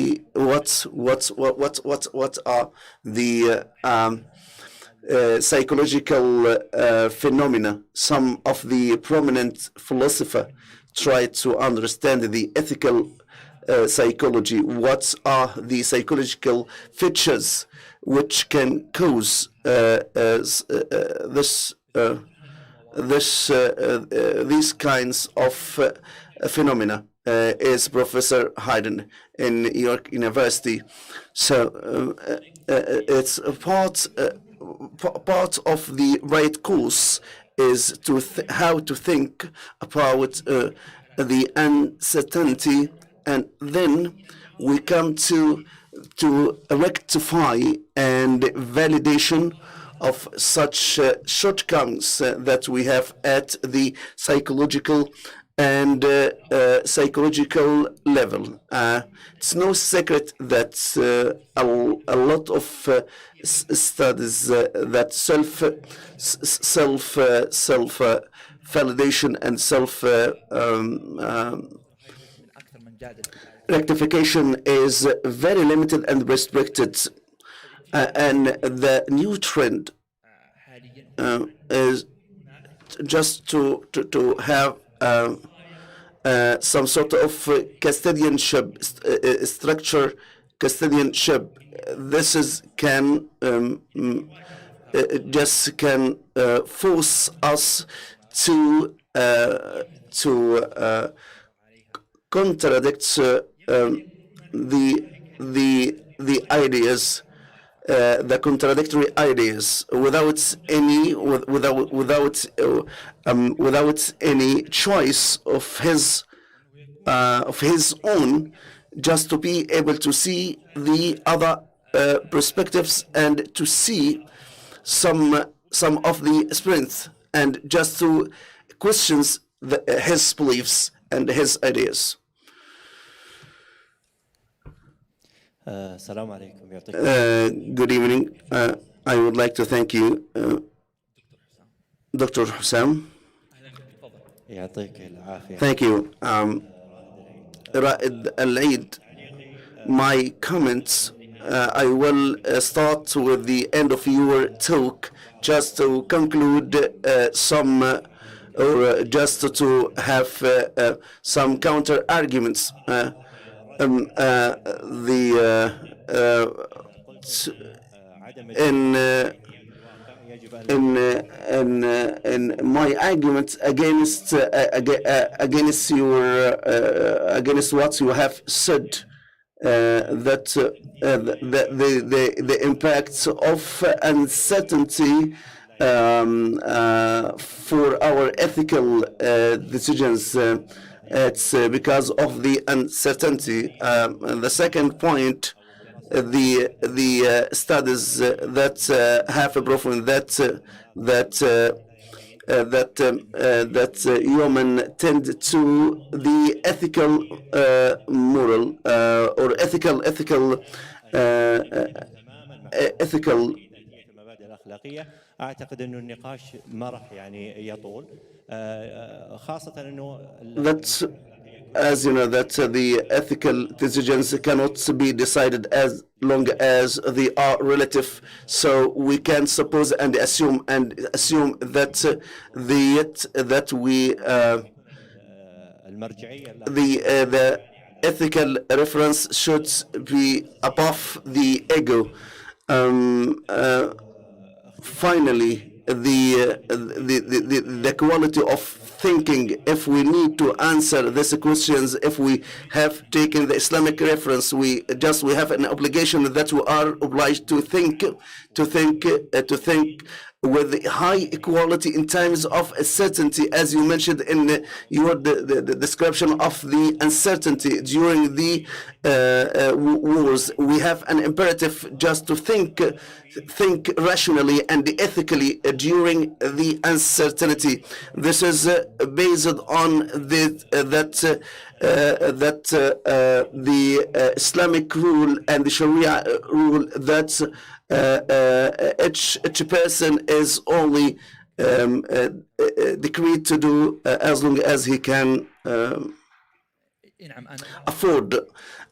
the psychological phenomena. Some of the prominent philosophers try to understand the ethical psychology. What are the psychological features which can cause these kinds of phenomena? Is Professor Hayden in York University. So it's a part of the right course is to how to think about the uncertainty, and then we come to rectify and validation of such shortcomings that we have at the psychological and psychological level. It's no secret that a lot of studies that self validation and self rectification is very limited and restricted, and the new trend is just to have some sort of custodianship structure. Custodianship. This is can just can force us to contradict the ideas. The contradictory ideas without any choice of his own, just to be able to see the other perspectives and to see some of the strength, and just to question his beliefs and his ideas. Good evening. I would like to thank you, Dr. Hussam. Thank you. Ra'id Al-Eid, my comments, I will start with the end of your talk, just to conclude or just to have some counter arguments. In my argument against what you have said, that the impacts of uncertainty for our ethical decisions. It's because of the uncertainty. The second point, the studies that have proven that human tend to the ethical moral or ethical اعتقد انه النقاش ما راح يعني يطول خاصه انه that as you know that the ethical decisions cannot be decided as long as they are relative, so we can suppose and assume that the ethical reference should be above the ego. Finally, the quality of thinking, if we need to answer these questions, if we have taken the Islamic reference, we have an obligation that we are obliged to think with high quality in times of uncertainty, as you mentioned in your the description of the uncertainty during the wars. We have an imperative just to think rationally and ethically during the uncertainty. This is based on the Islamic rule and the Sharia rule that each person is only decreed to do as long as he can afford.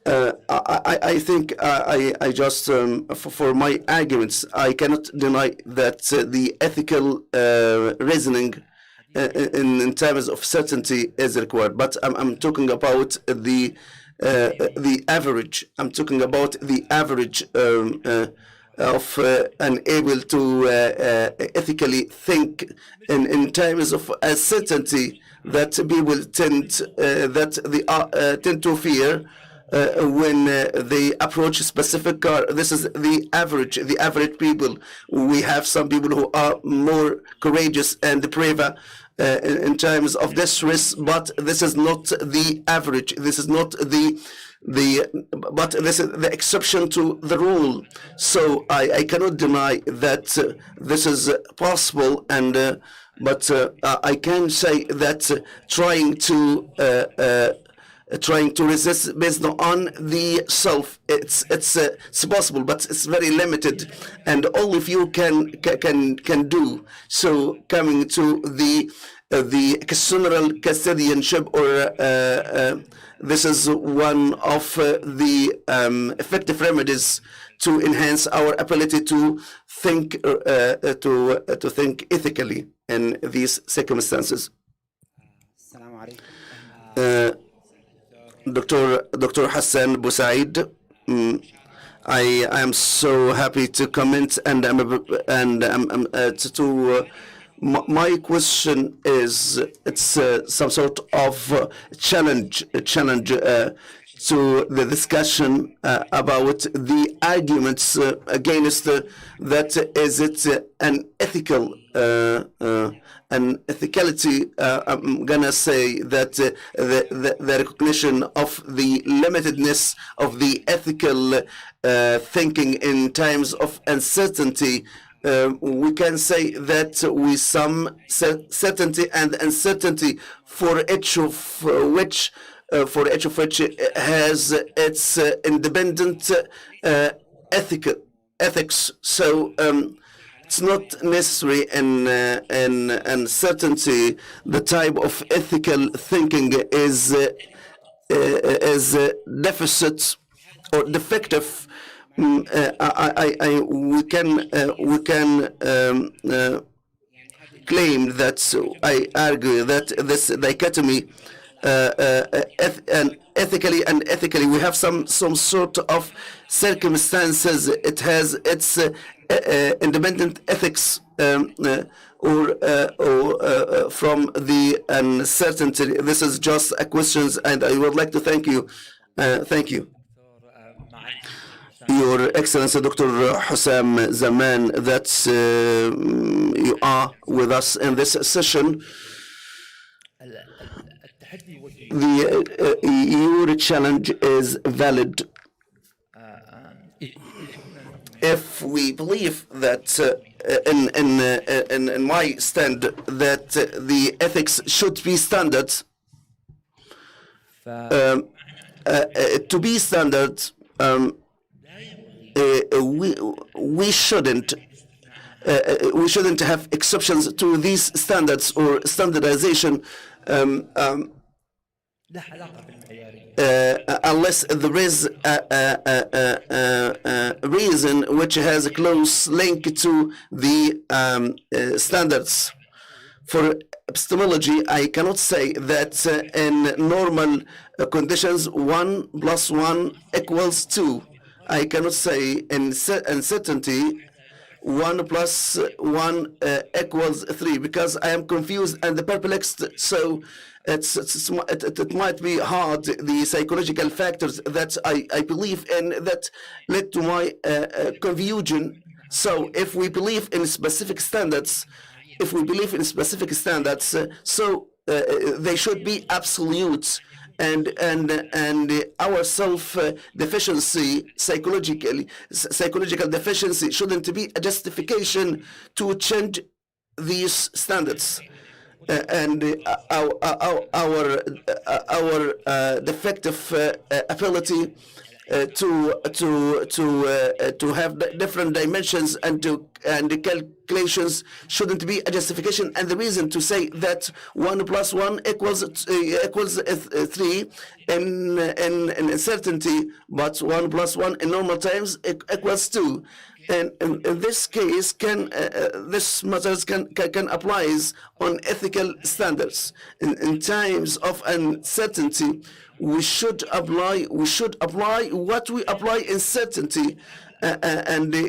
I think I just for my arguments I cannot deny that the ethical reasoning in terms of certainty is required, but I'm talking about the average. I'm talking about the average of unable to ethically think in terms of uncertainty that people tend to fear when they approach a specific car. This is the average people. We have some people who are more courageous and brave in terms of this risk, but this is not the average. This is not but this is the exception to the rule. So I cannot deny that this is possible, and but I can say that trying to resist based on the self, it's possible, but it's very limited, and only few can do so. Coming to the external custodianship, or this is one of the effective remedies to enhance our ability to think ethically in these circumstances. Dr. Hassan Bousaid, I am so happy to comment, and my question is, it's some sort of challenge to the discussion about the arguments against that. Is it an ethical ethicality? I'm gonna say that the recognition of the limitedness of the ethical thinking in times of uncertainty. We can say that with some certainty and uncertainty for each of which has its independent ethics. So it's not necessary in uncertainty. The type of ethical thinking is deficit or defective. We can claim that. I argue that this dichotomy, ethically and ethically, we have some sort of circumstances. It has its independent ethics, or from the uncertainty. This is just a question, and I would like to thank you. Thank you, Your Excellency, Dr. Hussam Zaman, that you are with us in this session. Your challenge is valid, if we believe that in my stand that the ethics should be standard, to be standard, we shouldn't have exceptions to these standards or standardization unless there is a reason which has a close link to the standards. For epistemology, I cannot say that in normal conditions 1 + 1 = 2. I cannot say in uncertainty 1 + 1 = 3 because I am confused and perplexed. So it might be hard, the psychological factors that I believe in that led to my confusion. So if we believe in specific standards, so they should be absolute, and our self deficiency, psychological deficiency shouldn't be a justification to change these standards. And our defective ability to have different dimensions and the calculations shouldn't be a justification and the reason to say that 1 + 1 = 3 in uncertainty, but 1 + 1 in normal times equals 2. And in this case, this matters can apply on ethical standards. In times of uncertainty, we should apply what we apply in certainty, and the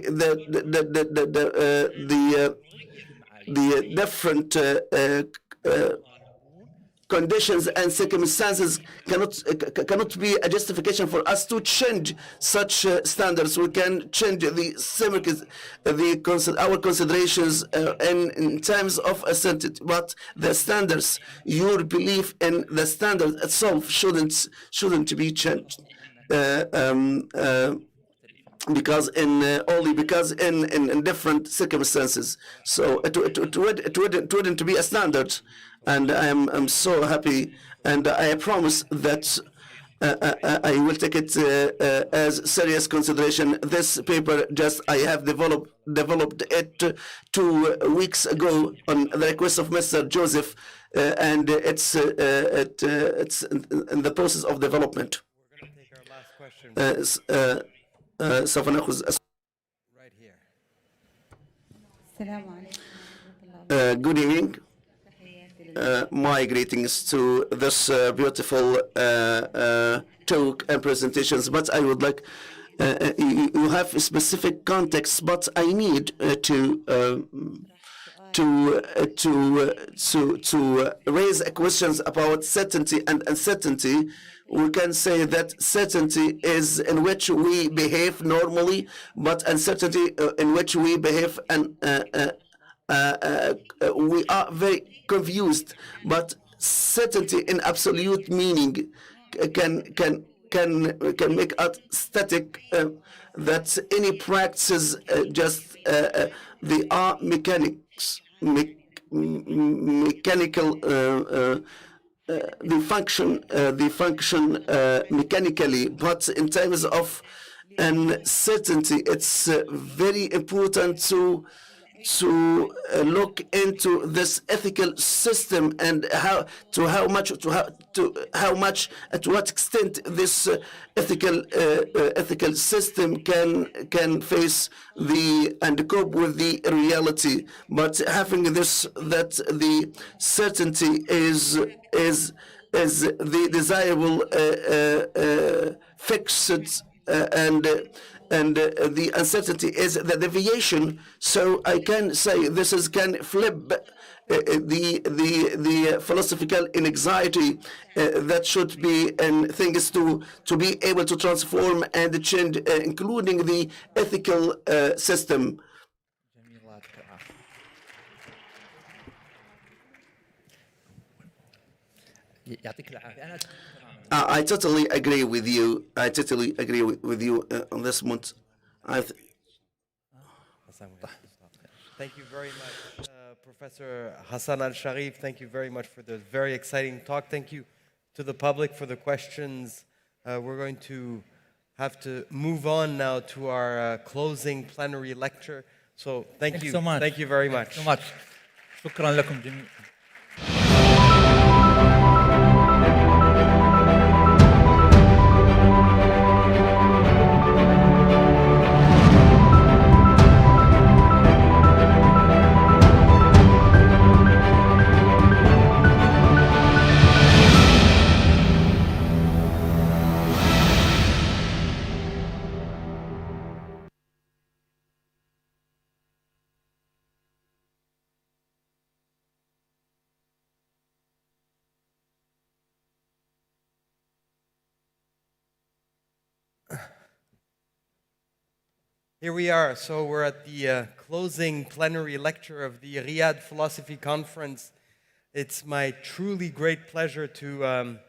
different conditions and circumstances cannot be a justification for us to change such standards. We can change our considerations in times of uncertainty, but the standards, your belief in the standard itself shouldn't be changed. Because in different circumstances, so it wouldn't be a standard, and I'm so happy, and I promise that I will take it as serious consideration. This paper, I have developed it 2 weeks ago on the request of Mr. Joseph, and it's in the process of development. We're going to take our last question. Right here. Good evening. My greetings to this beautiful talk and presentations, but I would like you have specific context, but I need to raise questions about certainty and uncertainty. We can say that certainty is in which we behave normally, but uncertainty in which we behave and we are very confused. But certainty in absolute meaning can make us static. That any practices they are mechanical. They function mechanically, but in times of uncertainty, it's very important to look into this ethical system and to what extent this ethical system can face and cope with the reality. But having this, that the certainty is the desirable fixed and the uncertainty is the deviation. So I can say this can flip the philosophical anxiety that should be and things to be able to transform and change, including the ethical system. I totally agree with you. I totally agree with you on this point. Thank you very much, Professor Hassan Al-Sharif. Thank you very much for the very exciting talk. Thank you to the public for the questions. We're going to have to move on now to our closing plenary lecture. So thank you so much. Thank you very much. Thank you so much. شكرا لكم جميعا. Here we are. So we're at the closing plenary lecture of the Riyadh Philosophy Conference. It's my truly great pleasure to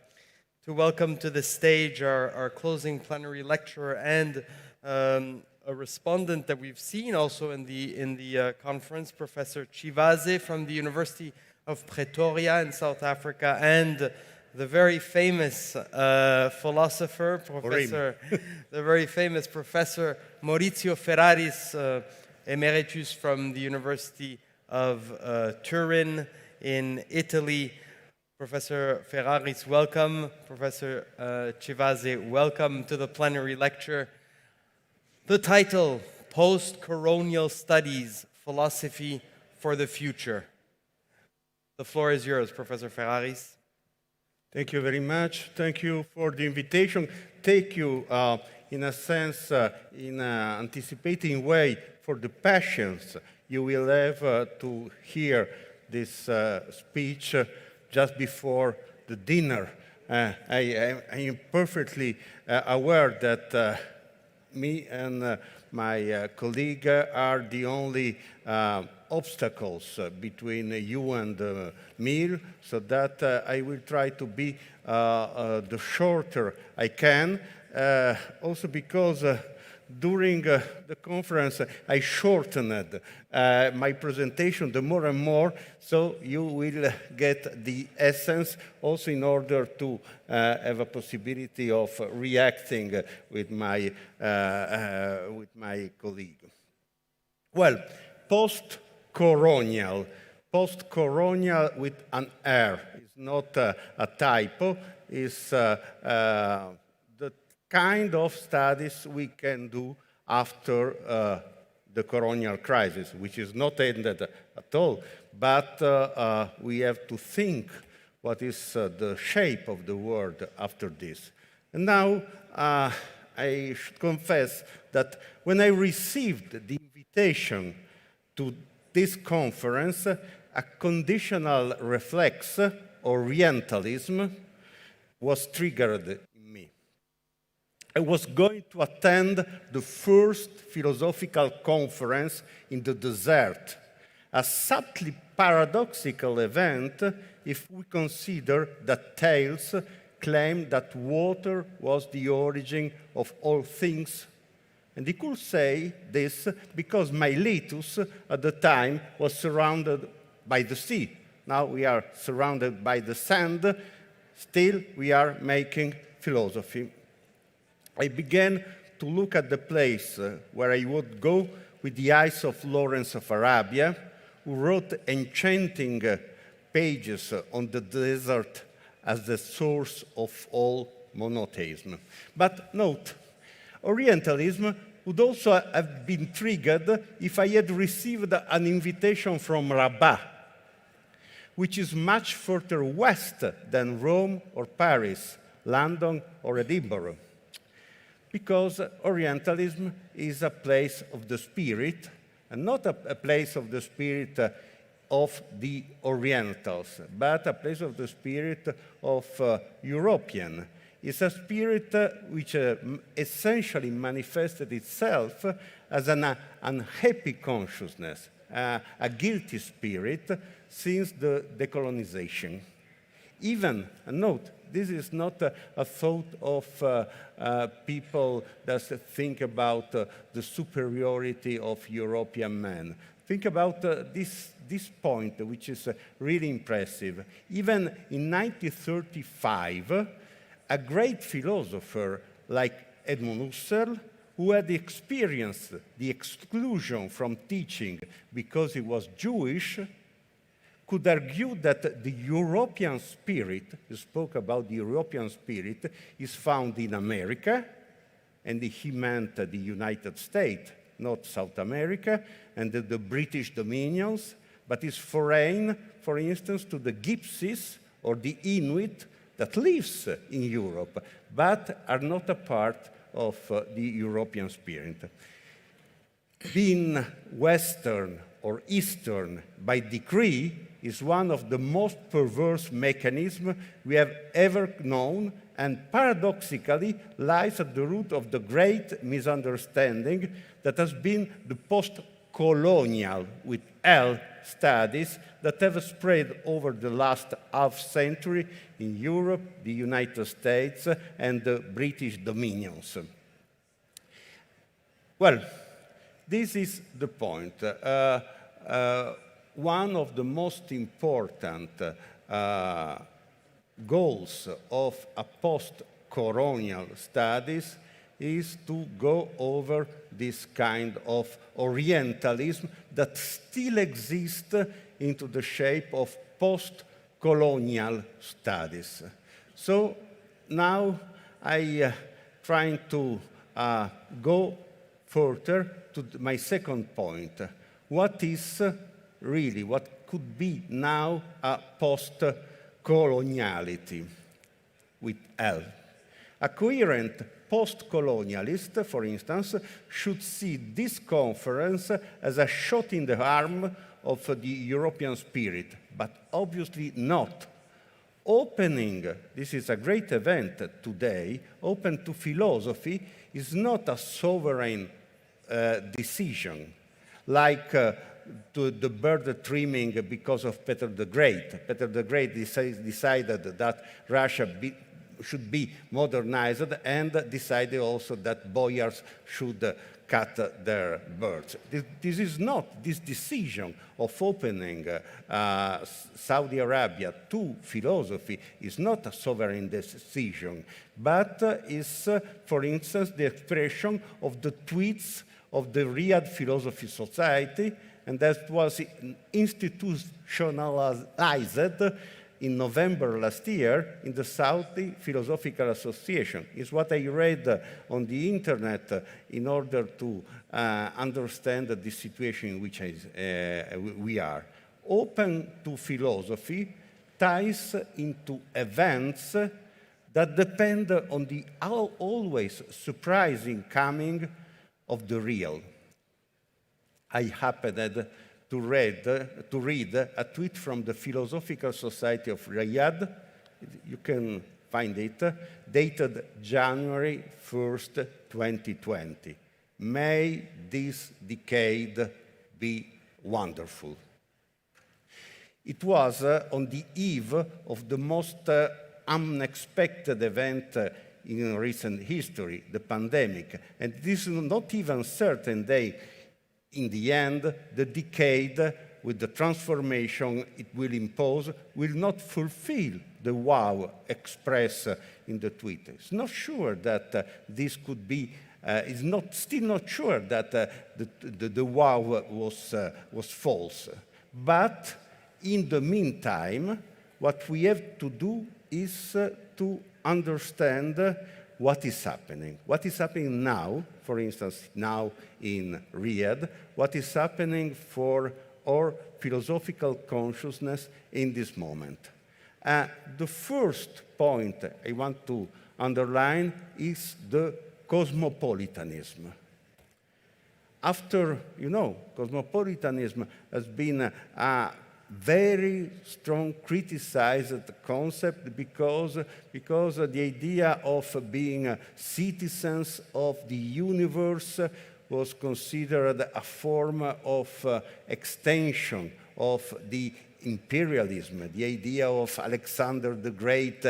welcome to the stage our closing plenary lecturer and a respondent that we've seen also in the conference, Professor Chivaze from the University of Pretoria in South Africa, and the very famous philosopher, the very famous Professor Maurizio Ferraris, emeritus from the University of Turin in Italy. Professor Ferraris, welcome. Professor Chivaze, welcome to the plenary lecture. The title, Post-Colonial Studies, Philosophy for the Future. The floor is yours, Professor Ferraris. Thank you very much. Thank you for the invitation. Thank you, in a sense, in an anticipating way for the patience you will have to hear this speech just before the dinner. I am perfectly aware that me and my colleague are the only obstacles between you and the meal, so that I will try to be the shorter I can. Also because during the conference I shortened my presentation the more and more, so you will get the essence also in order to have a possibility of reacting with my colleague. Well, post-colonial with an R. It's not a typo. It's the kind of studies we can do after the colonial crisis, which is not ended at all, but we have to think what is the shape of the world after this. And now, I should confess that when I received the invitation to this conference, a conditional reflex, Orientalism, was triggered in me. I was going to attend the first philosophical conference in the desert, a subtly paradoxical event if we consider that tales claim that water was the origin of all things. And he could say this because Miletus at the time was surrounded by the sea. Now we are surrounded by the sand. Still, we are making philosophy. I began to look at the place where I would go with the eyes of Lawrence of Arabia, who wrote enchanting pages on the desert as the source of all monotheism. But note, Orientalism would also have been triggered if I had received an invitation from Rabat, which is much further west than Rome or Paris, London or Edinburgh. Because Orientalism is a place of the spirit, and not a place of the spirit of the Orientals, but a place of the spirit of European. It's a spirit which essentially manifested itself as an unhappy consciousness, a guilty spirit since the decolonization. Even, note, This is not a thought of people that think about the superiority of European men. Think about this point, which is really impressive. Even in 1935, a great philosopher like Edmund Husserl, who had experienced the exclusion from teaching because he was Jewish, could argue that the European spirit, he spoke about the European spirit, is found in America, and he meant the United States, not South America, and the British dominions, but is foreign, for instance, to the Gypsies or the Inuit that lives in Europe, but are not a part of the European spirit. Being Western or Eastern by decree is one of the most perverse mechanisms we have ever known, and paradoxically lies at the root of the great misunderstanding that has been the post-colonial, with L, studies that have spread over the last half century in Europe, the United States, and the British dominions. Well, this is the point. One of the most important goals of a post-colonial studies is to go over this kind of Orientalism that still exists into the shape of post-colonial studies. So now I trying to go further to my second point. What is really, what could be now a post-coloniality with L? A coherent post-colonialist, for instance, should see this conference as a shot in the arm of the European spirit, but obviously not. Opening, this is a great event today, open to philosophy is not a sovereign decision, like to the bird trimming because of Peter the Great. Peter the Great decided that Russia should be modernized and decided also that boyars should cut their birds. This is not, this decision of opening Saudi Arabia to philosophy is not a sovereign decision, but is, for instance, the expression of the tweets of the Riyadh Philosophy Society, and that was institutionalized in November last year in the Saudi Philosophical Association. It's what I read on the internet in order to understand the situation in which we are. Open to philosophy ties into events that depend on the always surprising coming of the real. I happened to read a tweet from the Philosophical Society of Riyadh. You can find it, dated January 1st, 2020. May this decade be wonderful. It was on the eve of the most unexpected event in recent history, the pandemic. And this is not even certain day. In the end, the decade, with the transformation it will impose, will not fulfill the wow expressed in the tweet. It's not sure that this could be, still not sure that the wow was false. But in the meantime, what we have to do is to understand what is happening. What is happening now, for instance, now in Riyadh, what is happening for our philosophical consciousness in this moment. The first point I want to underline is the cosmopolitanism. After, cosmopolitanism has been a very strong criticized concept because the idea of being citizens of the universe was considered a form of extension of the imperialism, the idea of Alexander the Great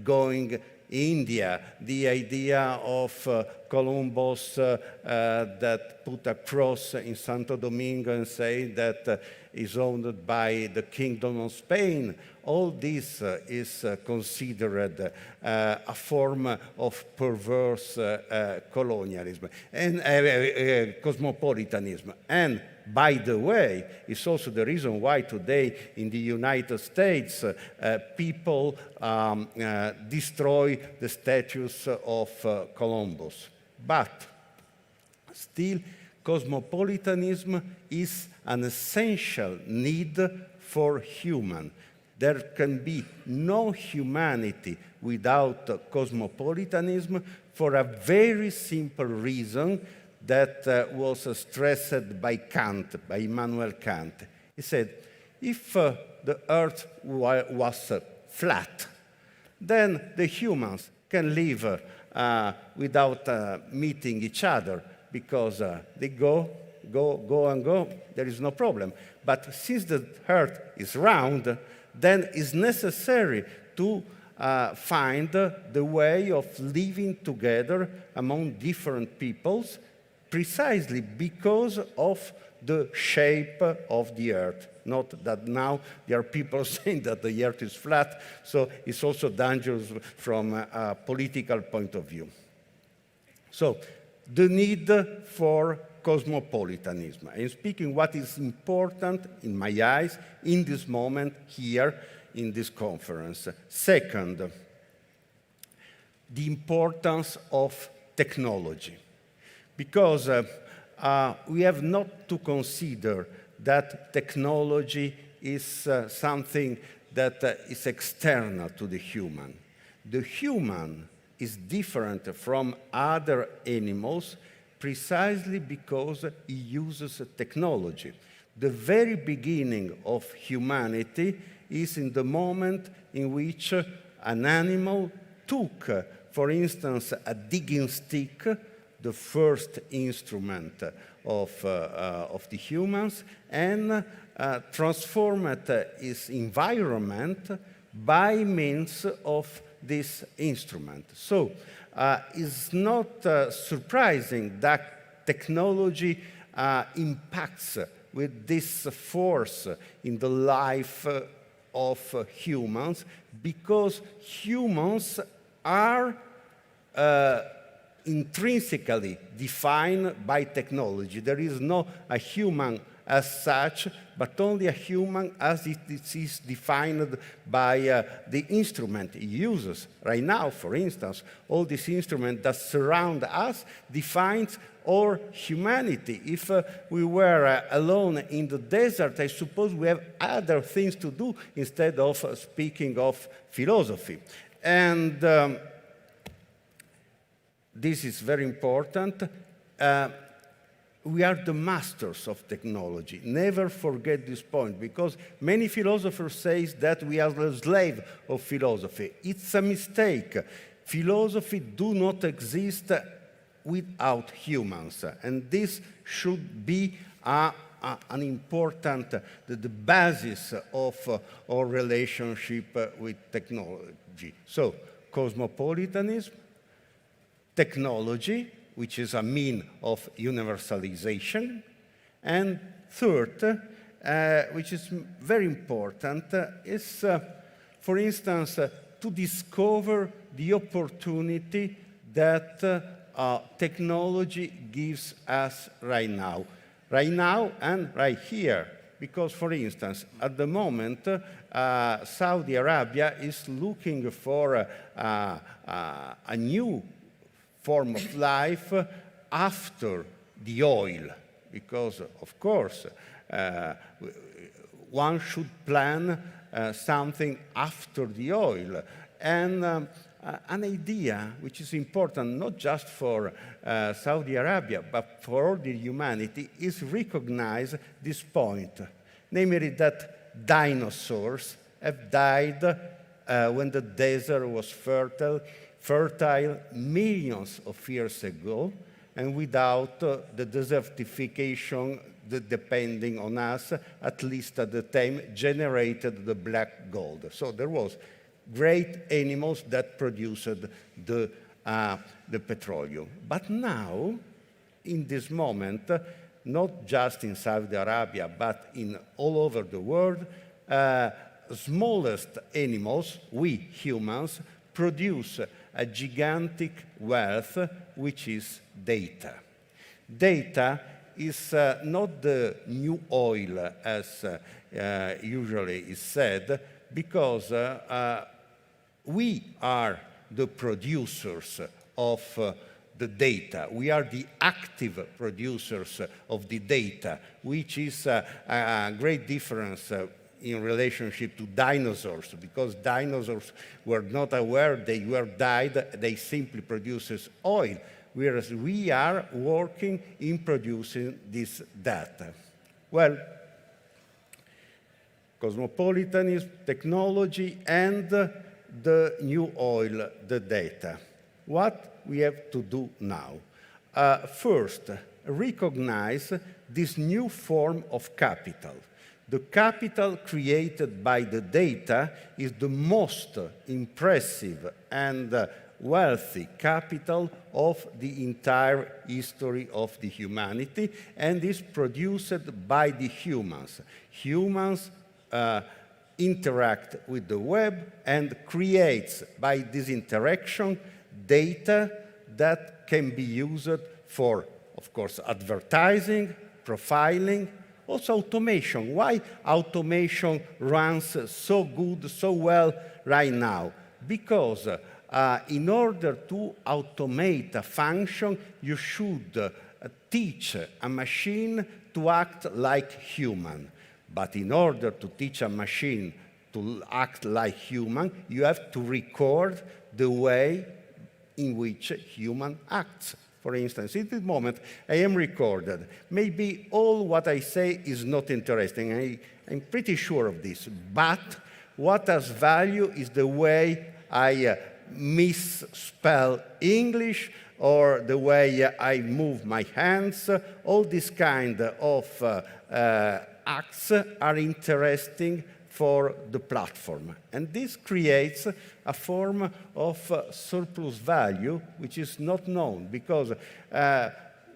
going India, the idea of Columbus that put a cross in Santo Domingo and say that is owned by the Kingdom of Spain. All this is considered a form of perverse colonialism and cosmopolitanism. And by the way, it's also the reason why today in the United States people destroy the statues of Columbus. But still, cosmopolitanism is an essential need for human. There can be no humanity without cosmopolitanism for a very simple reason that was stressed by Kant, by Immanuel Kant. He said, if the earth was flat, then the humans can live without meeting each other because they go, there is no problem. But since the earth is round, then it's necessary to find the way of living together among different peoples precisely because of the shape of the earth. Not that now there are people saying that the earth is flat, so it's also dangerous from a political point of view. So the need for cosmopolitanism. I'm speaking what is important in my eyes in this moment here in this conference. Second, the importance of technology. Because we have not to consider that technology is something that is external to the human. The human is different from other animals precisely because he uses technology. The very beginning of humanity is in the moment in which an animal took, for instance, a digging stick, the first instrument of the humans, and transformed his environment by means of this instrument. So it's not surprising that technology impacts with this force in the life of humans, because humans are intrinsically defined by technology. There is no a human as such, but only a human as it is defined by the instrument he uses. Right now, for instance, all these instruments that surround us defines our humanity. If we were alone in the desert, I suppose we have other things to do instead of speaking of philosophy. And this is very important. We are the masters of technology. Never forget this point, because many philosophers say that we are the slave of philosophy. It's a mistake. Philosophy do not exist without humans, and this should be an important, the basis of our relationship with technology. So, cosmopolitanism, technology, which is a mean of universalization. And third, which is very important, is, for instance, to discover the opportunity that technology gives us right now and right here. Because, for instance, at the moment, Saudi Arabia is looking for a new form of life after the oil, because, of course, one should plan something after the oil. And an idea which is important not just for Saudi Arabia, but for all the humanity, is recognize this point, namely that dinosaurs have died when the desert was fertile millions of years ago, and without the desertification that, depending on us, at least at the time, generated the black gold. So there was great animals that produced the petroleum. But now, in this moment, not just in Saudi Arabia, but in all over the world, smallest animals, we humans, produce a gigantic wealth, which is data. Data is not the new oil, as usually is said, because we are the producers of the data. We are the active producers of the data, which is a great difference in relationship to dinosaurs, because dinosaurs were not aware they were died, they simply produces oil, whereas we are working in producing this data. Well, cosmopolitanism, technology, and the new oil, the data. What we have to do now? First, recognize this new form of capital. The capital created by the data is the most impressive and wealthy capital of the entire history of the humanity, and is produced by the humans. Humans interact with the web and creates, by this interaction, data that can be used for, of course, advertising, profiling, also automation. Why automation runs so good, so well right now? Because in order to automate a function, you should teach a machine to act like human. But in order to teach a machine to act like human, you have to record the way in which human acts. For instance, at this moment, I am recorded. Maybe all what I say is not interesting. I'm pretty sure of this. But what has value is the way I misspell English, or the way I move my hands. All these kind of acts are interesting for the platform. And this creates a form of surplus value, which is not known, because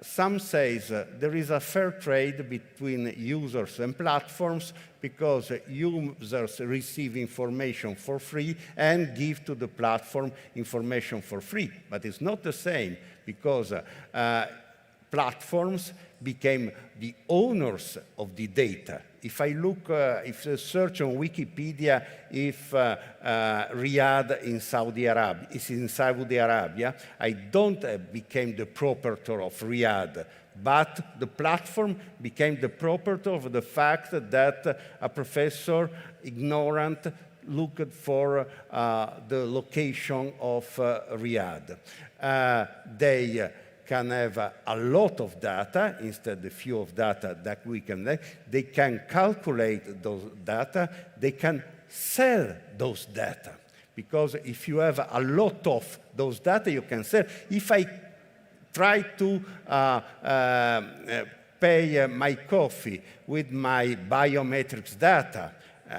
some says there is a fair trade between users and platforms, because users receive information for free and give to the platform information for free. But it's not the same, because platforms became the owners of the data. If I look, if I search on Wikipedia, if Riyadh in Saudi Arabia is in Saudi Arabia, I don't became the proprietor of Riyadh, but the platform became the proprietor of the fact that a professor, ignorant, looked for the location of Riyadh. They can have a lot of data instead of few of data that we can make. They can calculate those data. They can sell those data. Because if you have a lot of those data, you can sell. If I try to pay my coffee with my biometrics data,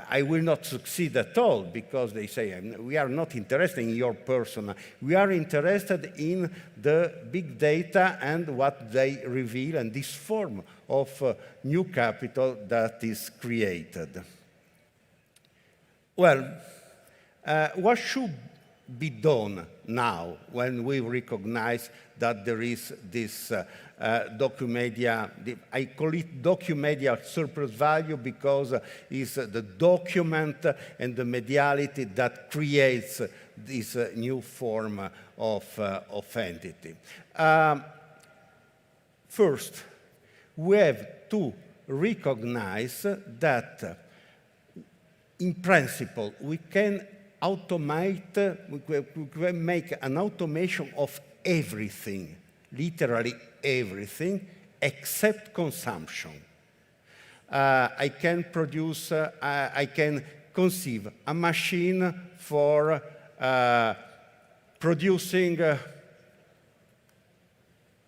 I will not succeed at all, because they say, we are not interested in your person. We are interested in the big data and what they reveal, and this form of new capital that is created. Well, what should be done now when we recognize that there is this documedia, I call it documedia surplus value, because it's the document and the mediality that creates this new form of entity. First, we have to recognize that in principle we can automate, we can make an automation of everything, literally everything, except consumption. I can produce, I can conceive a machine for producing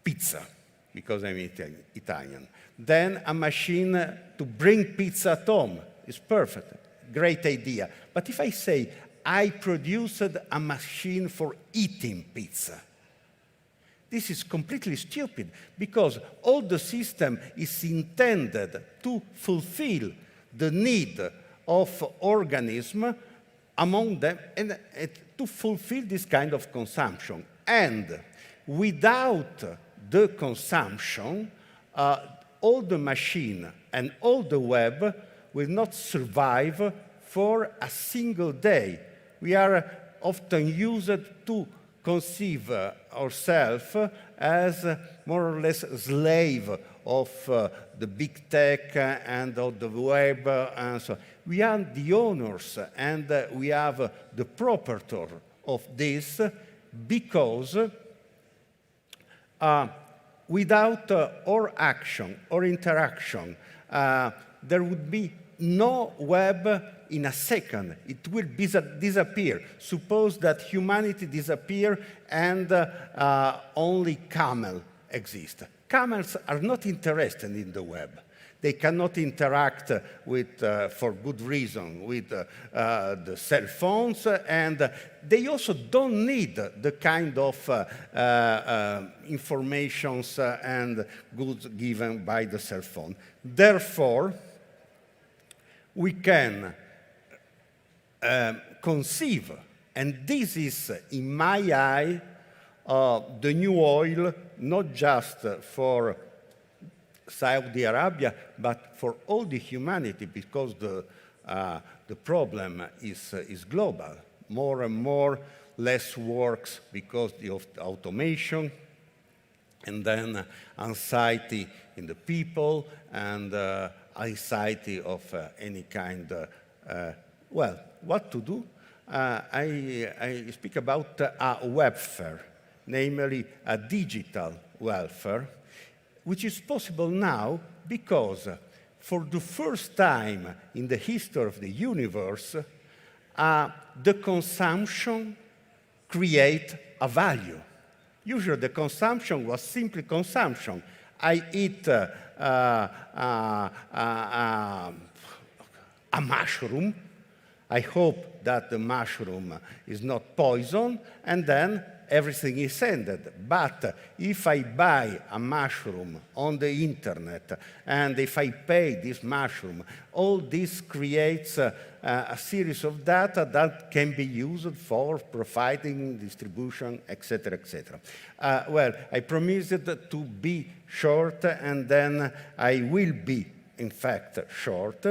pizza, because I'm Italian. Then a machine to bring pizza at home is perfect, great idea. But if I say, I produced a machine for eating pizza, this is completely stupid, because all the system is intended to fulfill the need of organism among them and to fulfill this kind of consumption. And without the consumption, all the machine and all the web will not survive for a single day. We are often used to conceive ourselves as more or less slave of the big tech and of the web and so on. We are the owners and we have the proprietor of this, because without our action or interaction, there would be no web in a second. It will disappear. Suppose that humanity disappear and only camel exist. Camels are not interested in the web. They cannot interact with, for good reason, with the cell phones, and they also don't need the kind of informations and goods given by the cell phone. Therefore, we can conceive, and this is, in my eye, the new oil, not just for Saudi Arabia, but for all the humanity, because the problem is global. More and more, less works because of automation, and then anxiety in the people, and anxiety of any kind. Well, what to do? I speak about a welfare, namely a digital welfare, which is possible now because for the first time in the history of the universe, the consumption creates a value. Usually the consumption was simply consumption. I eat a mushroom. I hope that the mushroom is not poison, and then everything is ended. But if I buy a mushroom on the internet, and if I pay this mushroom, all this creates a series of data that can be used for providing, distribution, etc., etc. Well, I promised to be short, and then I will be, in fact, short,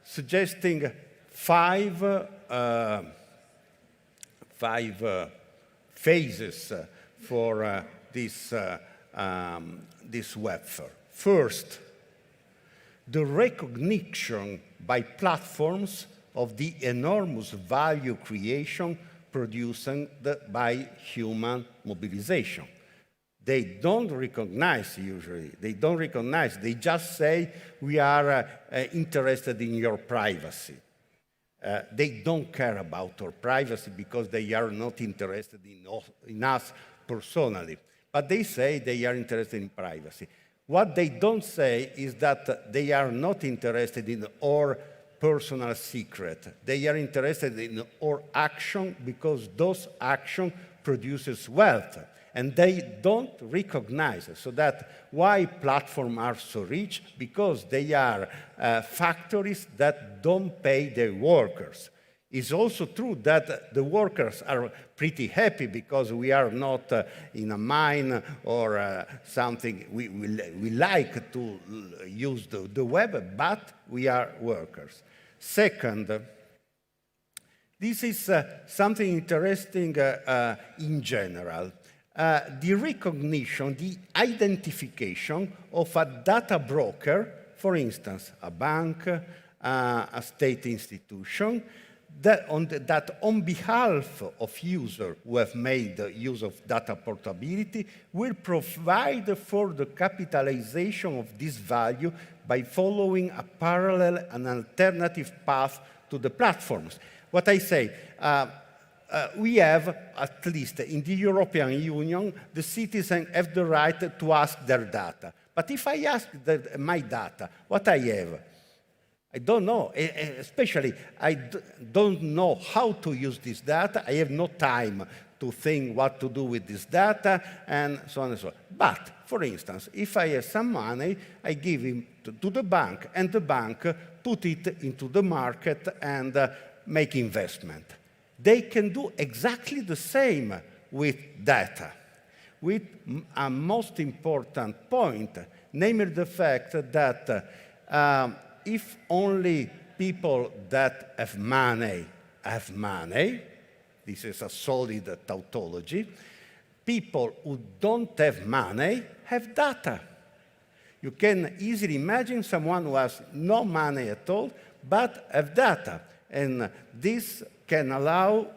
suggesting five phases for this welfare. First, the recognition by platforms of the enormous value creation produced by human mobilization. They don't recognize usually. They don't recognize. They just say, we are interested in your privacy. They don't care about our privacy because they are not interested in us personally. But they say they are interested in privacy. What they don't say is that they are not interested in our personal secret. They are interested in our action because those action produces wealth. And they don't recognize it. So that why platforms are so rich? Because they are factories that don't pay their workers. It's also true that the workers are pretty happy because we are not in a mine or something. We like to use the web, but we are workers. Second, this is something interesting in general. The recognition, the identification of a data broker, for instance, a bank, a state institution, that on behalf of users who have made use of data portability will provide for the capitalization of this value by following a parallel and alternative path to the platforms. What I say, we have, at least in the European Union, the citizens have the right to ask their data. But if I ask my data, what I have, I don't know. Especially, I don't know how to use this data. I have no time to think what to do with this data, and so on and so on. But, for instance, if I have some money, I give it to the bank, and the bank put it into the market and make investment. They can do exactly the same with data, with a most important point, namely the fact that if only people that have money, this is a solid tautology, people who don't have money have data. You can easily imagine someone who has no money at all, but have data. And this can allow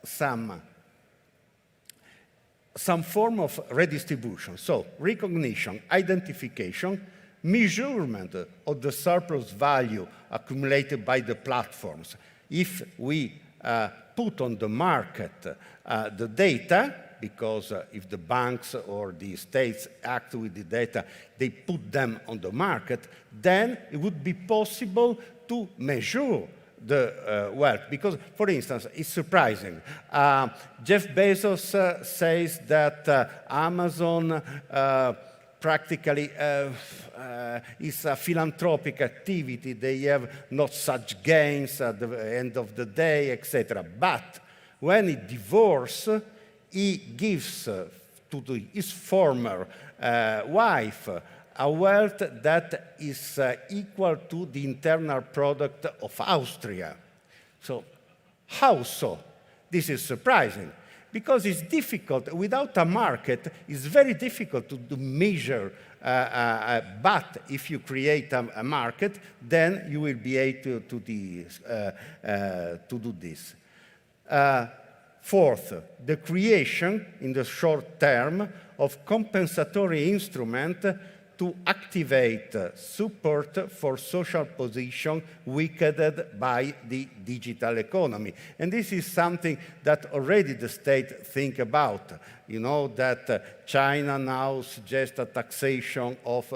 some form of redistribution. So recognition, identification, measurement of the surplus value accumulated by the platforms. If we put on the market the data, because if the banks or the states act with the data, they put them on the market, then it would be possible to measure the wealth. Because, for instance, it's surprising. Jeff Bezos says that Amazon practically is a philanthropic activity. They have not such gains at the end of the day, etc. But when he divorces, he gives to his former wife a wealth that is equal to the internal product of Austria. So how so? This is surprising. Because it's difficult, without a market, it's very difficult to measure, but if you create a market, then you will be able to do this. Fourth, the creation, in the short term, of compensatory instrument to activate support for social position weakened by the digital economy. And this is something that already the state think about. You know that China now suggests a taxation of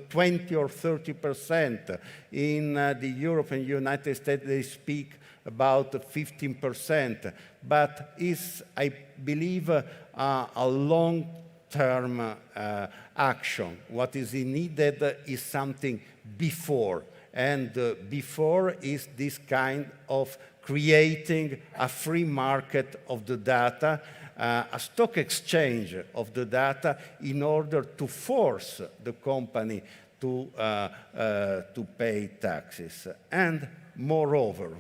20 or 30%. In the Europe and United States, they speak about 15%. But is, I believe, a long-term action. What is needed is something before. And before is this kind of creating a free market of the data, a stock exchange of the data in order to force the company to pay taxes. And moreover,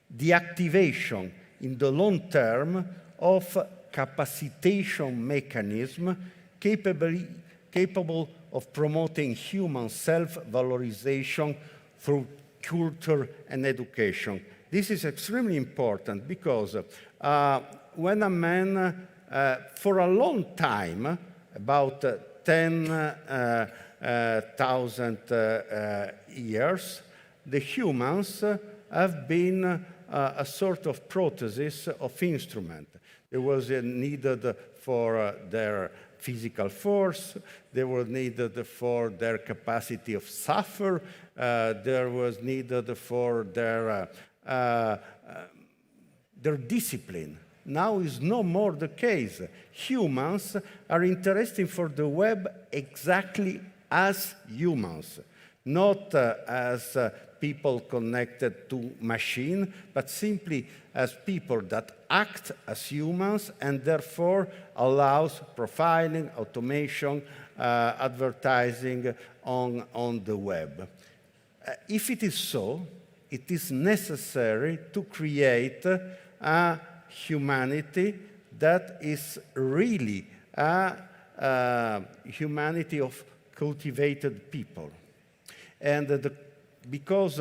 the activation in the long term of capacitation mechanism capable of promoting human self-valorization through culture and education. This is extremely important because when a man, for a long time, about 10,000 years, the humans have been a sort of prosthesis of instrument. There was a needed for their physical force, they were needed for their capacity of suffer, there was needed for their discipline. Now is no more the case. Humans are interested for the web exactly as humans, not as people connected to machine, but simply as people that act as humans and therefore allows profiling, automation, advertising on the web. If it is so, it is necessary to create a humanity that is really a humanity of cultivated people. And because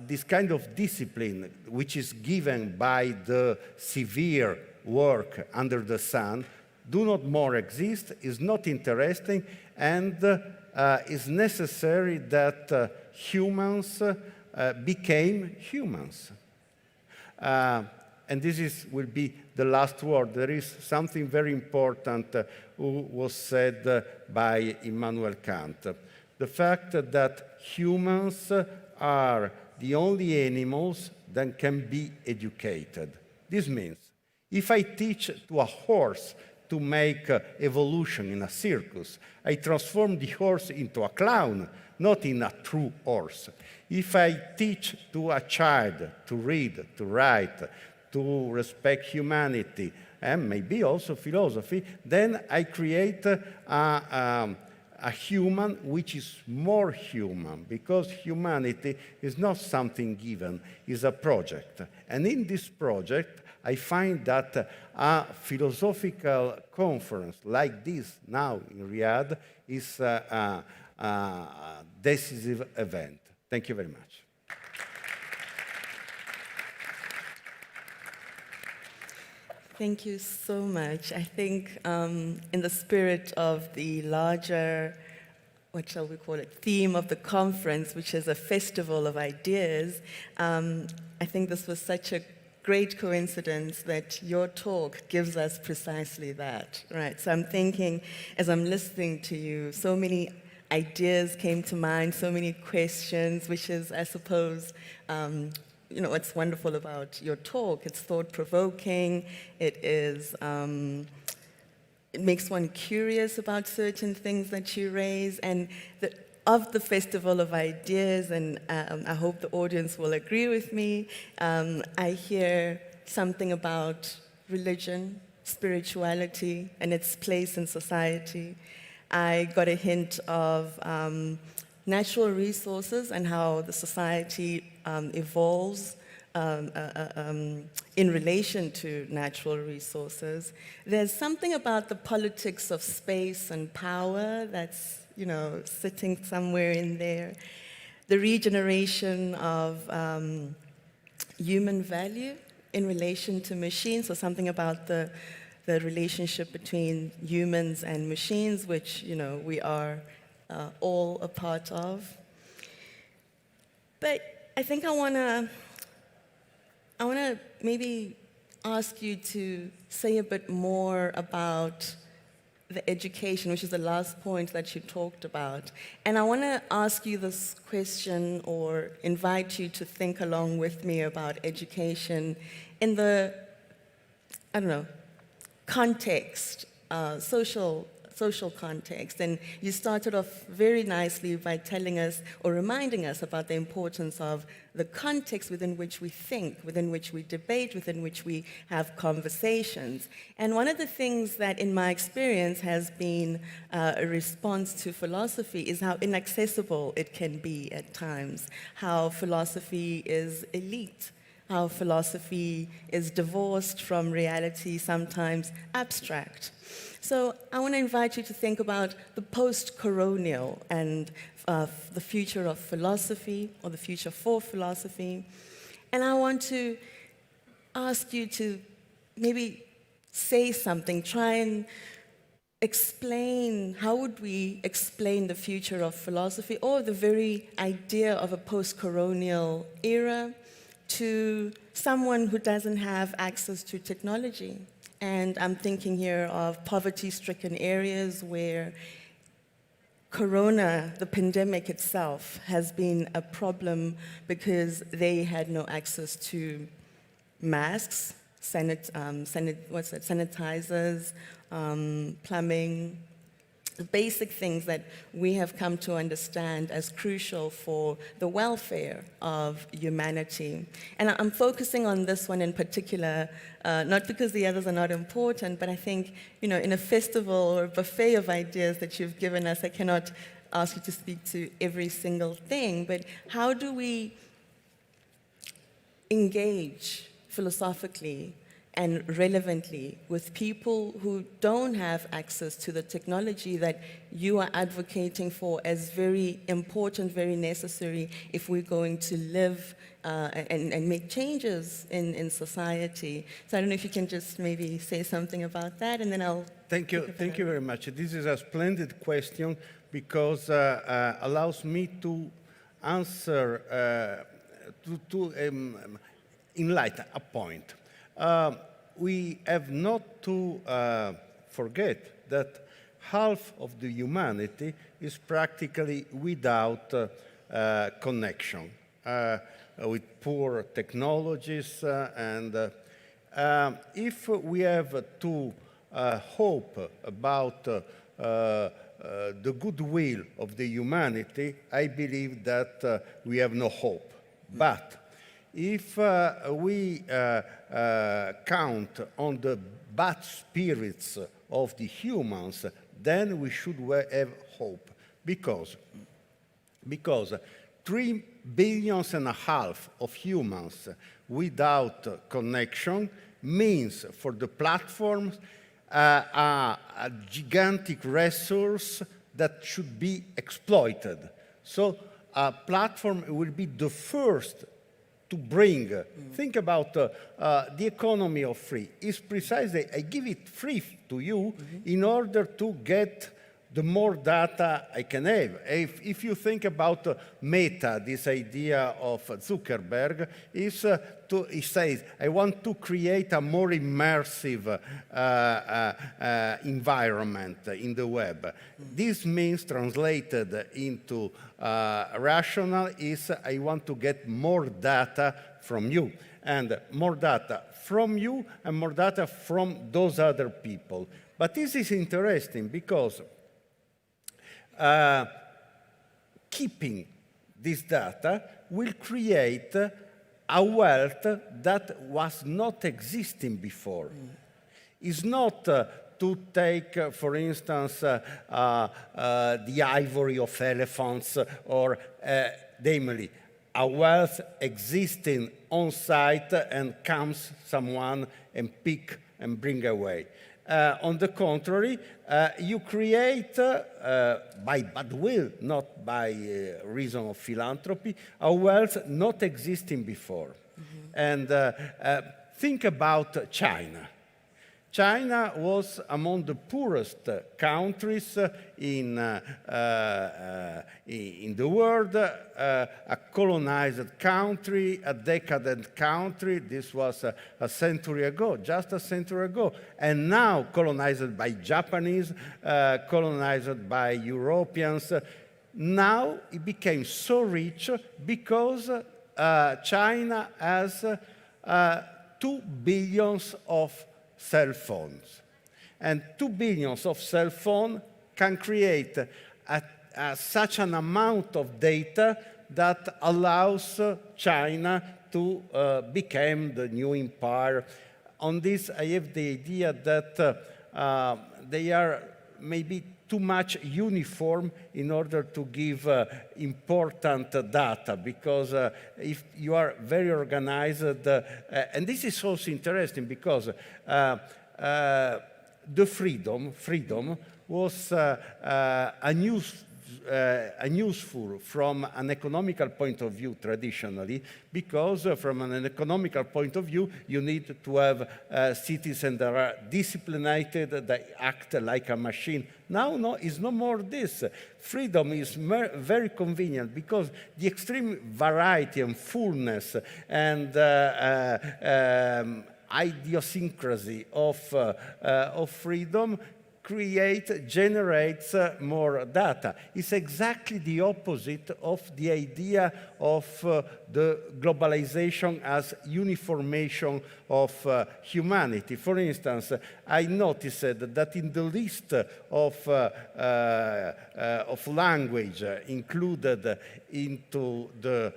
this kind of discipline, which is given by the severe work under the sun, do not more exist, is not interesting, and is necessary that humans became humans. and will be the last word. There is something very important who was said by Immanuel Kant. The fact that humans are the only animals that can be educated. This means if I teach to a horse to make evolution in a circus, I transform the horse into a clown, not in a true horse. If I teach to a child to read, to write, to respect humanity, and maybe also philosophy, then I create a human which is more human, because humanity is not something given, it's a project. And in this project, I find that a philosophical conference like this now in Riyadh is a decisive event. Thank you very much. Thank you so much. I think in the spirit of the larger, what shall we call it, theme of the conference, which is a festival of ideas, I think this was such a great coincidence that your talk gives us precisely that, right? So I'm thinking, as I'm listening to you, so many ideas came to mind, so many questions, which is, I suppose, you know, what's wonderful about your talk. It's thought-provoking. It is, it makes one curious about certain things that you raise. And of the Festival of Ideas, and I hope the audience will agree with me, I hear something about religion, spirituality, and its place in society. I got a hint of natural resources and how the society evolves in relation to natural resources. There's something about the politics of space and power that's, you know, sitting somewhere in there. The regeneration of human value in relation to machines, so something about the relationship between humans and machines, which, you know, we are all a part of. But I think I want to maybe ask you to say a bit more about the education, which is the last point that you talked about. And I want to ask you this question, or invite you to think along with me about education in the, I don't know, context, social context. And you started off very nicely by telling us or reminding us about the importance of the context within which we think, within which we debate, within which we have conversations. And one of the things that in my experience has been a response to philosophy is how inaccessible it can be at times, how philosophy is elite, how philosophy is divorced from reality, sometimes abstract. So I want to invite you to think about the post-coronial and the future of philosophy, or the future for philosophy. And I want to ask you to maybe say something, try and explain, how would we explain the future of philosophy, or the very idea of a post-coronial era, to someone who doesn't have access to technology. And I'm thinking here of poverty-stricken areas where Corona, the pandemic itself, has been a problem because they had no access to masks, sanitizers, plumbing, the basic things that we have come to understand as crucial for the welfare of humanity. And I'm focusing on this one in particular, not because the others are not important, but I think, you know, in a festival or a buffet of ideas that you've given us, I cannot ask you to speak to every single thing, but how do we engage philosophically and relevantly with people who don't have access to the technology that you are advocating for as very important, very necessary if we're going to live and make changes in society. So I don't know if you can just maybe say something about that, and then I'll... Thank you very much. This is a splendid question, because allows me to answer, enlighten a point. We have not to forget that half of the humanity is practically without connection, with poor technologies. And if we have to hope about the goodwill of the humanity, I believe that we have no hope. But if we count on the bad spirits of the humans, then we should have hope. Because 3.5 billion of humans without connection means for the platforms a gigantic resource that should be exploited. So a platform will be the first to bring. Think about the economy of free. It's precisely, I give it free to you in order to get the more data I can have. If you think about Meta, this idea of Zuckerberg, he says, I want to create a more immersive environment in the web. This means, translated into rational, is I want to get more data from you. And more data from you and more data from those other people. But this is interesting because keeping this data will create a wealth that was not existing before. It's not to take, for instance, the ivory of elephants or, namely, a wealth existing on site and comes someone and pick and bring away. On the contrary, you create, by bad will, not by reason of philanthropy, a wealth not existing before. And think about China. China was among the poorest countries in the world, a colonized country, a decadent country. This was a century ago, just a century ago. And now colonized by Japanese, colonized by Europeans. Now it became so rich because China has 2 billion of cell phones. And 2 billion of cell phones can create such an amount of data that allows China to become the new empire. On this, I have the idea that they are maybe too much uniform in order to give important data, because if you are very organized, and this is also interesting because the freedom was useful from an economical point of view traditionally, because from an economical point of view, you need to have citizens that are disciplined, that act like a machine. Now, no, it's no more this. Freedom is very convenient because the extreme variety and fullness and idiosyncrasy of freedom generates more data. It's exactly the opposite of the idea of the globalization as uniformation of humanity. For instance, I noticed that in the list of language included into the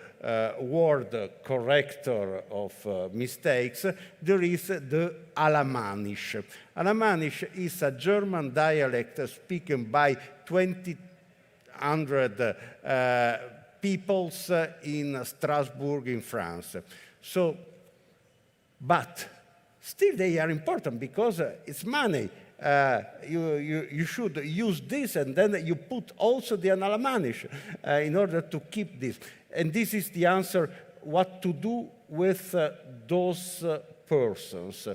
word corrector of mistakes, there is the Alamanish. Alamanish is a German dialect spoken by 2,000 peoples in Strasbourg in France. So, but still they are important because it's money. You should use this, and then you put also the Alamanish in order to keep this. And this is the answer, what to do with those persons.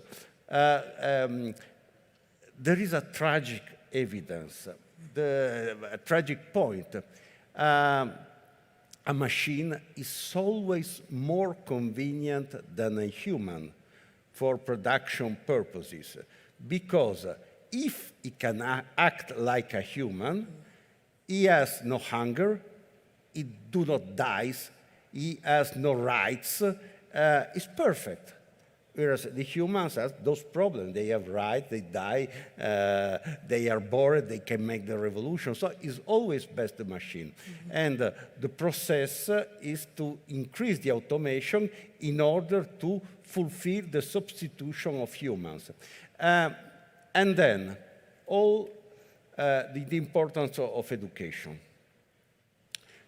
There is a tragic evidence, a tragic point. a machine is always more convenient than a human for production purposes, because if he can act like a human, he has no hunger, he do not die, he has no rights, it's perfect. Whereas the humans have those problems. They have rights, they die, they are bored, they can make the revolution. So it's always best the machine. And the process is to increase the automation in order to fulfill the substitution of humans. And then all the importance of education.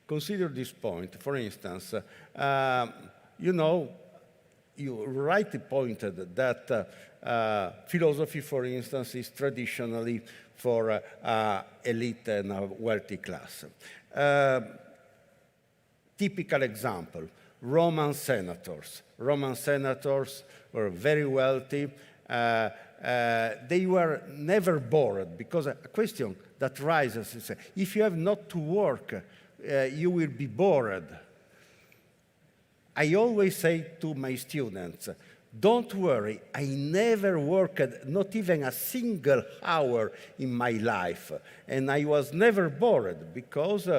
Consider this point. For instance, you know, you rightly pointed that philosophy, for instance, is traditionally for elite and a wealthy class. Typical example, Roman senators. Roman senators were very wealthy. They were never bored, because a question that rises is, if you have not to work, you will be bored. I always say to my students, don't worry, I never worked not even a single hour in my life, and I was never bored, because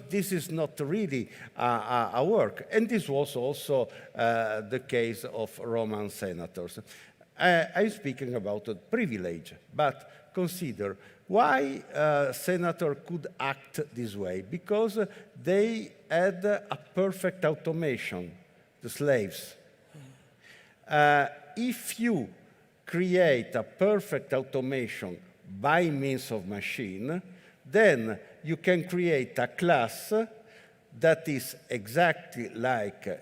this is not really a work. And this was also the case of Roman senators. I'm speaking about privilege, but consider why a senator could act this way. Because they had a perfect automation, the slaves. If you create a perfect automation by means of machine, then you can create a class that is exactly like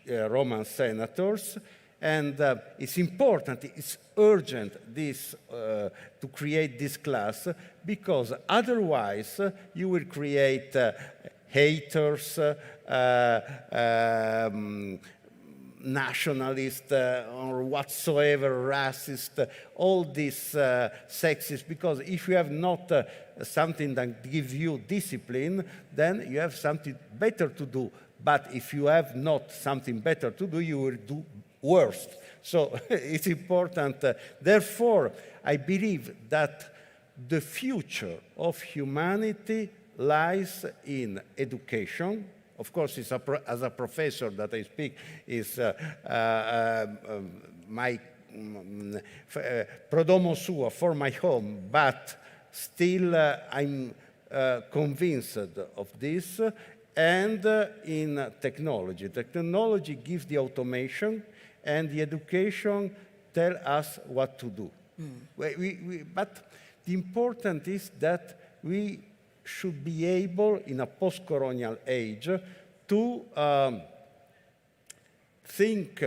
Roman senators. And it's important, it's urgent to create this class, because otherwise you will create haters, nationalists, or whatsoever, racist, all these sexist, because if you have not something that gives you discipline, then you have something better to do. But if you have not something better to do, you will do worst. So it's important. Therefore, I believe that the future of humanity lies in education. Of course, it's as a professor that I speak, is my pro domo suo for my home, but still I'm convinced of this. And in technology. Technology gives the automation, and the education tell us what to do. But the important is that we should be able, in a post-colonial age, to think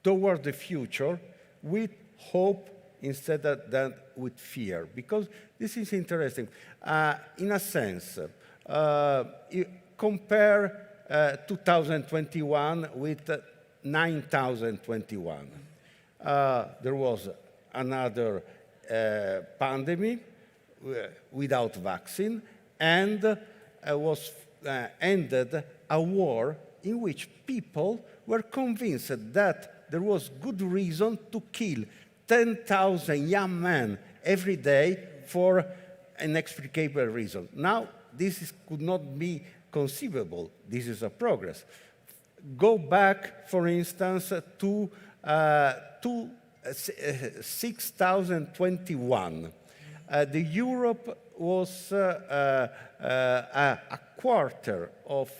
toward the future with hope instead than with fear. Because this is interesting. In a sense, you compare 2021 with 9021. There was another pandemic without vaccine, and was ended a war in which people were convinced that there was good reason to kill 10,000 young men every day for inexplicable reason. Now, this could not be conceivable. This is a progress. Go back, for instance, to 6021. The Europe was a quarter of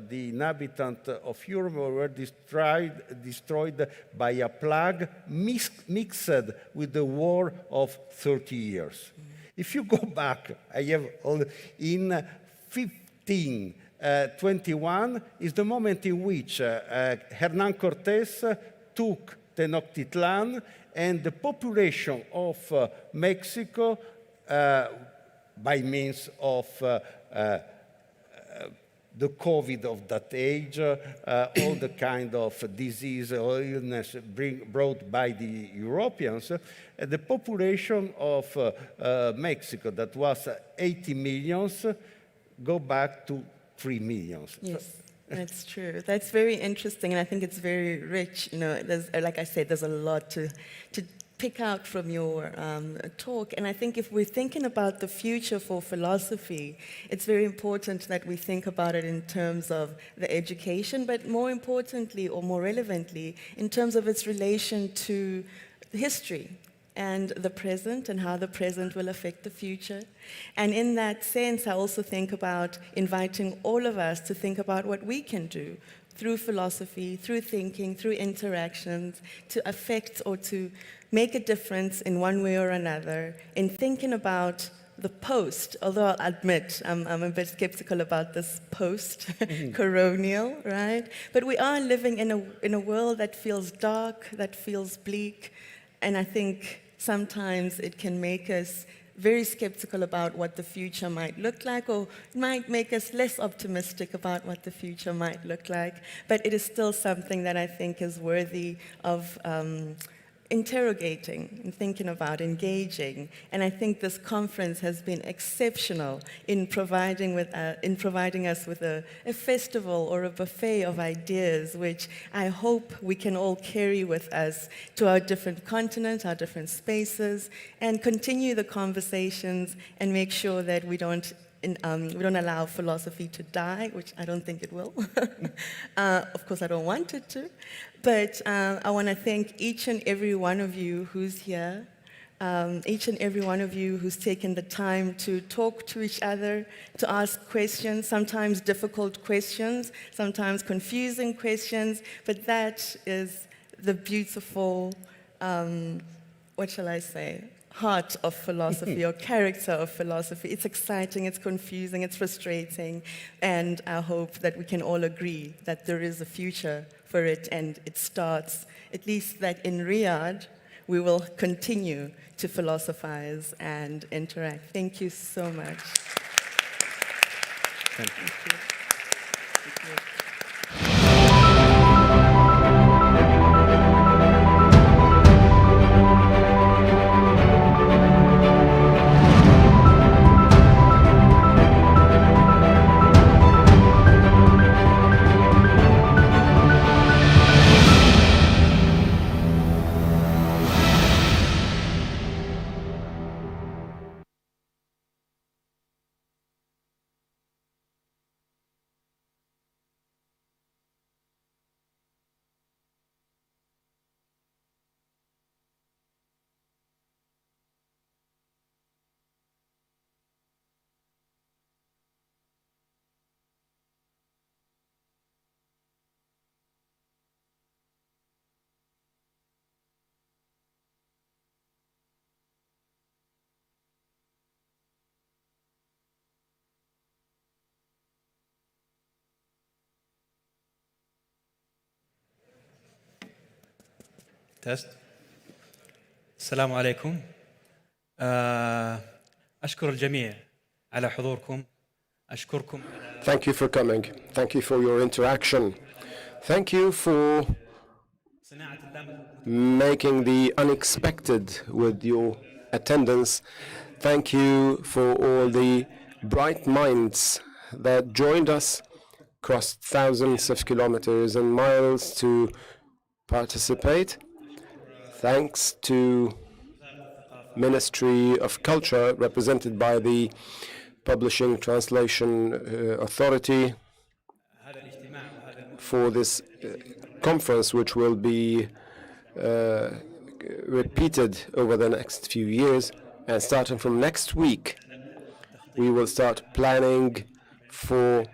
the inhabitants of Europe were destroyed by a plague mixed with the war of 30 years. If you go back, I have in 1521 is the moment in which Hernán Cortés took Tenochtitlan, and the population of Mexico, by means of the COVID of that age, all the kind of disease or illness brought by the Europeans, the population of Mexico, that was 80 million, go back to 3 million. Yes, that's true. That's very interesting, and I think it's very rich. You know, there's, like I said, there's a lot to pick out from your talk. And I think if we're thinking about the future for philosophy, it's very important that we think about it in terms of the education, but more importantly, or more relevantly, in terms of its relation to history and the present and how the present will affect the future. And in that sense, I also think about inviting all of us to think about what we can do through philosophy, through thinking, through interactions, to affect or to make a difference in one way or another in thinking about the post, although I'll admit I'm a bit skeptical about this post-colonial, right? But we are living in a world that feels dark, that feels bleak, and I think sometimes it can make us very skeptical about what the future might look like, or it might make us less optimistic about what the future might look like. But it is still something that I think is worthy of interrogating and thinking about, engaging. And I think this conference has been exceptional in providing us with a festival or a buffet of ideas, which I hope we can all carry with us to our different continents, our different spaces, and continue the conversations and make sure that we don't allow philosophy to die, which I don't think it will. Of course, I don't want it to. But I want to thank each and every one of you who's here, each and every one of you who's taken the time to talk to each other, to ask questions, sometimes difficult questions, sometimes confusing questions, but that is the beautiful, what shall I say, heart of philosophy or character of philosophy. It's exciting, it's confusing, it's frustrating, and I hope that we can all agree that there is a future for it, and it starts, at least that in Riyadh, we will continue to philosophize and interact. Thank you so much. Thank you. Thank you. تست. السلام عليكم. أشكر الجميع على حضوركم. أشكركم. Thank you for coming. Thank you for your interaction. Thank you for making the unexpected with your attendance. Thank you for all the bright minds that joined us, crossed thousands of kilometers and miles to participate. Thanks to Ministry of Culture, represented by the Publishing Translation Authority, for this conference, which will be repeated over the next few years. And starting from next week, we will start planning for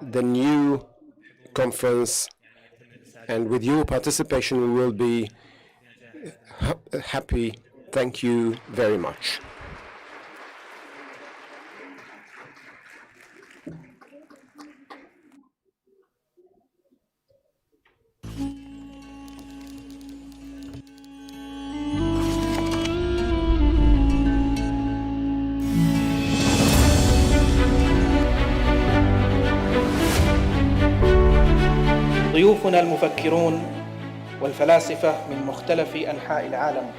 the new conference. And with your participation, we will be happy. Thank you very much. ضيوفنا المفكرون والفلاسفة من مختلف أنحاء العالم،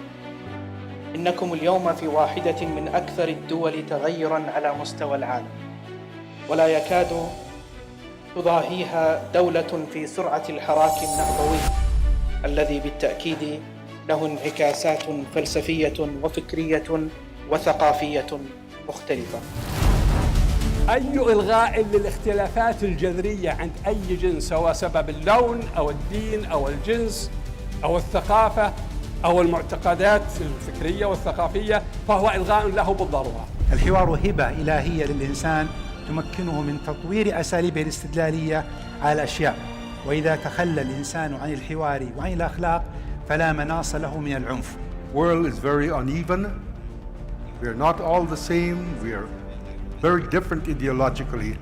إنكم اليوم في واحدة من أكثر الدول تغيراً على مستوى العالم. ولا يكاد تضاهيها دولة في سرعة الحراك النهضوي الذي بالتأكيد له انعكاسات فلسفية وفكرية وثقافية مختلفة. أي إلغاء للاختلافات الجذرية عند أي جنس، سواء سبب اللون أو الدين أو الجنس أو الثقافة أو المعتقدات الفكرية والثقافية، فهو إلغاء له بالضرورة. الحوار هبة إلهية للإنسان تمكنه من تطوير أساليبه الاستدلالية على الأشياء، وإذا تخلى الإنسان عن الحوار وعن الأخلاق فلا مناص له من العنف. World is very uneven. We are not all the same. We are very different ideologically.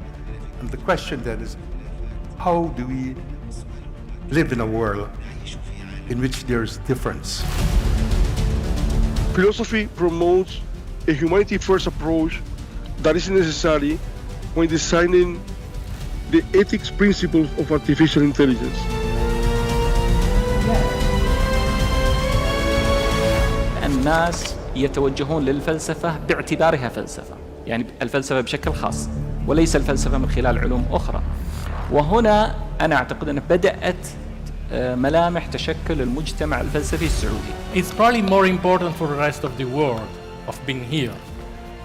And the question then is, how do we live in a world in which there's difference? Philosophy promotes a humanity-first approach that is necessary when designing the ethics principles of artificial intelligence. الناس يتوجهون للفلسفة باعتبارها فلسفة، يعني الفلسفة بشكل خاص وليس الفلسفة من خلال علوم أخرى. وهنا أنا أعتقد أن بدأت ملامح تشكل المجتمع الفلسفي السعودي. It's probably more important for the rest of the world of being here.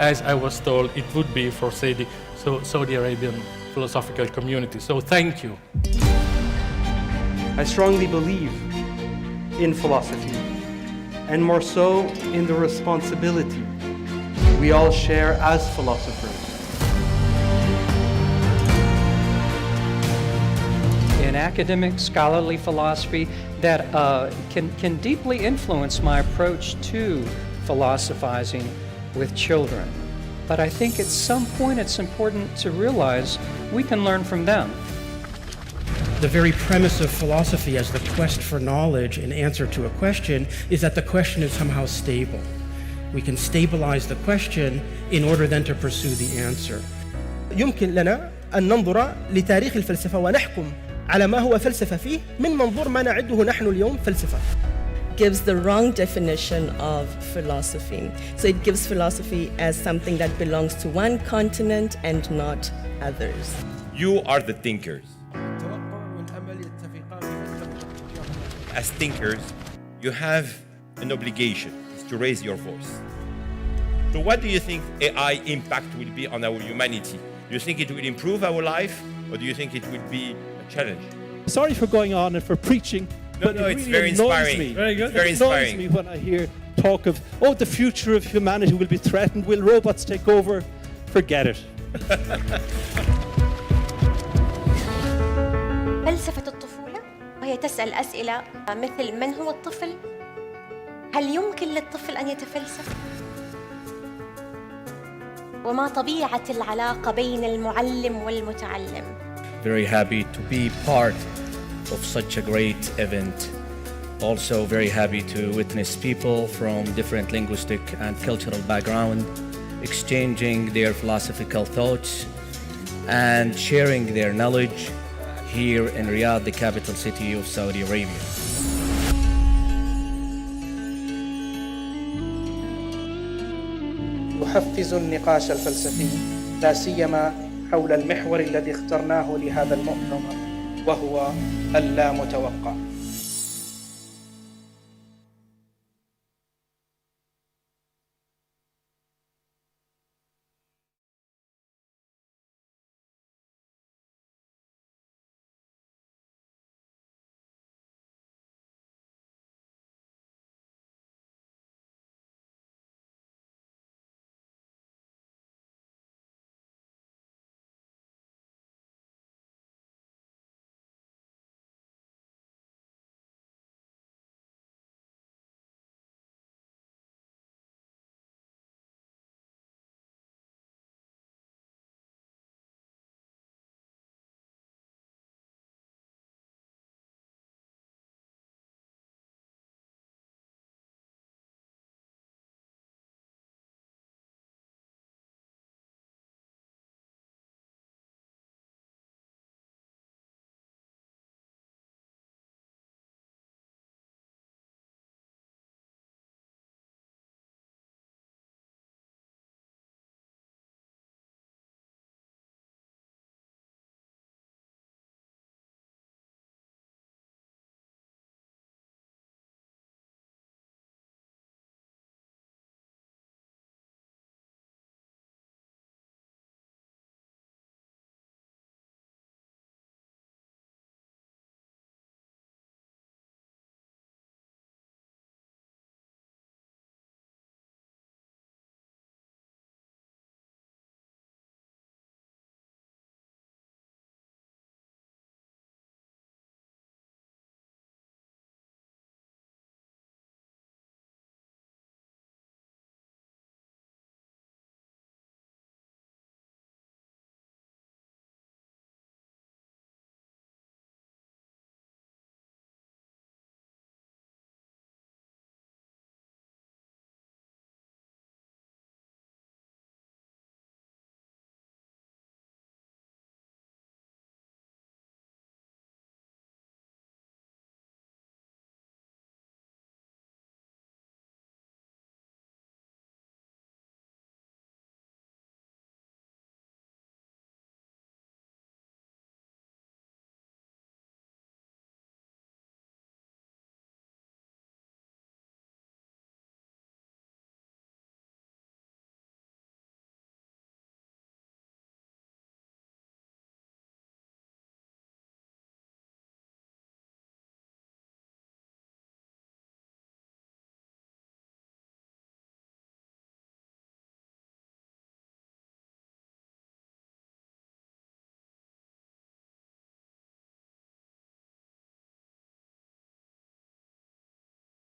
As I was told, it would be for, say, the Saudi Arabian philosophical community. So thank you. I strongly believe in philosophy, and more so in the responsibility we all share as philosophers. In academic scholarly philosophy that can deeply influence my approach to philosophizing with children. But I think at some point it's important to realize we can learn from them. The very premise of philosophy as the quest for knowledge in answer to a question is that the question is somehow stable. We can stabilize the question in order then to pursue the answer. يمكن لنا أن ننظر لتاريخ الفلسفة ونحكم على ما هو فلسفة فيه من منظور ما نعده نحن اليوم فلسفة. Gives the wrong definition of philosophy. So it gives philosophy as something that belongs to one continent and not others. You are the thinkers. As thinkers, you have an obligation to raise your voice. So what do you think AI impact will be on our humanity? Do you think it will improve our life, or do you think it will be a challenge? Sorry for going on and for preaching. No, but no, it it's really very annoys inspiring. Me. Very good. It's very it annoys inspiring. me when I hear talk of, the future of humanity will be threatened. Will robots take over? Forget it. فلسفة الطفولة وهي تسأل أسئلة مثل من هو الطفل؟ هل يمكن للطفل أن يتفلسف؟ وما طبيعة العلاقة بين المعلم والمتعلم؟ Very happy to be part of such a great event. Also very happy to witness people from different linguistic and cultural background exchanging their philosophical thoughts and sharing their knowledge here in Riyadh, the capital city of Saudi Arabia. يحفز النقاش الفلسفي لا سيما حول المحور الذي اخترناه لهذا المؤتمر وهو اللامتوقع.